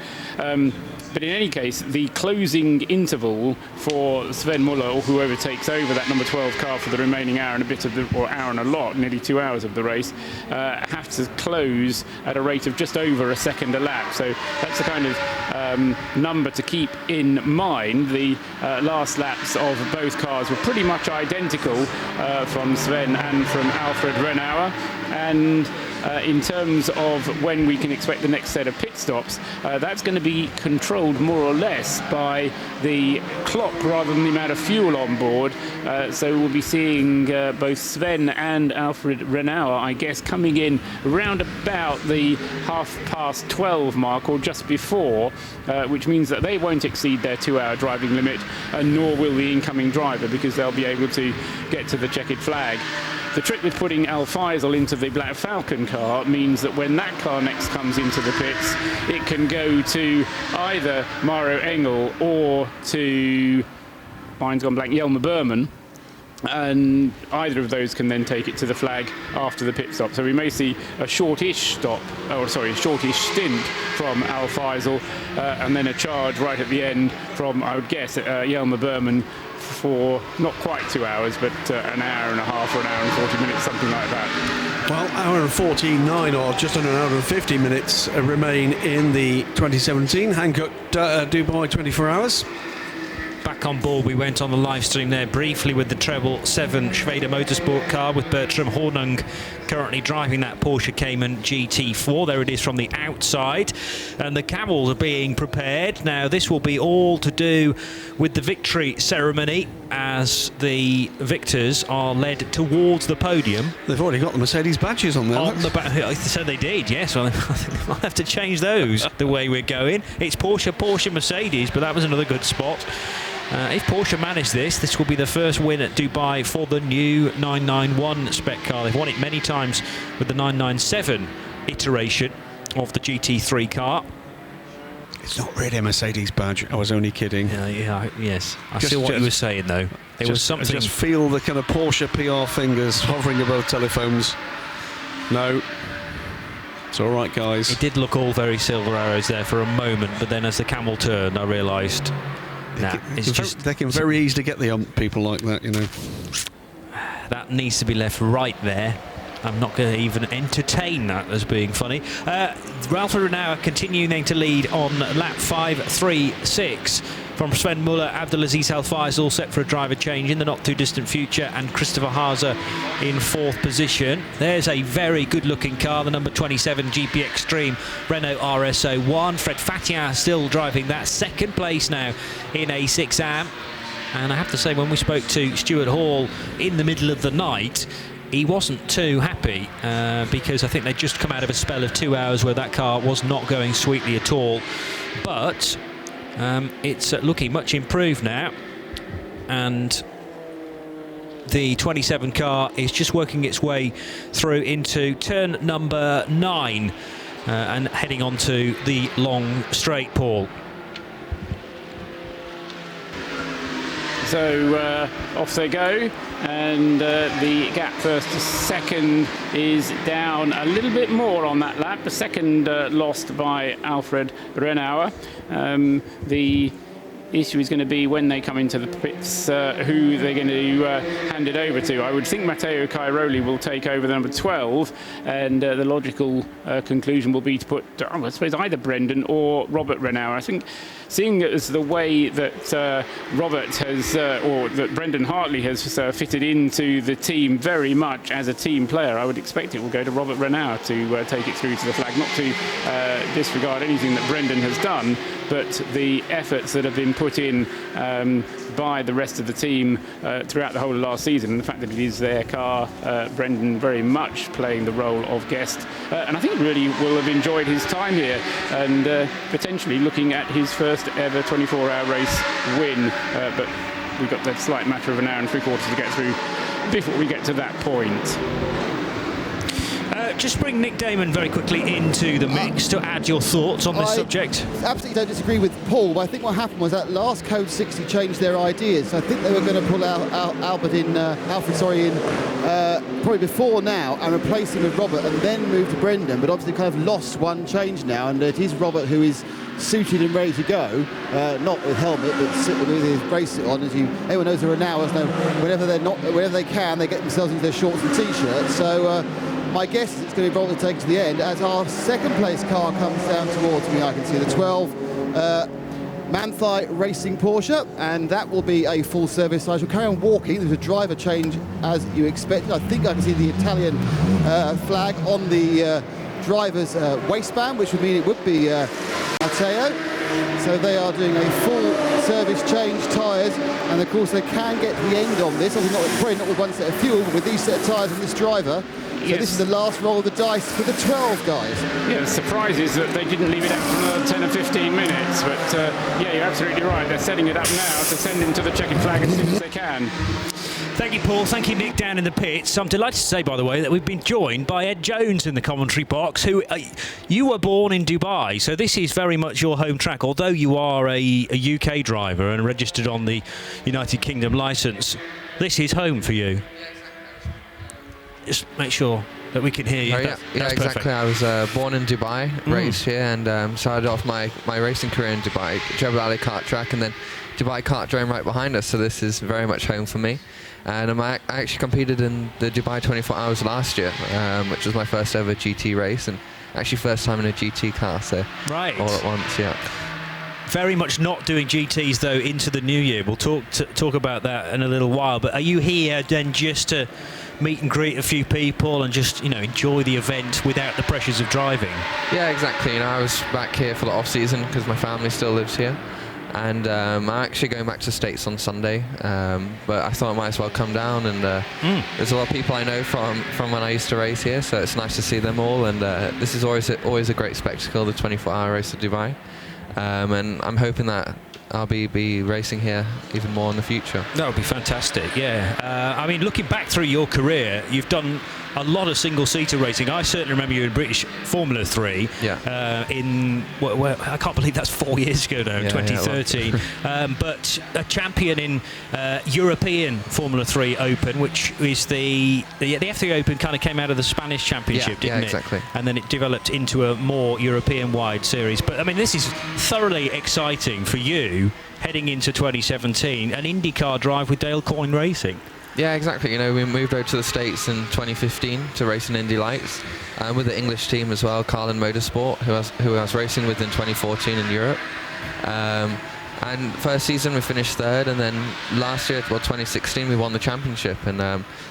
But in any case, the closing interval for Sven Muller, or whoever takes over that number 12 car for the remaining hour and a bit of or hour and a lot, nearly 2 hours of the race, have to close at a rate of just over a second a lap. So that's the kind of number to keep in mind. The last laps of both cars were pretty much identical from Sven and from Alfred Renauer. And in terms of when we can expect the next set of pit stops, that's going to be controlled more or less by the clock rather than the amount of fuel on board. So we'll be seeing both Sven and Alfred Renauer, I guess, coming in round about the 12:30 mark, or just before, which means that they won't exceed their 2-hour driving limit, and nor will the incoming driver, because they'll be able to get to the checkered flag. The trick with putting Al Faisal into the Black Falcon car means that when that car next comes into the pits, it can go to either Mauro Engel or to, mine's gone blank, Jelmer Berman, and either of those can then take it to the flag after the pit stop. So we may see a shortish stint from Al Faisal, and then a charge right at the end from, I would guess, Jelmer Berman for not quite 2 hours, but an hour and a half or an hour and 40 minutes, something like that. Well, hour and 49 or just under an hour and 50 minutes remain in the 2017 Hankook Dubai 24 Hours. Back on board, we went on the live stream there briefly with the treble 7 Schwede Motorsport car with Bertram Hornung currently driving that Porsche Cayman GT4. There it is from the outside, and the camels are being prepared. Now this will be all to do with the victory ceremony as the victors are led towards the podium. They've already got the Mercedes badges on there. So they did, yes. Well, I think I'll have to change those the way we're going. It's Porsche, Mercedes, but that was another good spot. If Porsche manage this will be the first win at Dubai for the new 991 spec car. They've won it many times with the 997 iteration of the GT3 car. It's not really a Mercedes badge. I was only kidding. Yes. I see what you were saying, though. There was something. I just feel the kind of Porsche PR fingers hovering above telephones. No. It's all right, guys. It did look all very Silver Arrows there for a moment, but then as the camel turned, I realised... they can very easily get the people like that, you know. That needs to be left right there. I'm not going to even entertain that as being funny. Ralph Renaud continuing to lead on lap 5.36 from Sven Muller. Abdulaziz Al Faisal set for a driver change in the not too distant future, and Christopher Haase in 4th position. There's a very good looking car, the number 27 GP Extreme Renault RS01. Fred Fatien still driving that, 2nd place now in A6AM. And I have to say, when we spoke to Stuart Hall in the middle of the night, he wasn't too happy because I think they'd just come out of a spell of 2 hours where that car was not going sweetly at all. But it's looking much improved now, and the 27 car is just working its way through into turn number 9 and heading onto the long straight, Paul. So off they go, and the gap first to second is down a little bit more on that lap. The second lost by Alfred Renauer. The issue is going to be when they come into the pits, who they're going to hand it over to. I would think Matteo Cairoli will take over the number 12, and the logical conclusion will be to put, I suppose, either Brendan or Robert Renauer. I think, seeing as the way that Robert has, or that Brendan Hartley has fitted into the team very much as a team player, I would expect it will go to Robert Renauer to take it through to the flag. Not to disregard anything that Brendan has done, but the efforts that have been put in by the rest of the team throughout the whole of last season, and the fact that it is their car, Brendan very much playing the role of guest, and I think really will have enjoyed his time here, and potentially looking at his first ever 24-hour race win, but we've got that slight matter of an hour and 3/4 to get through before we get to that point. Just bring Nick Damon very quickly into the mix to add your thoughts on this subject. Absolutely don't disagree with Paul, but I think what happened was that last Code 60 changed their ideas. I think they were going to pull Alfred in probably before now and replace him with Robert and then move to Brendan, but obviously kind of lost one change now, and it is Robert who is suited and ready to go, not with helmet, but with his bracelet on. As everyone knows, the Renauers know whenever they can, they get themselves into their shorts and t-shirts. So my guess is it's going to be Robert to take it to the end. As our second place car comes down towards me, I can see the 12 Manthey Racing Porsche, and that will be a full service. So I shall carry on walking. There's a driver change as you expected. I think I can see the Italian flag on the driver's waistband, which would mean it would be Matteo. So they are doing a full service change, tyres, and of course they can get to the end on this. Probably not with one set of fuel, but with these set of tyres on this driver. So yes, this is the last roll of the dice for the 12 guys. Yeah, the surprise is that they didn't leave it out for another 10 or 15 minutes. But yeah, you're absolutely right. They're setting it up now to send him to the checkered flag as soon as they can. Thank you, Paul. Thank you, Nick, down in the pits. I'm delighted to say, by the way, that we've been joined by Ed Jones in the commentary box, who you were born in Dubai, so this is very much your home track. Although you are a UK driver and registered on the United Kingdom licence, this is home for you. Just make sure that we can hear you. Yeah, exactly. I was born in Dubai, raised here, and started off my racing career in Dubai, Jebel Ali kart track, and then Dubai Autodrome right behind us, so this is very much home for me. And I actually competed in the Dubai 24 Hours last year, which was my first ever GT race, and actually first time in a GT car, so all at once, yeah. Very much not doing GTs though into the new year. We'll talk about that in a little while. But are you here then just to meet and greet a few people and just enjoy the event without the pressures of driving? Yeah, exactly. I was back here for the off season because my family still lives here. And I'm actually going back to the States on Sunday, but I thought I might as well come down, and there's a lot of people I know from when I used to race here, so it's nice to see them all, and this is always a great spectacle, the 24-hour race of Dubai, and I'm hoping that I'll be racing here even more in the future. That would be fantastic, yeah. I mean, looking back through your career, you've done a lot of single-seater racing. I certainly remember you in British Formula 3. Yeah. I can't believe that's 4 years ago now, 2013. But a champion in European Formula 3 Open, which is the F3 Open kind of came out of the Spanish Championship, didn't it? Exactly. And then it developed into a more European-wide series. But I mean, this is thoroughly exciting for you heading into 2017, an IndyCar drive with Dale Coyne Racing. Yeah, exactly. We moved over to the States in 2015 to race in Indy Lights, with the English team as well, Carlin Motorsport, who I was racing with in 2014 in Europe. And first season we finished third, and then last year, 2016, we won the championship. And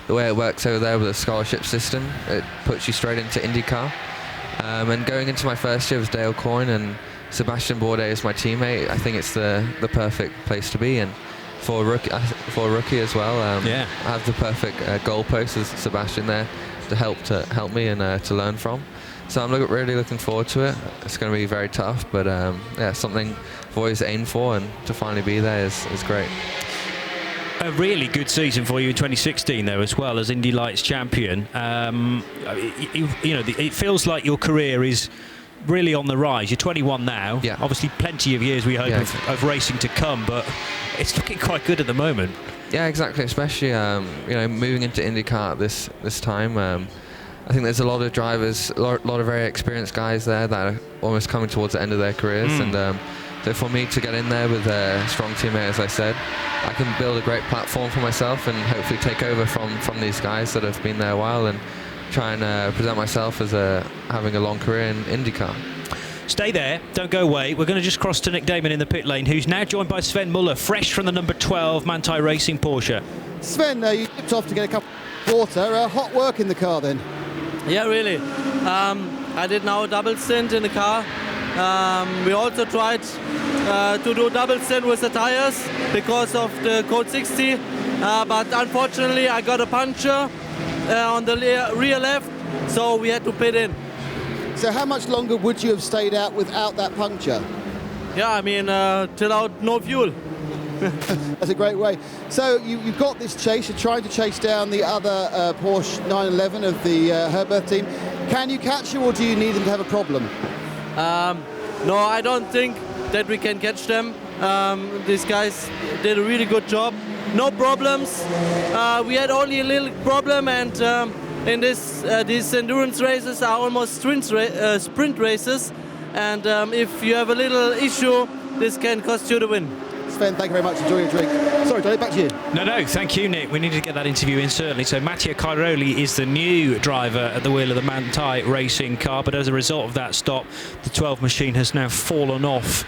the way it works over there with a scholarship system, it puts you straight into IndyCar. And going into my first year with Dale Coyne and Sebastian Bourdais is my teammate. I think it's the perfect place to be in. For a rookie as well, I have the perfect goalpost as Sebastian there to help me and to learn from. So I'm really looking forward to it. It's going to be very tough, but something I've always aimed for, and to finally be there is great. A really good season for you in 2016, though, as well as Indy Lights champion. It feels like your career is really on the rise. You're 21 now. Yeah. Obviously, plenty of years we hope of racing to come, but it's looking quite good at the moment. Yeah, exactly. Especially moving into IndyCar this time. I think there's a lot of drivers, a lot of very experienced guys there that are almost coming towards the end of their careers, and so for me to get in there with a strong teammate, as I said, I can build a great platform for myself and hopefully take over from these guys that have been there a while, and try and present myself as having a long career in IndyCar. Stay there, don't go away. We're going to just cross to Nick Damon in the pit lane, who's now joined by Sven Muller, fresh from the number 12 Manthey Racing Porsche. Sven, you tipped off to get a cup of water. Hot work in the car then? Yeah, really. I did now a double stint in the car. We also tried to do double stint with the tires because of the code 60, but unfortunately I got a puncture on the rear left, so we had to pit in. So how much longer would you have stayed out without that puncture? Yeah, I mean, till out no fuel. That's a great way. So you've got this chase, you're trying to chase down the other Porsche 911 of the Herbert team. Can you catch them, or do you need them to have a problem? No, I don't think that we can catch them. These guys did a really good job. No problems. We had only a little problem, and in these endurance races are almost sprint races, and if you have a little issue, this can cost you the win. Sven, thank you very much. Enjoy your drink. Sorry, Johnny, back to you. No, thank you, Nick. We need to get that interview in, certainly. So Mattia Cairoli is the new driver at the wheel of the Manthey Racing car, but as a result of that stop, the 12 machine has now fallen off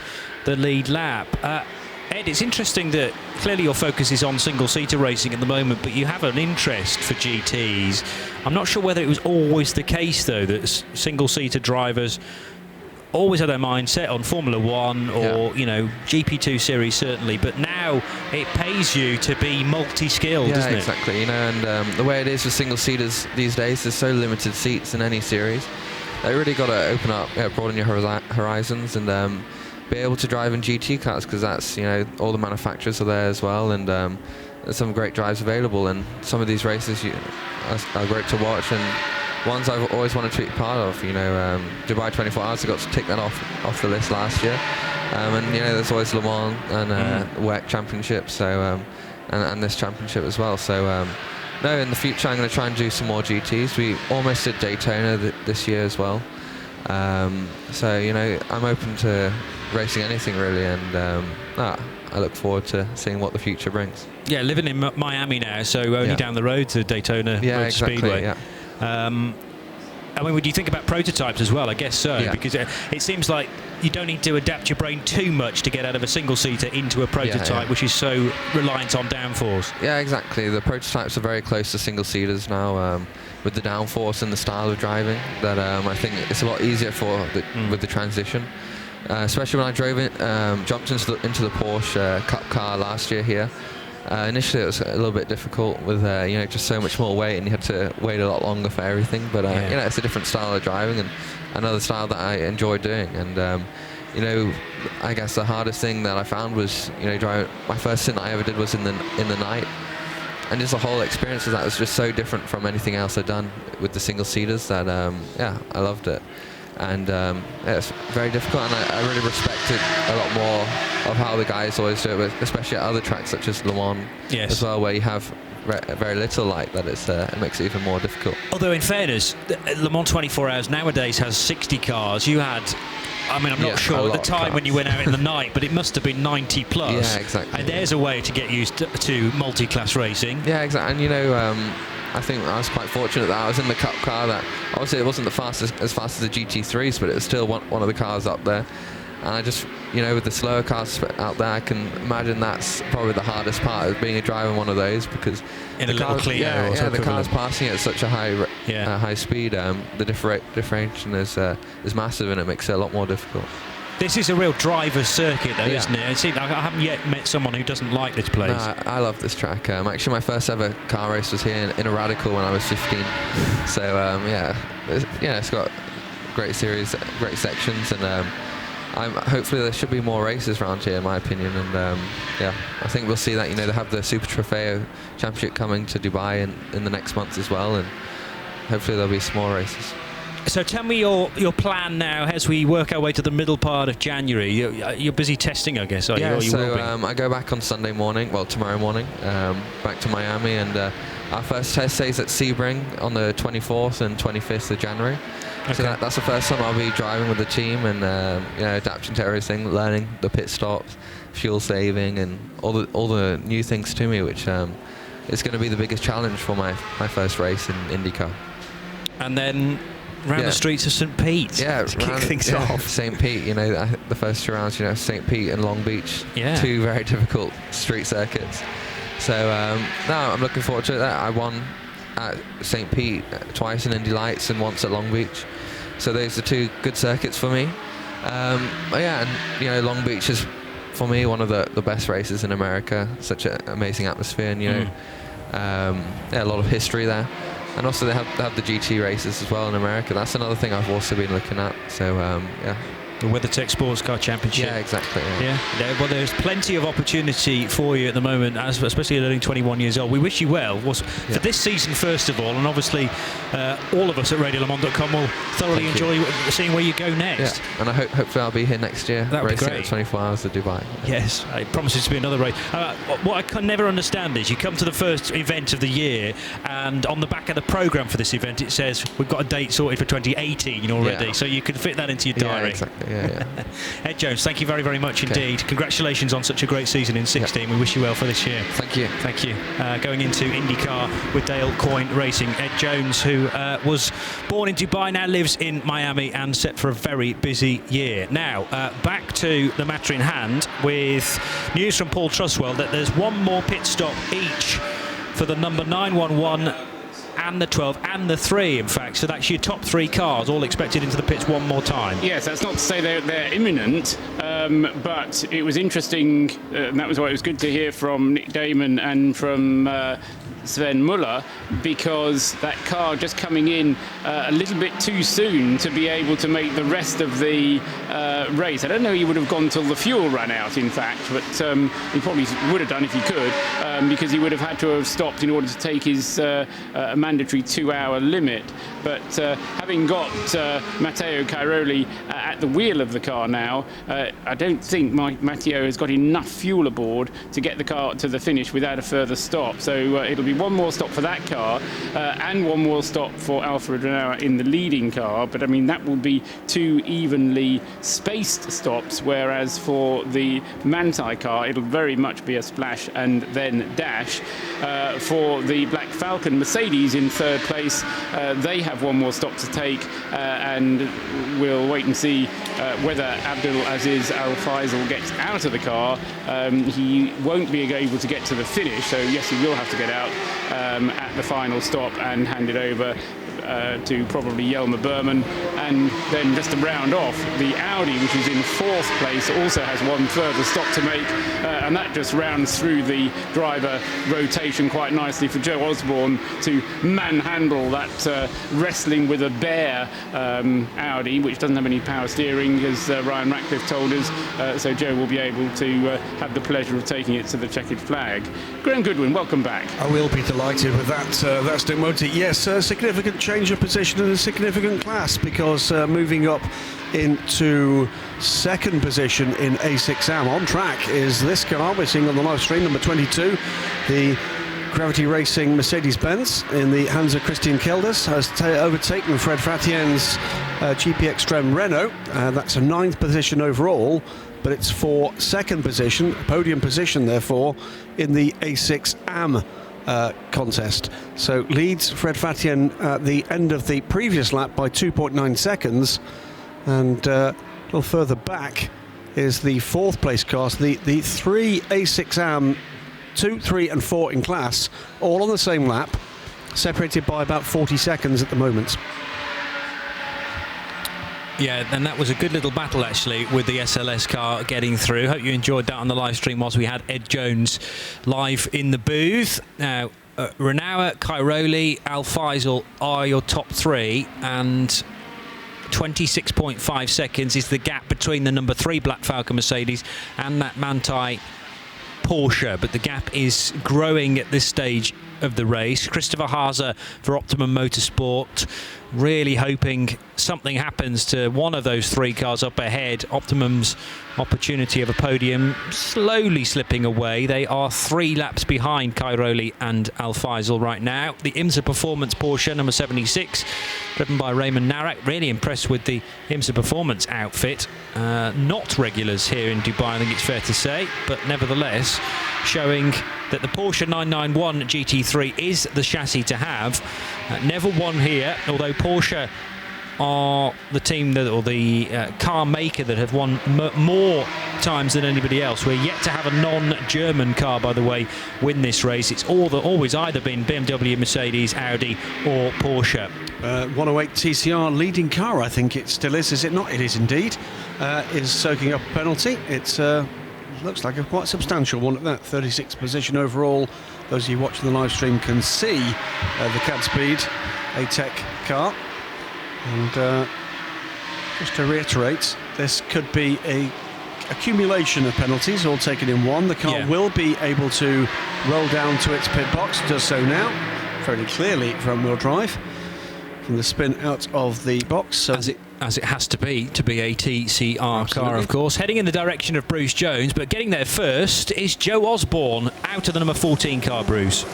the lead lap. Ed, it's interesting that clearly your focus is on single-seater racing at the moment, but you have an interest for GTs. I'm not sure whether it was always the case, though, that single-seater drivers always had their mind set on Formula 1 or, GP2 series, certainly, but now it pays you to be multi-skilled, doesn't it? Yeah, exactly. And the way it is with single-seaters these days, there's so limited seats in any series. They really got to open up, broaden your horizons, and be able to drive in GT cars, because that's, all the manufacturers are there as well, and there's some great drives available, and some of these races are great to watch, and ones I've always wanted to be part of. You know, Dubai 24 Hours, I got to tick that off the list last year, and you know, there's always Le Mans and WEC Championship, so and this championship as well. So no, in the future I'm going to try and do some more GTs. We almost did Daytona this year as well. So you know, I'm open to racing anything really, and I look forward to seeing what the future brings. Yeah, living in Miami now, so only down the road to Daytona Motor Speedway. Yeah. I mean, would you think about prototypes as well? I guess so, because it seems like you don't need to adapt your brain too much to get out of a single-seater into a prototype, which is so reliant on downforce. Yeah, exactly. The prototypes are very close to single-seaters now, with the downforce and the style of driving, that I think it's a lot easier with the transition. Especially when I drove it, jumped into the Porsche Cup car last year here. Initially it was a little bit difficult with you know, just so much more weight, and you had to wait a lot longer for everything, but you know, it's a different style of driving and another style that I enjoy doing. And you know, I guess the hardest thing that I found was, you know, driving. My first stint I ever did was in the night, and just the whole experience of that was just so different from anything else I'd done with the single seaters that yeah, I loved it. And it's very difficult, and I really respected a lot more of how the guys always do it, especially at other tracks such as Le Mans as well, where you have very little light. That it makes it even more difficult. Although in fairness, Le Mans 24 Hours nowadays has 60 cars. You had, I mean, I'm not sure at the time when you went out in the night, but it must have been 90 plus. Yeah, exactly. And there's a way to get used to multi-class racing. Yeah, exactly. And you know, I think I was quite fortunate that I was in the Cup car. That obviously it wasn't as fast as the GT3s, but it was still one of the cars up there. And I just, you know, with the slower cars out there, I can imagine that's probably the hardest part of being a driver in one of those, because in a little Clio, the car's passing at such a high speed. The differentiation is massive, and it makes it a lot more difficult. This is a real driver's circuit, though, isn't it? I haven't yet met someone who doesn't like this place. No, I love this track. Actually, my first ever car race was here in a Radical when I was 15. So yeah, it's got great series, great sections, and hopefully there should be more races around here, in my opinion. And yeah, I think we'll see that. You know, they have the Super Trofeo Championship coming to Dubai in the next month as well, and hopefully there'll be some more races. So tell me your plan now as we work our way to the middle part of January. You're busy testing, I guess, are you? Yeah, or you so will be? I go back on Sunday morning, well, tomorrow morning, back to Miami, and our first test days at Sebring on the 24th and 25th of January. Okay. So that's the first time I'll be driving with the team, and you know, adapting to everything, learning the pit stops, fuel saving, and all the new things to me, which is going to be the biggest challenge for my first race in IndyCar. And then round the streets of St. Pete to kick things off. St. Pete, you know, the first two rounds, you know, St. Pete and Long Beach, two very difficult street circuits. So no, I'm looking forward to that. I won at St. Pete twice in Indy Lights and once at Long Beach. So those are two good circuits for me. Yeah, and you know, Long Beach is for me one of the best races in America. Such an amazing atmosphere, and you know, yeah, a lot of history there. And also they have the GT races as well in America. That's another thing I've also been looking at. So yeah. The WeatherTech Sports Car Championship. Yeah, exactly. Well, there's plenty of opportunity for you at the moment, especially at only 21 years old. We wish you well for this season, first of all, and obviously all of us at RadioLeMans.com will thoroughly enjoy seeing where you go next. Yeah, and hopefully I'll be here next year, racing at 24 Hours of Dubai. Yes, it promises to be another race. What I can never understand is you come to the first event of the year, and on the back of the programme for this event it says we've got a date sorted for 2018 already, so you can fit that into your diary. Yeah, exactly. Yeah. Ed Jones, thank you very, very much indeed. Congratulations on such a great season in 16. We wish you well for this year. Thank you. Thank you. Going into IndyCar with Dale Coyne Racing. Ed Jones, who was born in Dubai, now lives in Miami and set for a very busy year. Now, back to the matter in hand with news from Paul Truswell that there's one more pit stop each for the number 911 and the 12 and the 3, in fact. So that's your top 3 cars all expected into the pits one more time. Yes, that's not to say they're imminent, but it was interesting, and that was why it was good to hear from Nick Damon and from Sven Muller, because that car just coming in a little bit too soon to be able to make the rest of the race. I don't know he would have gone till the fuel ran out, in fact, but he probably would have done if he could, because he would have had to have stopped in order to take his mandatory 2-hour limit. But having got Matteo Cairoli at the wheel of the car now, I don't think Matteo has got enough fuel aboard to get the car to the finish without a further stop. So it'll be one more stop for that car and one more stop for Alfred Renault in the leading car. But I mean, that will be 2 evenly spaced stops, whereas for the Manthey car, it'll very much be a splash and then dash. For the Black Falcon Mercedes in 3rd place, they have one more stop to take, and we'll wait and see whether Abdul Aziz Al Faisal gets out of the car. He won't be able to get to the finish, so yes, he will have to get out at the final stop and hand it over to probably Jelmer Berman. And then just to round off, the Audi, which is in 4th place, also has one further stop to make, and that just rounds through the driver rotation quite nicely for Joe Osborne to manhandle that wrestling with a bear Audi, which doesn't have any power steering, as Ryan Ratcliffe told us, so Joe will be able to have the pleasure of taking it to the checkered flag. Graham Goodwin, welcome back. I will be delighted with that stint, won't he? Yes, a significant change of position and a significant class, because moving up into 2nd position in A6AM on track is this car we're seeing on the live stream, number 22, the Gravity Racing Mercedes-Benz in the Hansa Christian Kelders, has overtaken Fred Fatien's GP Extreme Renault. That's a 9th position overall, but it's for 2nd position, podium position therefore, in the A6AM contest. So leads Fred Fatien at the end of the previous lap by 2.9 seconds, and a little further back is the 4th place cars, the 3 A6AM, 2, 3 and 4 in class, all on the same lap, separated by about 40 seconds at the moment. Yeah, and that was a good little battle actually with the SLS car getting through. Hope you enjoyed that on the live stream whilst we had Ed Jones live in the booth. Now, Renault, Cairoli, Al Faisal are your top 3, and 26.5 seconds is the gap between the number 3 Black Falcon Mercedes and that Manthey Porsche, but the gap is growing at this stage of the race. Christopher Haase for Optimum Motorsport, really hoping something happens to one of those 3 cars up ahead. Optimum's opportunity of a podium slowly slipping away. They are 3 laps behind Cairoli and Al Faisal right now. The IMSA Performance Porsche number 76, driven by Raymond Narak. Really impressed with the IMSA Performance outfit. Not regulars here in Dubai, I think it's fair to say, but nevertheless showing that the Porsche 991 GT3 is the chassis to have. Never won here, although Porsche are the team that, or the car maker that have won more times than anybody else. We're yet to have a non-German car, by the way, win this race. It's always either been BMW, Mercedes, Audi or Porsche. 108 TCR leading car, I think it still is it not? It is indeed. Is soaking up a penalty. It's looks like a quite substantial one at that. 36th position overall. Those of you watching the live stream can see the Cat Speed A-Tech car. And just to reiterate, this could be a accumulation of penalties, all taken in one. The car will be able to roll down to its pit box. It does so now, fairly clearly front-wheel drive from the spin out of the box. So as it has to be a TCR car, of course. Heading in the direction of Bruce Jones, but getting there first is Joe Osborne out of the number 14 car, Bruce.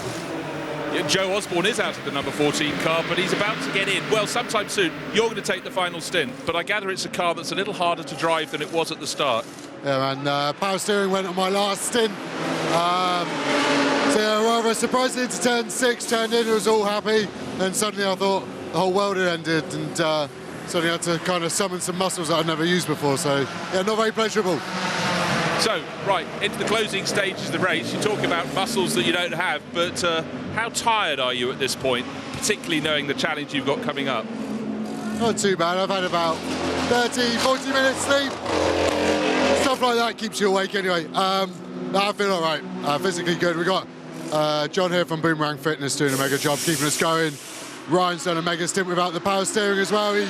Yeah, Joe Osborne is out of the number 14 car, but he's about to get in. Well, sometime soon, you're going to take the final stint, but I gather it's a car that's a little harder to drive than it was at the start. Yeah, man, power steering went on my last stint. So yeah, rather surprisingly into turn 6, turned in, it was all happy, and suddenly I thought the whole world had ended, and suddenly I had to kind of summon some muscles that I'd never used before, so yeah, not very pleasurable. So, right, into the closing stages of the race, you talk about muscles that you don't have, but how tired are you at this point? particularly knowing the challenge you've got coming up? Not too bad. I've had about 30, 40 minutes sleep. Stuff like that keeps you awake anyway. I feel all right. Physically good. We got John here from Boomerang Fitness doing a mega job, keeping us going. Ryan's done a mega stint without the power steering as well. He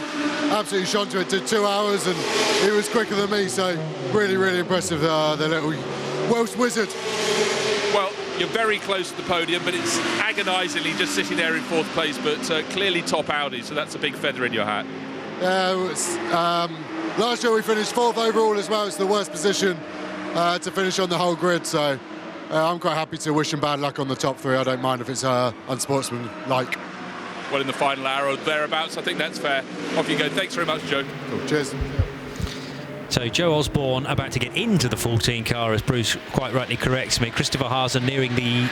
absolutely shone to it, did 2 hours, and he was quicker than me, so really, really impressive, the little Welsh wizard. Well, you're very close to the podium, but it's agonisingly just sitting there in 4th place, but clearly top Audi, so that's a big feather in your hat. Yeah, last year we finished 4th overall as well. It's the worst position to finish on the whole grid, so I'm quite happy to wish him bad luck on the top 3. I don't mind if it's unsportsmanlike. Well, in the final hour or thereabouts, I think that's fair. Off you go. Thanks very much, Joe. Cool. Cheers. So Joe Osborne about to get into the 14 car, as Bruce quite rightly corrects me. Christopher Haase nearing the,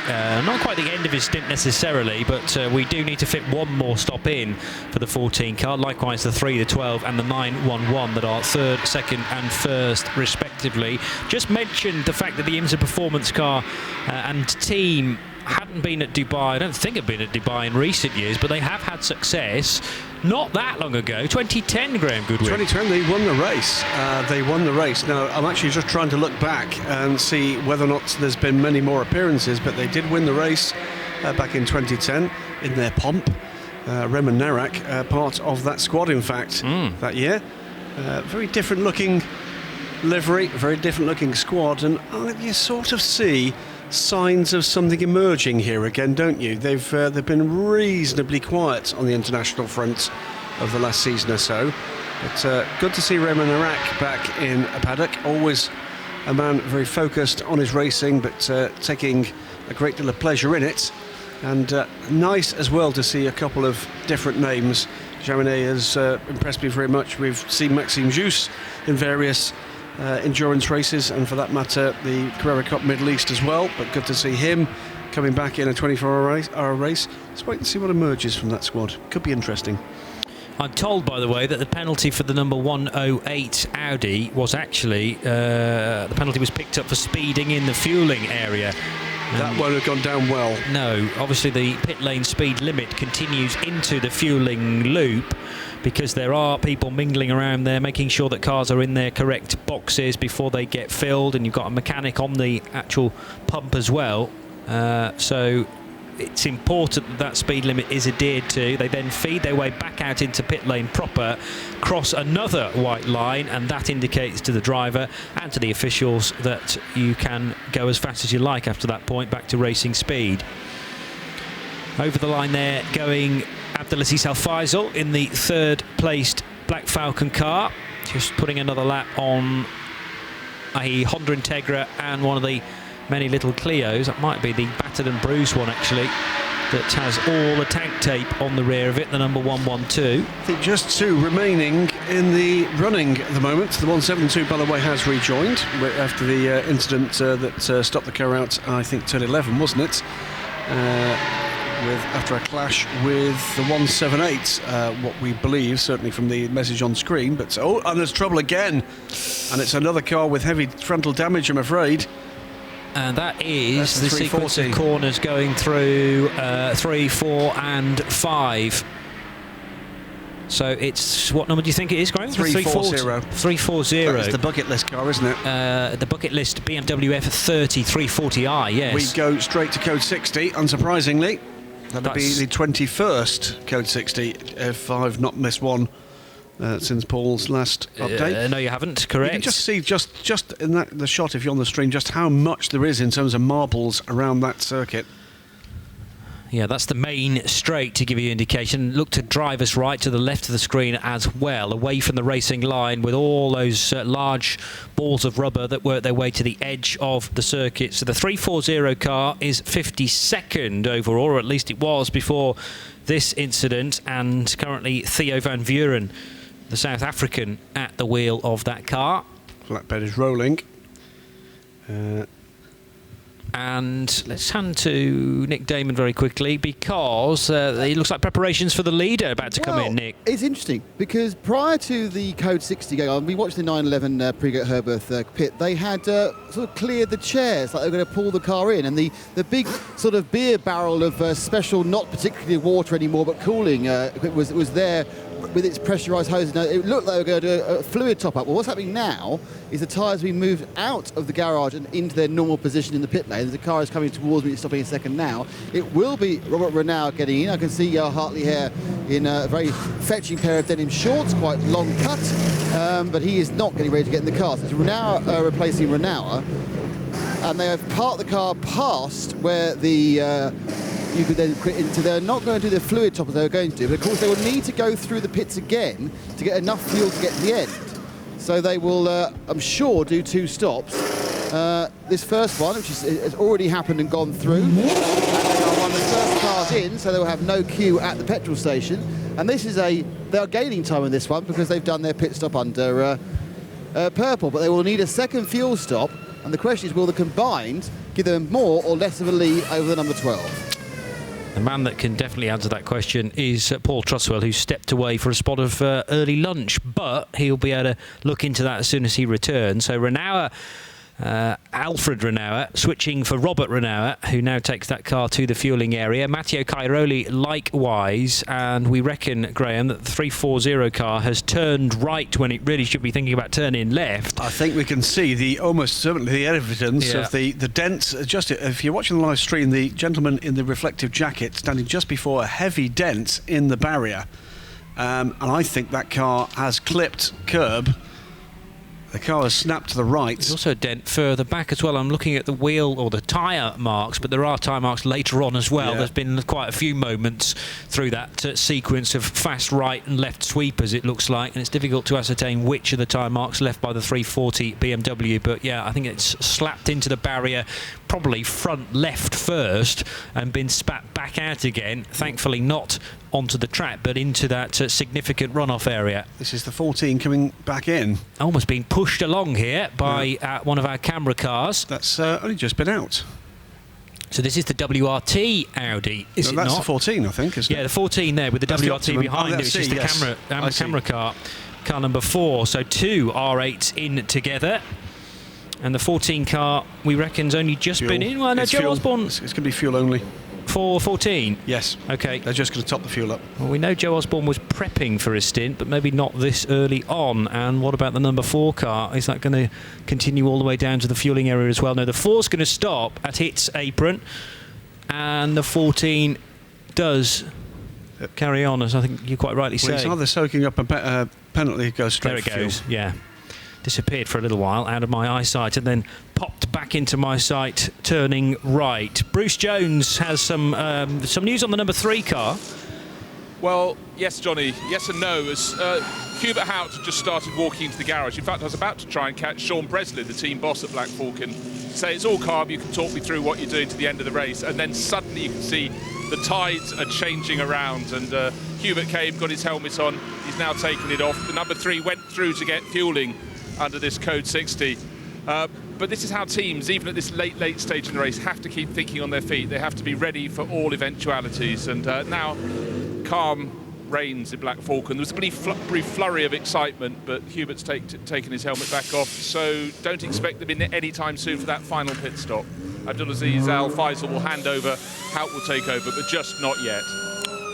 not quite the end of his stint necessarily, but we do need to fit one more stop in for the 14 car. Likewise, the 3, the 12 and the 911 that are 3rd, 2nd and 1st respectively. Just mentioned the fact that the IMSA performance car and team hadn't been at Dubai. I don't think had been at Dubai in recent years, but they have had success not that long ago. 2010, Graham Goodwin. 2010, they won the race. They won the race. Now, I'm actually just trying to look back and see whether or not there's been many more appearances, but they did win the race back in 2010 in their pomp. Raymond Narak, part of that squad, in fact, that year. Very different looking livery, very different looking squad, and you sort of see signs of something emerging here again, don't you? They've been reasonably quiet on the international front of the last season or so, but good to see Raymond Narak back in a paddock. Always a man very focused on his racing, but taking a great deal of pleasure in it, and nice as well to see a couple of different names. Jaminet has impressed me very much. We've seen Maxime Jus in various endurance races, and for that matter the Carrera Cup Middle East as well, but good to see him coming back in a 24-hour race. Let's wait and see what emerges from that squad. Could be interesting. I'm told, by the way, that the penalty for the number 108 Audi was actually the penalty was picked up for speeding in the fueling area. That won't have gone down well. No, obviously the pit lane speed limit continues into the fueling loop, because there are people mingling around there, making sure that cars are in their correct boxes before they get filled, and you've got a mechanic on the actual pump as well. So it's important that that speed limit is adhered to. They then feed their way back out into pit lane proper, cross another white line, and that indicates to the driver and to the officials that you can go as fast as you like after that point, back to racing speed. Over the line there going Abdelaziz Al Faisal in the 3rd placed Black Falcon car, just putting another lap on a Honda Integra and one of the many little Clios. That might be the battered and bruised one actually, that has all the tank tape on the rear of it, the number 112. I think just 2 remaining in the running at the moment. The 172, by the way, has rejoined after the incident that stopped the car out, I think, turn 11, wasn't it? After a clash with the 178, what we believe, certainly from the message on screen. But and there's trouble again, and it's another car with heavy frontal damage, I'm afraid. And that is the sequence of corners going through 3, 4 and 5. So it's, what number do you think it is, Graham? 340. 340. That's the bucket list car, isn't it? The bucket list BMW F30 340i, yes. We go straight to code 60, unsurprisingly. That'll be the 21st code 60, if I've not missed one since Paul's last update. No, you haven't, correct. You can just see, just in the shot, if you're on the stream, just how much there is in terms of marbles around that circuit. Yeah, that's the main straight, to give you an indication. Look to driver's right, to the left of the screen as well, away from the racing line, with all those large balls of rubber that work their way to the edge of the circuit. So the 340 car is 52nd overall, or at least it was before this incident, and currently Theo van Vuren, the South African, at the wheel of that car. Flatbed is rolling. And let's hand to Nick Damon very quickly, because it looks like preparations for the leader about to come in, Nick. It's interesting because prior to the Code 60 going on, we watched the 911 Pregate Herberth pit. They had sort of cleared the chairs, like they were going to pull the car in, and the big sort of beer barrel of special, not particularly water anymore, but cooling was there with its pressurised hose. Now, it looked like they were going to do a fluid top-up. Well, what's happening now is the tyres being moved out of the garage and into their normal position in the pit lane. The car is coming towards me, it's stopping a second now. It will be Robert Renaud getting in. I can see Hartley Hare in a very fetching pair of denim shorts, quite long cut, but he is not getting ready to get in the car. So it's Renaud replacing Renaud, and they have parked the car past where the you could then quit into. They're not going to do the fluid top as they were going to do, but of course they will need to go through the pits again to get enough fuel to get to the end. So they will, I'm sure, do 2 stops. This first one, which has already happened and gone through, and they are one of the first cars in, so they will have no queue at the petrol station. And this is they are gaining time in this one because they've done their pit stop under purple, but they will need a second fuel stop. And the question is, will the combined give them more or less of a lead over the number 12? The man that can definitely answer that question is Paul Truswell, who stepped away for a spot of early lunch, but he'll be able to look into that as soon as he returns. So Renaud, Alfred Renaud, switching for Robert Renaud, who now takes that car to the fuelling area. Matteo Cairoli likewise, and we reckon, Graham, that the 340 car has turned right when it really should be thinking about turning left. I think we can see almost certainly the evidence of the dents. Just if you're watching the live stream, the gentleman in the reflective jacket standing just before a heavy dent in the barrier, and I think that car has clipped curb. The car has snapped to the right. There's also a dent further back as well. I'm looking at the wheel or the tyre marks, but there are tyre marks later on as well. Yeah. There's been quite a few moments through that sequence of fast right and left sweepers, it looks like, and it's difficult to ascertain which of the tyre marks left by the 340 BMW. But yeah, I think it's slapped into the barrier, probably front left first, and been spat back out again. Thankfully not onto the track, but into that significant runoff area. This is the 14 coming back in. Almost being pushed along here by one of our camera cars. That's only just been out. So this is the WRT Audi, is it not? That's the 14, I think, isn't it? Yeah, the 14 there with the WRT behind it, which is the camera car number 4. So 2 R8s in together. And the 14 car, we reckon's only just been in. Well, no, Joe Osborne. It's going to be fuel only. For 14? Yes. Okay. They're just going to top the fuel up. Well, we know Joe Osborne was prepping for his stint, but maybe not this early on. And what about the number 4 car? Is that going to continue all the way down to the fuelling area as well? No, the 4's going to stop at its apron, and the 14 does carry on, as I think you quite rightly say. It's either soaking up a penalty, goes straight for fuel. There it goes, yeah. Disappeared for a little while out of my eyesight and then popped back into my sight, turning right. Bruce Jones has some news on the number 3 car. Well, yes, Johnny, yes and no. As Hubert Hout just started walking into the garage. In fact, I was about to try and catch Sean Breslin, the team boss at Black Falcon, say, it's all calm, you can talk me through what you're doing to the end of the race. And then suddenly you can see the tides are changing around, and Hubert came, got his helmet on, he's now taken it off. The number 3 went through to get fuelling under this Code 60. But this is how teams, even at this late stage in the race, have to keep thinking on their feet. They have to be ready for all eventualities. And now calm reigns in Black Falcon. There was a brief flurry of excitement, but Hubert's taken his helmet back off, so don't expect them in any time soon for that final pit stop. Abdulaziz Al Faisal will hand over, Hout will take over, but just not yet.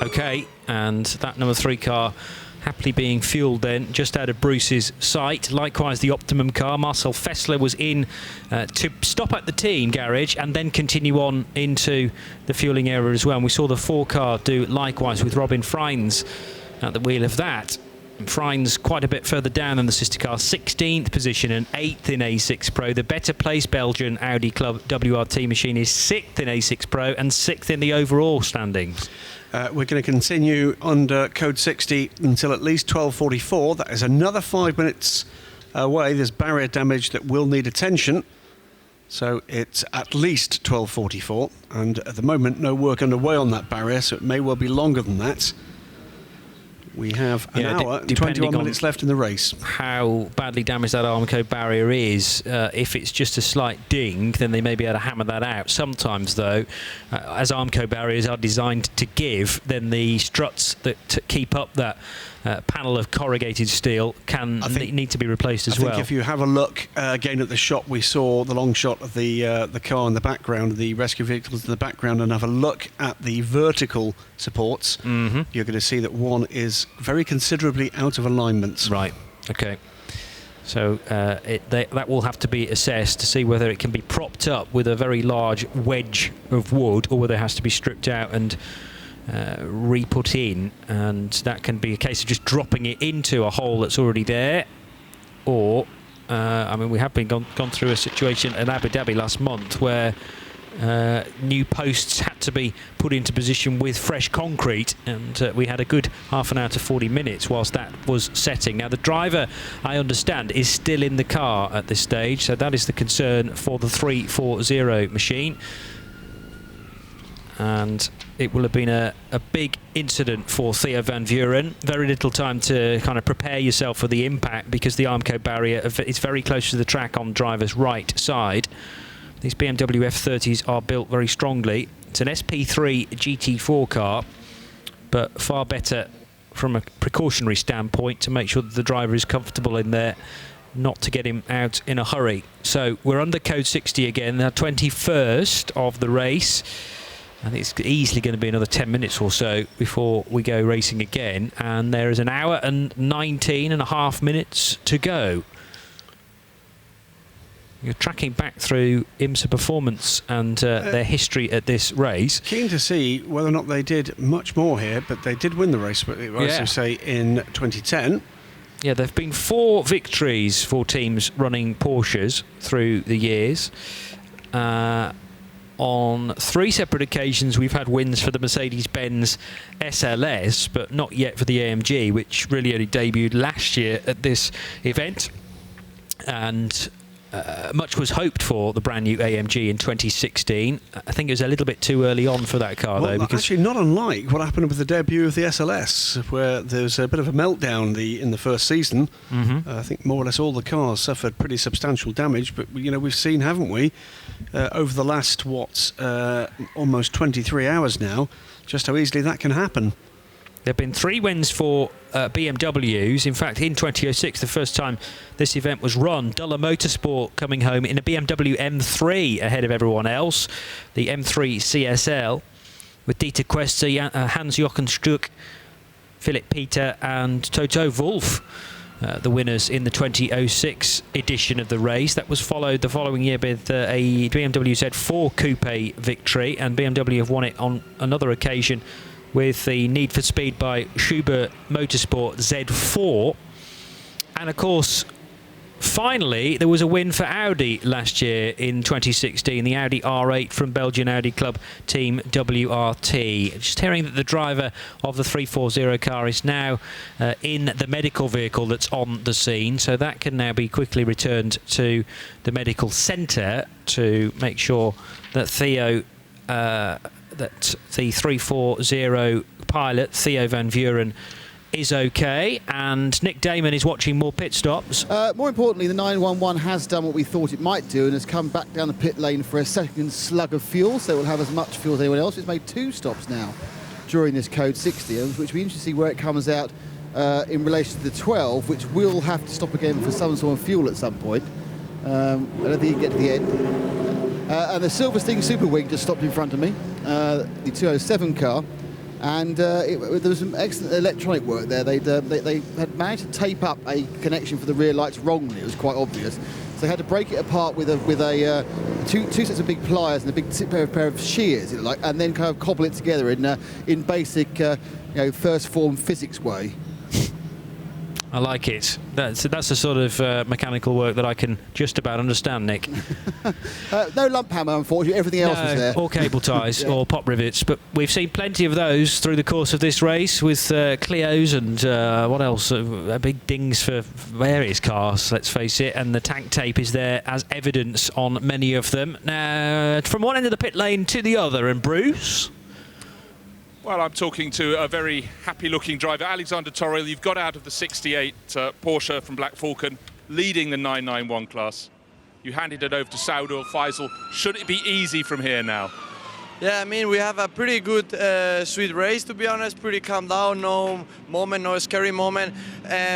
Okay, and that number 3 car happily being fuelled then, just out of Bruce's sight. Likewise, the Optimum car. Marcel Fessler was in to stop at the team garage and then continue on into the fuelling area as well. And we saw the 4 car do likewise with Robin Freins at the wheel of that. Freins quite a bit further down than the sister car, 16th position and 8th in A6 Pro. The better placed Belgian Audi Club WRT machine is 6th in A6 Pro and 6th in the overall standings. We're going to continue under Code 60 until at least 12:44. That is another 5 minutes away. There's barrier damage that will need attention. So it's at least 12:44. And at the moment, no work underway on that barrier, so it may well be longer than that. We have an Yeah, hour and depending 21 on minutes left in the race. How badly damaged that Armco barrier is. If it's just a slight ding, then they may be able to hammer that out. Sometimes, though, as Armco barriers are designed to give, then the struts that keep up that panel of corrugated steel need to be replaced as well. I think if you have a look again at the shot, we saw the long shot of the car in the background, the rescue vehicles in the background, and have a look at the vertical supports, you're going to see that one is very considerably out of alignment. Right, okay. So that will have to be assessed to see whether it can be propped up with a very large wedge of wood, or whether it has to be stripped out and re-put in, and that can be a case of just dropping it into a hole that's already there, or I mean, we have gone through a situation in Abu Dhabi last month where new posts had to be put into position with fresh concrete, and we had a good half an hour to 40 minutes whilst that was setting. Now the driver, I understand, is still in the car at this stage, so that is the concern for the 340 machine, and it will have been a big incident for Theo van Vuren. Very little time to kind of prepare yourself for the impact, because the Armco barrier is very close to the track on driver's right side. These BMW F30s are built very strongly. It's an SP3 GT4 car, but far better from a precautionary standpoint to make sure that the driver is comfortable in there, not to get him out in a hurry. So we're under code 60 again, the 21st of the race. I think it's easily going to be another 10 minutes or so before we go racing again, and there is an hour and 19 and a half minutes to go. You're tracking back through IMSA Performance and their history at this race. Keen to see whether or not they did much more here, but they did win the race, as you say, in 2010. Yeah, there have been 4 victories for teams running Porsches through the years. On 3 separate occasions we've had wins for the Mercedes-Benz SLS, but not yet for the AMG, which really only debuted last year at this event. And much was hoped for the brand new AMG in 2016. I think it was a little bit too early on for that car, though. Because actually, not unlike what happened with the debut of the SLS, where there was a bit of a meltdown in the first season. I think more or less all the cars suffered pretty substantial damage, but we've seen, haven't we, over the last almost 23 hours now, just how easily that can happen. There have been 3 wins for BMWs. In fact, in 2006, the first time this event was run, Duller Motorsport coming home in a BMW M3 ahead of everyone else. The M3 CSL with Dieter Queste, Hans-Jochen Stuck, Philipp Peter and Toto Wolff, the winners in the 2006 edition of the race. That was followed the following year with a BMW Z4 Coupe victory, and BMW have won it on another occasion with the Need for Speed by Schubert Motorsport Z4. And of course, finally, there was a win for Audi last year in 2016, the Audi R8 from Belgian Audi Club Team WRT. Just hearing that the driver of the 340 car is now in the medical vehicle that's on the scene, so that can now be quickly returned to the medical centre to make sure that that the 340 pilot, Theo van Vuren, is okay, and Nick Damon is watching more pit stops. More importantly, the 911 has done what we thought it might do and has come back down the pit lane for a second slug of fuel, so it will have as much fuel as anyone else. It's made 2 stops now during this code 60, which will be interesting to see where it comes out in relation to the 12, which will have to stop again for some sort of fuel at some point. I don't think you can get to the end. And the Silverstein Super Wing just stopped in front of me, the 207 car, and there was some excellent electronic work there. They had managed to tape up a connection for the rear lights wrongly. It was quite obvious, so they had to break it apart with two sets of big pliers and a big pair of shears, and then kind of cobble it together in basic first form physics way. I like it. That's the sort of mechanical work that I can just about understand, Nick. No lump hammer, unfortunately. Everything else was there. Or cable ties or pop rivets. But we've seen plenty of those through the course of this race with Clios and what else? Big dings for various cars, let's face it. And the tank tape is there as evidence on many of them. Now, from one end of the pit lane to the other. And Bruce? Well, I'm talking to a very happy-looking driver, Alexander Toril. You've got out of the 68 Porsche from Black Falcon, leading the 991 class. You handed it over to Saudul Faisal. Should it be easy from here now? Yeah, I mean, we have a pretty good, sweet race, to be honest. Pretty calm down, no moment, no scary moment.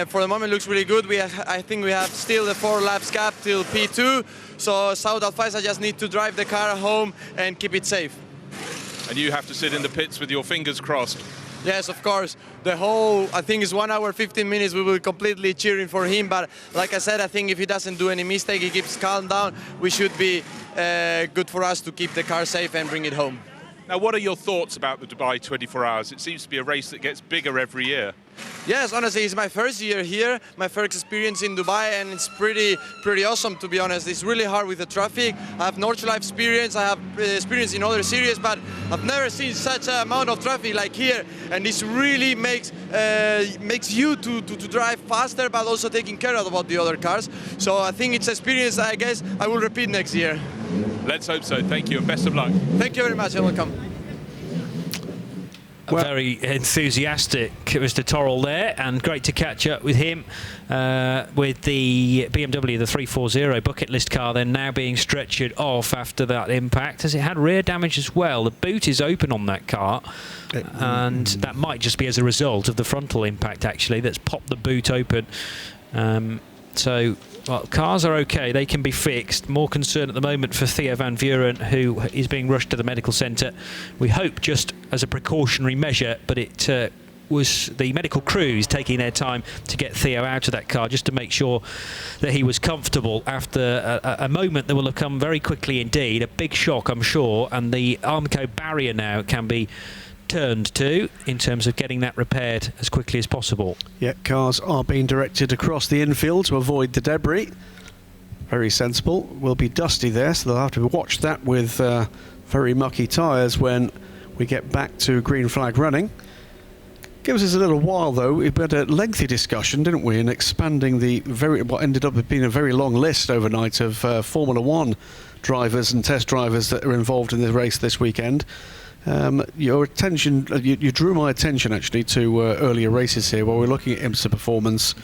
For the moment, it looks really good. I think we have still the 4 laps gap till P2. So Saudul Faisal just need to drive the car home and keep it safe. And you have to sit in the pits with your fingers crossed. Yes, of course. The whole, I think it's 1 hour, 15 minutes, we will completely cheering for him. But like I said, I think if he doesn't do any mistake, he keeps calm down, we should be good for us to keep the car safe and bring it home. Now, what are your thoughts about the Dubai 24 Hours? It seems to be a race that gets bigger every year. Yes, honestly, it's my first year here, my first experience in Dubai, and it's pretty awesome, to be honest. It's really hard with the traffic. I have Nordschleife experience, I have experience in other series, but I've never seen such an amount of traffic like here, and this really makes you to drive faster, but also taking care about the other cars. So I think it's an experience I guess I will repeat next year. Let's hope so. Thank you, and best of luck. Thank you very much, and welcome. Very enthusiastic Mr. Toril there, and great to catch up with him with the BMW, the 340 bucket list car, then now being stretchered off after that impact, as it had rear damage as well. The boot is open on that car, and that might just be as a result of the frontal impact, actually, that's popped the boot open. Well, cars are okay, they can be fixed. More concern at the moment for Theo van Vuren, who is being rushed to the medical centre. We hope just as a precautionary measure, but it was the medical crews taking their time to get Theo out of that car just to make sure that he was comfortable after a moment that will have come very quickly indeed. A big shock, I'm sure, and the Armco barrier now can be turned to in terms of getting that repaired as quickly as possible. Yeah, cars are being directed across the infield to avoid the debris. Very sensible. Will be dusty there, so they'll have to watch that with very mucky tyres when we get back to green flag running. Gives us a little while though. We had a lengthy discussion, didn't we, in expanding what ended up being a very long list overnight of Formula 1 drivers and test drivers that are involved in the race this weekend. Your attention, you drew my attention actually to earlier races here while we're looking at IMSA performance.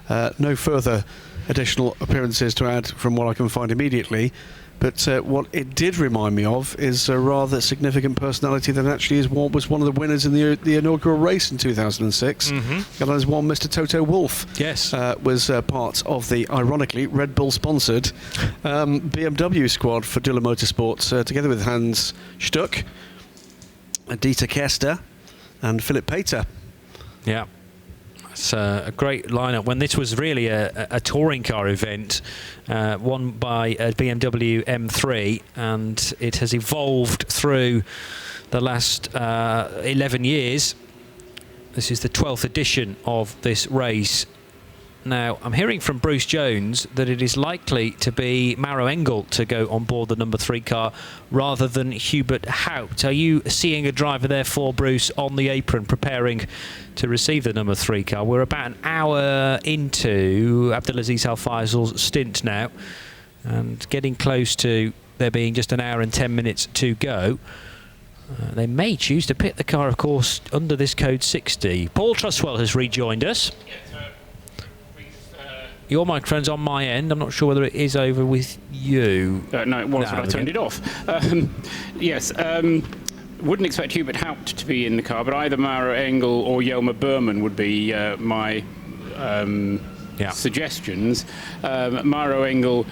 No further additional appearances to add from what I can find immediately, but what it did remind me of is a rather significant personality that actually was one of the winners in the inaugural race in 2006. And that is one Mr. Toto Wolff. Yes. Was part of the, ironically, Red Bull sponsored BMW squad for Dula Motorsports, together with Hans Stuck, Dieter Kester and Philip Pater. Yeah, it's a great lineup. When this was really a touring car event, won by a BMW M3, and it has evolved through the last 11 years. This is the 12th edition of this race. Now, I'm hearing from Bruce Jones that it is likely to be Maro Engel to go on board the number 3 car rather than Hubert Haupt. Are you seeing a driver, therefore, Bruce, on the apron preparing to receive the number 3 car? We're about an hour into Abdelaziz Al Faisal's stint now, and getting close to there being just an hour and 10 minutes to go. They may choose to pit the car, of course, under this code 60. Paul Truswell has rejoined us. Your microphone's on my end. I'm not sure whether it is over with you. No, it was, but I turned it off. Yes, wouldn't expect Hubert Haupt to be in the car, but either Maro Engel or Jelmer Berman would be my suggestions. Maro Engel,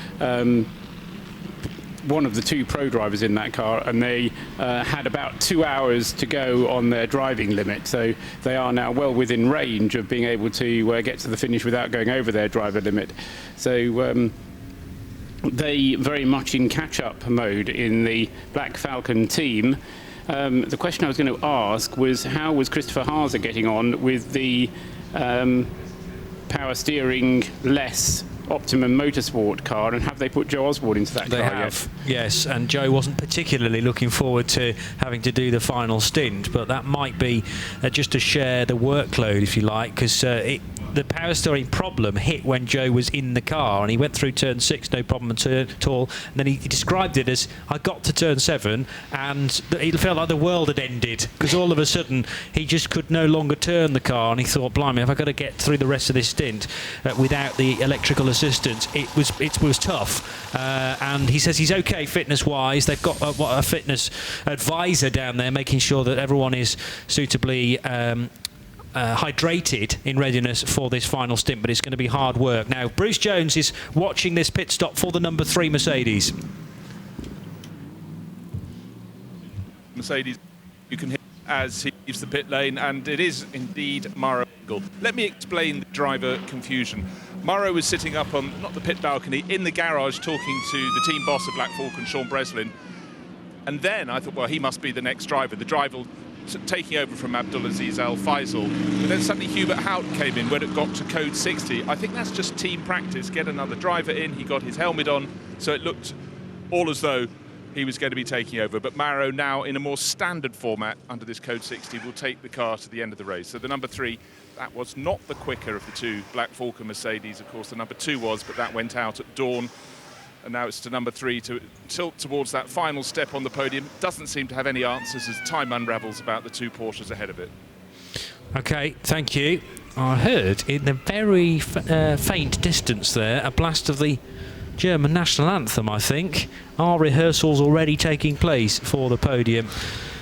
one of the 2 pro drivers in that car, and they had about 2 hours to go on their driving limit, so they are now well within range of being able to get to the finish without going over their driver limit. So they very much in catch-up mode in the Black Falcon team. The question I was going to ask was, how was Christopher Haase getting on with the power steering less Optimum Motorsport car, and have they put Joe Osborne into that They car have, yet? yes, and Joe wasn't particularly looking forward to having to do the final stint, but that might be just to share the workload, if you like, because the power steering problem hit when Joe was in the car, and he went through turn 6 no problem at all, and then he described it as, I got to turn 7 and it felt like the world had ended, because all of a sudden he just could no longer turn the car, and he thought, blimey, if I've got to get through the rest of this stint without the electrical assistance, it was tough. And he says he's okay fitness wise. They've got a fitness advisor down there making sure that everyone is suitably hydrated in readiness for this final stint, but it's going to be hard work. Now, Bruce Jones is watching this pit stop for the number 3 Mercedes. Mercedes, you can hear as he leaves the pit lane, and it is indeed Maro. Let me explain the driver confusion. Maro was sitting up on, not the pit balcony, in the garage talking to the team boss of Black Falcon, Sean Breslin. And then I thought, well, he must be the next driver. The driver taking over from Abdulaziz Al Faisal. But then suddenly Hubert Houghton came in when it got to code 60. I think that's just team practice. Get another driver in. He got his helmet on, so it looked all as though he was going to be taking over. But Maro now, in a more standard format under this code 60, will take the car to the end of the race. So the number 3, that was not the quicker of the 2 Black Falcon Mercedes. Of course, the number 2 was, but that went out at dawn. And now it's to number 3 to tilt towards that final step on the podium. Doesn't seem to have any answers as time unravels about the 2 Porsches ahead of it. OK, thank you. I heard in the very faint distance there a blast of the German national anthem, I think. Are rehearsals already taking place for the podium?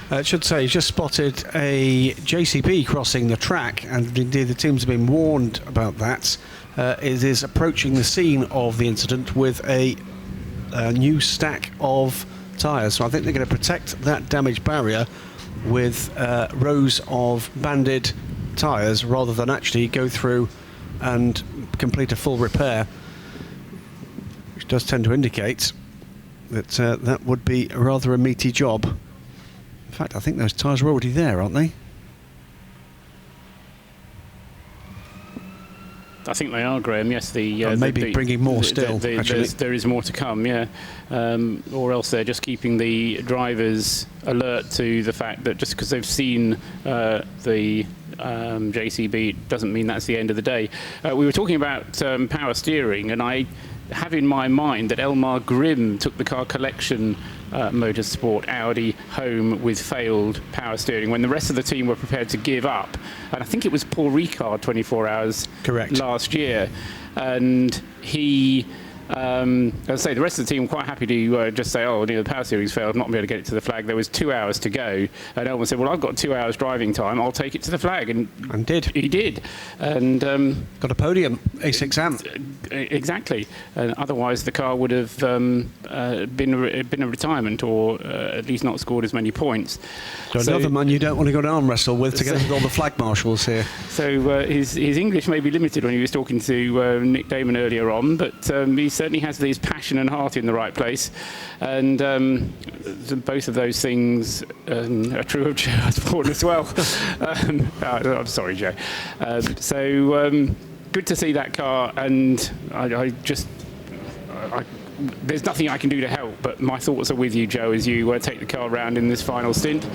I should say, he's just spotted a JCB crossing the track, and indeed the teams have been warned about that. It is approaching the scene of the incident with a new stack of tyres. So I think they're going to protect that damaged barrier with rows of banded tyres rather than actually go through and complete a full repair, which does tend to indicate that that would be rather a meaty job. In fact, I think those tyres are already there, aren't they? I think they are, Graham. Yes, maybe bringing more still. There is more to come, yeah. Or else they're just keeping the drivers alert to the fact that just because they've seen the JCB doesn't mean that's the end of the day. We were talking about power steering, and I have in my mind that Elmar Grimm took the car collection Motorsport Audi home with failed power steering when the rest of the team were prepared to give up. And I think it was Paul Ricard 24 hours last year. And he, as I say, the rest of the team were quite happy to just say, oh, the power steering's failed, not be able to get it to the flag. There was 2 hours to go. And Elmar said, well, I've got 2 hours driving time, I'll take it to the flag. And did. He did. And got a podium, A6 exactly. Otherwise, the car would have been a retirement, or at least not scored as many points. So another man you don't want to go and arm wrestle with together with all the flag marshals here. So his English may be limited when he was talking to Nick Damon earlier on, but he certainly has his passion and heart in the right place. And both of those things are true of Joe Osborne as well. I'm sorry, Joe. Good to see that car, and there's nothing I can do to help, but my thoughts are with you, Joe, as you take the car around in this final stint.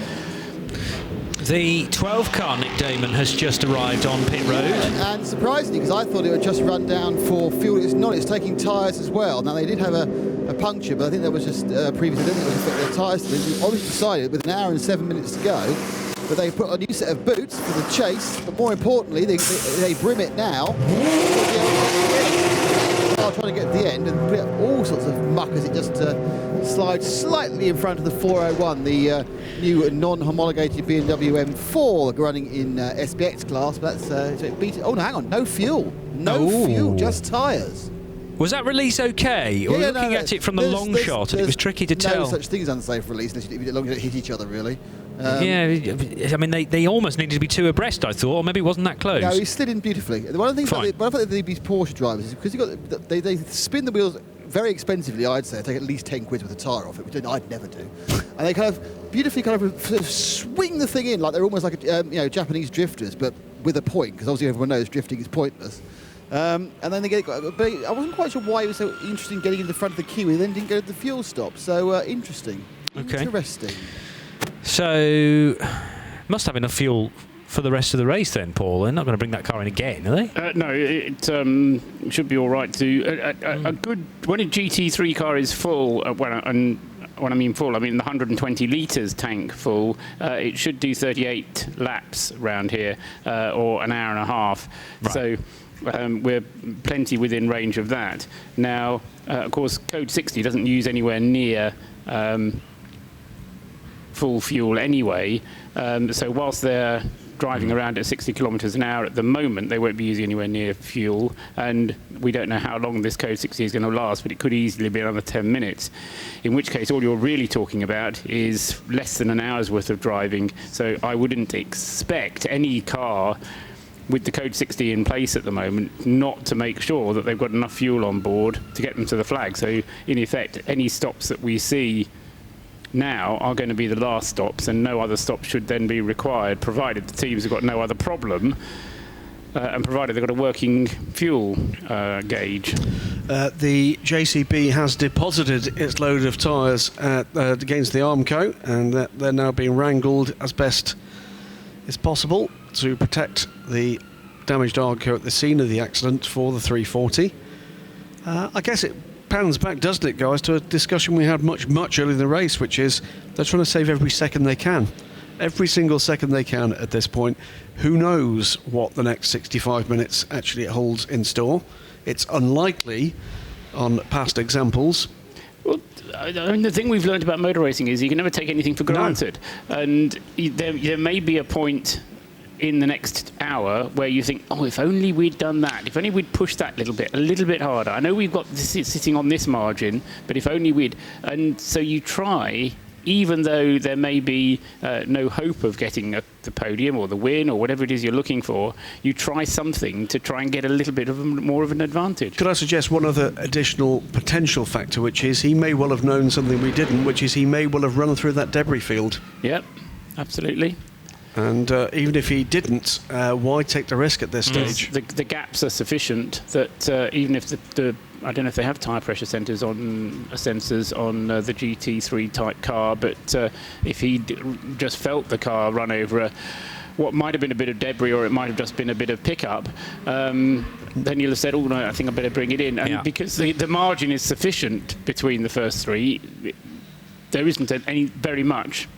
The 12 car, Nick Damon, has just arrived on pit road. And surprisingly, because I thought it would just run down for fuel, it's not, it's taking tyres as well. Now, they did have a puncture, but I think that was just previously, I don't think it was affecting their tyres. They obviously decided with an hour and 7 minutes to go that they put a new set of boots for the chase, but more importantly, they brim it now. Trying to get to the end and put up all sorts of muck as it just slides slightly in front of the 401, the new non-homologated BMW M4 running in SPX class. But that's oh no, hang on, no fuel, fuel, just tyres. Was that release okay? Or looking at it from the long shot, and it was tricky to tell. No such thing as unsafe release as long as it hit each other, really. I mean, they almost needed to be 2 abreast, I thought, or maybe it wasn't that close. No, he slid in beautifully. One of the things about these Porsche drivers is because they spin the wheels very expensively, I'd say, take at least 10 quid with a tyre off it, which I'd never do. And they kind of beautifully sort of swing the thing in like they're almost like Japanese drifters, but with a point, because obviously everyone knows drifting is pointless. And then they get. But I wasn't quite sure why he was so interested in getting in the front of the queue. He then didn't go to the fuel stop. So interesting. Okay. Interesting. So must have enough fuel for the rest of the race then, Paul. They're not going to bring that car in again, are they? No, it should be all right to a good when a GT3 car is full. When I mean full, I mean the 120 litres tank full. It should do 38 laps around here, or an hour and a half. Right. So we're plenty within range of that. Now, of course, Code 60 doesn't use anywhere near full fuel anyway. So whilst they're driving around at 60 kilometres an hour at the moment, they won't be using anywhere near fuel, and we don't know how long this Code 60 is going to last, but it could easily be another 10 minutes, in which case all you're really talking about is less than an hour's worth of driving. So I wouldn't expect any car with the Code 60 in place at the moment not to make sure that they've got enough fuel on board to get them to the flag. So in effect, any stops that we see now are going to be the last stops, and no other stops should then be required, provided the teams have got no other problem, and provided they've got a working fuel gauge. The JCB has deposited its load of tyres against the Armco, and they're now being wrangled as best as possible to protect the damaged Armco at the scene of the accident for the 340. I guess it pans back, doesn't it, guys, to a discussion we had much earlier in the race, which is they're trying to save every second they can. Every single second they can at this point. Who knows what the next 65 minutes actually holds in store? It's unlikely on past examples. Well, I mean, the thing we've learned about motor racing is you can never take anything for granted. No. And there may be a point in the next hour where you think, oh, if only we'd done that, if only we'd pushed that a little bit harder. I know we've got this sitting on this margin, but if only we'd. And so you try, even though there may be no hope of getting the podium or the win or whatever it is you're looking for, you try something to try and get a little bit of more of an advantage. Could I suggest one other additional potential factor, which is he may well have known something we didn't, which is he may well have run through that debris field. Yep, absolutely. And even if he didn't, why take the risk at this stage? The gaps are sufficient that even if I don't know if they have tyre pressure sensors on the GT3 type car, but if he just felt the car run over what might have been a bit of debris, or it might have just been a bit of pickup, then you'll have said, oh no, I think I better bring it in. And because the margin is sufficient between the first three, there isn't any very much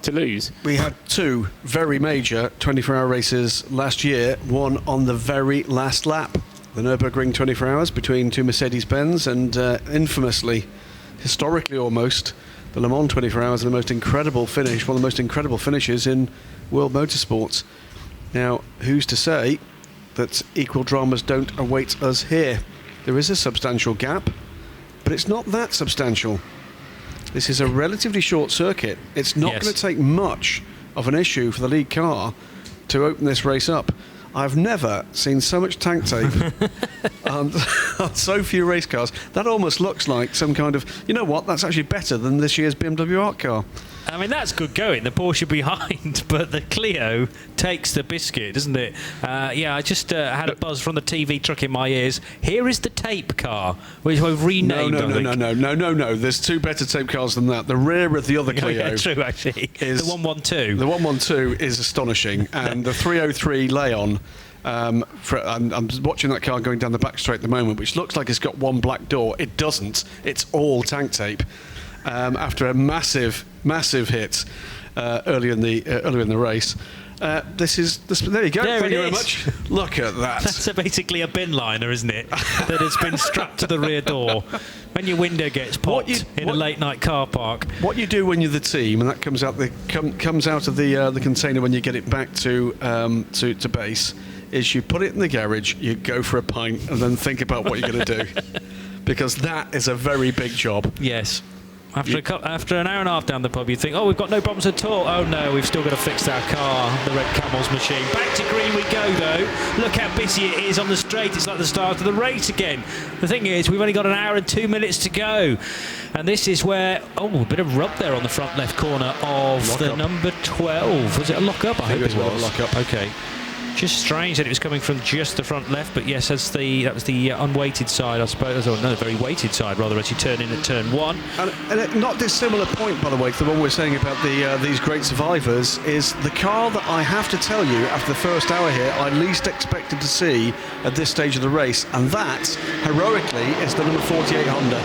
to lose. We had two very major 24-hour races last year, one on the very last lap, the Nürburgring 24 hours between two Mercedes-Benz, and infamously, historically almost, the Le Mans 24 hours, and the most incredible finish, one of the most incredible finishes in world motorsports. Now, who's to say that equal dramas don't await us here? There is a substantial gap, but it's not that substantial. This is a relatively short circuit. It's not going to take much of an issue for the lead car to open this race up. I've never seen so much tank tape on so few race cars. That almost looks like some kind of, you know what, that's actually better than this year's BMW art car. I mean, that's good going, the Porsche behind, but the Clio takes the biscuit, doesn't it? I just had a buzz from the TV truck in my ears. Here is the tape car, which we've renamed. No. There's two better tape cars than that. The rear of the other Clio. Yeah, true, actually. Is the 112. The 112 is astonishing, and the 303 Leon. I'm watching that car going down the back straight at the moment, which looks like it's got one black door. It doesn't. It's all tank tape. After a massive hit earlier in the race. There you go. Thank you very much. Look at that. That's basically a bin liner, isn't it? That has been strapped to the rear door. When your window gets popped in a late night car park. What you do when you're the team, and that comes out of the container when you get it back to base, is you put it in the garage, you go for a pint, and then think about what you're going to do, because that is a very big job. Yes. After an hour and a half down the pub, you think, oh, we've got no problems at all. Oh, no, we've still got to fix our car, the Red Camels machine. Back to green we go, though. Look how busy it is on the straight. It's like the start of the race again. The thing is, we've only got an hour and 2 minutes to go. And this is where, a bit of rub there on the front left corner of number 12. Was it a lock-up? I hope it was. A lock-up. Okay. Just strange that it was coming from just the front left, but yes, that was the unweighted side, I suppose, or no, very weighted side rather, as you turn in at turn 1. And a not dissimilar point, by the way, to the one we're saying about these great survivors, is the car that I have to tell you, after the first hour here, I least expected to see at this stage of the race, and that, heroically, is the number 48 Honda.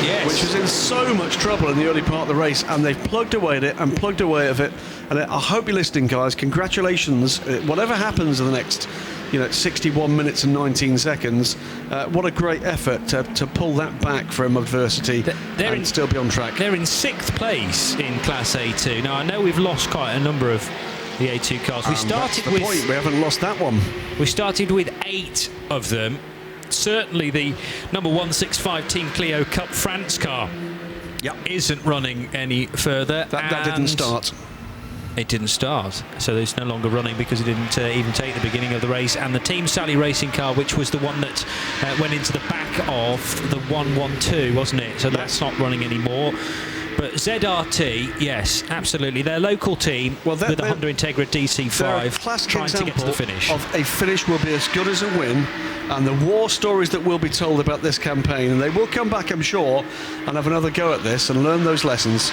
Yes. Which was in so much trouble in the early part of the race, and they've plugged away at it and plugged away at it. And I hope you're listening, guys. Congratulations. Whatever happens in the next 61 minutes and 19 seconds, what a great effort to pull that back from adversity and still be on track. They're in 6th place in Class A2. Now, I know we've lost quite a number of the A2 cars. We started that's the point. We haven't lost that one. We started with 8 of them. Certainly the number 165 Team Clio Cup France car isn't running any further. That didn't start. It didn't start, so it's no longer running because it didn't even take the beginning of the race. And the Team Sally racing car, which was the one that went into the back of the 112, wasn't it? So that's not running anymore. But ZRT, yes, absolutely. Their local team with the Honda Integra DC5 trying to get to the finish. Of a finish will be as good as a win, and the war stories that will be told about this campaign, and they will come back, I'm sure, and have another go at this and learn those lessons.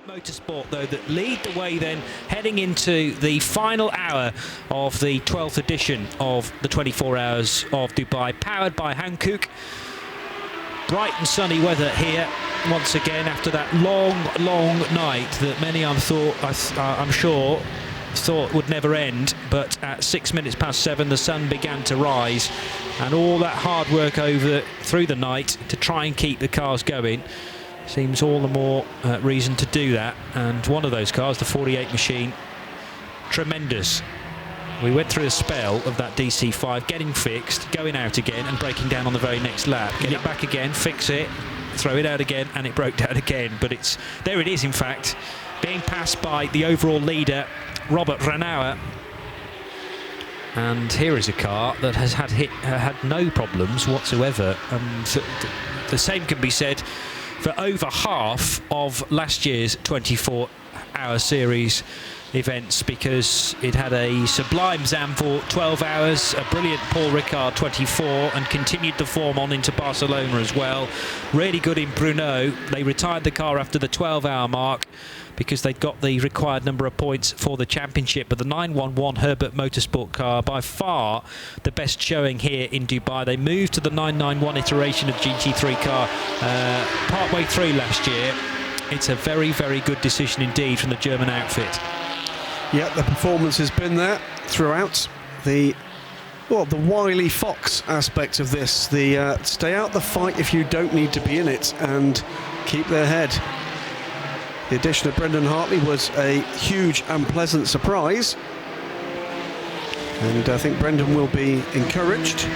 Motorsport, though, that lead the way then heading into the final hour of the 12th edition of the 24 Hours of Dubai, powered by Hankook. Bright and sunny weather here once again after that long night that many I'm sure thought would never end, but at 6 minutes past 7 the sun began to rise, and all that hard work through the night to try and keep the cars going seems all the more reason to do that. And one of those cars, the 48 machine, tremendous. We went through a spell of that DC5 getting fixed, going out again and breaking down on the very next lap. Get it back again, fix it, throw it out again, and it broke down again. But there it is, in fact, being passed by the overall leader, Robert Renauer. And here is a car that has had no problems whatsoever. The same can be said for over half of last year's 24-hour series events, because it had a sublime Zandvoort 12 hours, a brilliant Paul Ricard 24, and continued the form on into Barcelona as well. Really good in Brno. They retired the car after the 12-hour mark because they'd got the required number of points for the championship. But the 911 Herbert Motorsport car, by far the best showing here in Dubai. They moved to the 991 iteration of GT3 car partway through last year. It's a very, very good decision indeed from the German outfit. Yeah, the performance has been there throughout. The wily fox aspect of this, the stay out the fight if you don't need to be in it and keep their head. The addition of Brendan Hartley was a huge and pleasant surprise, and I think Brendan will be encouraged,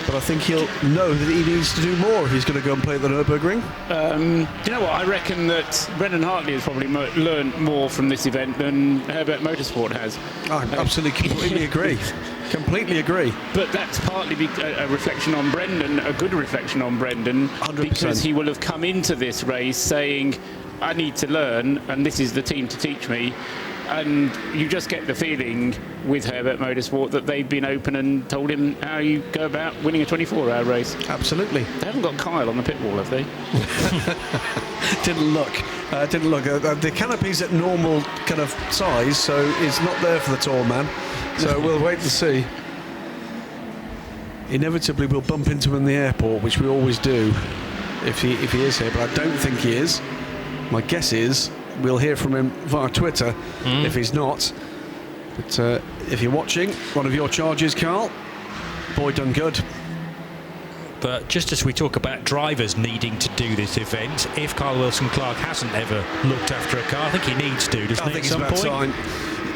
but I think he'll know that he needs to do more if he's going to go and play at the Nürburgring. Do you know what? I reckon that Brendan Hartley has probably learned more from this event than Herbert Motorsport has. I absolutely completely agree. Completely agree. But that's partly a reflection on Brendan, a good reflection on Brendan, 100%. Because he will have come into this race saying, I need to learn, and this is the team to teach me. And you just get the feeling with Herbert Motorsport that they've been open and told him how you go about winning a 24-hour race. Absolutely. They haven't got Kyle on the pit wall, have they? Didn't look. The canopy's at normal kind of size, so it's not there for the tall man. So we'll wait and see. Inevitably, we'll bump into him in the airport, which we always do, if he is here. But I don't think he is. My guess is we'll hear from him via Twitter if he's not. But if you're watching, one of your charges, Carl, boy done good. But just as we talk about drivers needing to do this event, if Kyle Wilson-Clark hasn't ever looked after a car, I think he needs to, doesn't he, at some point? Time.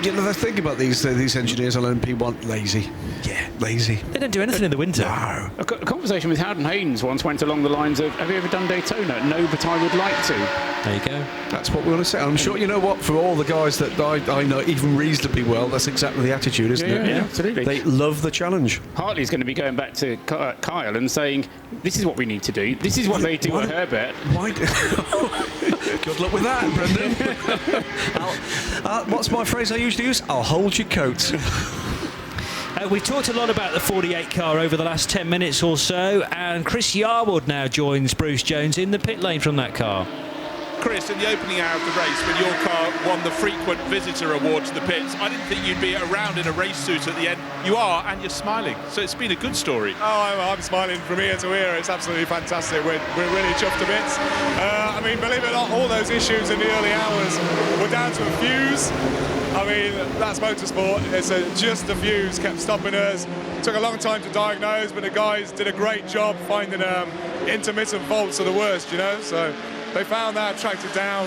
You know, the thing about these engineers on LMP1, lazy. Yeah, lazy. They don't do anything in the winter. No. A conversation with Howden Haynes once went along the lines of, have you ever done Daytona? No, but I would like to. There you go. That's what we want to say. I'm sure, you know what, for all the guys that I know even reasonably well, that's exactly the attitude, isn't it? Yeah, absolutely. They love the challenge. Hartley's going to be going back to Kyle and saying, this is what we need to do. This is what they do at Herbert. Why? Good luck with that, Brendan. What's my phrase I usually use? I'll hold your coat. We've talked a lot about the 48 car over the last 10 minutes or so, and Chris Yarwood now joins Bruce Jones in the pit lane from that car. Chris, in the opening hour of the race, when your car won the frequent visitor award to the pits, I didn't think you'd be around in a race suit at the end. You are, and you're smiling. So it's been a good story. Oh, I'm smiling from ear to ear. It's absolutely fantastic. We're really chuffed to bits. I mean, believe it or not, all those issues in the early hours were down to a fuse. I mean, that's motorsport. It's just the fuse kept stopping us. Took a long time to diagnose, but the guys did a great job finding intermittent faults are the worst, you know. So they found that, tracked it down.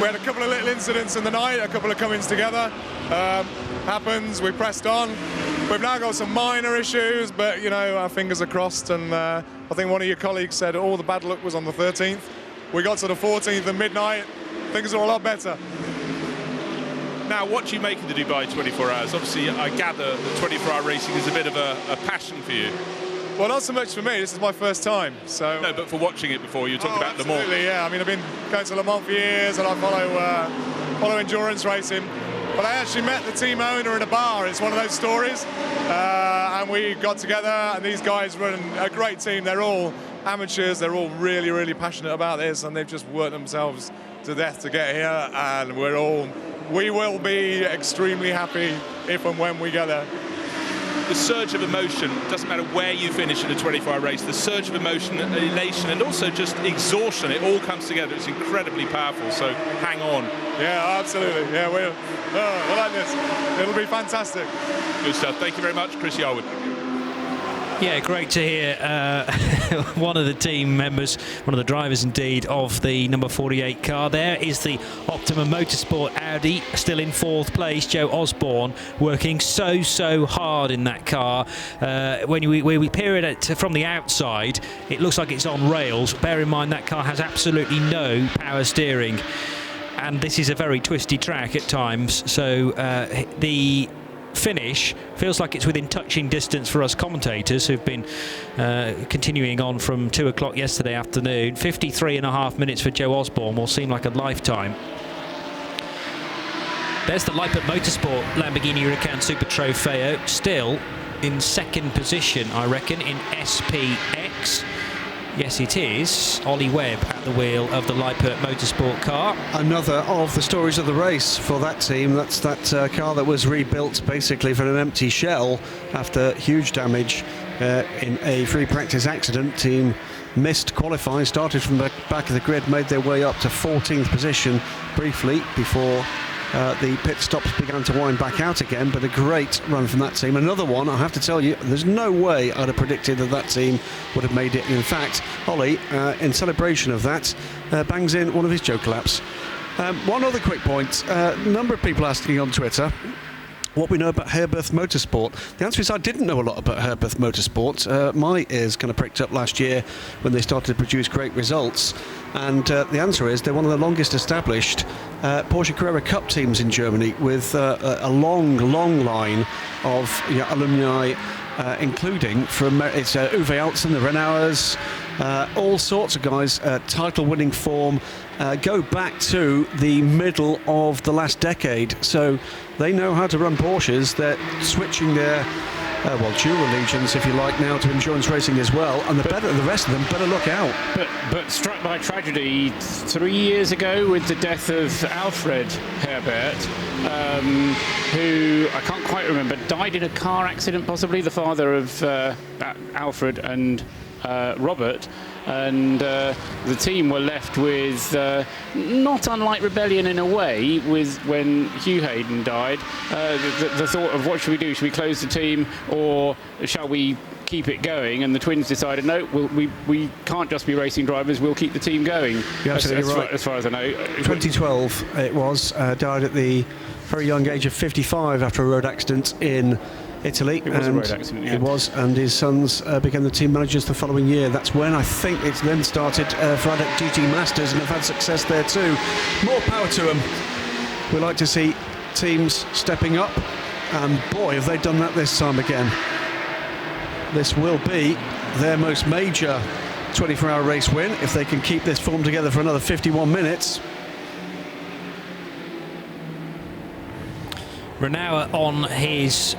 We had a couple of little incidents in the night, a couple of comings together. Happens, we pressed on. We've now got some minor issues, but, you know, our fingers are crossed. And I think one of your colleagues said all the bad luck was on the 13th. We got to the 14th at midnight. Things are a lot better. Now, what do you make of the Dubai 24 hours? Obviously, I gather that 24-hour racing is a bit of a passion for you. Well, not so much for me. This is my first time. So no, but for watching it before, you talk about Le Mans. Absolutely, yeah. I mean, I've been going to Le Mans for years, and I follow endurance racing. But I actually met the team owner in a bar. It's one of those stories. And we got together, and these guys run a great team. They're all amateurs. They're all really, really passionate about this, and they've just worked themselves to death to get here. And we will be extremely happy if and when we get there. The surge of emotion, doesn't matter where you finish in a 24-hour race, the surge of emotion, elation, and also just exhaustion, it all comes together. It's incredibly powerful, so hang on. Yeah, absolutely. Yeah, we're like this. It'll be fantastic. Good stuff. Thank you very much, Chris Yarwood. Yeah, great to hear one of the team members, one of the drivers indeed, of the number 48 car. There is the Optimum Motorsport Audi, still in fourth place. Joe Osborne working so hard in that car. When we peer at it from the outside, it looks like it's on rails. Bear in mind that car has absolutely no power steering, and this is a very twisty track at times. So the finish feels like it's within touching distance for us commentators who've been continuing on from 2 o'clock yesterday afternoon. 53.5 minutes for Joe Osborne will seem like a lifetime. There's the Lippert Motorsport Lamborghini Huracan Super Trofeo, still in second position, I reckon, in SPX. Yes, it is. Ollie Webb at the wheel of the Lippert Motorsport car. Another of the stories of the race for that team. That's that car that was rebuilt basically for an empty shell after huge damage in a free practice accident. Team missed qualifying, started from the back of the grid, made their way up to 14th position briefly before the pit stops began to wind back out again, but a great run from that team. Another one, I have to tell you, there's no way I'd have predicted that team would have made it. In fact, Ollie, in celebration of that, bangs in one of his joker laps. One other quick point, a number of people asking on Twitter what we know about Herbert Motorsport. The answer is I didn't know a lot about Herbert Motorsport. My ears kind of pricked up last year when they started to produce great results. And the answer is they're one of the longest established Porsche Carrera Cup teams in Germany, with a long line of alumni, including from Uwe Altzen, the Renaults, All sorts of guys, title-winning form, go back to the middle of the last decade. So they know how to run Porsches. They're switching their dual allegiance, if you like, now to endurance racing as well, and the rest of them better look out. But struck by tragedy 3 years ago with the death of Alfred Herbert, who I can't quite remember, died in a car accident, possibly, the father of Alfred and Robert, and the team were left with, not unlike Rebellion in a way, with when Hugh Hayden died, the thought of what should we do? Should we close the team, or shall we keep it going? And the twins decided, no, we can't just be racing drivers, we'll keep the team going. You're absolutely right. As far as I know. 2012 it was, died at the very young age of 55 after a road accident in Italy. It was a road accident, yeah. It was, and his sons became the team managers the following year. That's when I think it's then started Friday GT Masters, and have had success there too. More power to them. We like to see teams stepping up, and boy, have they done that this time again. This will be their most major 24-hour race win if they can keep this form together for another 51 minutes. Renault on his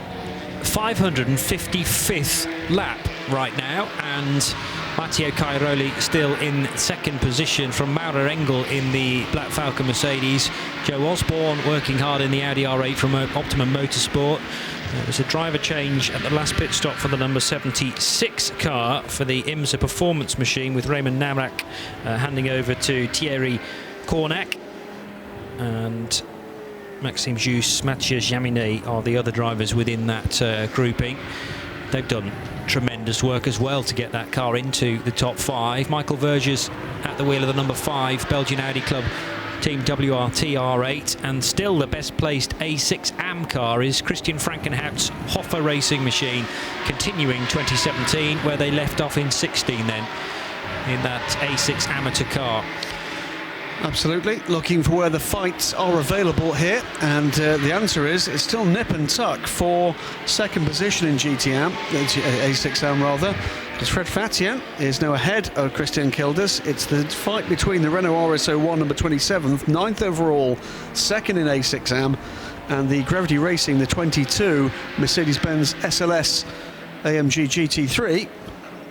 555th lap right now, and Matteo Cairoli still in second position from Maurer Engel in the Black Falcon Mercedes. Joe Osborne working hard in the Audi R8 from Optimum Motorsport. There was a driver change at the last pit stop for the number 76 car for the IMSA Performance Machine, with Raymond Namrak handing over to Thierry Cornac, and Maxime Jousse, Mathieu Jaminet are the other drivers within that grouping. They've done tremendous work as well to get that car into the top 5. Michael Vergers at the wheel of the number 5 Belgian Audi Club Team WRT R8, and still the best placed A6 AM car is Christian Frankenhout's Hoffa Racing Machine, continuing 2017 where they left off in 16 then in that A6 amateur car. Absolutely, looking for where the fights are available here, and the answer is it's still nip and tuck for second position in GTM, A6M rather, because Fred Fatien is now ahead of Christian Kilders. It's the fight between the Renault RS01 number 27th, 9th overall, second in A6M, and the Gravity Racing, the 22 Mercedes-Benz SLS AMG GT3,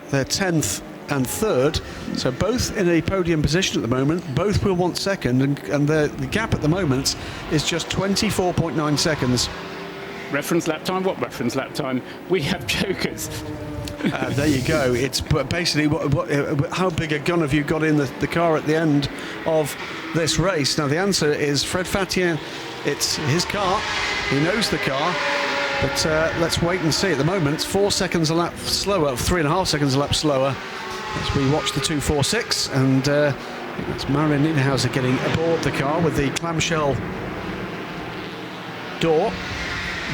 they're 10th and 3rd, so both in a podium position at the moment. Both will want second, and the gap at the moment is just 24.9 seconds. Reference lap time? What reference lap time? We have jokers. There you go. It's basically how big a gun have you got in the car at the end of this race? Now the answer is Fred Fatien. It's his car, he knows the car, but let's wait and see. At the moment, 4 seconds a lap slower, 3.5 seconds a lap slower, as we watch the 246, and that's Marion Niederhauser getting aboard the car with the clamshell door,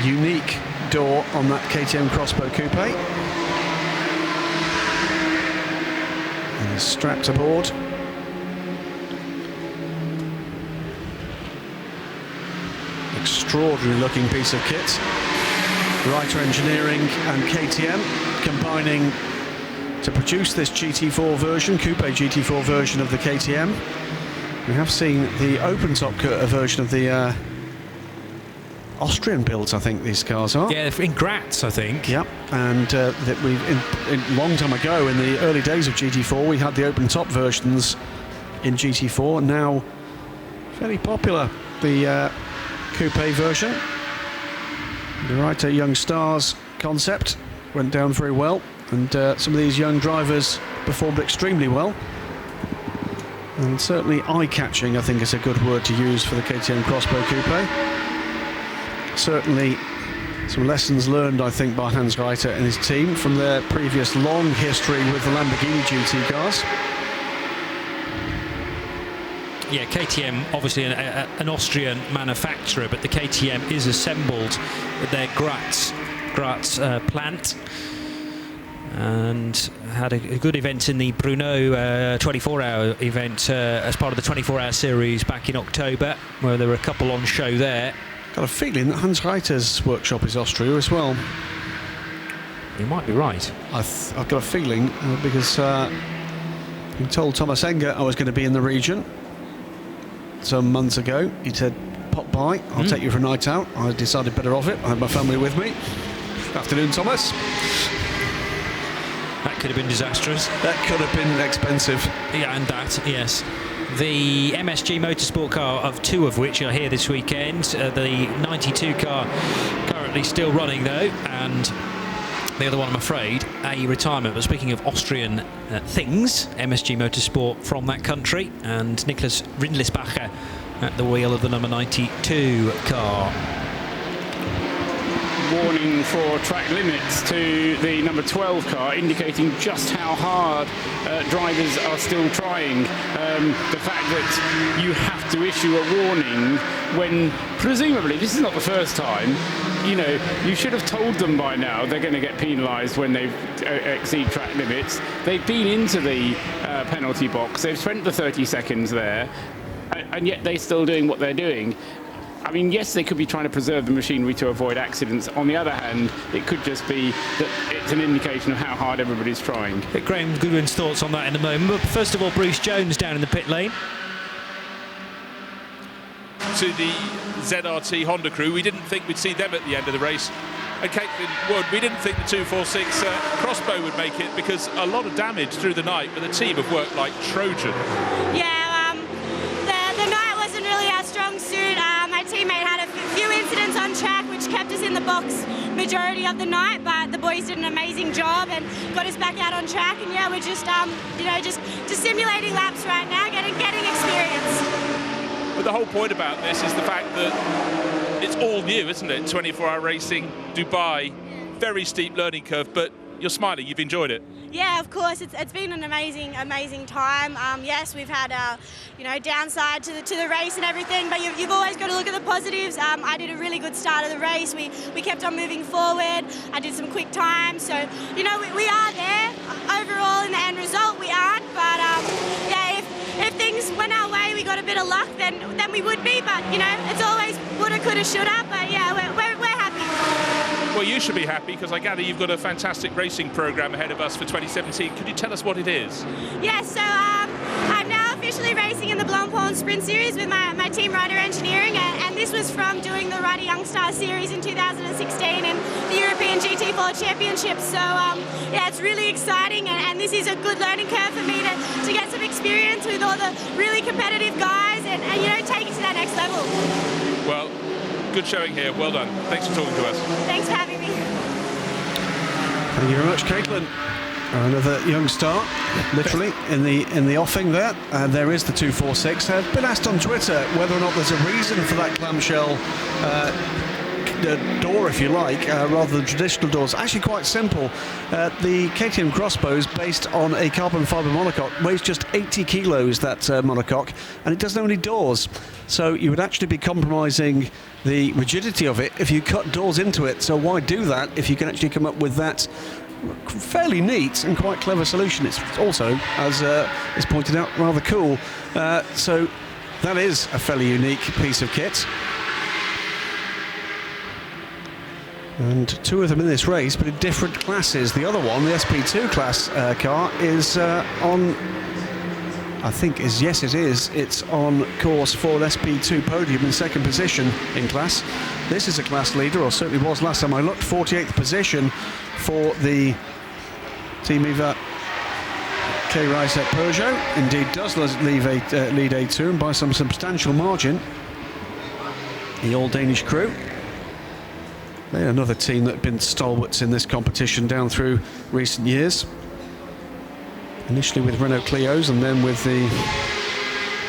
unique door on that KTM Crossbow Coupe, and is strapped aboard. Extraordinary looking piece of kit. Reiter Engineering and KTM combining to produce this GT4 version, Coupe GT4 version of the KTM. We have seen the open-top version of the Austrian builds, I think these cars are. Yeah, in Graz, I think. Yep, and that we in long time ago, in the early days of GT4, we had the open-top versions in GT4. Now, fairly popular, the Coupe version. The Reiter Young Stars concept went down very well, and some of these young drivers performed extremely well, and certainly eye-catching, I think, is a good word to use for the KTM Crossbow Coupe. Certainly some lessons learned, I think, by Hans Reiter and his team from their previous long history with the Lamborghini GT cars. Yeah, KTM, obviously an Austrian manufacturer, but the KTM is assembled at their Graz plant, and had a good event in the Brno 24-hour event as part of the 24-hour series back in October, where there were a couple on show there. Got a feeling that Hans Reiter's workshop is Austria as well. You might be right. I've got a feeling because I told Thomas Enger I was going to be in the region some months ago. He said, pop by, I'll take you for a night out. I decided better of it. I had my family with me. Afternoon, Thomas. That could have been disastrous. That could have been expensive. Yeah, and that, yes. The MSG Motorsport car, of two of which are here this weekend. The 92 car currently still running, though, and the other one, I'm afraid, a retirement. But speaking of Austrian things, MSG Motorsport from that country, and Nicholas Rindlisbacher at the wheel of the number 92 car. Warning for track limits to the number 12 car, indicating just how hard drivers are still trying. The fact that you have to issue a warning when presumably this is not the first time. You know, you should have told them by now they're going to get penalised when they exceed track limits. They've been into the penalty box, they've spent the 30 seconds there, and yet they're still doing what they're doing. I mean, yes, they could be trying to preserve the machinery to avoid accidents. On the other hand, it could just be that it's an indication of how hard everybody's trying. Get Graham Goodwin's thoughts on that in a moment. But first of all, Bruce Jones down in the pit lane. To the ZRT Honda crew, we didn't think we'd see them at the end of the race. And Caitlin Wood, we didn't think the 246 Crossbow would make it because a lot of damage through the night, but the team have worked like Trojan. Yeah, the night wasn't really our strong suit. My teammate had a few incidents on track which kept us in the box majority of the night, but the boys did an amazing job and got us back out on track. And yeah, we're just just simulating laps right now, getting experience. But the whole point about this is the fact that it's all new, isn't it? 24-hour racing, Dubai, very steep learning curve, but you're smiling, you've enjoyed it. Yeah, of course, it's been an amazing time. Yes, we've had downside to the race and everything, but you've always got to look at the positives. I did a really good start of the race. We kept on moving forward. I did some quick times, so we are there. Overall, in the end result, we aren't. But yeah, if things went our way, we got a bit of luck, then we would be. But it's always woulda, coulda, shoulda. But yeah, we're happy. Well, you should be happy because I gather you've got a fantastic racing programme ahead of us for 2017. Could you tell us what it is? Yeah, so I'm now officially racing in the Blancpain Sprint Series with my team Rider Engineering, and this was from doing the Rider Youngstar Series in 2016 and the European GT4 Championships. So yeah, it's really exciting, and this is a good learning curve for me to get some experience with all the really competitive guys and take it to that next level. Well, good showing here. Well done. Thanks for talking to us. Thanks for having me. Thank you very much, Caitlin. Another young star, literally, in the offing there. There is the 246. I've been asked on Twitter whether or not there's a reason for that clamshell door, if you like, rather than traditional doors. Actually quite simple. The KTM Crossbow is based on a carbon fibre monocoque, weighs just 80 kilos, that monocoque, and it doesn't have any doors. So you would actually be compromising the rigidity of it if you cut doors into it. So why do that if you can actually come up with that fairly neat and quite clever solution? It's also, as is pointed out, rather cool. So that is a fairly unique piece of kit. And two of them in this race, but in different classes. The other one, the SP2 class car, is on, I think, yes it is. It's on course for an SP2 podium in second position in class. This is a class leader, or certainly was last time I looked. 48th position for the Team Eva K-Rise at Peugeot. Indeed does leave lead A2, and by some substantial margin. The all-Danish crew. They're another team that have been stalwarts in this competition down through recent years. Initially with Renault Clios and then with the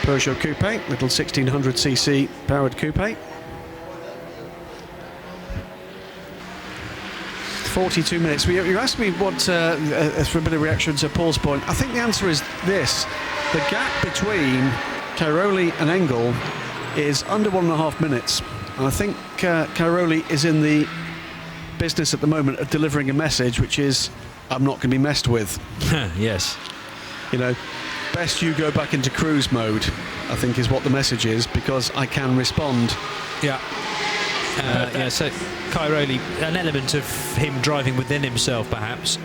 Peugeot Coupe, little 1600cc powered coupe. 42 minutes. You asked me what, for a bit of reaction to Paul's point. I think the answer is this. The gap between Cairoli and Engel is under 1.5 minutes. And I think Cairoli is in the business at the moment of delivering a message, which is, I'm not going to be messed with. Yes. Best you go back into cruise mode, I think is what the message is, because I can respond. Yeah. Yeah, so Cairoli, an element of him driving within himself, perhaps.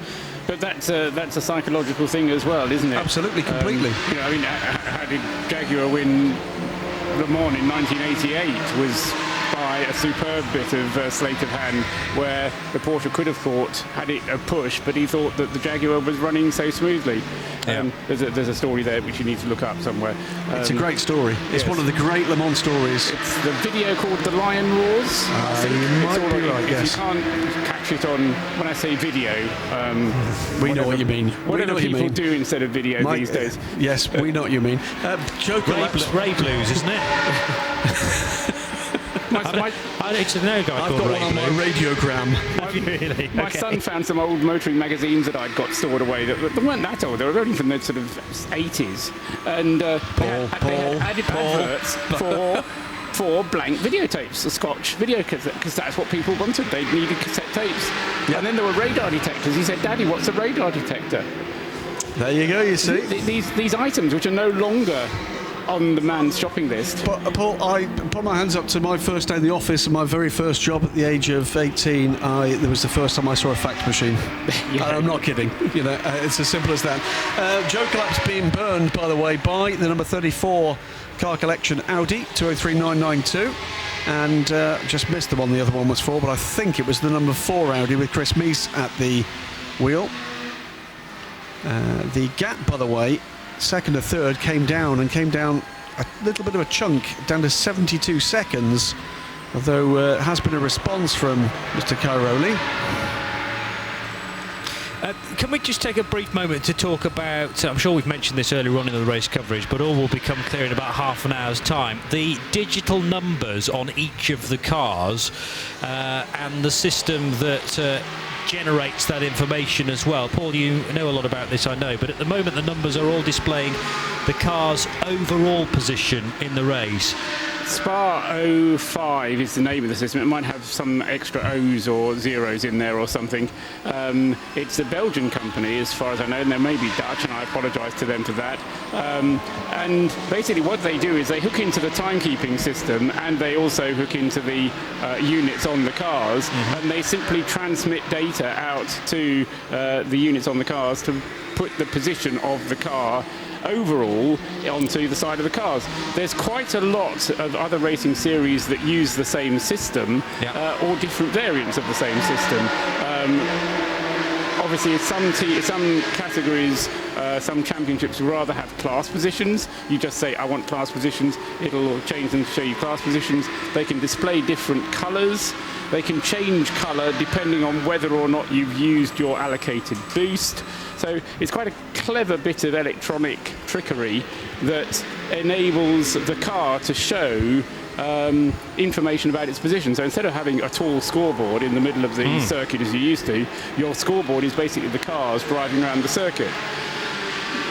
But that's a psychological thing as well, isn't it? Absolutely, completely. I mean, how did Jaguar win Le Mans in 1988? Was by a superb bit of sleight of hand, where the Porsche could have had it a push, but he thought that the Jaguar was running so smoothly. There's a story there which you need to look up somewhere. It's a great story. It's one of the great Le Mans stories. It's the video called The Lion Roars. You might be right, if yes. you can't catch it on, when I say video, we know what you mean. Whatever people do instead of video these days. Yes, we know what you mean. Ray Blues, isn't it? I need to know a guy I've called got Ray one on my Blue. radiogram. Really? My son found some old motoring magazines that I'd got stored away that weren't that old. They were only from the sort of 80s. And they had adverts for blank videotapes, the Scotch video, because that's what people wanted. They needed cassette tapes. Yep. And then there were radar detectors. He said, "Daddy, what's a radar detector?" There you go, you see. These items, which are no longer on the man's shopping list. But Paul, I put my hands up to my first day in the office and my very first job at the age of 18. There was the first time I saw a fax machine. I'm not kidding. It's as simple as that. Joe Collap's being burned, by the way, by the number 34 car collection Audi 203992. And just missed the one the other one was for, but I think it was the number 4 Audi with Chris Meese at the wheel. The gap, by the way, second to third came down a little bit of a chunk, down to 72 seconds, although has been a response from Mr. Cairoli. Can we just take a brief moment to talk about, I'm sure we've mentioned this earlier on in the race coverage, but all will become clear in about half an hour's time, the digital numbers on each of the cars and the system that generates that information as well. Paul, you know a lot about this, I know, but at the moment the numbers are all displaying the car's overall position in the race. Spa 05 is the name of the system. It might have some extra O's or zeros in there or something. It's a Belgian company, as far as I know, and they may be Dutch, and I apologise to them for that. And basically what they do is they hook into the timekeeping system, and they also hook into the units on the cars, and they simply transmit data out to the units on the cars to put the position of the car overall onto the side of the cars. There's quite a lot of other racing series that use the same system, or different variants of the same system. Obviously, some categories, some championships would rather have class positions. You just say, I want class positions. It'll change them to show you class positions. They can display different colours. They can change colour depending on whether or not you've used your allocated boost. So it's quite a clever bit of electronic trickery that enables the car to show information about its position. So instead of having a tall scoreboard in the middle of the circuit as you used to, your scoreboard is basically the cars driving around the circuit.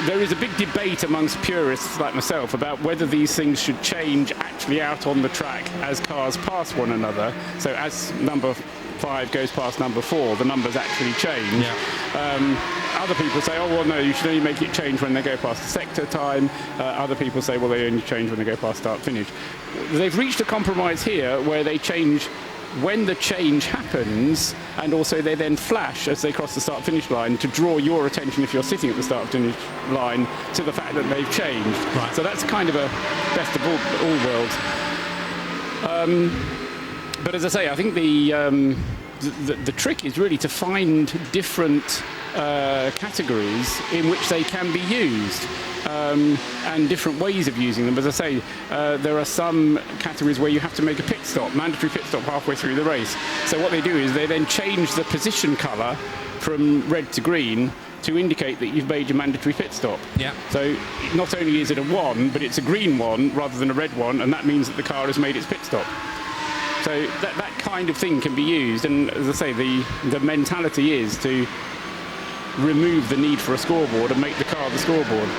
There is a big debate amongst purists like myself about whether these things should change actually out on the track as cars pass one another. So as number 5 goes past number 4, the numbers actually change. Other people say, oh, well, no, you should only make it change when they go past the sector time. Other people say, well, they only change when they go past start-finish. They've reached a compromise here where they change when the change happens, and also they then flash as they cross the start-finish line to draw your attention, if you're sitting at the start-finish line, to the fact that they've changed. Right. So that's kind of a best of all worlds. But as I say, I think the trick is really to find different categories in which they can be used, and different ways of using them. As I say, there are some categories where you have to make a pit stop, mandatory pit stop halfway through the race. So what they do is they then change the position colour from red to green to indicate that you've made your mandatory pit stop. So not only is it a 1, but it's a green 1 rather than a red 1, and that means that the car has made its pit stop. So that kind of thing can be used, and as I say, the mentality is to remove the need for a scoreboard and make the car the scoreboard.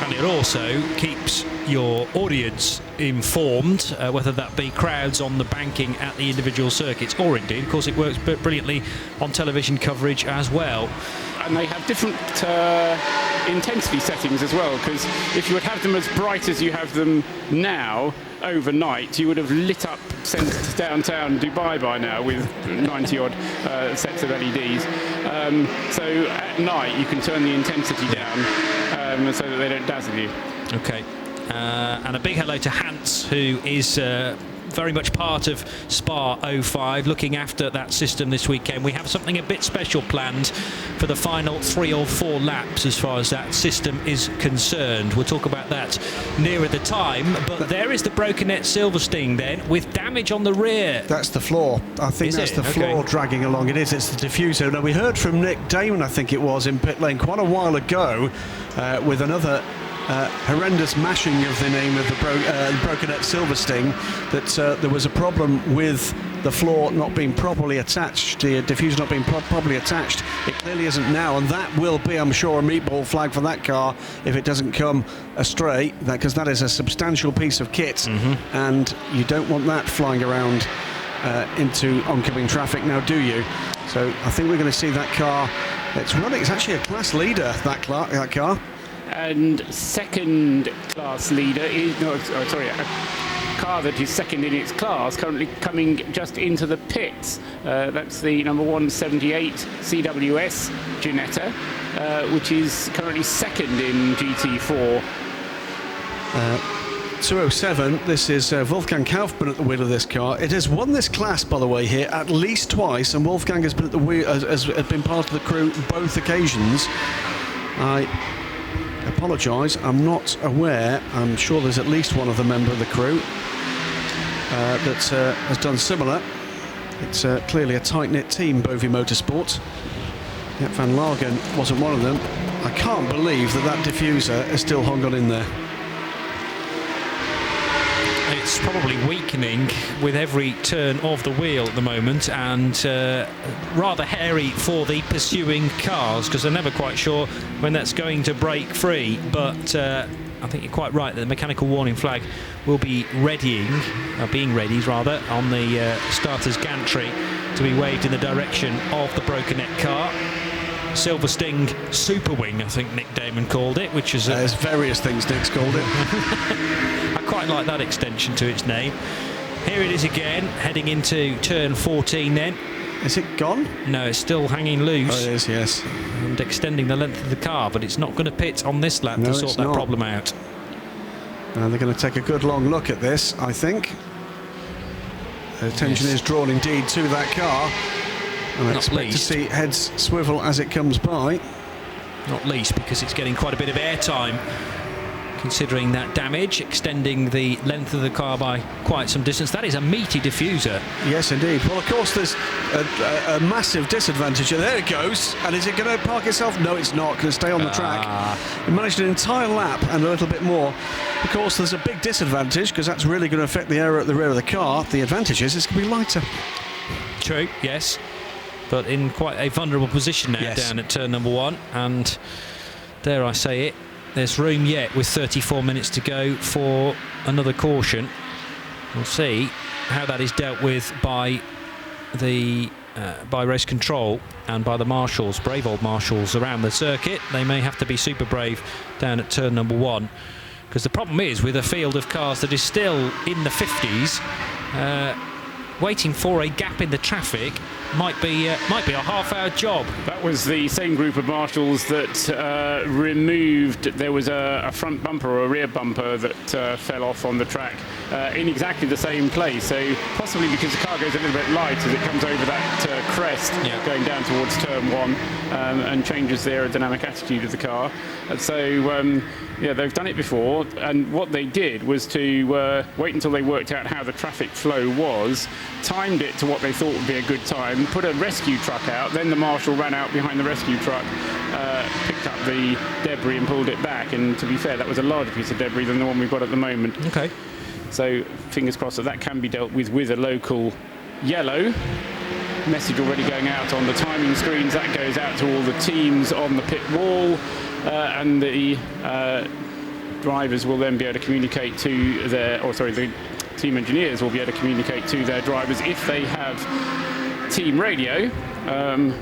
And it also keeps your audience informed, whether that be crowds on the banking at the individual circuits, or indeed, of course, it works brilliantly on television coverage as well. And they have different intensity settings as well, because if you would have them as bright as you have them now, overnight, you would have lit up downtown Dubai by now with 90-odd sets of LEDs. So at night, you can turn the intensity down so that they don't dazzle you. Okay. And a big hello to Hans, who is very much part of Spa 05, looking after that system this weekend. We have something a bit special planned for the final 3 or 4 laps as far as that system is concerned. We'll talk about that nearer the time, but there is the Brokenet Silverstein then, with damage on the rear. That's the floor. I think that's the floor dragging along. It is. It's the diffuser. Now, we heard from Nick Damon, I think it was, in pit lane quite a while ago with another horrendous mashing of the name of the Brokenet Silverstein, that there was a problem with the floor not being properly attached, the diffuser not being properly attached. It clearly isn't now, and that will be, I'm sure, a meatball flag for that car if it doesn't come astray, because that is a substantial piece of kit, and you don't want that flying around into oncoming traffic now, do you? So I think we're going to see that car. It's running. It's actually a class leader, that car. And second class leader is a car that is second in its class, currently coming just into the pits. That's the number 178 CWS Ginetta, which is currently second in GT4. 207. This is Wolfgang Kaufmann at the wheel of this car. It has won this class, by the way, here at least twice, and Wolfgang has been at the wheel, has been part of the crew both occasions. I apologise, I'm not aware. I'm sure there's at least one other member of the crew that has done similar. It's clearly a tight-knit team, Bovie Motorsport. Yep, Van Lagen wasn't one of them. I can't believe that diffuser is still hung on in there. It's probably weakening with every turn of the wheel at the moment, and rather hairy for the pursuing cars, because they're never quite sure when that's going to break free. But I think you're quite right that the mechanical warning flag will be being readied rather, on the starter's gantry to be waved in the direction of the Brokenet car. Silverstein Super Wing, I think Nick Damon called it, which is... There's various things Nick's called it. I quite like that extension to its name. Here it is again, heading into turn 14 then. Is it gone? No, it's still hanging loose. Oh, it is, yes. And extending the length of the car, but it's not going to pit on this lap to sort that problem out. And they're going to take a good long look at this, I think. Attention is drawn indeed to that car. And I expect to see heads swivel as it comes by. Not least because it's getting quite a bit of airtime, considering that damage, extending the length of the car by quite some distance. That is a meaty diffuser. Yes, indeed. Well, of course, there's a massive disadvantage. There it goes. And is it going to park itself? No, it's not. Going to stay on the track. It managed an entire lap and a little bit more. Of course, there's a big disadvantage, because that's really going to affect the air at the rear of the car. The advantage is it's going to be lighter. True, yes. But in quite a vulnerable position now, down at turn number 1, and dare I say it, there's room yet with 34 minutes to go for another caution. We'll see how that is dealt with by the by race control and by the marshals, brave old marshals around the circuit. They may have to be super brave down at turn number 1, because the problem is with a field of cars that is still in the 50s, waiting for a gap in the traffic might be a half-hour job. That was the same group of marshals that removed. There was a front bumper or a rear bumper that fell off on the track in exactly the same place. So possibly because the car goes a little bit light as it comes over that crest, going down towards turn 1, and changes the aerodynamic attitude of the car. And so they've done it before, and what they did was to wait until they worked out how the traffic flow was, timed it to what they thought would be a good time, put a rescue truck out, then the marshal ran out behind the rescue truck, picked up the debris and pulled it back. And to be fair, that was a larger piece of debris than the one we've got at the moment. Okay. So fingers crossed that can be dealt with a local yellow. Message already going out on the timing screens. That goes out to all the teams on the pit wall, and the drivers will then be able to communicate to the team engineers will be able to communicate to their drivers if they have team radio,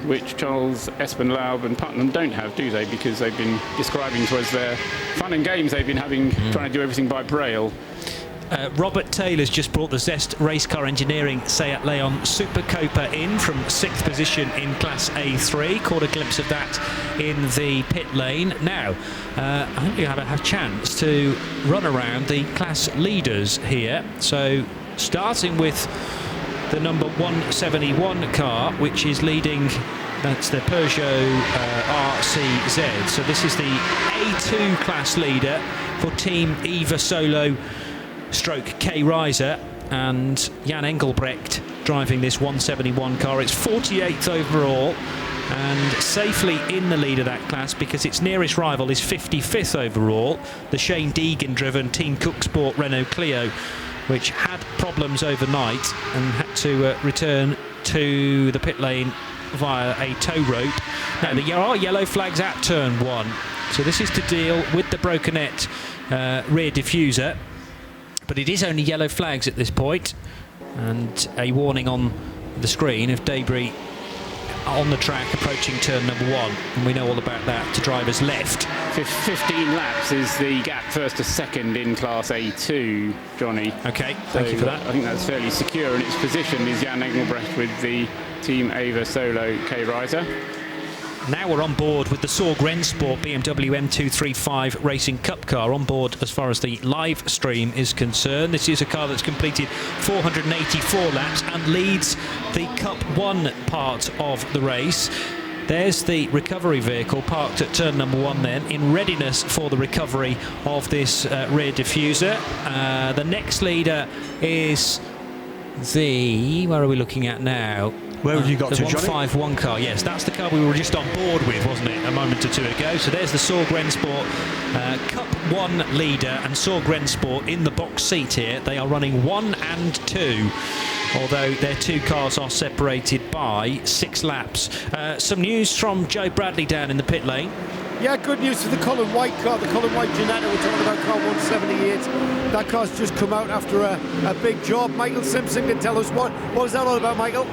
which Charles, Espenlaub and Putnam don't have, do they? Because they've been describing to us their fun and games they've been having, trying to do everything by braille. Robert Taylor's just brought the Zest Race Car Engineering Seat Leon Super Copa in from 6th position in Class A3. Caught a glimpse of that in the pit lane. Now, I think we have a chance to run around the class leaders here. So, starting with the number 171 car, which is leading. That's the Peugeot RCZ. So this is the A2 class leader for Team Eva Solo stroke K Riser, and Jan Engelbrecht driving this 171 car. It's 48th overall and safely in the lead of that class because its nearest rival is 55th overall, the Shane Deegan driven Team Cook Sport Renault Clio, which had problems overnight and had to return to the pit lane via a tow rope. Now there are yellow flags at turn 1, so this is to deal with the brokenette rear diffuser. But it is only yellow flags at this point, and a warning on the screen of debris on the track approaching turn number 1, and we know all about that to drivers left. 15 laps is the gap first to second in Class A2, Johnny. Okay, thank you for that. I think that's fairly secure, and its position is Jan Engelbrecht with the Team Ava Solo K Riser. Now we're on board with the Sorg Rennsport BMW M235 Racing Cup car, on board as far as the live stream is concerned. This is a car that's completed 484 laps and leads the Cup 1 part of the race. There's the recovery vehicle parked at turn number 1 then, in readiness for the recovery of this rear diffuser. The next leader is the... where are we looking at now? Where have you got the to, Johnny? 151 car, yes, that's the car we were just on board with, wasn't it, a moment or two ago. So there's the Sorg Rennsport Cup 1 leader and Sorg Rennsport in the box seat here. They are running 1 and 2, although their 2 cars are separated by 6 laps. Some news from Joe Bradley down in the pit lane. Yeah, good news for the Colin White car, the Colin White Ginetta. We're talking about car 178. That car's just come out after a big job. Michael Simpson can tell us what was that all about, Michael?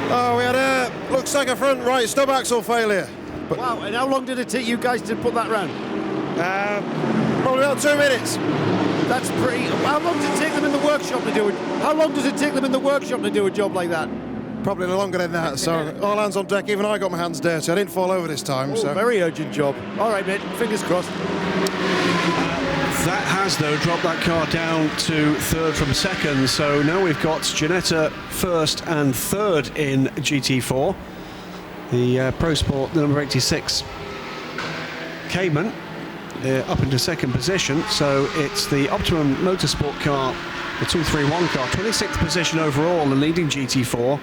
Oh, we had looks like a front right stub axle failure. But wow, and how long did it take you guys to put that round? Probably about 2 minutes. That's pretty... How long does it take them in the workshop to do it? How long does it take them in the workshop to do a job like that? Probably longer than that, so all hands on deck. Even I got my hands dirty. I didn't fall over this time. Oh, so very urgent job. All right, mate, fingers crossed. That has, though, dropped that car down to 3rd from 2nd, so now we've got Ginetta 1st and 3rd in GT4. The Pro Sport, the number 86 Cayman, up into 2nd position, so it's the Optimum Motorsport car, the 231 car, 26th position overall, the leading GT4.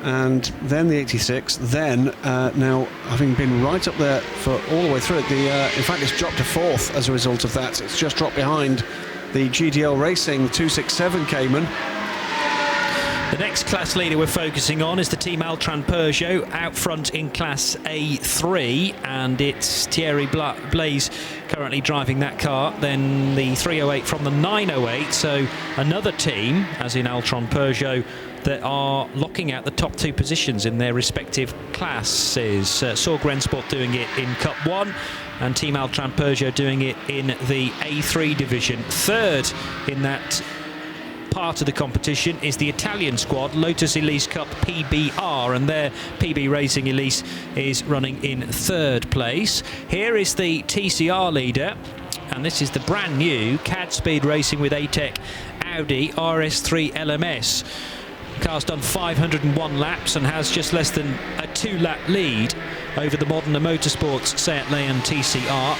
And then the 86, then now having been right up there for all the way through it, in fact it's dropped to 4th as a result of that. It's just dropped behind the GDL Racing 267 Cayman. The next class leader we're focusing on is the Team Altran Peugeot out front in Class A3, and it's Thierry Blaise currently driving that car. Then the 308 from the 908, so another team, as in Altran Peugeot, that are locking out the top 2 positions in their respective classes. Sorg Rennsport doing it in Cup 1 and Team Altran Peugeot doing it in the A3 division. 3rd in that part of the competition is the Italian squad, Lotus Elise Cup PBR, and their PB Racing Elise is running in 3rd place. Here is the TCR leader, and this is the brand new CAD Speed Racing with ATEC Audi RS3 LMS. The car's done 501 laps and has just less than a 2-lap lead over the Modena Motorsports Seat Leon TCR.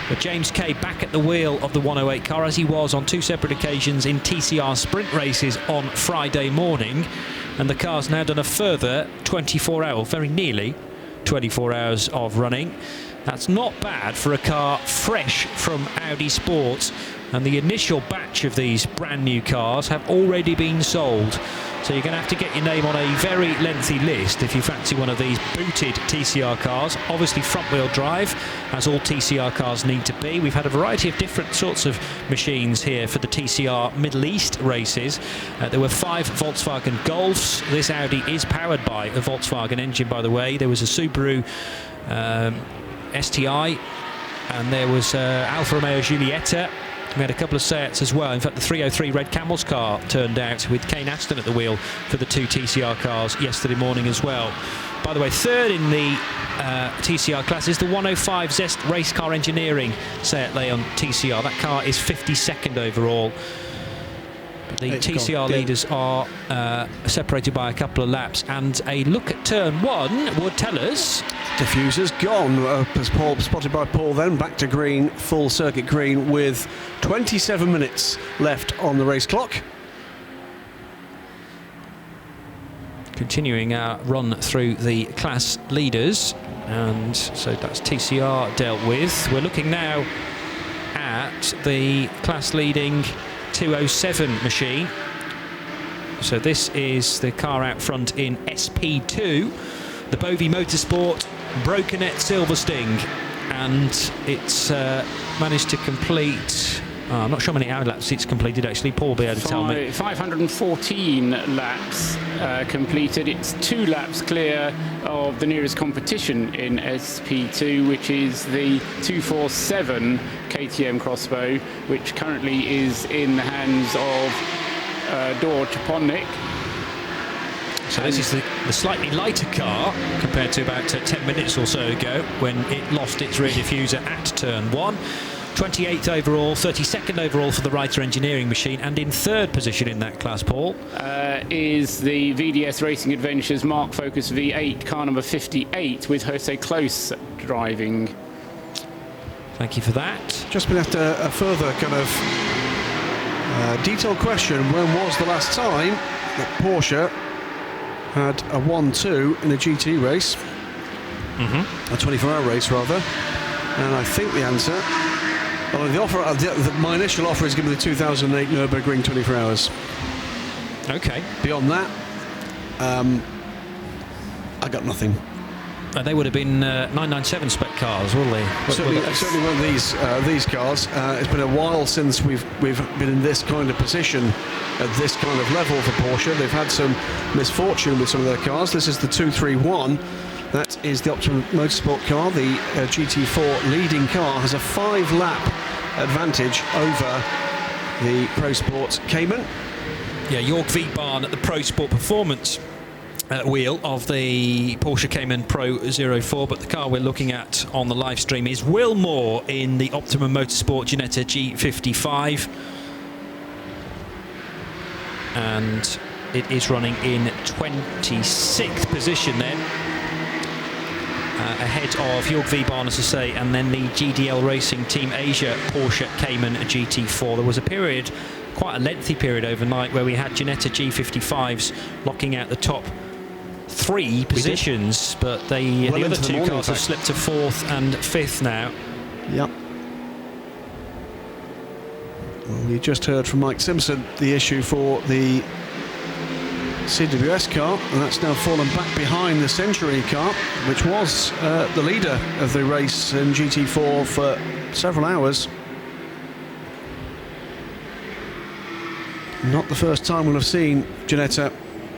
But James Kay back at the wheel of the 108 car, as he was on 2 separate occasions in TCR sprint races on Friday morning. And the car's now done a further 24 hours, very nearly 24 hours of running. That's not bad for a car fresh from Audi Sports And the initial batch of these brand new cars have already been sold. So you're going to have to get your name on a very lengthy list if you fancy one of these booted TCR cars. Obviously front-wheel drive, as all TCR cars need to be. We've had a variety of different sorts of machines here for the TCR Middle East races. There were 5 Volkswagen Golfs. This Audi is powered by a Volkswagen engine, by the way. There was a Subaru STI, and there was Alfa Romeo Giulietta. We had a couple of Seats as well. In fact, the 303 Red Camels car turned out with Kane Aston at the wheel for the 2 TCR cars yesterday morning as well. By the way, third in the TCR class is the 105 Zest Race Car Engineering Seat Leon TCR. That car is 52nd overall. But the TCR leaders are separated by a couple of laps, and a look at turn 1 would tell us... Diffuser's gone, as Paul spotted by Paul then, back to green, full circuit green, with 27 minutes left on the race clock. Continuing our run through the class leaders, and so that's TCR dealt with. We're looking now at the class leading 207 machine. So this is the car out front in SP2, the Bovie Motorsport Brokenet Silver Sting, and it's managed to complete... I'm not sure how many hour laps it's completed actually. Paul will be able to tell me. 514 laps completed. It's 2 laps clear of the nearest competition in SP2, which is the 247 KTM Crossbow, which currently is in the hands of Dor Chaponic. So this is the slightly lighter car compared to about 10 minutes or so ago when it lost its rear diffuser at turn 1. 28th overall, 32nd overall for the Reiter Engineering machine, and in 3rd position in that class, Paul, is the VDS Racing Adventures Mark Focus V8, car number 58, with Jose Close driving. Thank you for that. Just been after a further kind of detailed question. When was the last time that Porsche had a 1-2 in a GT race? A 24-hour race, rather. And I think the answer... Well, the offer, my initial offer is given the 2008 Nürburgring 24 hours. Okay. Beyond that, I got nothing. They would have been 997 spec cars, wouldn't they? Certainly one of these cars. It's been a while since we've been in this kind of position at this kind of level for Porsche. They've had some misfortune with some of their cars. This is the 231. That is the Optimum Motorsport car. The GT4 leading car has a 5-lap advantage over the Pro Sport Cayman. Yeah, Jörg Wiebahn at the Pro Sport Performance wheel of the Porsche Cayman Pro 04, but the car we're looking at on the live stream is Will Moore in the Optimum Motorsport Ginetta G55, and it is running in 26th position then, ahead of Jörg Wiebahn, as I say, and then the GDL Racing Team Asia Porsche Cayman GT4. There was a period, quite a lengthy period overnight, where we had Ginetta G55s locking out the top 3 positions, but the other 2 cars have slipped to 4th and 5th now. Yep. Well, you just heard from Mike Simpson the issue for the CWS car, and that's now fallen back behind the Century car, which was the leader of the race in GT4 for several hours. Not the first time we'll have seen Ginetta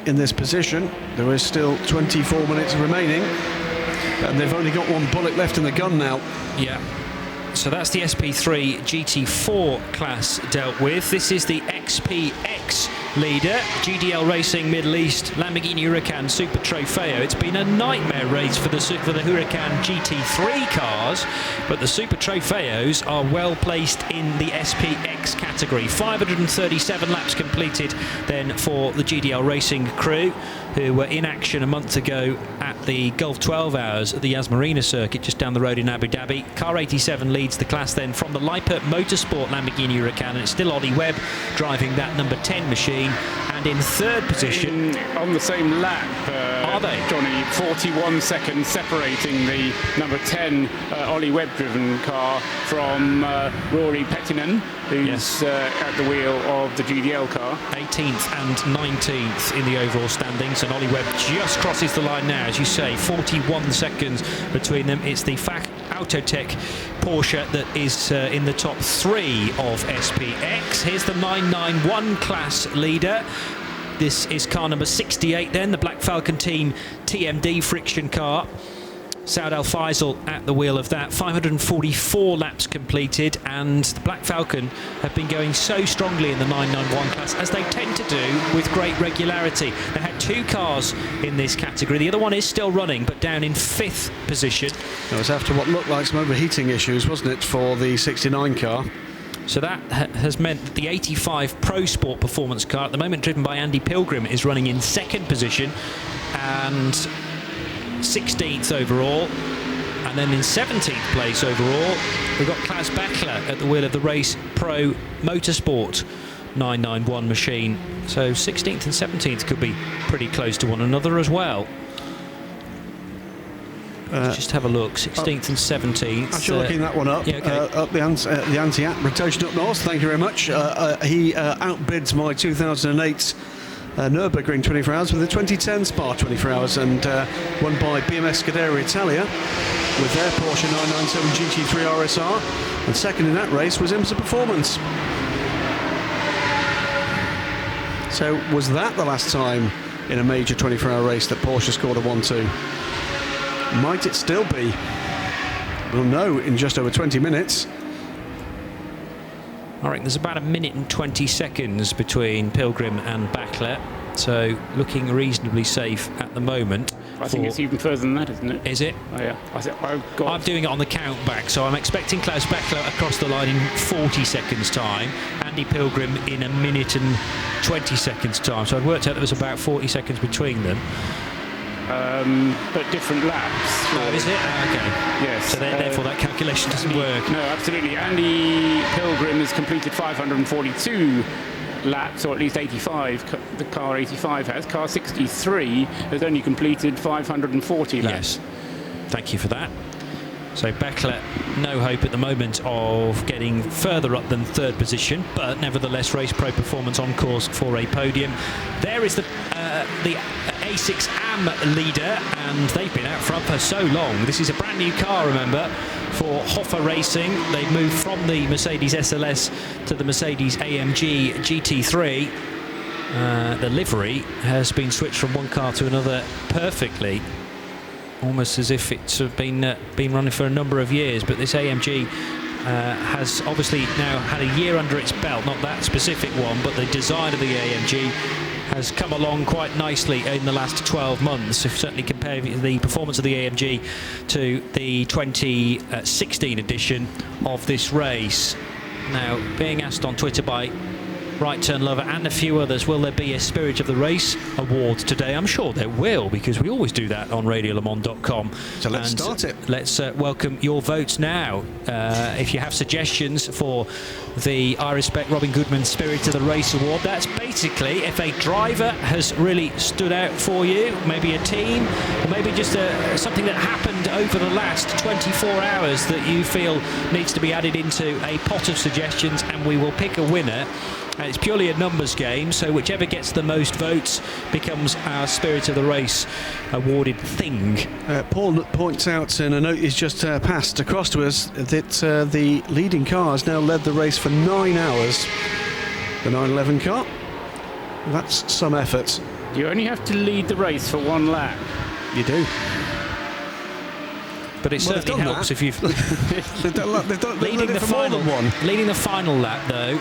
in this position. There is still 24 minutes remaining, and they've only got 1 bullet left in the gun now. Yeah. So that's the SP3 GT4 class dealt with. This is the XPX leader, GDL Racing Middle East Lamborghini Huracan Super Trofeo. It's been a nightmare race for the Huracan GT3 cars, but the Super Trofeos are well placed in the SPX category. 537 laps completed then for the GDL Racing crew, who were in action a month ago at the Gulf 12 Hours at the Yas Marina circuit just down the road in Abu Dhabi. Car 87 leads the class then from the Lippert Motorsport Lamborghini Huracan, and it's still Ollie Webb driving that number 10 machine, and in 3rd position on the same lap are they? Johnny, 41 seconds separating the number 10 Ollie Webb-driven car from Rory Pettinen, who's at the wheel of the GDL car. 18th and 19th in the overall standings, and Ollie Webb just crosses the line now, as you say. 41 seconds between them. It's the FAC Autotech Porsche that is in the top 3 of SPX. Here's the 991 class leader. This is car number 68 then, the Black Falcon Team TMD friction car. Saud Al Faisal at the wheel of that. 544 laps completed, and the Black Falcon have been going so strongly in the 991 class, as they tend to do with great regularity. They had 2 cars in this category. The other one is still running, but down in 5th position. That was after what looked like some overheating issues, wasn't it, for the 69 car? So that has meant that the 85 Pro Sport performance car, at the moment driven by Andy Pilgrim, is running in 2nd position and 16th overall. And then in 17th place overall, we've got Klaus Bachler at the wheel of the Race Pro Motorsport 991 machine. So 16th and 17th could be pretty close to one another as well. Let's just have a look. 16th and 17th. Actually looking that one up. Yeah, okay. Up the anti-app rotation up north. Thank you very much. He outbids my 2008 Nürburgring 24 Hours with the 2010 Spa 24 Hours, and won by BMS Scuderia Italia with their Porsche 997 GT3 RSR. And second in that race was IMSA Performance. So was that the last time in a major 24-hour race that Porsche scored a 1-2? Might it still be? We'll know in just over 20 minutes. I reckon there's about 1 minute and 20 seconds between Pilgrim and Bachler, so looking reasonably safe at the moment. I think it's even further than that, isn't it? Is it? Oh, yeah. I'm doing it on the count back, so I'm expecting Klaus Bachler across the line in 40 seconds time, Andy Pilgrim in 1 minute and 20 seconds time. So I'd worked out there was about 40 seconds between them. But different laps. Oh, is it? Okay. Yes. So therefore that calculation doesn't work. No, absolutely. Andy Pilgrim has completed 542 laps, or at least 85. The car 85 has. Car 63 has only completed 540 laps. Yes. Thank you for that. So Bachler, no hope at the moment of getting further up than 3rd position, but nevertheless Race Pro Performance on course for a podium. There is the A6 AM leader, and they've been out front for so long. This is a brand new car, remember, for Hoffa Racing. They've moved from the Mercedes SLS to the Mercedes AMG GT3. The livery has been switched from one car to another perfectly, almost as if it's been running for a number of years. But this AMG has obviously now had a year under its belt, not that specific one, but the design of the AMG has come along quite nicely in the last 12 months. If certainly compare the performance of the AMG to the 2016 edition of this race. Now, being asked on Twitter by Right Turn Lover and a few others, will there be a Spirit of the Race award today? I'm sure there will, because we always do that on radiolemans.com. So let's start it. Let's welcome your votes now. If you have suggestions for the I Respect Robin Goodman Spirit of the Race award, that's basically if a driver has really stood out for you, maybe a team, or maybe just something that happened over the last 24 hours that you feel needs to be added into a pot of suggestions, and we will pick a winner. It's purely a numbers game, so whichever gets the most votes becomes our Spirit of the Race awarded thing. Paul points out in a note he's just passed across to us that the leading car has now led the race for 9 hours. The 911 car. That's some effort. You only have to lead the race for 1 lap. You do. But it certainly helps if you've leading the final one. Leading the final lap, though,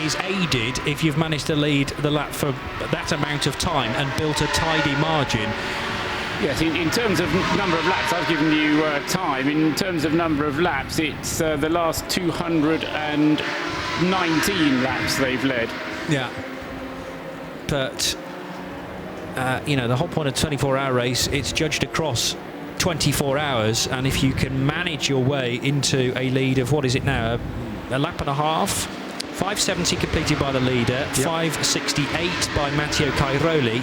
is aided if you've managed to lead the lap for that amount of time and built a tidy margin. Yes, in terms of number of laps, I've given you time. In terms of number of laps, it's the last 219 laps they've led. Yeah. But, you know, the whole point of a 24-hour race, it's judged across 24 hours, and if you can manage your way into a lead of, what is it now, a lap and a half, 570 completed by the leader, 568 by Matteo Cairoli.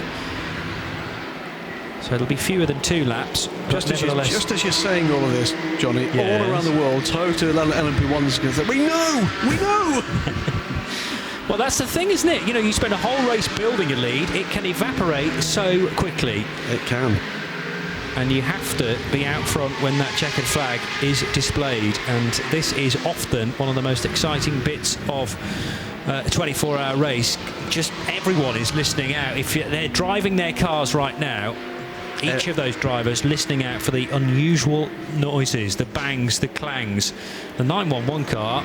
So it'll be fewer than 2 laps. Just as you're saying all of this, Johnny, all around the world, Toyota LMP1's going to say, we know! Well, that's the thing, isn't it? You know, you spend a whole race building a lead, it can evaporate so quickly. It can. And you have to be out front when that checkered flag is displayed. And this is often one of the most exciting bits of a 24-hour race. Just everyone is listening out. If they're driving their cars right now, each of those drivers listening out for the unusual noises, the bangs, the clangs. The 911 car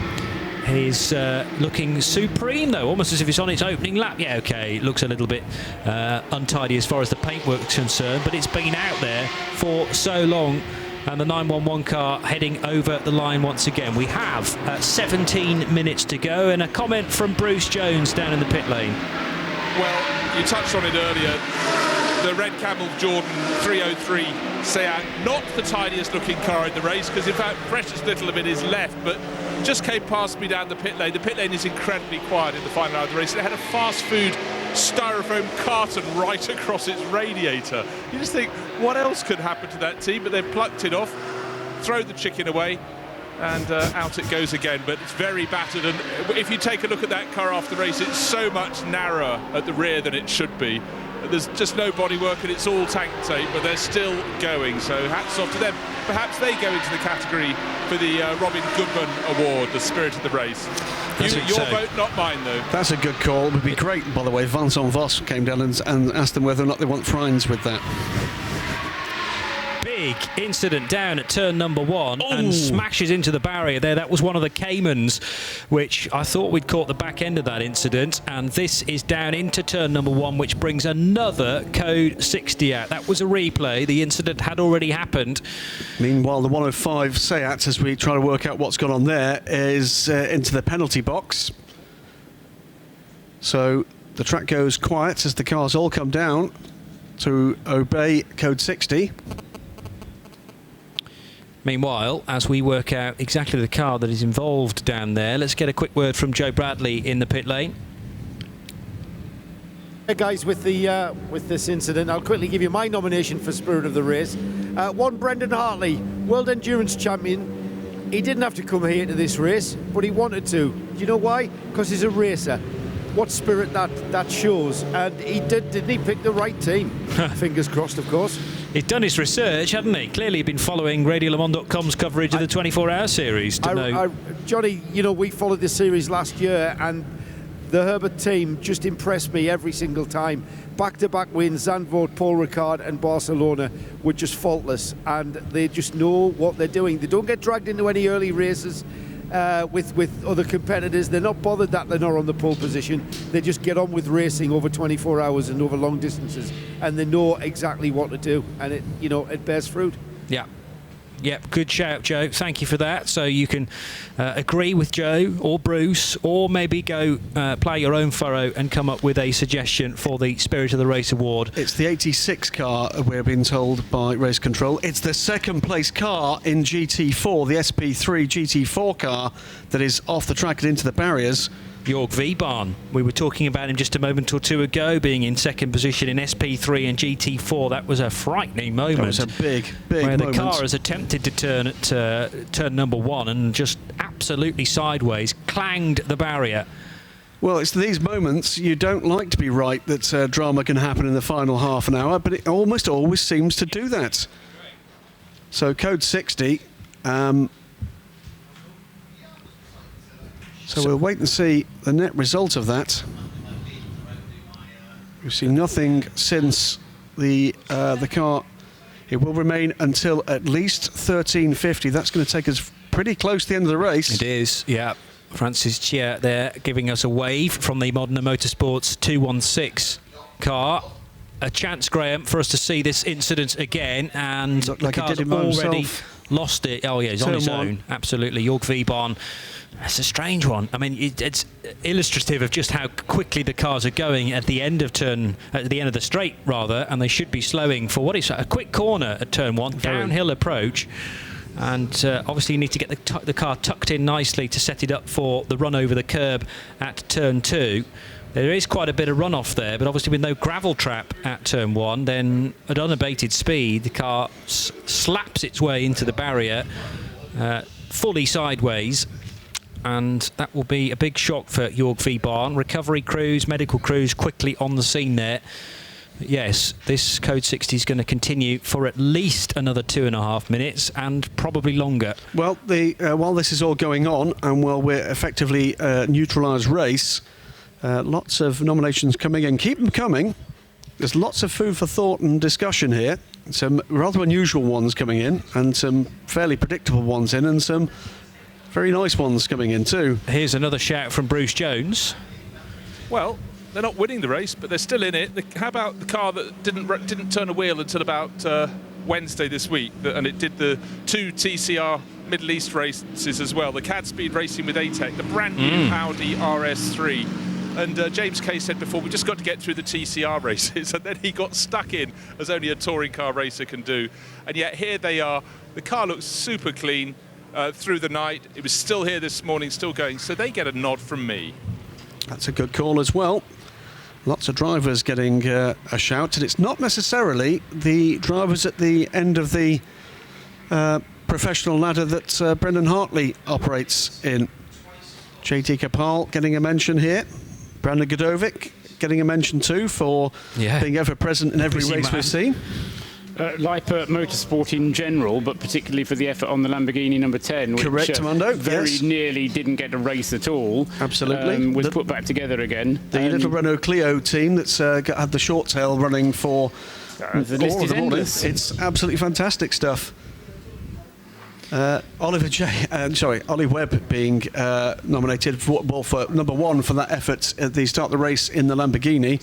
is looking supreme, though, almost as if it's on its opening lap. Yeah, OK, it looks a little bit untidy as far as the paintwork's concerned, but it's been out there for so long. And the 911 car heading over the line once again. We have 17 minutes to go, and a comment from Bruce Jones down in the pit lane. Well, you touched on it earlier. The Red Camel Jordan 303 Seat, not the tidiest looking car in the race, because in fact precious little of it is left, but just came past me down the pit lane. The pit lane is incredibly quiet in the final hour of the race. It had a fast food styrofoam carton right across its radiator. You just think, what else could happen to that team? But they've plucked it off, thrown the chicken away, and out it goes again. But it's very battered, and if you take a look at that car after the race, it's so much narrower at the rear than it should be. There's just no bodywork and it's all tank tape, but they're still going, so hats off to them. Perhaps they go into the category for the Robin Goodman Award, the spirit of the race. Your vote, not mine, though. That's a good call. It would be great, by the way, Vincent Voss came down and asked them whether or not they want fines with that. Big incident down at turn number 1 and smashes into the barrier there. That was one of the Caymans, which I thought we'd caught the back end of that incident, and this is down into turn number 1, which brings another code 60 out. That was a replay. The incident had already happened. Meanwhile, the 105 Seat, as we try to work out what's gone on there, is into the penalty box. So the track goes quiet as the cars all come down to obey code 60. Meanwhile, as we work out exactly the car that is involved down there, let's get a quick word from Joe Bradley in the pit lane. Hey guys, with this incident, I'll quickly give you my nomination for Spirit of the Race. One, Brendan Hartley, World Endurance Champion. He didn't have to come here to this race, but he wanted to. Do you know why? Because he's a racer. What spirit that shows. And he didn't he pick the right team? Fingers crossed, of course. He's done his research, hadn't he? Clearly been following RadioLeMans.com's coverage of the 24-hour series to know. Johnny, you know, we followed this series last year, and the Herbert team just impressed me every single time. Back-to-back wins, Zandvoort, Paul Ricard and Barcelona were just faultless, and they just know what they're doing. They don't get dragged into any early races with other competitors. They're not bothered that they're not on the pole position. They just get on with racing over 24 hours and over long distances, and they know exactly what to do, and it bears fruit. Yeah. Yep, good shout, Joe. Thank you for that. So you can agree with Joe or Bruce, or maybe go play your own furrow and come up with a suggestion for the Spirit of the Race Award. It's the 86 car, we're being told by Race Control. It's the second place car in GT4, the SP3 GT4 car that is off the track and into the barriers. Jörg Wiebahn, we were talking about him just a moment or two ago, being in second position in SP3 and GT4. That was a frightening moment. That was a big where moment. The car has attempted to turn at turn number 1 and just absolutely sideways clanged the barrier. Well, it's these moments you don't like to be right that drama can happen in the final half an hour, but it almost always seems to do that. So code 60. So we'll wait and see the net result of that. We've seen nothing since the car. It will remain until at least 13:50. That's going to take us pretty close to the end of the race. It is, yeah. Francis Chia there giving us a wave from the Modena Motorsports 216 car. A chance, Graham, for us to see this incident again, and the car's already lost it. Oh yeah, he's on his own. Absolutely. Jörg Wiebahn. That's a strange one. I mean, it's illustrative of just how quickly the cars are going at the end of the straight, rather, and they should be slowing for what is a quick corner at turn 1, downhill approach. And obviously you need to get the car tucked in nicely to set it up for the run over the curb at turn 2. There is quite a bit of runoff there, but obviously with no gravel trap at turn 1, then at unabated speed, the car slaps its way into the barrier, fully sideways, and that will be a big shock for Jorg V. Barn. Recovery crews, medical crews quickly on the scene there. But yes, this Code 60 is going to continue for at least another 2.5 minutes and probably longer. Well, while this is all going on and while we're effectively neutralised race, lots of nominations coming in. Keep them coming. There's lots of food for thought and discussion here. Some rather unusual ones coming in and some fairly predictable ones in and some very nice ones coming in too. Here's another shout from Bruce Jones. Well, they're not winning the race, but they're still in it. How about the car that didn't turn a wheel until about Wednesday this week, and it did the 2 TCR Middle East races as well. The CAD Speed Racing with ATEC, the brand new Audi RS3. And James Kay said before, we just got to get through the TCR races, and then he got stuck in, as only a touring car racer can do. And yet here they are. The car looks super clean through the night. It was still here this morning, still going. So they get a nod from me. That's a good call as well. Lots of drivers getting a shout, and it's not necessarily the drivers at the end of the professional ladder that Brendan Hartley operates in. JT Kapal getting a mention here. Brandon Godovic getting a mention too for being ever present in every race we've seen. Leiper Motorsport in general, but particularly for the effort on the Lamborghini number 10, which correct, Armando, very nearly didn't get a race at all. Absolutely. Was put back together again. The little Renault Clio team that's had the short tail running for the list is endless. It's absolutely fantastic stuff. Ollie Webb being nominated for number 1 for that effort at the start of the race in the Lamborghini.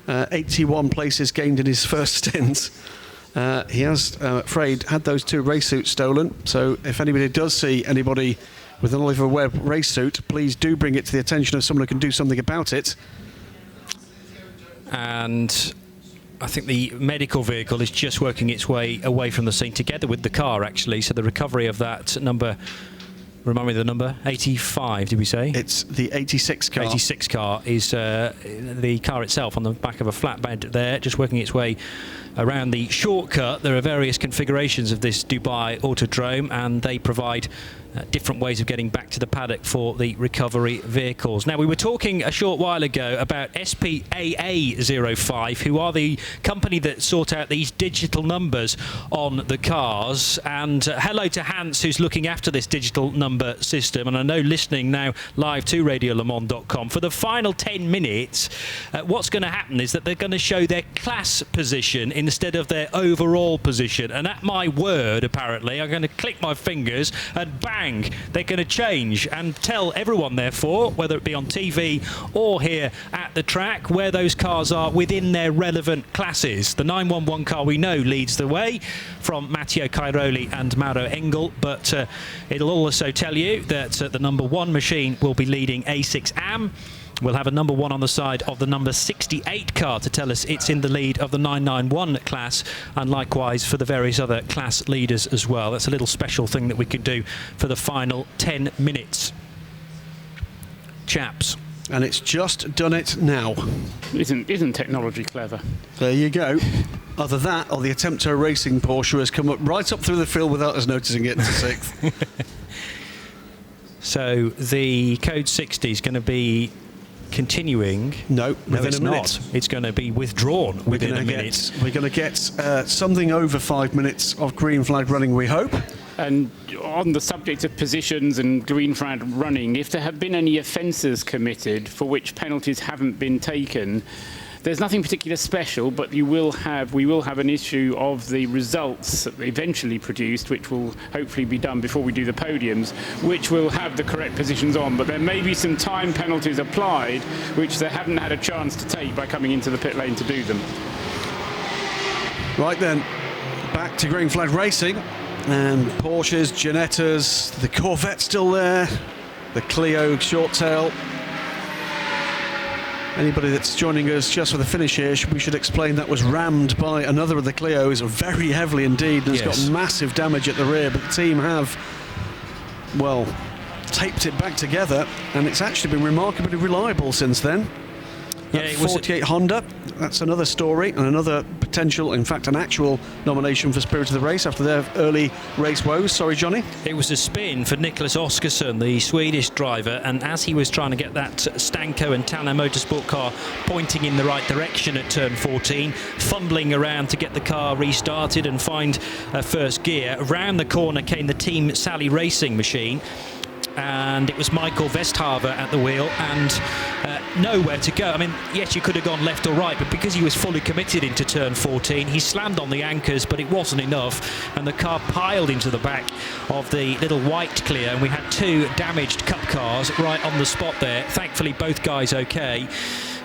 81 places gained in his first stint. He has, afraid, had those 2 race suits stolen. So if anybody does see anybody with an Oliver Webb race suit, please do bring it to the attention of someone who can do something about it. And I think the medical vehicle is just working its way away from the scene together with the car, actually. So the recovery of that number, remind me of the number, 85, did we say? It's the 86 car. 86 car is the car itself on the back of a flatbed there, just working its way around the shortcut. There are various configurations of this Dubai Autodrome, and they provide different ways of getting back to the paddock for the recovery vehicles. Now, we were talking a short while ago about SPAA05, who are the company that sort out these digital numbers on the cars. And hello to Hans, who's looking after this digital number system. And I know listening now live to RadioLeMans.com, for the final 10 minutes, what's going to happen is that they're going to show their class position instead of their overall position. And at my word, apparently, I'm going to click my fingers and bang, they're going to change and tell everyone, therefore, whether it be on TV or here at the track, where those cars are within their relevant classes. The 911 car, we know, leads the way from Matteo Cairoli and Mauro Engel, but it'll also tell you that the number 1 machine will be leading A6 AM. We'll have a number 1 on the side of the number 68 car to tell us it's in the lead of the 991 class, and likewise for the various other class leaders as well. That's a little special thing that we could do for the final 10 minutes. Chaps. And it's just done it now. Isn't technology clever? There you go. Either that or the Attempto Racing Porsche has come up right up through the field without us noticing it to 6th. So the Code 60 is going to be continuing. No, within it's a minute. Not. It's going to be withdrawn within a minute. We're going to get something over 5 minutes of green flag running, we hope. And on the subject of positions and green flag running, if there have been any offences committed for which penalties haven't been taken, there's nothing particularly special, but we will have an issue of the results eventually produced, which will hopefully be done before we do the podiums, which will have the correct positions on. But there may be some time penalties applied, which they haven't had a chance to take by coming into the pit lane to do them. Right then, back to green flag racing. And Porsches, Ginettas, the Corvette still there, the Clio short tail. Anybody that's joining us just for the finish here, we should explain that was rammed by another of the Clios very heavily indeed, and has got massive damage at the rear, but the team have, well, taped it back together, and it's actually been remarkably reliable since then. Yeah, it was 48 Honda. That's another story and another potential, in fact, an actual nomination for Spirit of the Race after their early race woes. Sorry, Johnny. It was a spin for Nicholas Oskarsson, the Swedish driver, and as he was trying to get that Stanko and Tanner Motorsport car pointing in the right direction at turn 14, fumbling around to get the car restarted and find first gear, around the corner came the Team Sally Racing machine. And it was Michael Westhaver at the wheel and nowhere to go. I mean, yes, you could have gone left or right, but because he was fully committed into turn 14, he slammed on the anchors, but it wasn't enough, and the car piled into the back of the little white Clio, and we had 2 damaged Cup cars right on the spot there. Thankfully, both guys okay.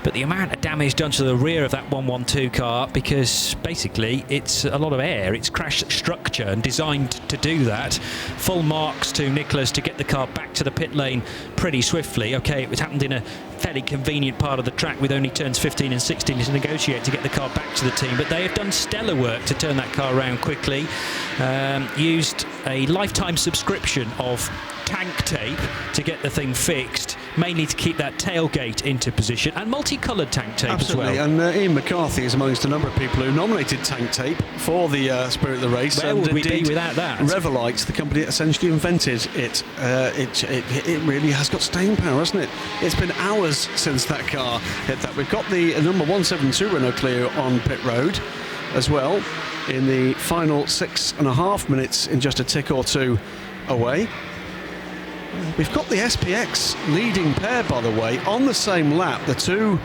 But the amount of damage done to the rear of that 112 car, because basically it's a lot of air, it's crash structure and designed to do that. Full marks to Nicholas to get the car back to the pit lane pretty swiftly. Okay, it was happened in a fairly convenient part of the track with only turns 15 and 16 to negotiate to get the car back to the team, but they have done stellar work to turn that car around quickly. Used a lifetime subscription of tank tape to get the thing fixed, mainly to keep that tailgate into position, and multicoloured tank tape Absolutely. as well. And Ian McCarthy is amongst a number of people who nominated tank tape for the Spirit of the Race. Where would we be without that? Revelite, the company that essentially invented it, it really has got staying power, hasn't it? It's been hours since that car hit that. We've got the number 172 Renault Clio on pit road as well in the final 6.5 minutes, in just a tick or two away. We've got the SPX leading pair, by the way, on the same lap. The 2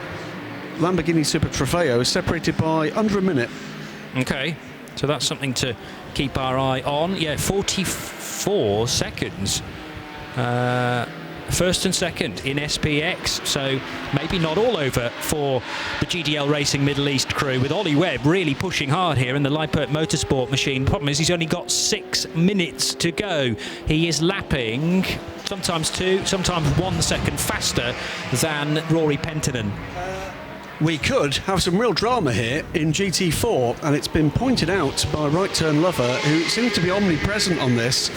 Lamborghini Super Trofeo separated by under a minute. Okay, so that's something to keep our eye on. Yeah, 44 seconds. First and second in SPX, so maybe not all over for the GDL Racing Middle East crew, with Ollie Webb really pushing hard here in the Lippert Motorsport machine. Problem is he's only got 6 minutes to go. He is lapping sometimes 2, sometimes 1 second faster than Rory Penttinen. We could have some real drama here in GT4, and it's been pointed out by Right Turn Lover, who seems to be omnipresent on this,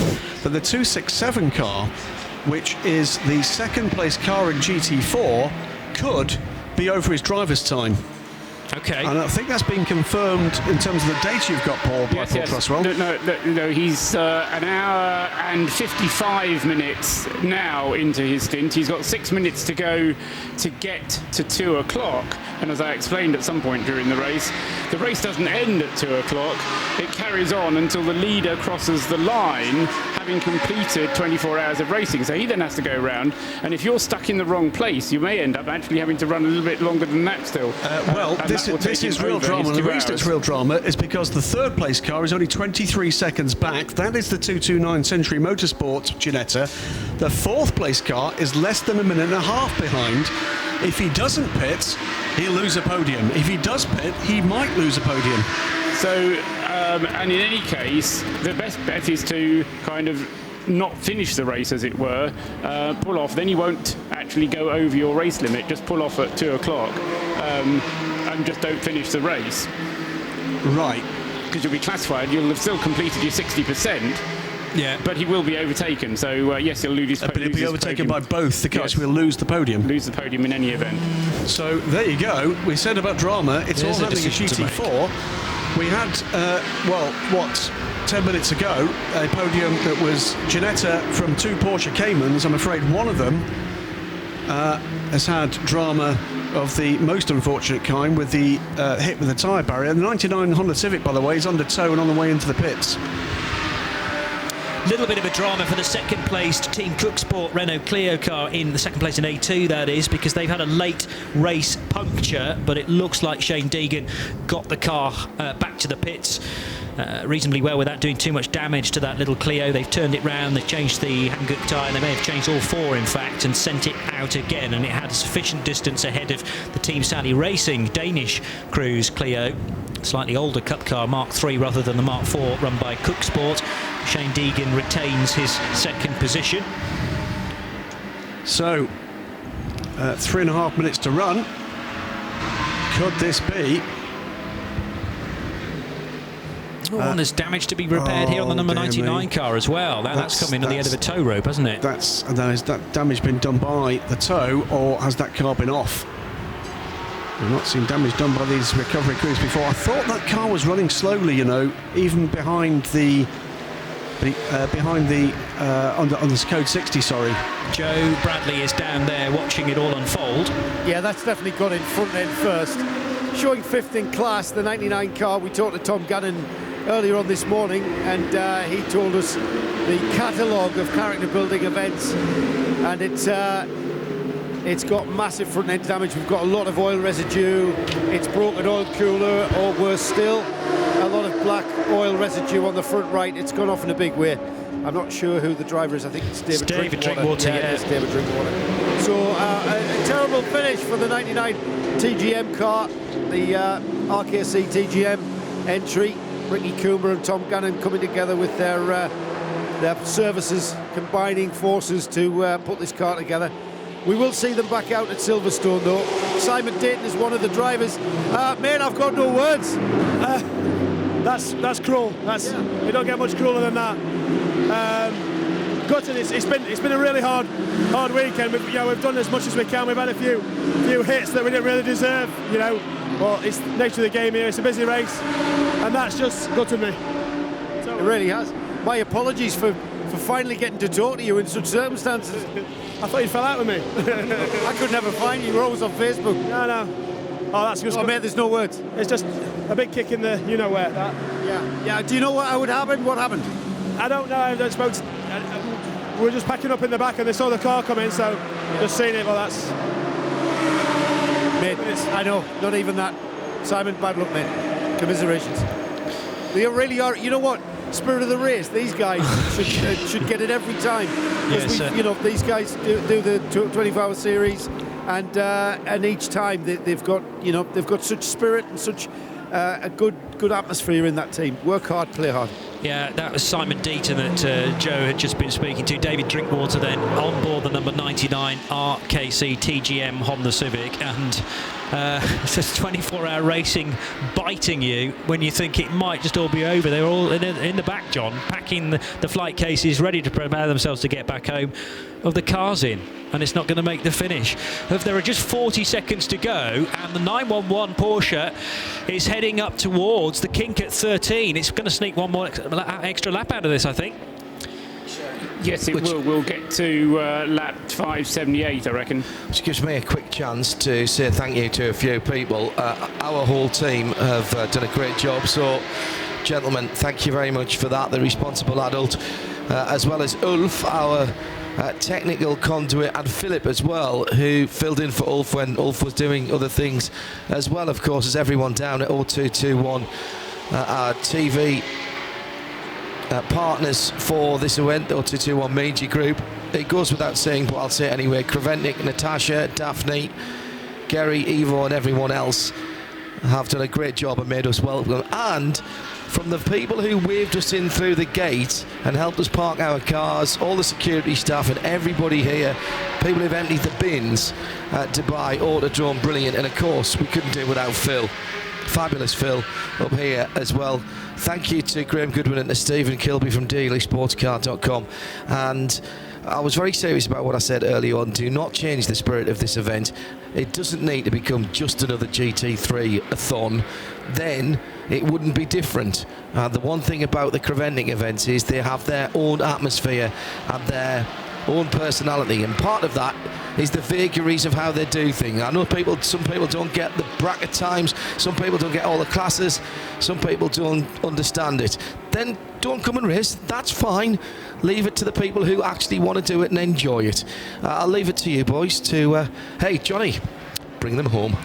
that the 267 car, which is the second place car in GT4, could be over his driver's time. Okay. And I think that's been confirmed in terms of the data you've got, Paul, by Paul Croswell. No, he's an hour and 55 minutes now into his stint. He's got 6 minutes to go to get to 2 o'clock. And as I explained at some point during the race doesn't end at 2 o'clock. It carries on until the leader crosses the line, having completed 24 hours of racing. So he then has to go around. And if you're stuck in the wrong place, you may end up actually having to run a little bit longer than that still. This is real drama. The reason it's real drama is because the third place car is only 23 seconds back. That is the 229 Century Motorsport Ginetta. The fourth place car is less than a minute and a half behind. If he doesn't pit, he'll lose a podium. If he does pit, he might lose a podium. So, and in any case, the best bet is to kind of not finish the race, as it were, pull off. Then you won't actually go over your race limit. Just pull off at 2 o'clock. And just don't finish the race. Right. Because you'll be classified, you'll have still completed your 60%. Yeah. But he will be overtaken, so yes, he'll lose his podium. But he'll be overtaken by both the cars. Yes. We'll lose the podium. Lose the podium in any event. So there you go. We said about drama. It's all happening in GT4. We had, 10 minutes ago, a podium that was Ginetta from 2 Porsche Caymans. I'm afraid one of them has had drama of the most unfortunate kind, with the hit with the tyre barrier. The 99 Honda Civic, by the way, is under tow and on the way into the pits. Little bit of a drama for the second placed Team Cook Sport Renault Clio car in the second place in A2, that is, because they've had a late race puncture, but it looks like Shane Deegan got the car back to the pits reasonably well without doing too much damage to that little Clio. They've turned it round, they've changed the Hankook tyre, they may have changed all 4 in fact, and sent it out again, and it had sufficient distance ahead of the Team Sally Racing Danish Cruise Clio. Slightly older Cup car, Mark III rather than the Mark IV run by Cook Sport. Shane Deegan retains his second position. So, 3.5 minutes to run. Could this be? And there's damage to be repaired here on the number 99 car as well. That's coming at the end of a tow rope, hasn't it? Has that damage been done by the tow, or has that car been off? We've not seen damage done by these recovery crews before. I thought that car was running slowly, you know, even behind the on the code 60, sorry. Joe Bradley is down there watching it all unfold. Yeah, that's definitely got in front end first. Showing 5th in class, the 99 car. We talked to Tom Gannon earlier on this morning, and he told us the catalogue of character building events, and it's got massive front end damage. We've got a lot of oil residue. It's broken oil cooler, or worse still, a lot of black oil residue on the front right. It's gone off in a big way. I'm not sure who the driver is. I think it's David Drinkwater. Yeah, it's David Drinkwater. So a terrible finish for the 99 TGM car, the RKC TGM entry. Ricky Coomer and Tom Gannon coming together with their services, combining forces to put this car together. We will see them back out at Silverstone, though. Simon Dayton is one of the drivers. Mate, I've got no words. That's cruel. You don't get much crueler than that. Gutted. It's been a really hard weekend. We've done as much as we can. We've had a few hits that we didn't really deserve, you know. But it's the nature of the game here. It's a busy race, and that's just gutted me. It really has. My apologies for finally getting to talk to you in such circumstances. I thought you fell out with me. I could never find you. You're always on Facebook. No. Oh, that's just. Oh, mate, there's no words. It's just a big kick in the you-know-where. That. Yeah. Do you know what would happen? What happened? I don't know. I don't spoke to, we were just packing up in the back, and they saw the car come in, so just seeing it. Well, that's. Mate, I know. Not even that. Simon, bad luck, mate. Commiserations. They really are. You know what? Spirit of the race. These guys should get it every time. Because these guys do the 24-hour series, and each time they've got such spirit and such a good atmosphere in that team. Work hard, play hard. Yeah, that was Simon Deaton that Joe had just been speaking to. David Drinkwater then on board the number 99 RKC TGM Honda Civic, and it's just 24-hour racing biting you when you think it might just all be over. They're all in the back, John, packing the flight cases, ready to prepare themselves to get back home, of the cars in, and it's not going to make the finish. If there are just 40 seconds to go, and the 911 Porsche is heading up towards the kink at 13. It's going to sneak one more extra lap out of this, I think. Yes, it will. We'll get to lap 578, I reckon. Which gives me a quick chance to say thank you to a few people. Our whole team have done a great job. So, gentlemen, thank you very much for that. The responsible adult, as well as Ulf, our technical conduit, and Philip as well, who filled in for Ulf when Ulf was doing other things, as well, of course, as everyone down at 0221, our TV partners for this event, 0221 Media Group. It goes without saying, but I'll say it anyway. Creventic, Natasha, Daphne, Gary, Ivo, and everyone else have done a great job and made us welcome. And from the people who waved us in through the gate and helped us park our cars, all the security staff and everybody here, people who've emptied the bins at Dubai Autodrome, brilliant. And of course, we couldn't do it without Phil. Fabulous Phil up here as well. Thank you to Graham Goodwin and to Stephen Kilby from DailySportsCar.com. And I was very serious about what I said earlier on. Do not change the spirit of this event. It doesn't need to become just another GT3-a-thon. Then it wouldn't be different. The one thing about the Creventic events is they have their own atmosphere and their own personality, and part of that is the vagaries of how they do things. I know some people don't get the bracket times, some people don't get all the classes, some people don't understand it. Then don't come and race, that's fine. Leave it to the people who actually want to do it and enjoy it. I'll leave it to you boys to, hey Johnny, bring them home.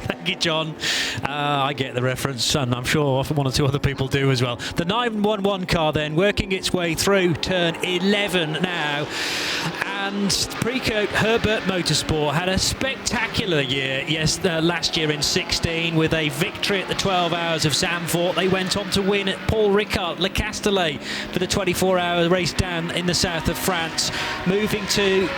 Thank you, John. I get the reference, and I'm sure one or two other people do as well. The 911 car then working its way through turn 11 now. And Precoat Herbert Motorsport had a spectacular year last year in 16 with a victory at the 12 Hours of Zandvoort. They went on to win at Paul Ricard Le Castellet for the 24-hour race down in the south of France, moving to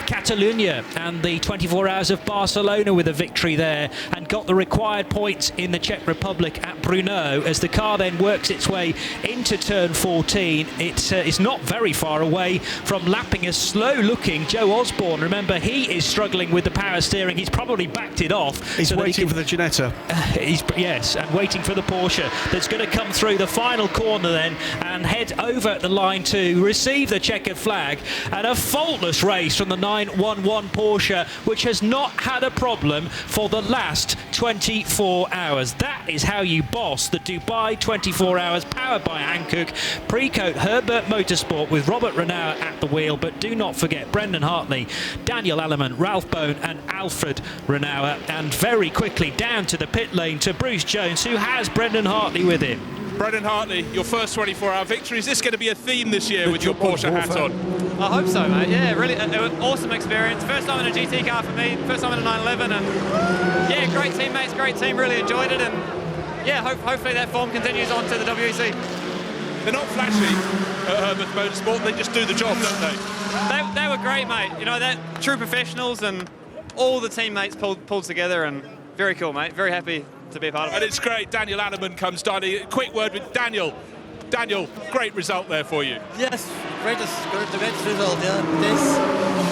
Catalunya and the 24 Hours of Barcelona with a victory there, and got the required points in the Czech Republic at Brno. As the car then works its way into turn 14, it's not very far away from lapping a slow-looking Joe Osborne. Remember, he is struggling with the power steering. He's probably backed it off. He's waiting for the Ginetta. Yes, and waiting for the Porsche that's going to come through the final corner then and head over the line to receive the checkered flag. And a faultless race from the 911 Porsche, which has not had a problem for the last 24 hours. That is how you boss the Dubai 24 Hours, powered by Hankook. Precoat Herbert Motorsport with Robert Renauer at the wheel, but do not forget Brendan Hartley, Daniel Alleman, Ralph Bone and Alfred Renauer. And very quickly down to the pit lane to Bruce Jones, who has Brendan Hartley with him. Brendan Hartley, your first 24-hour victory. Is this going to be a theme this year with your Porsche hat on? I hope so, mate. Yeah, really, it was an awesome experience. First time in a GT car for me, first time in a 911, and yeah, great teammates, great team, really enjoyed it, and yeah, hopefully that form continues on to the WEC. They're not flashy at Herbert Motorsport, they just do the job, don't they? They were great, mate. You know, they're true professionals, and all the teammates pulled together, and very cool, mate. Very happy to be a part of it. And it's great. Daniel Alleman comes down. A quick word with Daniel. Daniel, great result there for you. Yes, great result, yeah. This.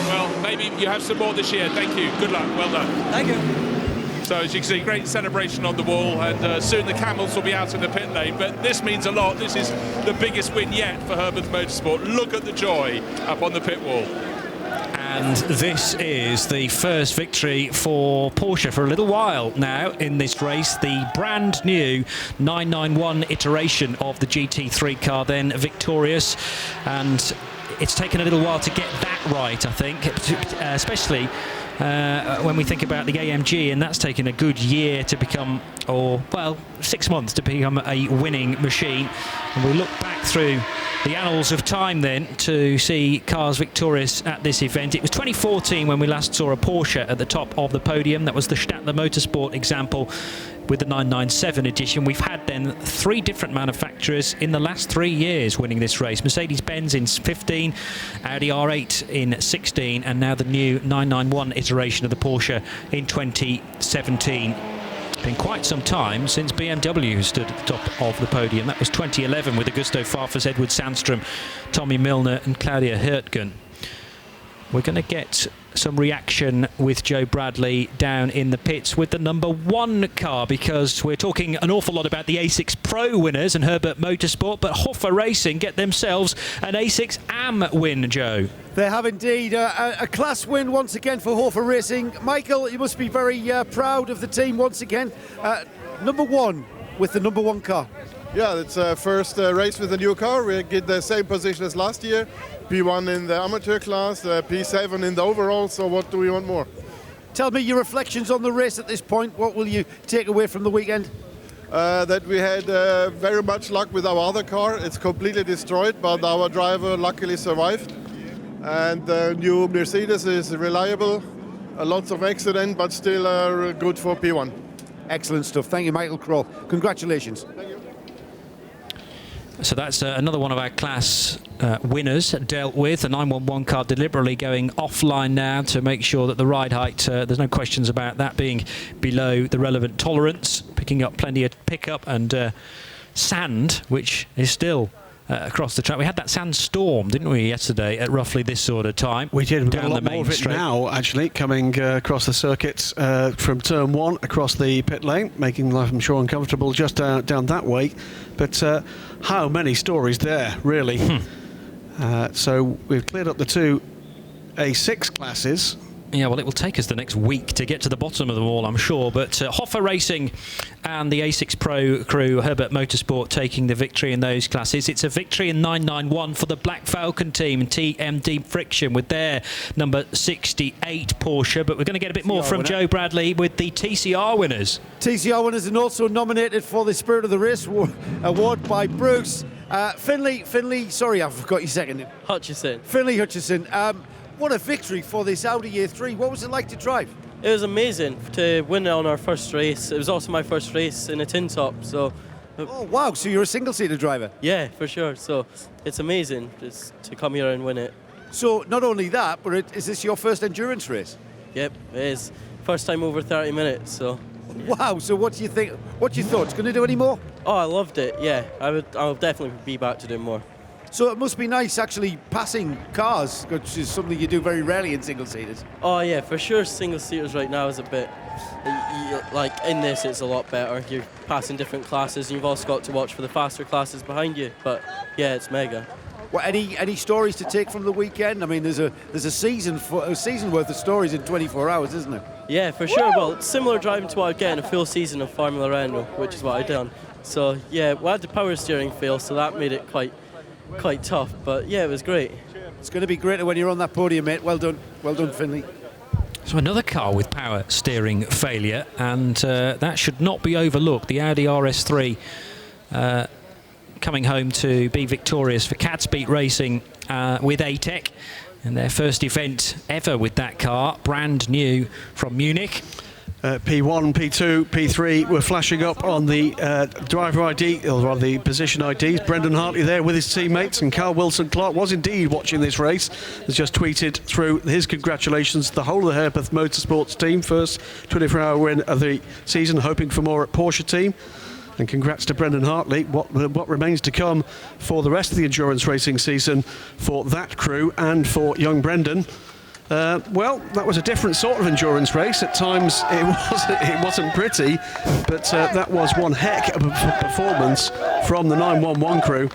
Well, maybe you have some more this year. Thank you. Good luck. Well done. Thank you. So as you can see, great celebration on the wall, and soon the Camels will be out in the pit lane. But this means a lot. This is the biggest win yet for Herbert Motorsport. Look at the joy up on the pit wall. And this is the first victory for Porsche for a little while now in this race. The brand new 991 iteration of the GT3 car then victorious. And it's taken a little while to get that right, I think, especially when we think about the AMG, and that's taken a good year to become, or well, 6 months to become a winning machine. And we look back through the annals of time then to see cars victorious at this event. It was 2014 when we last saw a Porsche at the top of the podium. That was the Stadler Motorsport example with the 997 edition. We've had then 3 different manufacturers in the last 3 years winning this race. Mercedes-Benz in 15, Audi R8 in 16, and now the new 991 iteration of the Porsche in 2017. Been quite some time since BMW stood at the top of the podium. That was 2011 with Augusto Farfus, Edward Sandstrom, Tommy Milner and Claudia Hurtgen. We're going to get some reaction with Joe Bradley down in the pits with the number 1 car, because we're talking an awful lot about the A6 Pro winners and Herbert Motorsport, but Hoffa Racing get themselves an A6 AM win, Joe. They have indeed a class win once again for Hoffa Racing. Michael, you must be very proud of the team once again. Number 1 with the number 1 car. Yeah, it's first race with a new car. We get the same position as last year. P1 in the amateur class, P7 in the overall, so what do we want more? Tell me your reflections on the race at this point. What will you take away from the weekend? That we had very much luck with our other car. It's completely destroyed, but our driver luckily survived. And the new Mercedes is reliable, lots of accident, but still good for P1. Excellent stuff. Thank you, Michael Kroll. Congratulations. Thank you. So that's another one of our class winners dealt with. The 911 car deliberately going offline now to make sure that the ride height, there's no questions about that being below the relevant tolerance, picking up plenty of pickup and sand, which is still across the track. We had that sandstorm, didn't we, yesterday at roughly this sort of time? We did. We've down got a lot the more main of it straight. now, actually, coming across the circuit from turn 1 across the pit lane, making life, I'm sure, uncomfortable just down that way. But how many stories there, really? So we've cleared up the 2 A6 classes. Yeah, well, it will take us the next week to get to the bottom of them all, I'm sure. But Hoffa Racing and the A6 Pro crew, Herbert Motorsport, taking the victory in those classes. It's a victory in 991 for the Black Falcon team and TMD Friction with their number 68 Porsche. But we're going to get a bit more from Joe Bradley with the TCR winners. TCR winners and also nominated for the Spirit of the Race award by Bruce. Finley, sorry, I forgot your second name. Hutchison. Finley Hutchison. What a victory for this Audi A3. What was it like to drive? It was amazing to win it on our first race. It was also my first race in a tin top, so... Oh, wow, so you're a single-seater driver? Yeah, for sure. So it's amazing just to come here and win it. So not only that, but is this your first endurance race? Yep, it is. First time over 30 minutes, so. Wow, so what do you think? What do you thought? Going to do any more? Oh, I loved it, yeah. I'll definitely be back to do more. So it must be nice actually passing cars, which is something you do very rarely in single-seaters. Oh yeah, for sure single-seaters right now is a bit, like in this it's a lot better. You're passing different classes and you've also got to watch for the faster classes behind you, but yeah, it's mega. Well, any stories to take from the weekend? I mean, there's a season worth of stories in 24 hours, isn't there? Yeah, for sure. Well, it's similar driving to what I get in a full season of Formula Renault, which is what I done. So yeah, we had the power steering fail, so that made it quite tough. But yeah, it was great. It's going to be greater when you're on that podium, mate. Well done, Finley. So another car with power steering failure, and that should not be overlooked. The Audi RS3 coming home to be victorious for Catspeed Racing with ATEC. And their first event ever with that car, brand new from Munich. P1, P2, P3 were flashing up on the driver ID, or rather the position IDs. Brendan Hartley there with his teammates, and Carl Wilson-Clark was indeed watching this race. Has just tweeted through his congratulations to the whole of the Herpeth Motorsports team. First 24-hour win of the season, hoping for more at Porsche team. And congrats to Brendan Hartley. What remains to come for the rest of the endurance racing season for that crew and for young Brendan. Well, that was a different sort of endurance race. At times it wasn't pretty, but that was one heck of a performance from the 911 crew.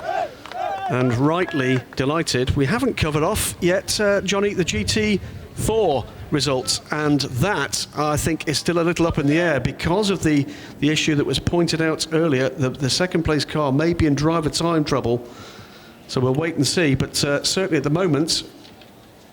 And rightly delighted. We haven't covered off yet, Johnny, the GT4 results, and that I think is still a little up in the air because of the issue that was pointed out earlier. The second place car may be in driver time trouble, so we'll wait and see. But certainly at the moment,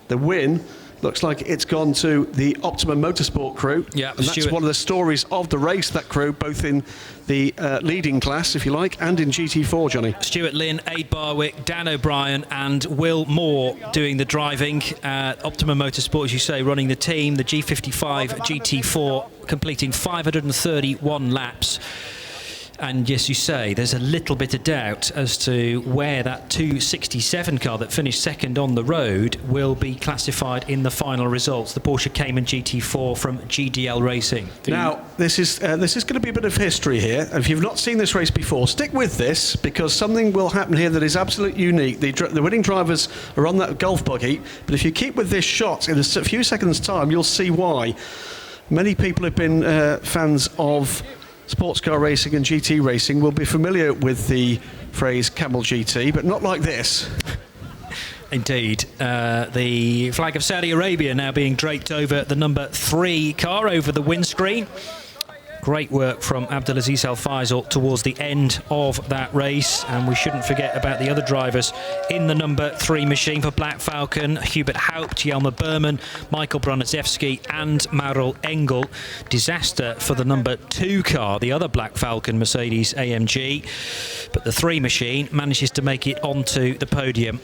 the win looks like it's gone to the Optimum Motorsport crew. Yeah, and that's one of the stories of the race, that crew, both in the leading class, if you like, and in GT4, Johnny. Stuart Lynn, Aid Barwick, Dan O'Brien and Will Moore doing the driving. Optimum Motorsport, as you say, running the team. The G55 GT4 completing 531 laps. And yes, you say, there's a little bit of doubt as to where that 267 car that finished second on the road will be classified in the final results. The Porsche Cayman GT4 from GDL Racing. Now, this is going to be a bit of history here. If you've not seen this race before, stick with this, because something will happen here that is absolutely unique. The winning drivers are on that Golf buggy, but if you keep with this shot, in a few seconds' time, you'll see why. Many people have been fans of sports car racing and GT racing will be familiar with the phrase Camel GT, but not like this. Indeed. The flag of Saudi Arabia now being draped over the number 3 car over the windscreen. Great work from Abdulaziz Al Faisal towards the end of that race, and we shouldn't forget about the other drivers in the number 3 machine for Black Falcon: Hubert Haupt, Jelmer Berman, Michael Broniszewski and Maurel Engel. Disaster for the number 2 car, the other Black Falcon Mercedes AMG, but the 3 machine manages to make it onto the podium.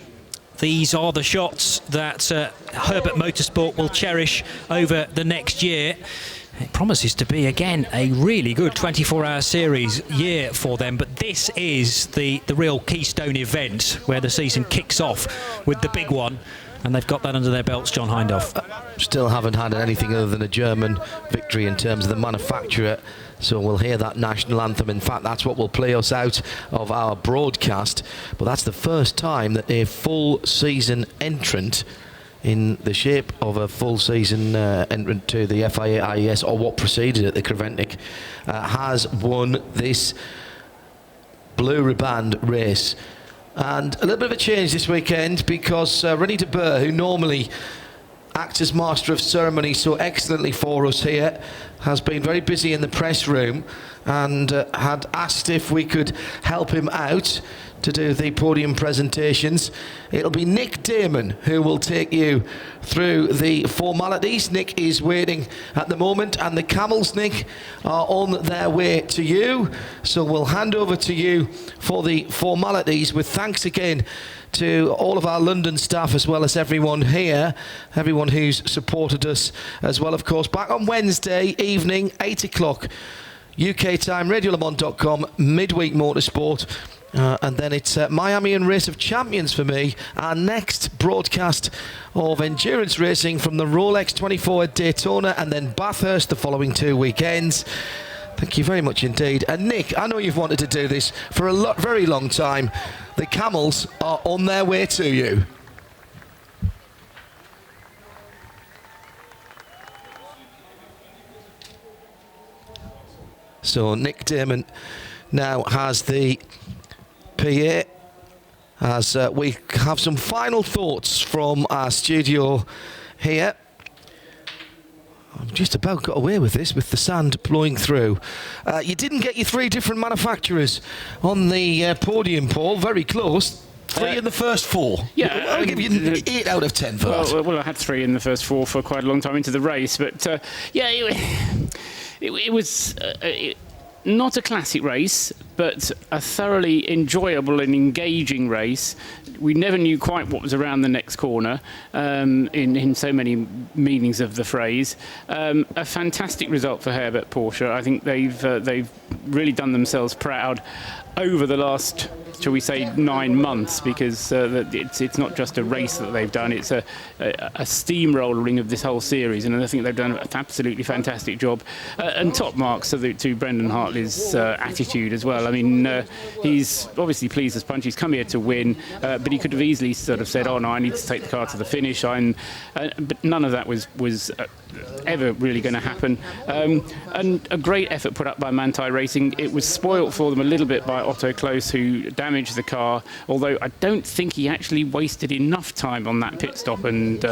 These are the shots that Herbert Motorsport will cherish over the next year. It promises to be, again, a really good 24-hour series year for them, but this is the real keystone event where the season kicks off with the big one, and they've got that under their belts, John Hindhaugh. Still haven't had anything other than a German victory in terms of the manufacturer, so we'll hear that national anthem. In fact, that's what will play us out of our broadcast, but that's the first time that a full season entrant in the shape of a full season entrant to the FIA IES, or what preceded it, the Creventic, has won this blue riband race. And a little bit of a change this weekend, because René de Boer, who normally acts as master of ceremony so excellently for us here, has been very busy in the press room and had asked if we could help him out to do the podium presentations. It'll be Nick Damon who will take you through the formalities. Nick is waiting at the moment, and the camels, Nick, are on their way to you. So we'll hand over to you for the formalities, with thanks again to all of our London staff, as well as everyone here, everyone who's supported us as well, of course. Back on Wednesday evening, 8 o'clock UK time, radiolemans.com, midweek motorsport. And then it's Miami and Race of Champions for me. Our next broadcast of endurance racing from the Rolex 24 at Daytona, and then Bathurst the following 2 weekends. Thank you very much indeed. And Nick, I know you've wanted to do this for a very long time. The Camels are on their way to you. So Nick Damon now has the PA, as we have some final thoughts from our studio here. I've just about got away with this, with the sand blowing through. You didn't get your 3 different manufacturers on the podium, Paul. Very close. 3 in the first 4. Yeah, I'll give you 8 out of 10 for that. Well, I had 3 in the first 4 for quite a long time into the race, but yeah, it was not a classic race, but a thoroughly enjoyable and engaging race. We never knew quite what was around the next corner, in so many meanings of the phrase. A fantastic result for Herbert Porsche. I think they've really done themselves proud over the last, shall we say, 9 months, because it's not just a race that they've done, it's a steamrolling of this whole series, and I think they've done an absolutely fantastic job. And top marks to Brendan Hartley's attitude as well. I mean, he's obviously pleased as punch. He's come here to win, but he could have easily sort of said, oh no, I need to take the car to the finish. But none of that was ever really going to happen. And a great effort put up by Manthey Racing. It was spoilt for them a little bit by Otto Close, who damaged the car, although I don't think he actually wasted enough time on that pit stop and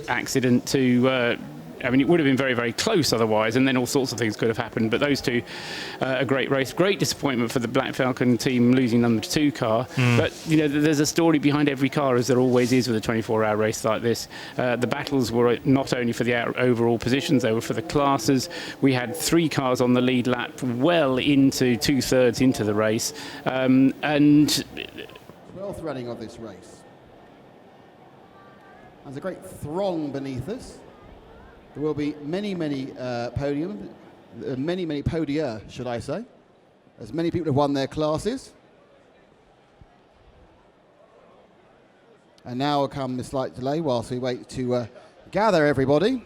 accident to I mean, it would have been very, very close otherwise, and then all sorts of things could have happened. But those two, a great race. Great disappointment for the Black Falcon team losing number 2 car. But, you know, there's a story behind every car, as there always is with a 24-hour race like this. The battles were not only for the overall positions, they were for the classes. We had 3 cars on the lead lap well into 2/3 into the race. And 12th running of this race. There's a great throng beneath us. There will be many podia, should I say. As many people have won their classes. And now will come a slight delay whilst we wait to gather everybody.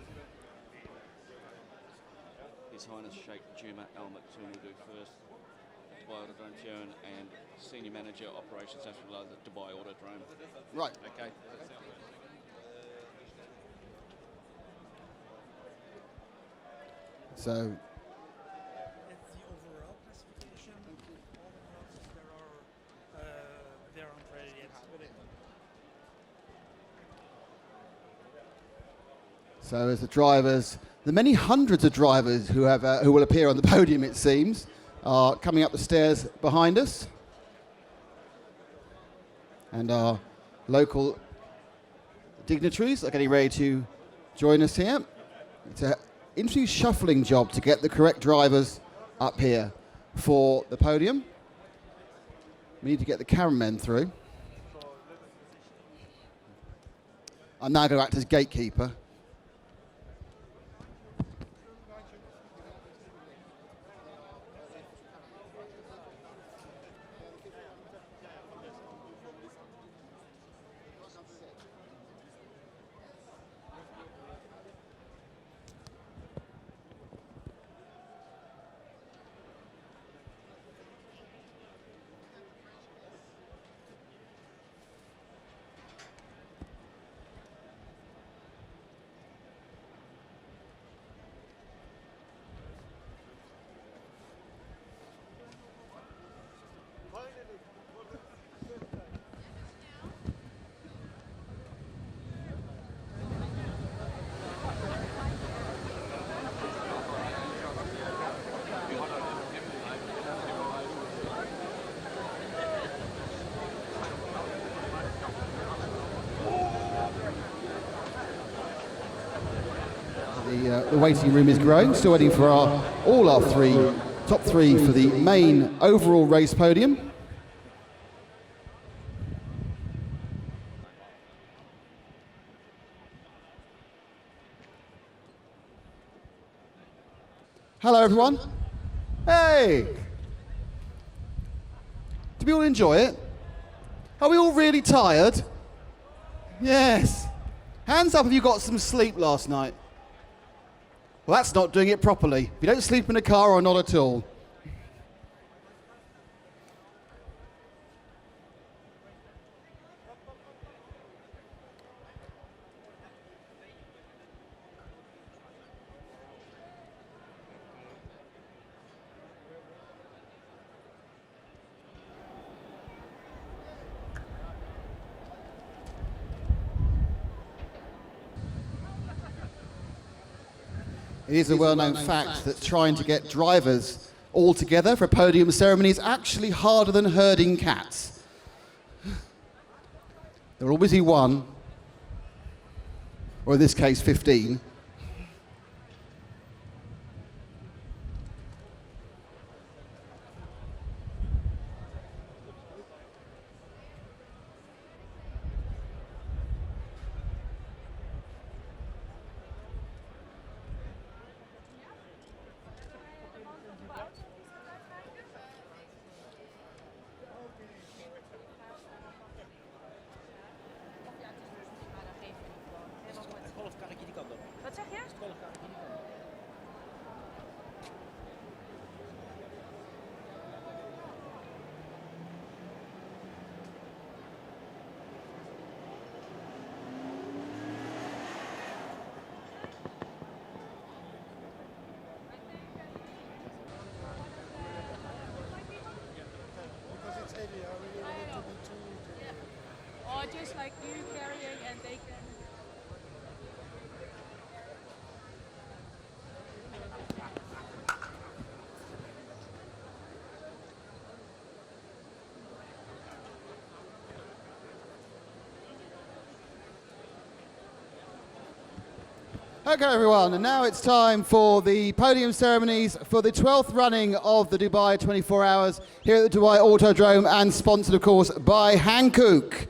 His Highness Sheikh Juma Al Maktoum will do first. Dubai Autodrome Chairman and Senior Manager Operations at the Dubai Autodrome. Right. Okay. So, so as the drivers, the many hundreds of drivers who will appear on the podium, it seems, are coming up the stairs behind us, and our local dignitaries are getting ready to join us here. It's an interesting shuffling job to get the correct drivers up here for the podium. We need to get the cameramen through. I'm now going to act as gatekeeper. The waiting room is growing, still waiting for all our top three for the main overall race podium. Hello everyone. Hey! Do we all enjoy it? Are we all really tired? Yes. Hands up if you got some sleep last night. Well, that's not doing it properly. If you don't sleep in a car or not at all. It is a well-known fact that trying to get drivers all together for a podium ceremony is actually harder than herding cats. There will always be one, or in this case 15. Wat zeg je? Or just like you carrying and they can. Okay, everyone, and now it's time for the podium ceremonies for the 12th running of the Dubai 24 Hours here at the Dubai Autodrome, and sponsored, of course, by Hankook.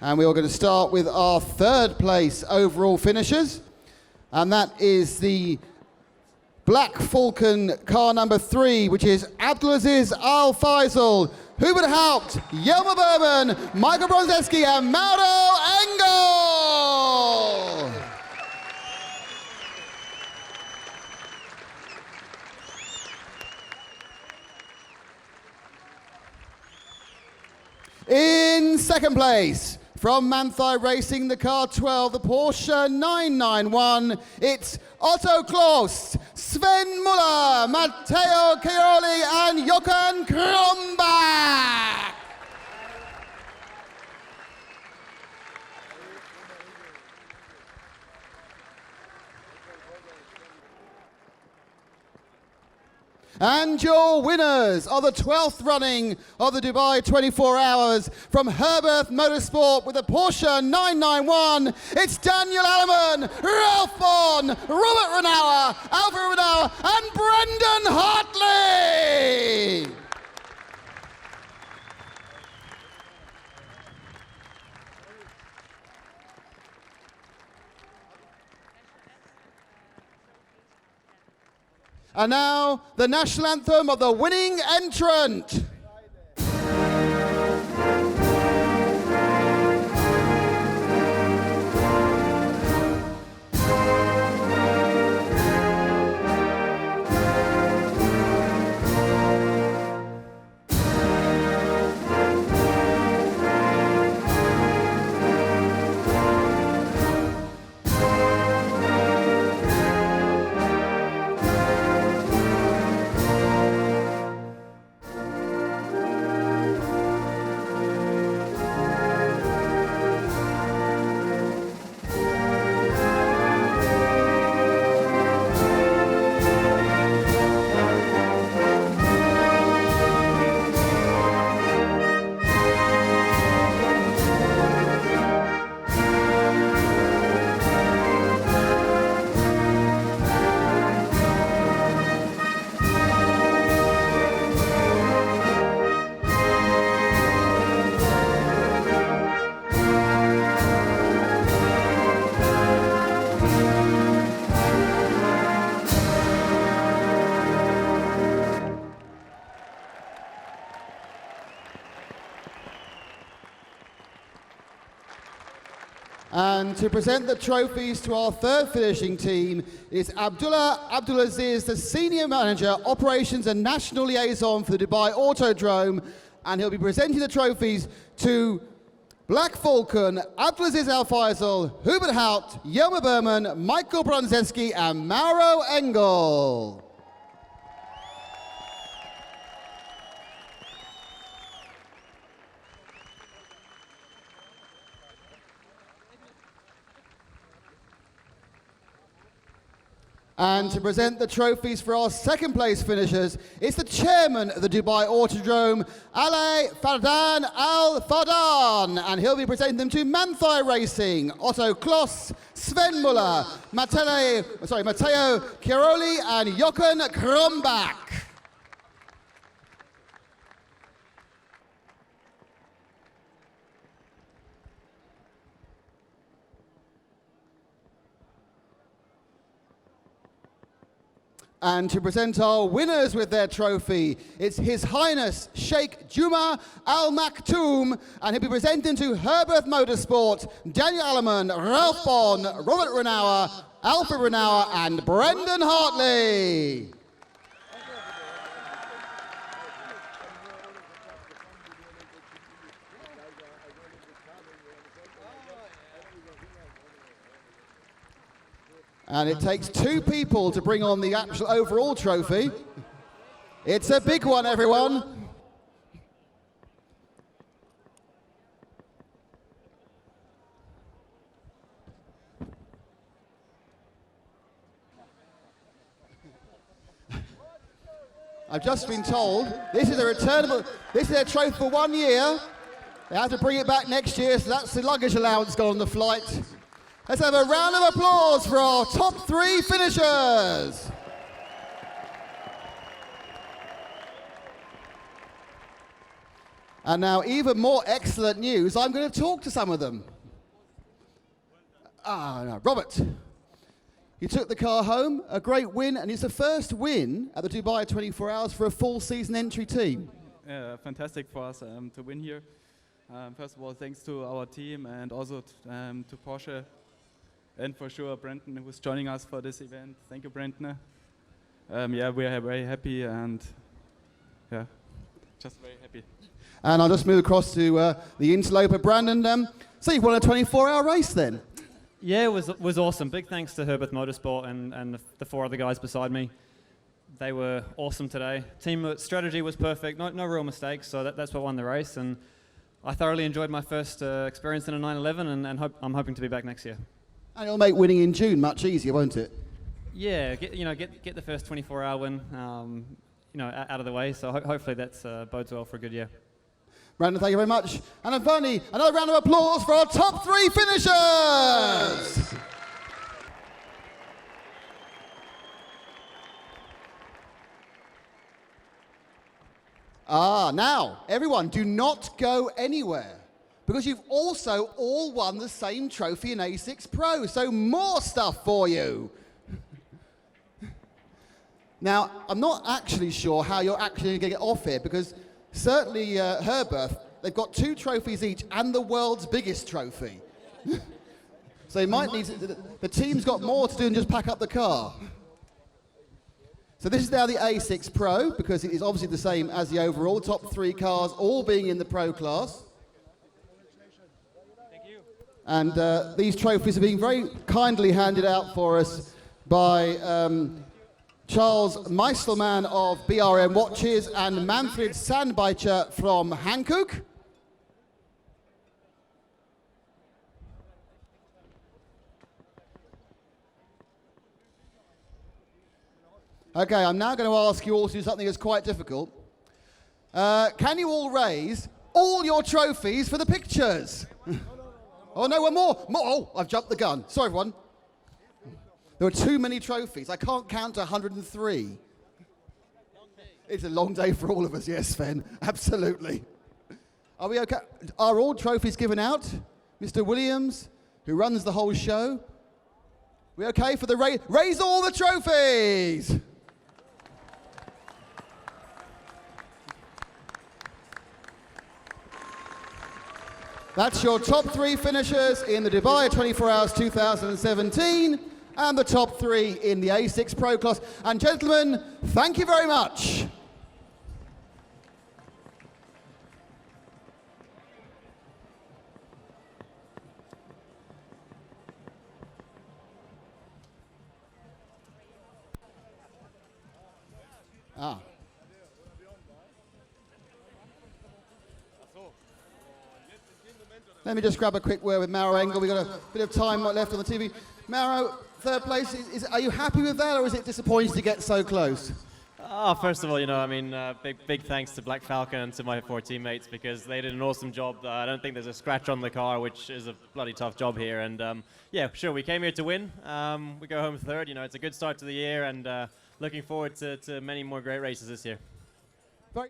And we are going to start with our third place overall finishers, and that is the Black Falcon car number 3, which is Abdulaziz Al Faisal, Hubert Haupt, Yelma Berman, Michael Bronzeski, and Mauro Engel. In second place, from Manthai Racing, the car 12, the Porsche 991, it's Otto Kloss, Sven Muller, Matteo Chiaroli, and Jochen Kronbach. And your winners are the 12th running of the Dubai 24 Hours from Herberth Motorsport with a Porsche 991. It's Daniel Alleman, Ralph Bond, Robert Renauer, Alfred Renauer, and Brendan Hartley. And now, the national anthem of the winning entrant. And to present the trophies to our third finishing team is Abdulaziz, the Senior Manager, Operations and National Liaison for the Dubai Autodrome, and he'll be presenting the trophies to Black Falcon, Abdulaziz Al Faisal, Hubert Haupt, Jelmer Berman, Michael Brunzeski, and Mauro Engel. And to present the trophies for our second place finishers, it's the chairman of the Dubai Autodrome, Ali Fardan Al Fardan, and he'll be presenting them to Manthai Racing, Otto Kloss, Sven Muller, Matteo Chiaroli, and Jochen Krombach. And to present our winners with their trophy, it's His Highness Sheikh Juma Al Maktoum, and he'll be presenting to Herbert Motorsport, Daniel Alleman, Ralph Bond, Robert Renauer, Alfred Renauer, and Brendan Hartley. And it takes two people to bring on the actual overall trophy. It's a big one, everyone. I've just been told this is a returnable, this is a trophy for 1 year. They have to bring it back next year, so that's the luggage allowance gone on the flight. Let's have a round of applause for our top three finishers. And now, even more excellent news, I'm going to talk to some of them. No. Robert, you took the car home, a great win, and it's the first win at the Dubai 24 Hours for a full season entry team. Yeah, fantastic for us to win here. First of all, thanks to our team and also to Porsche. And for sure, Brenton, who's joining us for this event. Thank you, Brenton. Yeah, we are very happy and yeah, just very happy. And I'll just move across to the interloper, Brandon. So you won a 24-hour race then? Yeah, it was awesome. Big thanks to Herbert Motorsport and the four other guys beside me. They were awesome today. Team strategy was perfect, no real mistakes, so that's what won the race. And I thoroughly enjoyed my first experience in a 911, and I'm hoping to be back next year. And it'll make winning in June much easier, won't it? Yeah, get the first 24-hour win, out of the way. So hopefully that's bodes well for a good year. Brandon, thank you very much. And finally, another round of applause for our top three finishers. Now, everyone, do not go anywhere, because you've also all won the same trophy in A6 Pro, so more stuff for you. Now, I'm not actually sure how you're actually going to get off here, because certainly Herbert, they've got 2 trophies each and the world's biggest trophy. So they might need to, the team's got more to do than just pack up the car. So this is now the A6 Pro, because it is obviously the same as the overall, top 3 cars all being in the Pro class. And these trophies are being very kindly handed out for us by Charles Meiselman of BRM Watches and Manfred Sandbeicher from Hankook. Okay, I'm now going to ask you all to do something that's quite difficult. Can you all raise all your trophies for the pictures? Oh, no, one more. Oh, I've jumped the gun. Sorry, everyone. There are too many trophies. I can't count to 103. It's a long day for all of us, yes, Sven. Absolutely. Are we okay? Are all trophies given out? Mr. Williams, who runs the whole show? We okay for the raise all the trophies? That's your top 3 finishers in the Dubai 24 Hours 2017 and the top 3 in the A6 Pro class. And gentlemen, thank you very much. Let me just grab a quick word with Mauro Engel. We've got a bit of time left on the TV. Mauro, third place, are you happy with that, or is it disappointing to get so close? First of all, I mean, big thanks to Black Falcon and to my 4 teammates, because they did an awesome job. I don't think there's a scratch on the car, which is a bloody tough job here. And yeah, sure, we came here to win. We go home third. It's a good start to the year, and looking forward to many more great races this year. Very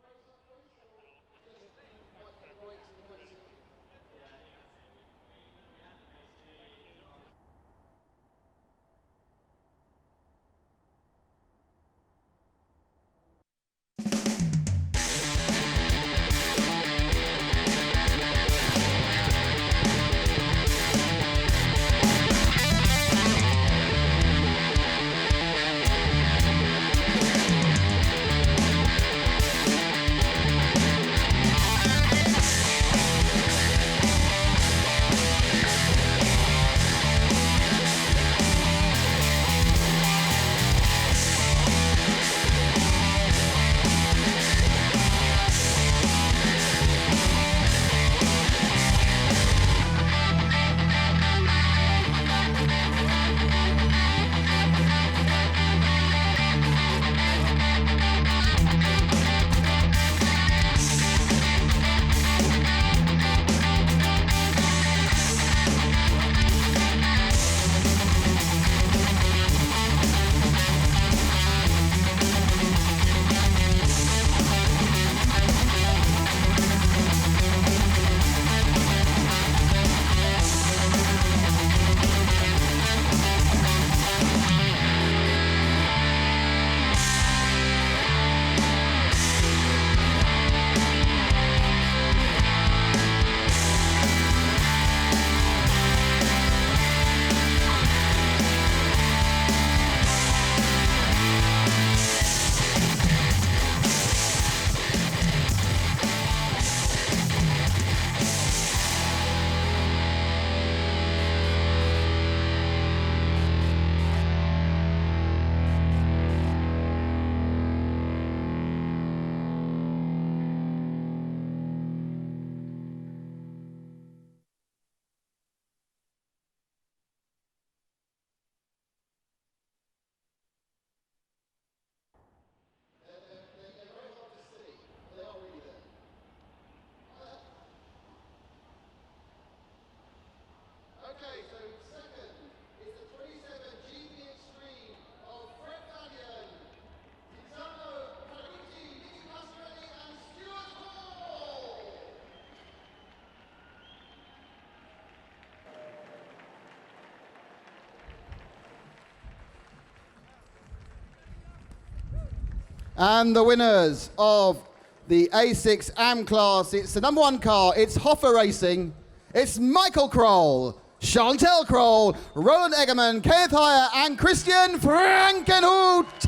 And the winners of the A6 AM class, it's the number 1 car, it's Hoffer Racing, it's Michael Kroll, Chantel Kroll, Roland Eggerman, Kenneth Heyer, and Christian Frankenhout.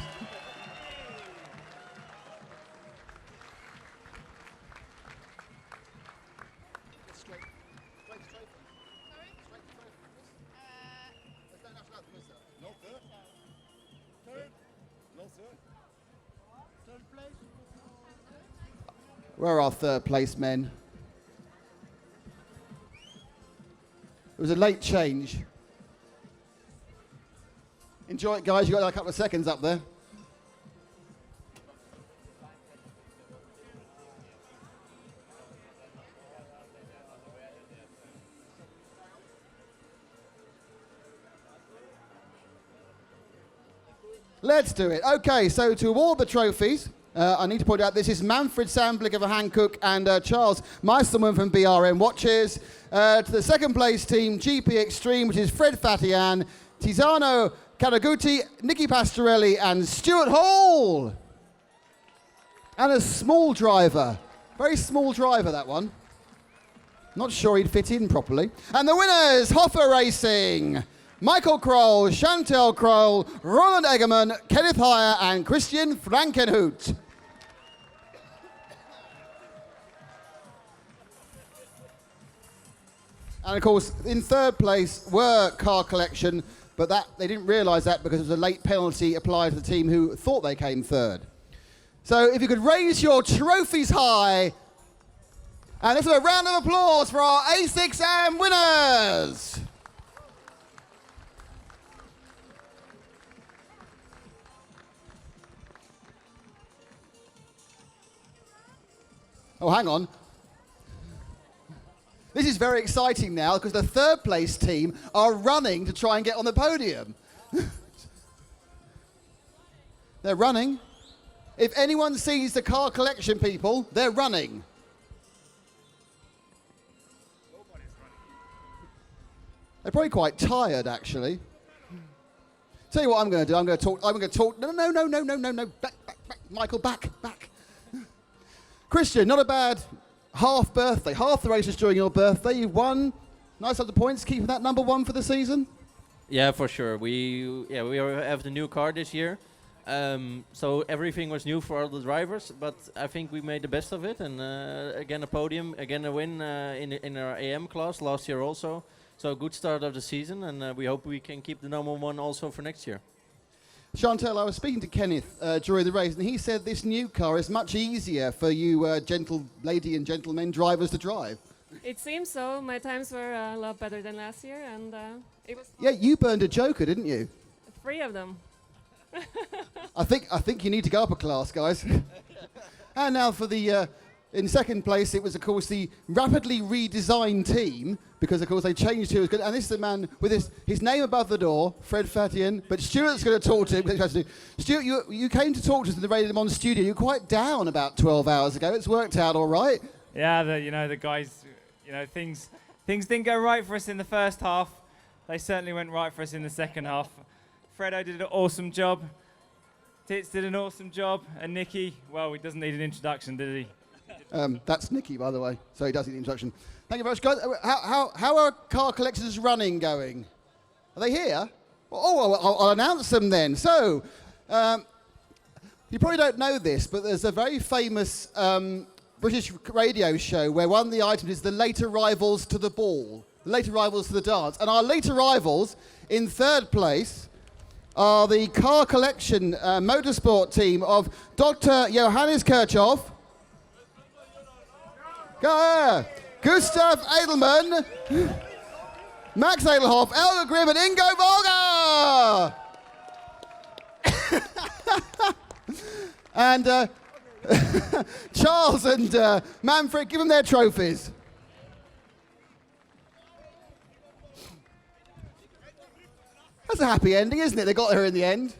Where are our third place men? It was a late change. Enjoy it, guys. You've got a couple of seconds up there. Let's do it. Okay, so to award the trophies, I need to point out this is Manfred Sandblick of Hankook and Charles Meisterman from BRM Watches. To the second place team, GP Extreme, which is Fred Fatian, Tiziano Caraguti, Nicky Pastorelli, and Stuart Hall. And a small driver. Very small driver, that one. Not sure he'd fit in properly. And the winners, Hoffer Racing, Michael Kroll, Chantel Kroll, Roland Eggerman, Kenneth Heyer and Christian Frankenhout. And of course, in third place were Car Collection, but that they didn't realise that because it was a late penalty applied to the team who thought they came third. So if you could raise your trophies high, and let's have a round of applause for our A6AM winners. Oh, hang on. This is very exciting now because the third place team are running to try and get on the podium. They're running. If anyone sees the Car Collection people, they're running. They're probably quite tired, actually. Tell you what I'm going to do. I'm going to talk. No. Back. Michael, back. Christian, not a bad half birthday. Half the race is during your birthday. You won. Nice up the points. Keeping that number one for the season. Yeah, for sure. We have the new car this year. So everything was new for all the drivers, but I think we made the best of it. And again, a podium, again a win in our AM class last year also. So a good start of the season, and we hope we can keep the number one also for next year. Chantel, I was speaking to Kenneth during the race, and he said this new car is much easier for you gentle lady and gentlemen drivers to drive. It seems so. My times were a lot better than last year, and it was Yeah, you burned a joker, didn't you? 3 of them. I think you need to go up a class, guys. And now for the in second place, it was of course the rapidly redesigned team, because of course they changed who was good. And this is the man with his name above the door, Fred Fatian. But Stuart's going to talk to him. Stuart, you came to talk to us in the Radio Le Mans studio. You were quite down about 12 hours ago. It's worked out all right. Yeah, the guys, things didn't go right for us in the first half. They certainly went right for us in the second half. Fredo did an awesome job. Tits did an awesome job. And Nicky, well, he doesn't need an introduction, did he? That's Nicky, by the way, so he does need the introduction. Thank you very much, guys. How are Car Collectors running going? Are they here? I'll announce them then. So, you probably don't know this, but there's a very famous British radio show where one of the items is the late arrivals to the ball, the late arrivals to the dance. And our late arrivals in third place are the Car Collection motorsport team of Dr. Johannes Kirchhoff, Gustav Edelman, Max Edelhoff, Elga Grimm and Ingo Volga! And Charles and Manfred, give them their trophies. That's a happy ending, isn't it? They got there in the end.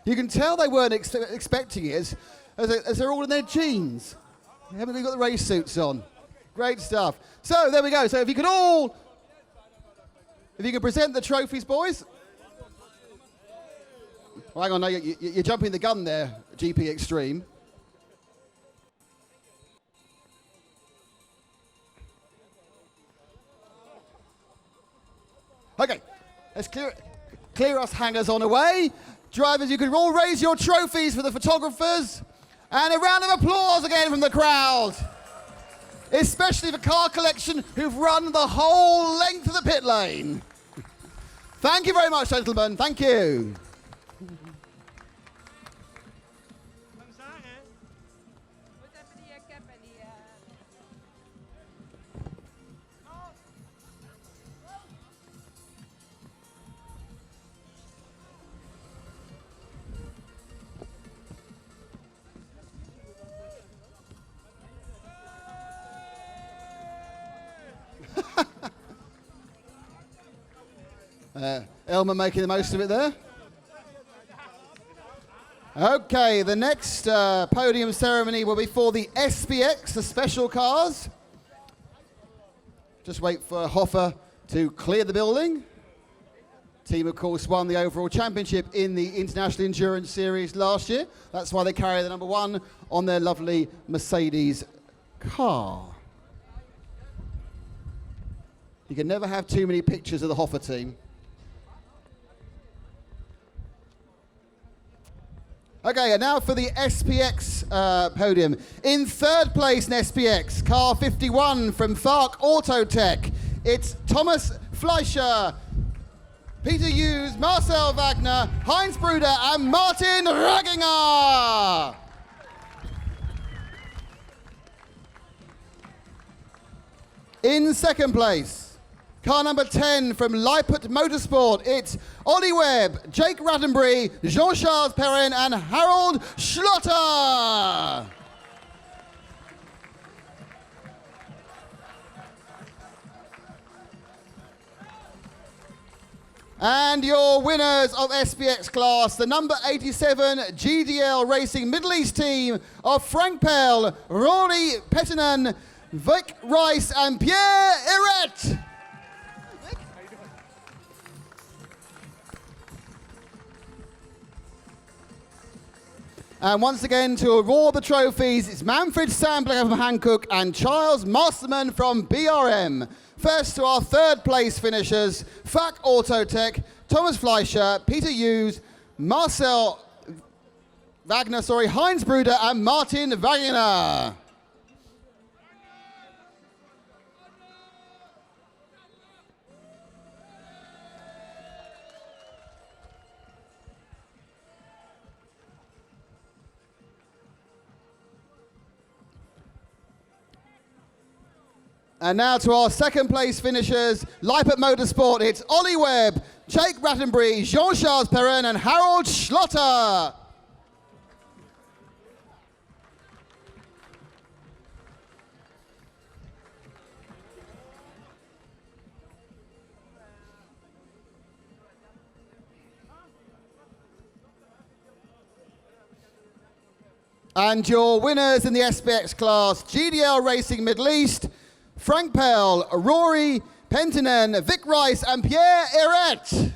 You can tell they weren't expecting it as they're all in their jeans. They haven't even got the race suits on. Great stuff. So there we go. So if you can present the trophies, boys. Well, hang on, no, you're jumping the gun there, GP Extreme. Okay, let's clear us hangers on away. Drivers, you can all raise your trophies for the photographers. And a round of applause again from the crowd. Especially for Car Collection, who've run the whole length of the pit lane. Thank you very much, gentlemen. Thank you. Elmer making the most of it there. Okay, the next podium ceremony will be for the SPX, the special cars. Just wait for Hoffer to clear the building. Team, of course, won the overall championship in the International Endurance Series last year. That's why they carry the number 1 on their lovely Mercedes car. You can never have too many pictures of the Hoffa team. Okay, and now for the SPX podium. In third place in SPX, car 51 from Fark Autotech. It's Thomas Fleischer, Peter Hughes, Marcel Wagner, Heinz Bruder, and Martin Raginger. In second place, car number 10 from Leipert Motorsport, it's Ollie Webb, Jake Rattenbury, Jean-Charles Perrin, and Harold Schlotter. And your winners of SPX class, the number 87 GDL Racing Middle East team of Frank Pell, Rory Pettinen, Vic Rice, and Pierre Eret. And once again, to award the trophies, it's Manfred Sandberger from Hankook and Charles Masterman from BRM. First to our third place finishers, Fark Autotech, Thomas Fleischer, Peter Hughes, Marcel Wagner, Heinz Bruder, and Martin Wagner. And now to our second place finishers, Leipert Motorsport, it's Ollie Webb, Jake Rattenbury, Jean-Charles Perrin, and Harold Schlotter. And your winners in the SPX class, GDL Racing Middle East, Frank Pell, Rory Pentinen, Vic Rice, and Pierre Eret.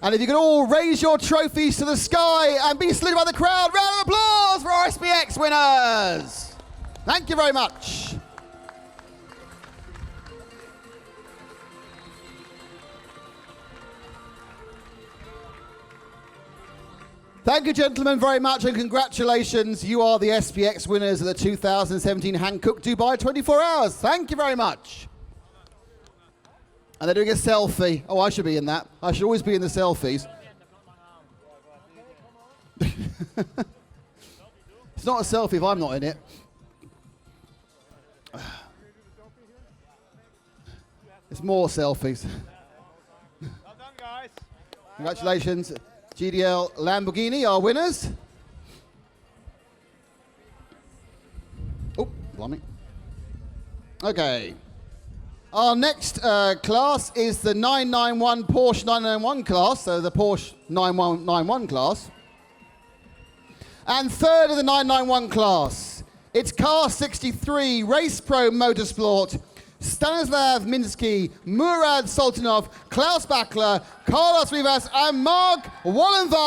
And if you could all raise your trophies to the sky and be saluted by the crowd, round of applause for our SPX winners. Thank you very much. Thank you, gentlemen, very much, and congratulations. You are the SPX winners of the 2017 Hankook Dubai 24 Hours. Thank you very much. And they're doing a selfie. Oh, I should be in that. I should always be in the selfies. It's not a selfie if I'm not in it. It's more selfies. Well done, guys. Congratulations. GDL Lamborghini, our winners. Oh, blimey. Okay. Our next class is the 991 Porsche 991 class, so the Porsche 9191 class. And third of the 991 class, it's Car 63 Race Pro Motorsport. Stanislav Minsky, Murad Sultanov, Klaus Backler, Carlos Rivas, and Mark Wallenwein.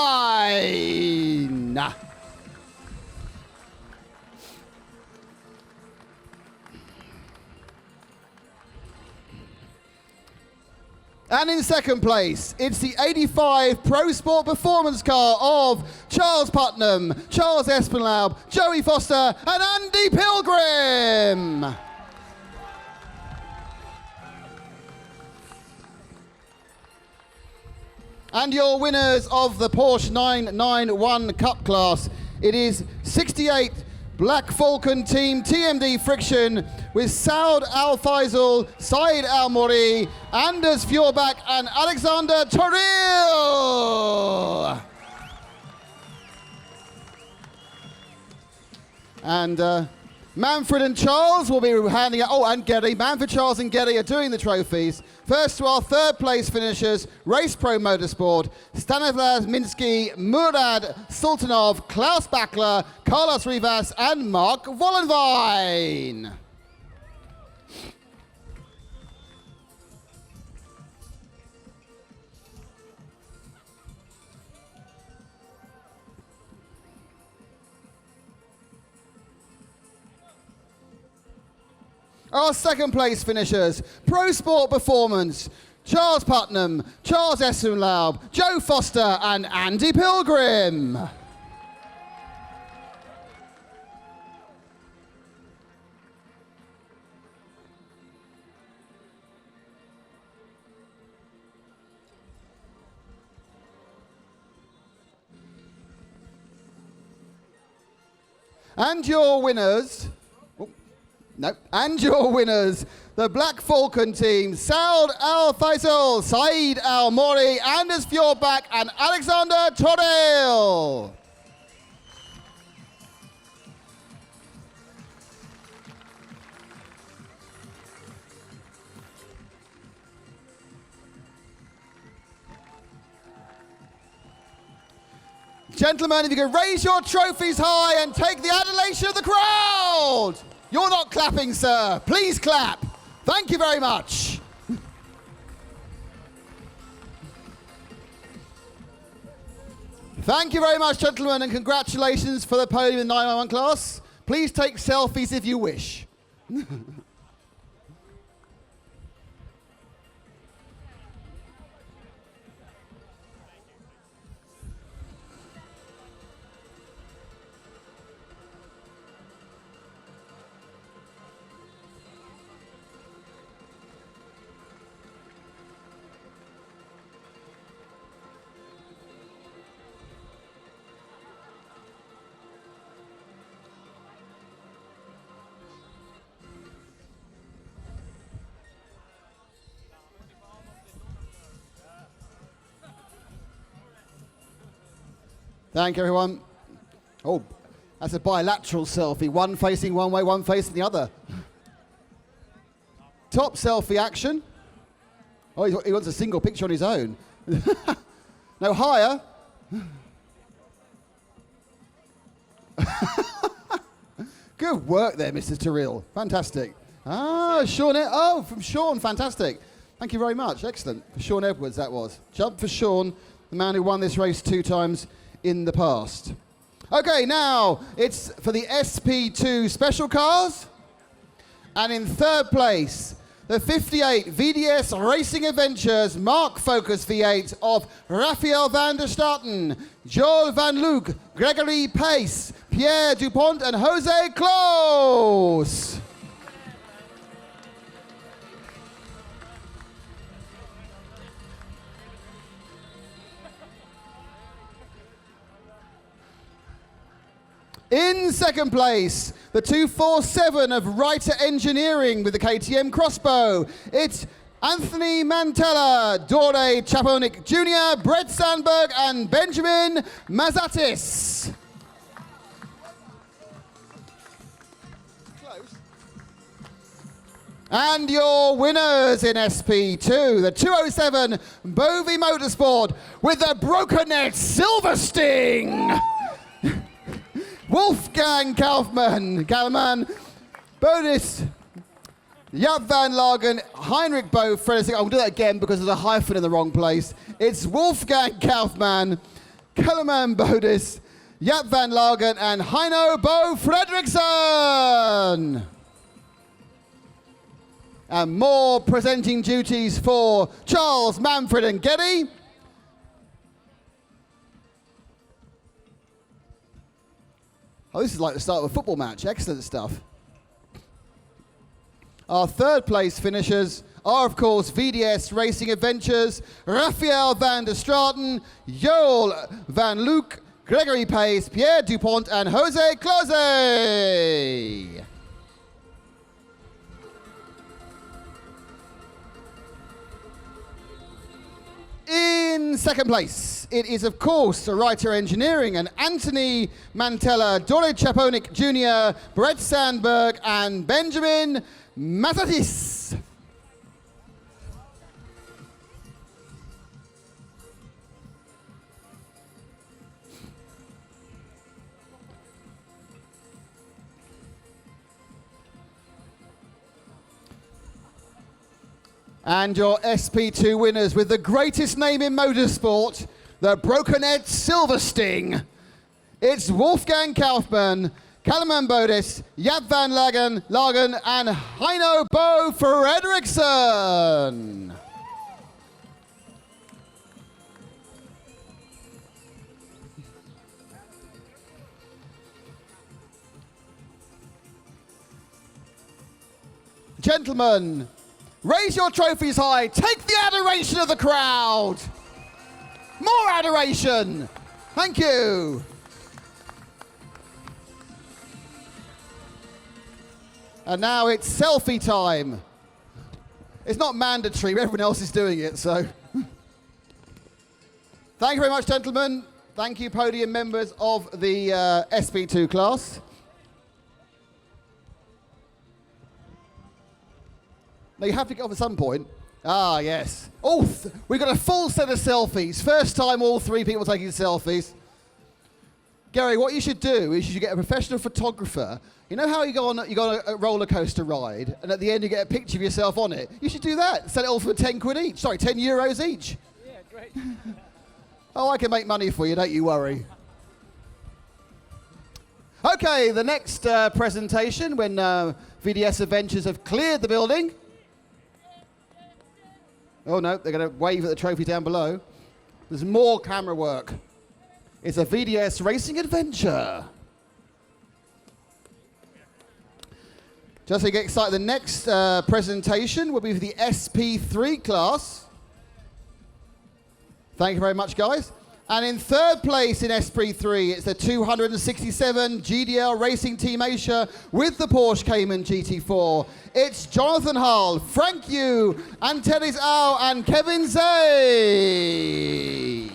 And in second place, it's the 85 Pro Sport Performance car of Charles Putnam, Charles Espenlaub, Joey Foster, and Andy Pilgrim. And your winners of the Porsche 991 Cup class, it is 68 Black Falcon Team TMD Friction with Saud Al Faisal, Saeed Al Mori, Anders Fjorbach, and Alexander Toril. And Manfred and Charles will be handing out, and Geddy. Manfred, Charles and Geddy are doing the trophies. First to our third place finishers, Race Pro Motorsport, Stanislav Minsky, Murad Sultanov, Klaus Backler, Carlos Rivas and Mark Vollenwein. Our second place finishers, Pro Sport Performance, Charles Putnam, Charles Essenlaub, Joe Foster and Andy Pilgrim. And your winners... No. And your winners, the Black Falcon team, Saud Al Faisal, Saeed Al Mori, Anders Fjordbach, and Alexander Toril. Gentlemen, if you could raise your trophies high and take the adulation of the crowd. You're not clapping, sir. Please clap. Thank you very much. Thank you very much, gentlemen, and congratulations for the podium in 911 class. Please take selfies if you wish. Thank you, everyone. Oh, that's a bilateral selfie. One facing one way, one facing the other. Top selfie action. Oh, he wants a single picture on his own. No, higher. Good work there, Mr. Terrell. Fantastic. Ah, Sean. Oh, from Sean. Fantastic. Thank you very much. Excellent. For Sean Edwards, that was. Jump for Sean, the man who won this race 2 times in the past. Okay, now it's for the SP2 special cars. And in third place, the 58 VDS Racing Adventures Mark Focus V8 of Raphael van der Straten, Joel van Luuk, Gregory Pace, Pierre Dupont and Jose Close. In second place, the 247 of Writer Engineering with the KTM Crossbow. It's Anthony Mantella, Dore Chaponik Jr., Brett Sandberg, and Benjamin Mazatis. Close. And your winners in SP2, the 207 Bovey Motorsport with the Brokennet Silver Sting. Wolfgang Kalman, Bodis, Jaap van Lagen, Heinrich Bo, Frederick. I'll do that again because there's a hyphen in the wrong place. It's Wolfgang Kaufmann, Kellerman Bodis, Jaap van Lagen, and Heino Bo Fredriksson. And more presenting duties for Charles, Manfred, and Geddy. Oh, this is like the start of a football match. Excellent stuff. Our third place finishers are, of course, VDS Racing Adventures, Raphael van der Straten, Joel van Luuk, Gregory Pace, Pierre Dupont, and Jose Close. In second place it is, of course, Writer Engineering and Anthony Mantella, Dore Chaponik Jr., Brett Sandberg, and Benjamin Matatis. And your SP2 winners with the greatest name in motorsport, the Broken Edge Silver Sting. It's Wolfgang Kaufmann, Kalaman Bodis, Jaap van Lagen, and Heino Bo Fredriksson. Gentlemen, raise your trophies high. Take the adoration of the crowd. More adoration. Thank you. And now it's selfie time. It's not mandatory, everyone else is doing it, so. Thank you very much, gentlemen. Thank you, podium members of the SP2 class. Now you have to get off at some point. Ah, yes. Oh, we've got a full set of selfies. First time all three people taking selfies. Gary, what you should do is you should get a professional photographer. You know how you go on a roller coaster ride, and at the end you get a picture of yourself on it? You should do that. Sell it all for 10 quid each. Sorry, 10 euros each. Yeah, great. Oh, I can make money for you, don't you worry. Okay, the next presentation, when VDS Adventures have cleared the building. Oh no, they're going to wave at the trophy down below. There's more camera work. It's a VDS Racing Adventure. Just so you get excited, the next presentation will be for the SP3 class. Thank you very much, guys. And in third place in SP3, it's the 267 GDL Racing Team Asia with the Porsche Cayman GT4. It's Jonathan Hull, Frank Yu, Antelis Au, and Kevin Zay.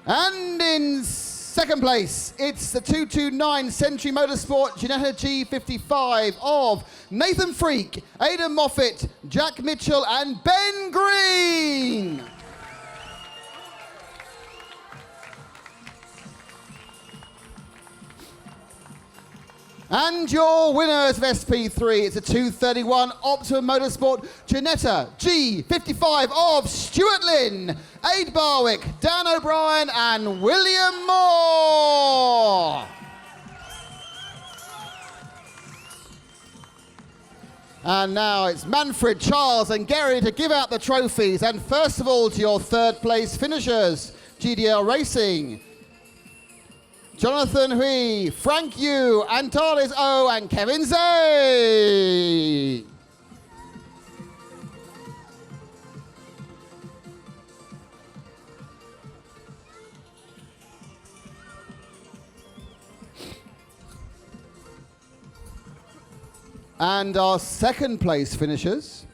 And in second place, it's the 229 Century Motorsport Ginetta G55 of Nathan Freak, Aidan Moffat, Jack Mitchell, and Ben Green. And your winners of SP3, it's a 231 Optimum Motorsport Ginetta G55 of Stuart Lynn, Aid Barwick, Dan O'Brien, and William Moore. And now it's Manfred, Charles, and Gary to give out the trophies. And first of all, to your third place finishers, GDL Racing. Jonathan Hui, Frank Yu, Antalis O, and Kevin Zay. And our second place finishers,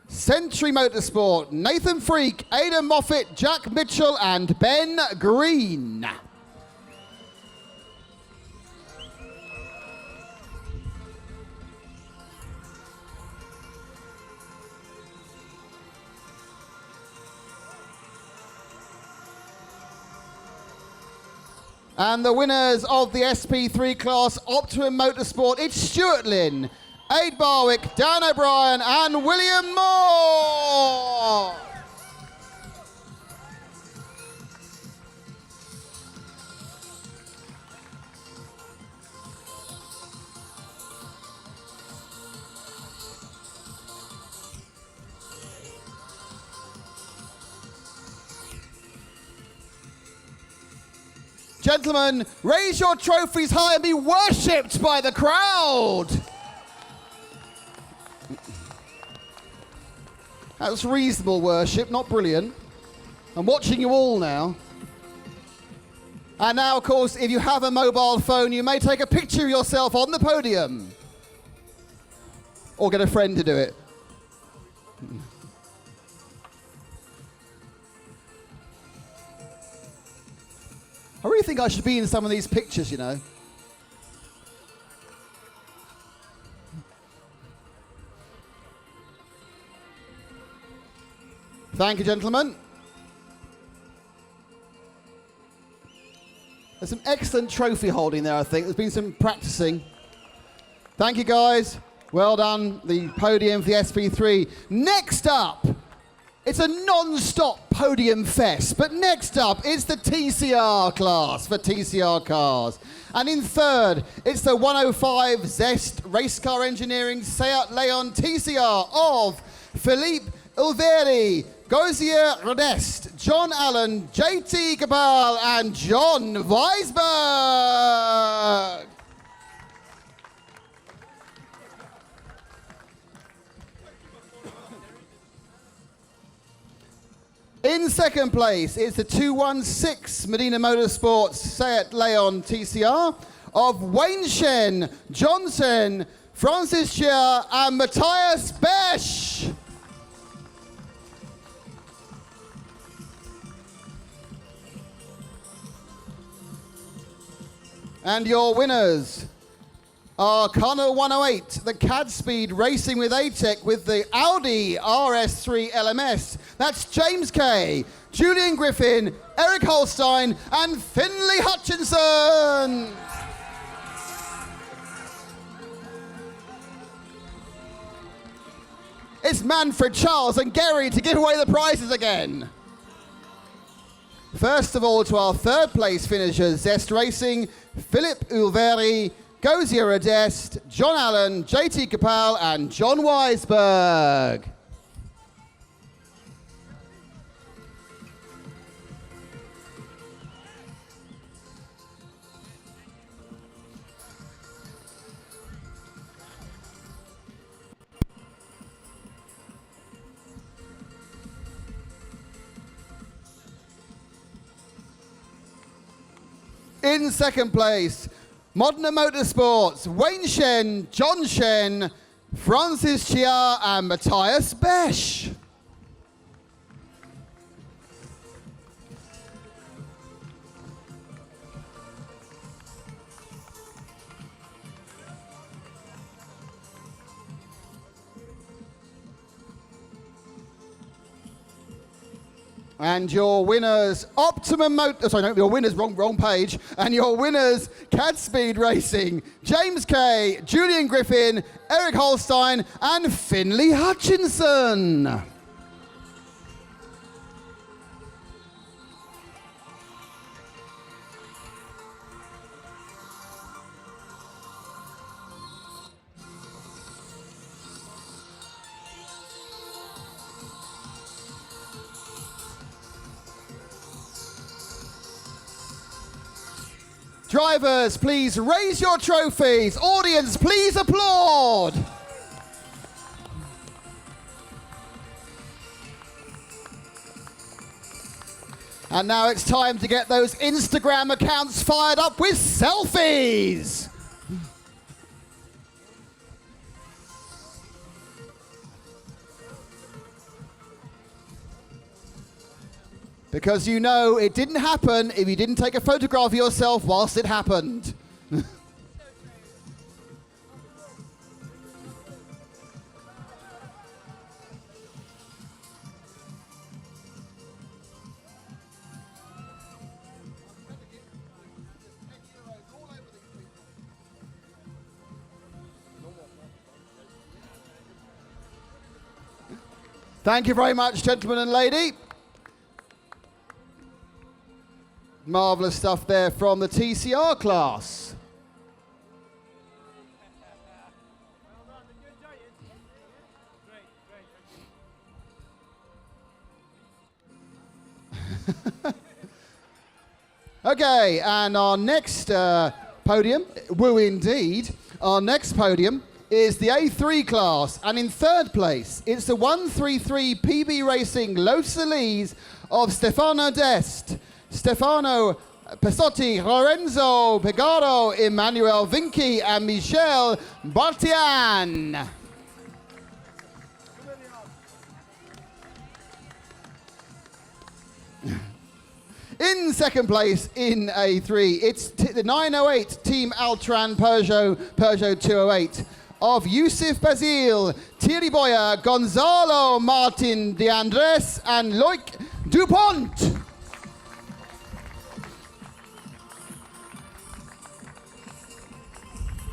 Century Motorsport, Nathan Freak, Aidan Moffat, Jack Mitchell, and Ben Green. And the winners of the SP3 class Optimum Motorsport, it's Stuart Lynn, Aid Barwick, Dan O'Brien, and William Moore. Gentlemen, raise your trophies high and be worshipped by the crowd. That's reasonable worship, not brilliant. I'm watching you all now. And now, of course, if you have a mobile phone, you may take a picture of yourself on the podium. Or get a friend to do it. I really think I should be in some of these pictures, you know. Thank you, gentlemen. There's some excellent trophy holding there, I think. There's been some practicing. Thank you, guys. Well done. The podium for the SP3. Next up, it's a non-stop podium fest, but next up, it's the TCR class for TCR cars. And in third, it's the 105 Zest Race Car Engineering Seat Leon TCR of Philippe Ulveri, Gosier Rodest, John Allen, JT Cabal, and John Weisberg. In second place is the 216 Medina Motorsports Seat Leon TCR of Wayne Shen, Johnson, Francis Chia, and Matthias Besch. And your winners are Kano 108, the CAD Speed Racing with ATEC with the Audi RS3 LMS. That's James Kay, Julian Griffin, Eric Holstein, and Finley Hutchinson. It's Manfred, Charles, and Gary to give away the prizes again. First of all, to our third place finishers, Zest Racing, Philippe Ulveri, Gosier Rodest, John Allen, JT Capel, and John Weisberg. In second place, Modena Motorsports, Wayne Shen, John Shen, Francis Chia, and Matthias Besch. And your winners, your winners, wrong page. And your winners, CAD Speed Racing, James Kay, Julian Griffin, Eric Holstein, and Finley Hutchinson. Drivers, please raise your trophies. Audience, please applaud. And now it's time to get those Instagram accounts fired up with selfies. Because you know it didn't happen if you didn't take a photograph of yourself whilst it happened. Thank you very much, gentlemen and lady. Marvellous stuff there from the TCR class. Okay, and our next podium, woo indeed, our next podium is the A3 class, and in third place, it's the 133 PB Racing Los Elise of Stefano Dest, Stefano Pesotti, Lorenzo Pegaro, Emmanuel Vinci, and Michel Bartian. In second place in A3, it's the 908 Team Altran Peugeot 208 of Yusuf Basile, Thierry Boyer, Gonzalo Martin de Andres, and Loic Dupont.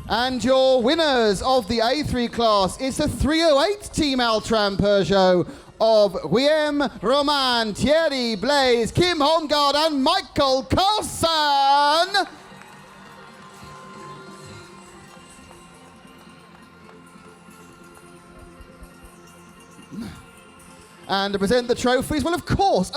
And your winners of the A3 class is the 308 Team Altran Peugeot of Guillaume Roman, Thierry Blaise, Kim Holmgaard, and Michael Carlson. And to present the trophies, well, of course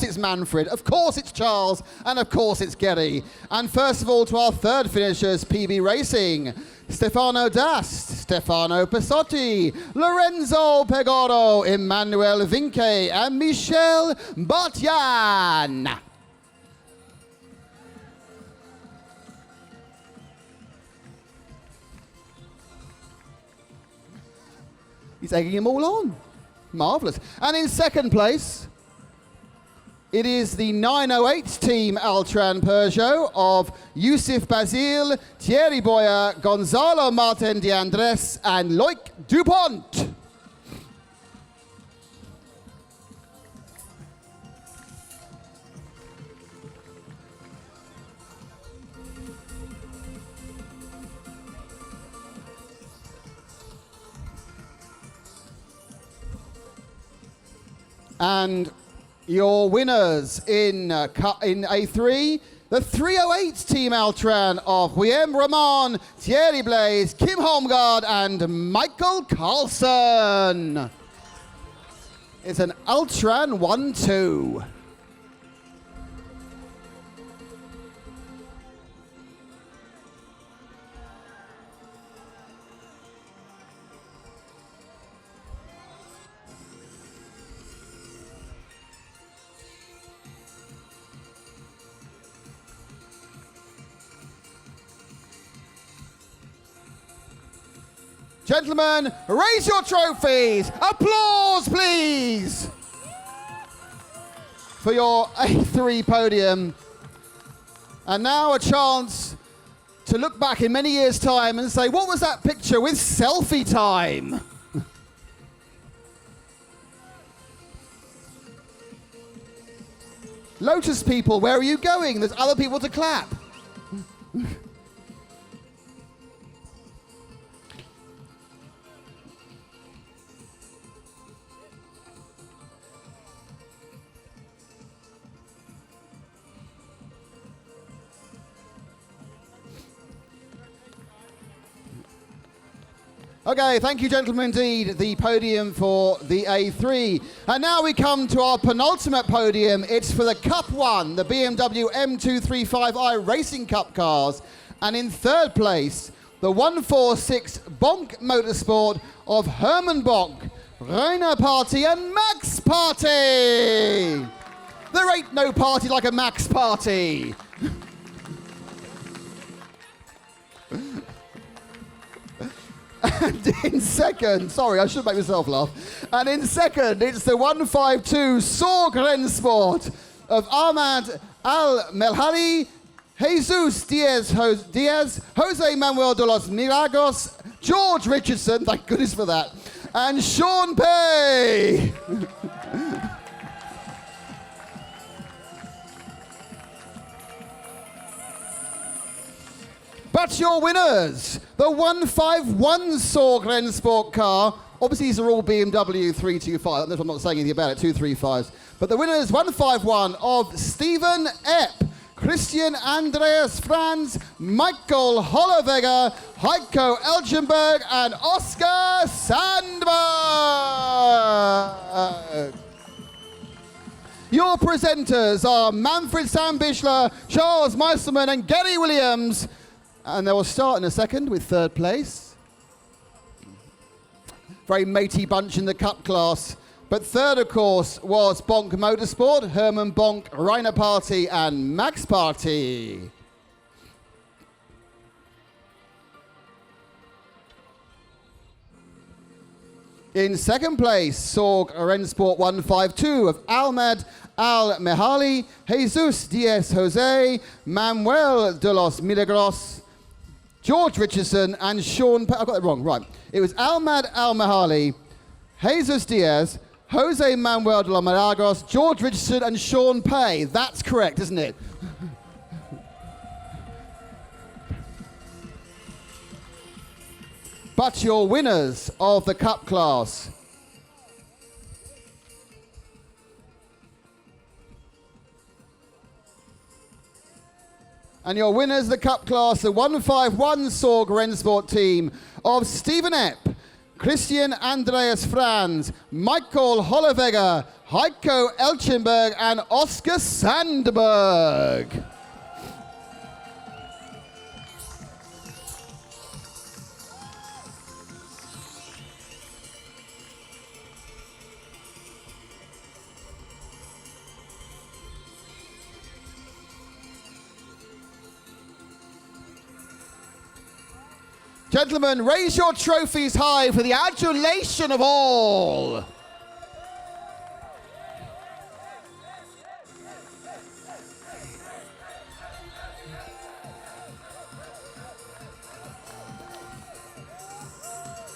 it's Manfred, of course it's Charles, and of course it's Gary. And first of all, to our third finishers, PB Racing, Stefano Dast, Stefano Pessotti, Lorenzo Pegoro, Emmanuel Vinque, and Michel Botyan. He's egging them all on. Marvellous. And in second place, it is the 908 Team Altran Peugeot of Yusuf Basile, Thierry Boyer, Gonzalo Martin de Andres, and Loic Dupont. And your winners in A3, the 308 Team Altran of Guillaume Roman, Thierry Blaise, Kim Holmgaard, and Michael Carlson. It's an Altran 1-2. Gentlemen, raise your trophies. Applause, please, for your A3 podium. And now a chance to look back in many years' time and say, what was that picture with selfie time? Lotus people, where are you going? There's other people to clap. Okay, thank you, gentlemen, indeed. The podium for the A3. And now we come to our penultimate podium. It's for the Cup 1, the BMW M235i Racing Cup cars. And in third place, the 146 Bonk Motorsport of Herman Bonk, Rainer Party, and Max Party. There ain't no party like a Max Party. And in second, sorry, I should make myself laugh. And in second, it's the 152 Sorg Rennsport of Ahmad Al-Melhali, Jesus Diaz, Jose Manuel de los Milagros, George Richardson, thank goodness for that, and Sean Pay. But your winners, the 151 Sorg Rennsport car. Obviously, these are all BMW 325. I'm not saying anything about it, 235s. But the winners, 151 of Stephen Epp, Christian Andreas Franz, Michael Hollowegger, Heiko Elchenberg, and Oscar Sandberg. Your presenters are Manfred Sandbichler, Charles Meiselman, and Gary Williams. And they will start in a second with third place. Very matey bunch in the Cup class. But third, of course, was Bonk Motorsport, Herman Bonk, Rainer Party, and Max Party. In second place, Sorg Rennsport 152 of Ahmad Al-Mehali, Jesus Diaz Jose, Manuel de los Milagros, George Richardson, and Sean... I got that wrong, right. It was Almad Al-Mehali, Jesus Diaz, Jose Manuel de los Milagros, George Richardson, and Sean Pay. That's correct, isn't it? But your winners of the Cup class. And your winners of the Cup class, the 151 Sorg Rennsport team of Stephen Epp, Christian Andreas Franz, Michael Hollowegger, Heiko Elchenberg, and Oscar Sandberg. Gentlemen, raise your trophies high for the adulation of all.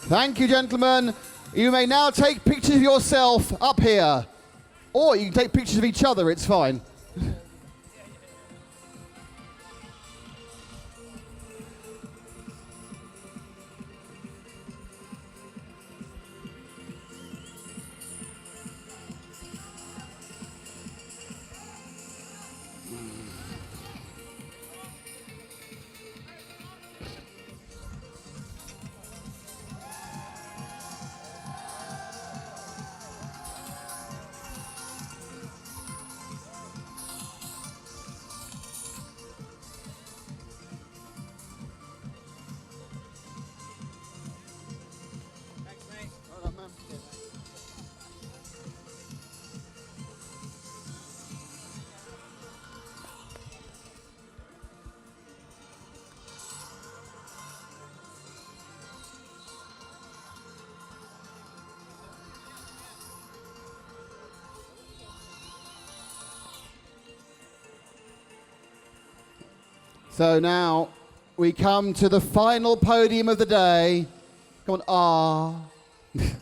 Thank you, gentlemen. You may now take pictures of yourself up here. Or you can take pictures of each other, it's fine. So now we come to the final podium of the day. Come on, It's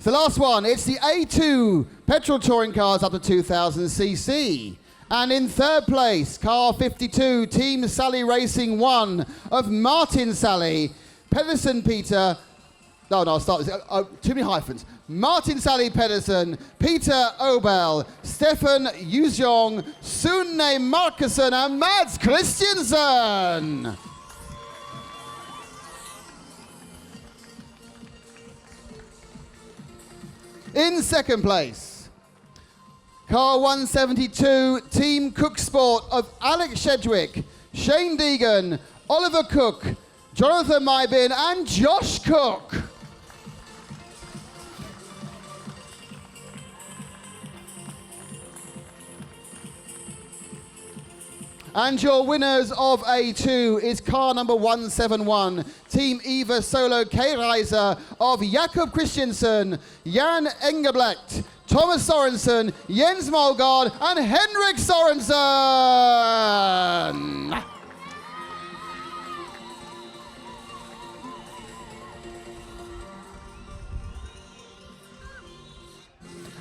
the last one. It's the A2 petrol touring cars up to 2000cc. And in third place, car 52, Team Sally Racing 1 of Martin Sally, Pedersen Peter. No, I'll start with too many hyphens. Martin Sally Pedersen, Peter Obel, Stefan Yuzhong, Sune Markussen, and Mads Christiansen. In second place, car 172, Team Cook Sport of Alex Shedwick, Shane Deegan, Oliver Cook, Jonathan Mybin, and Josh Cook. And your winners of A2 is car number 171, Team Eva Solo K-Reiser of Jakob Christiansen, Jan Engeblecht, Thomas Sorensen, Jens Molgaard, and Henrik Sorensen.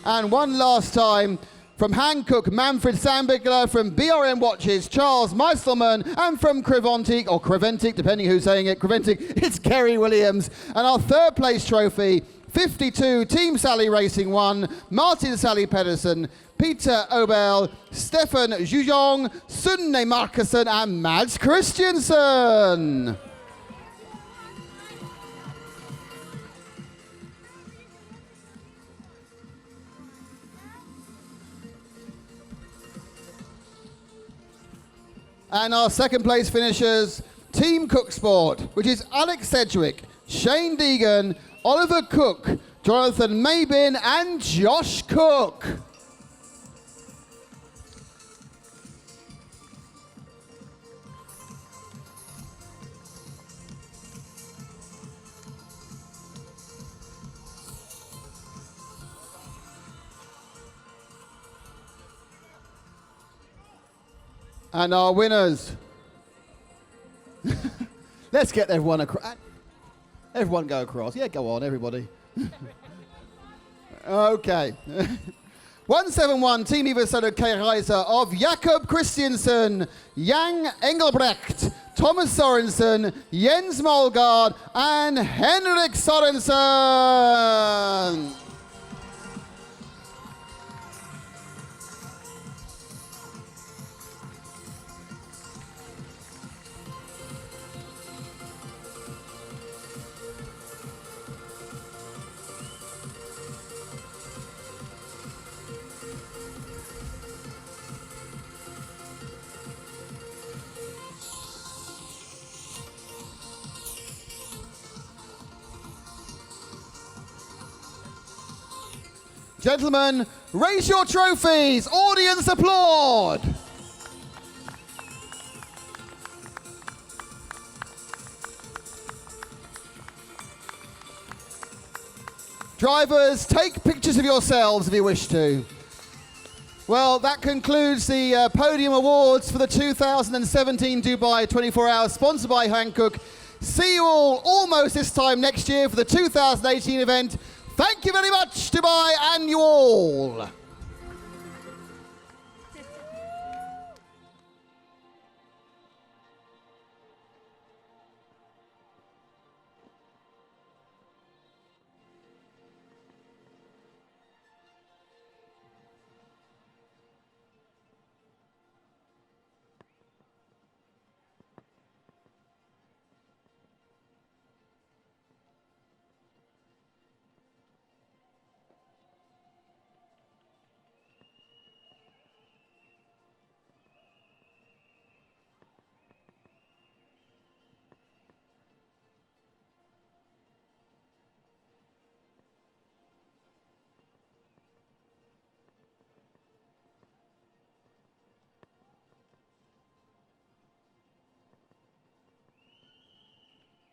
And one last time, from Hankook, Manfred Sandbigler, from BRM Watches, Charles Meiselman, and from Creventic, or Creventic, depending who's saying it, Creventic, it's Kerry Williams. And our third place trophy, 52, Team Sally Racing 1, Martin Sally Pedersen, Peter Obel, Stefan Jujong, Sune Markussen, and Mads Christiansen. And our second place finishers, Team Cook Sport, which is Alex Sedgwick, Shane Deegan, Oliver Cook, Jonathan Mabin, and Josh Cook. And our winners. Let's get everyone across. Everyone go across. Yeah, go on, everybody. Okay. 171 Team Iversolo K-Reiser of Jakob Christiansen, Jan Engelbrecht, Thomas Sorensen, Jens Molgaard, and Henrik Sorensen. Gentlemen, raise your trophies. Audience applaud. Drivers, take pictures of yourselves if you wish to. Well, that concludes the podium awards for the 2017 Dubai 24 Hours, sponsored by Hankook. See you all almost this time next year for the 2018 event. Thank you very much, Dubai, and you all.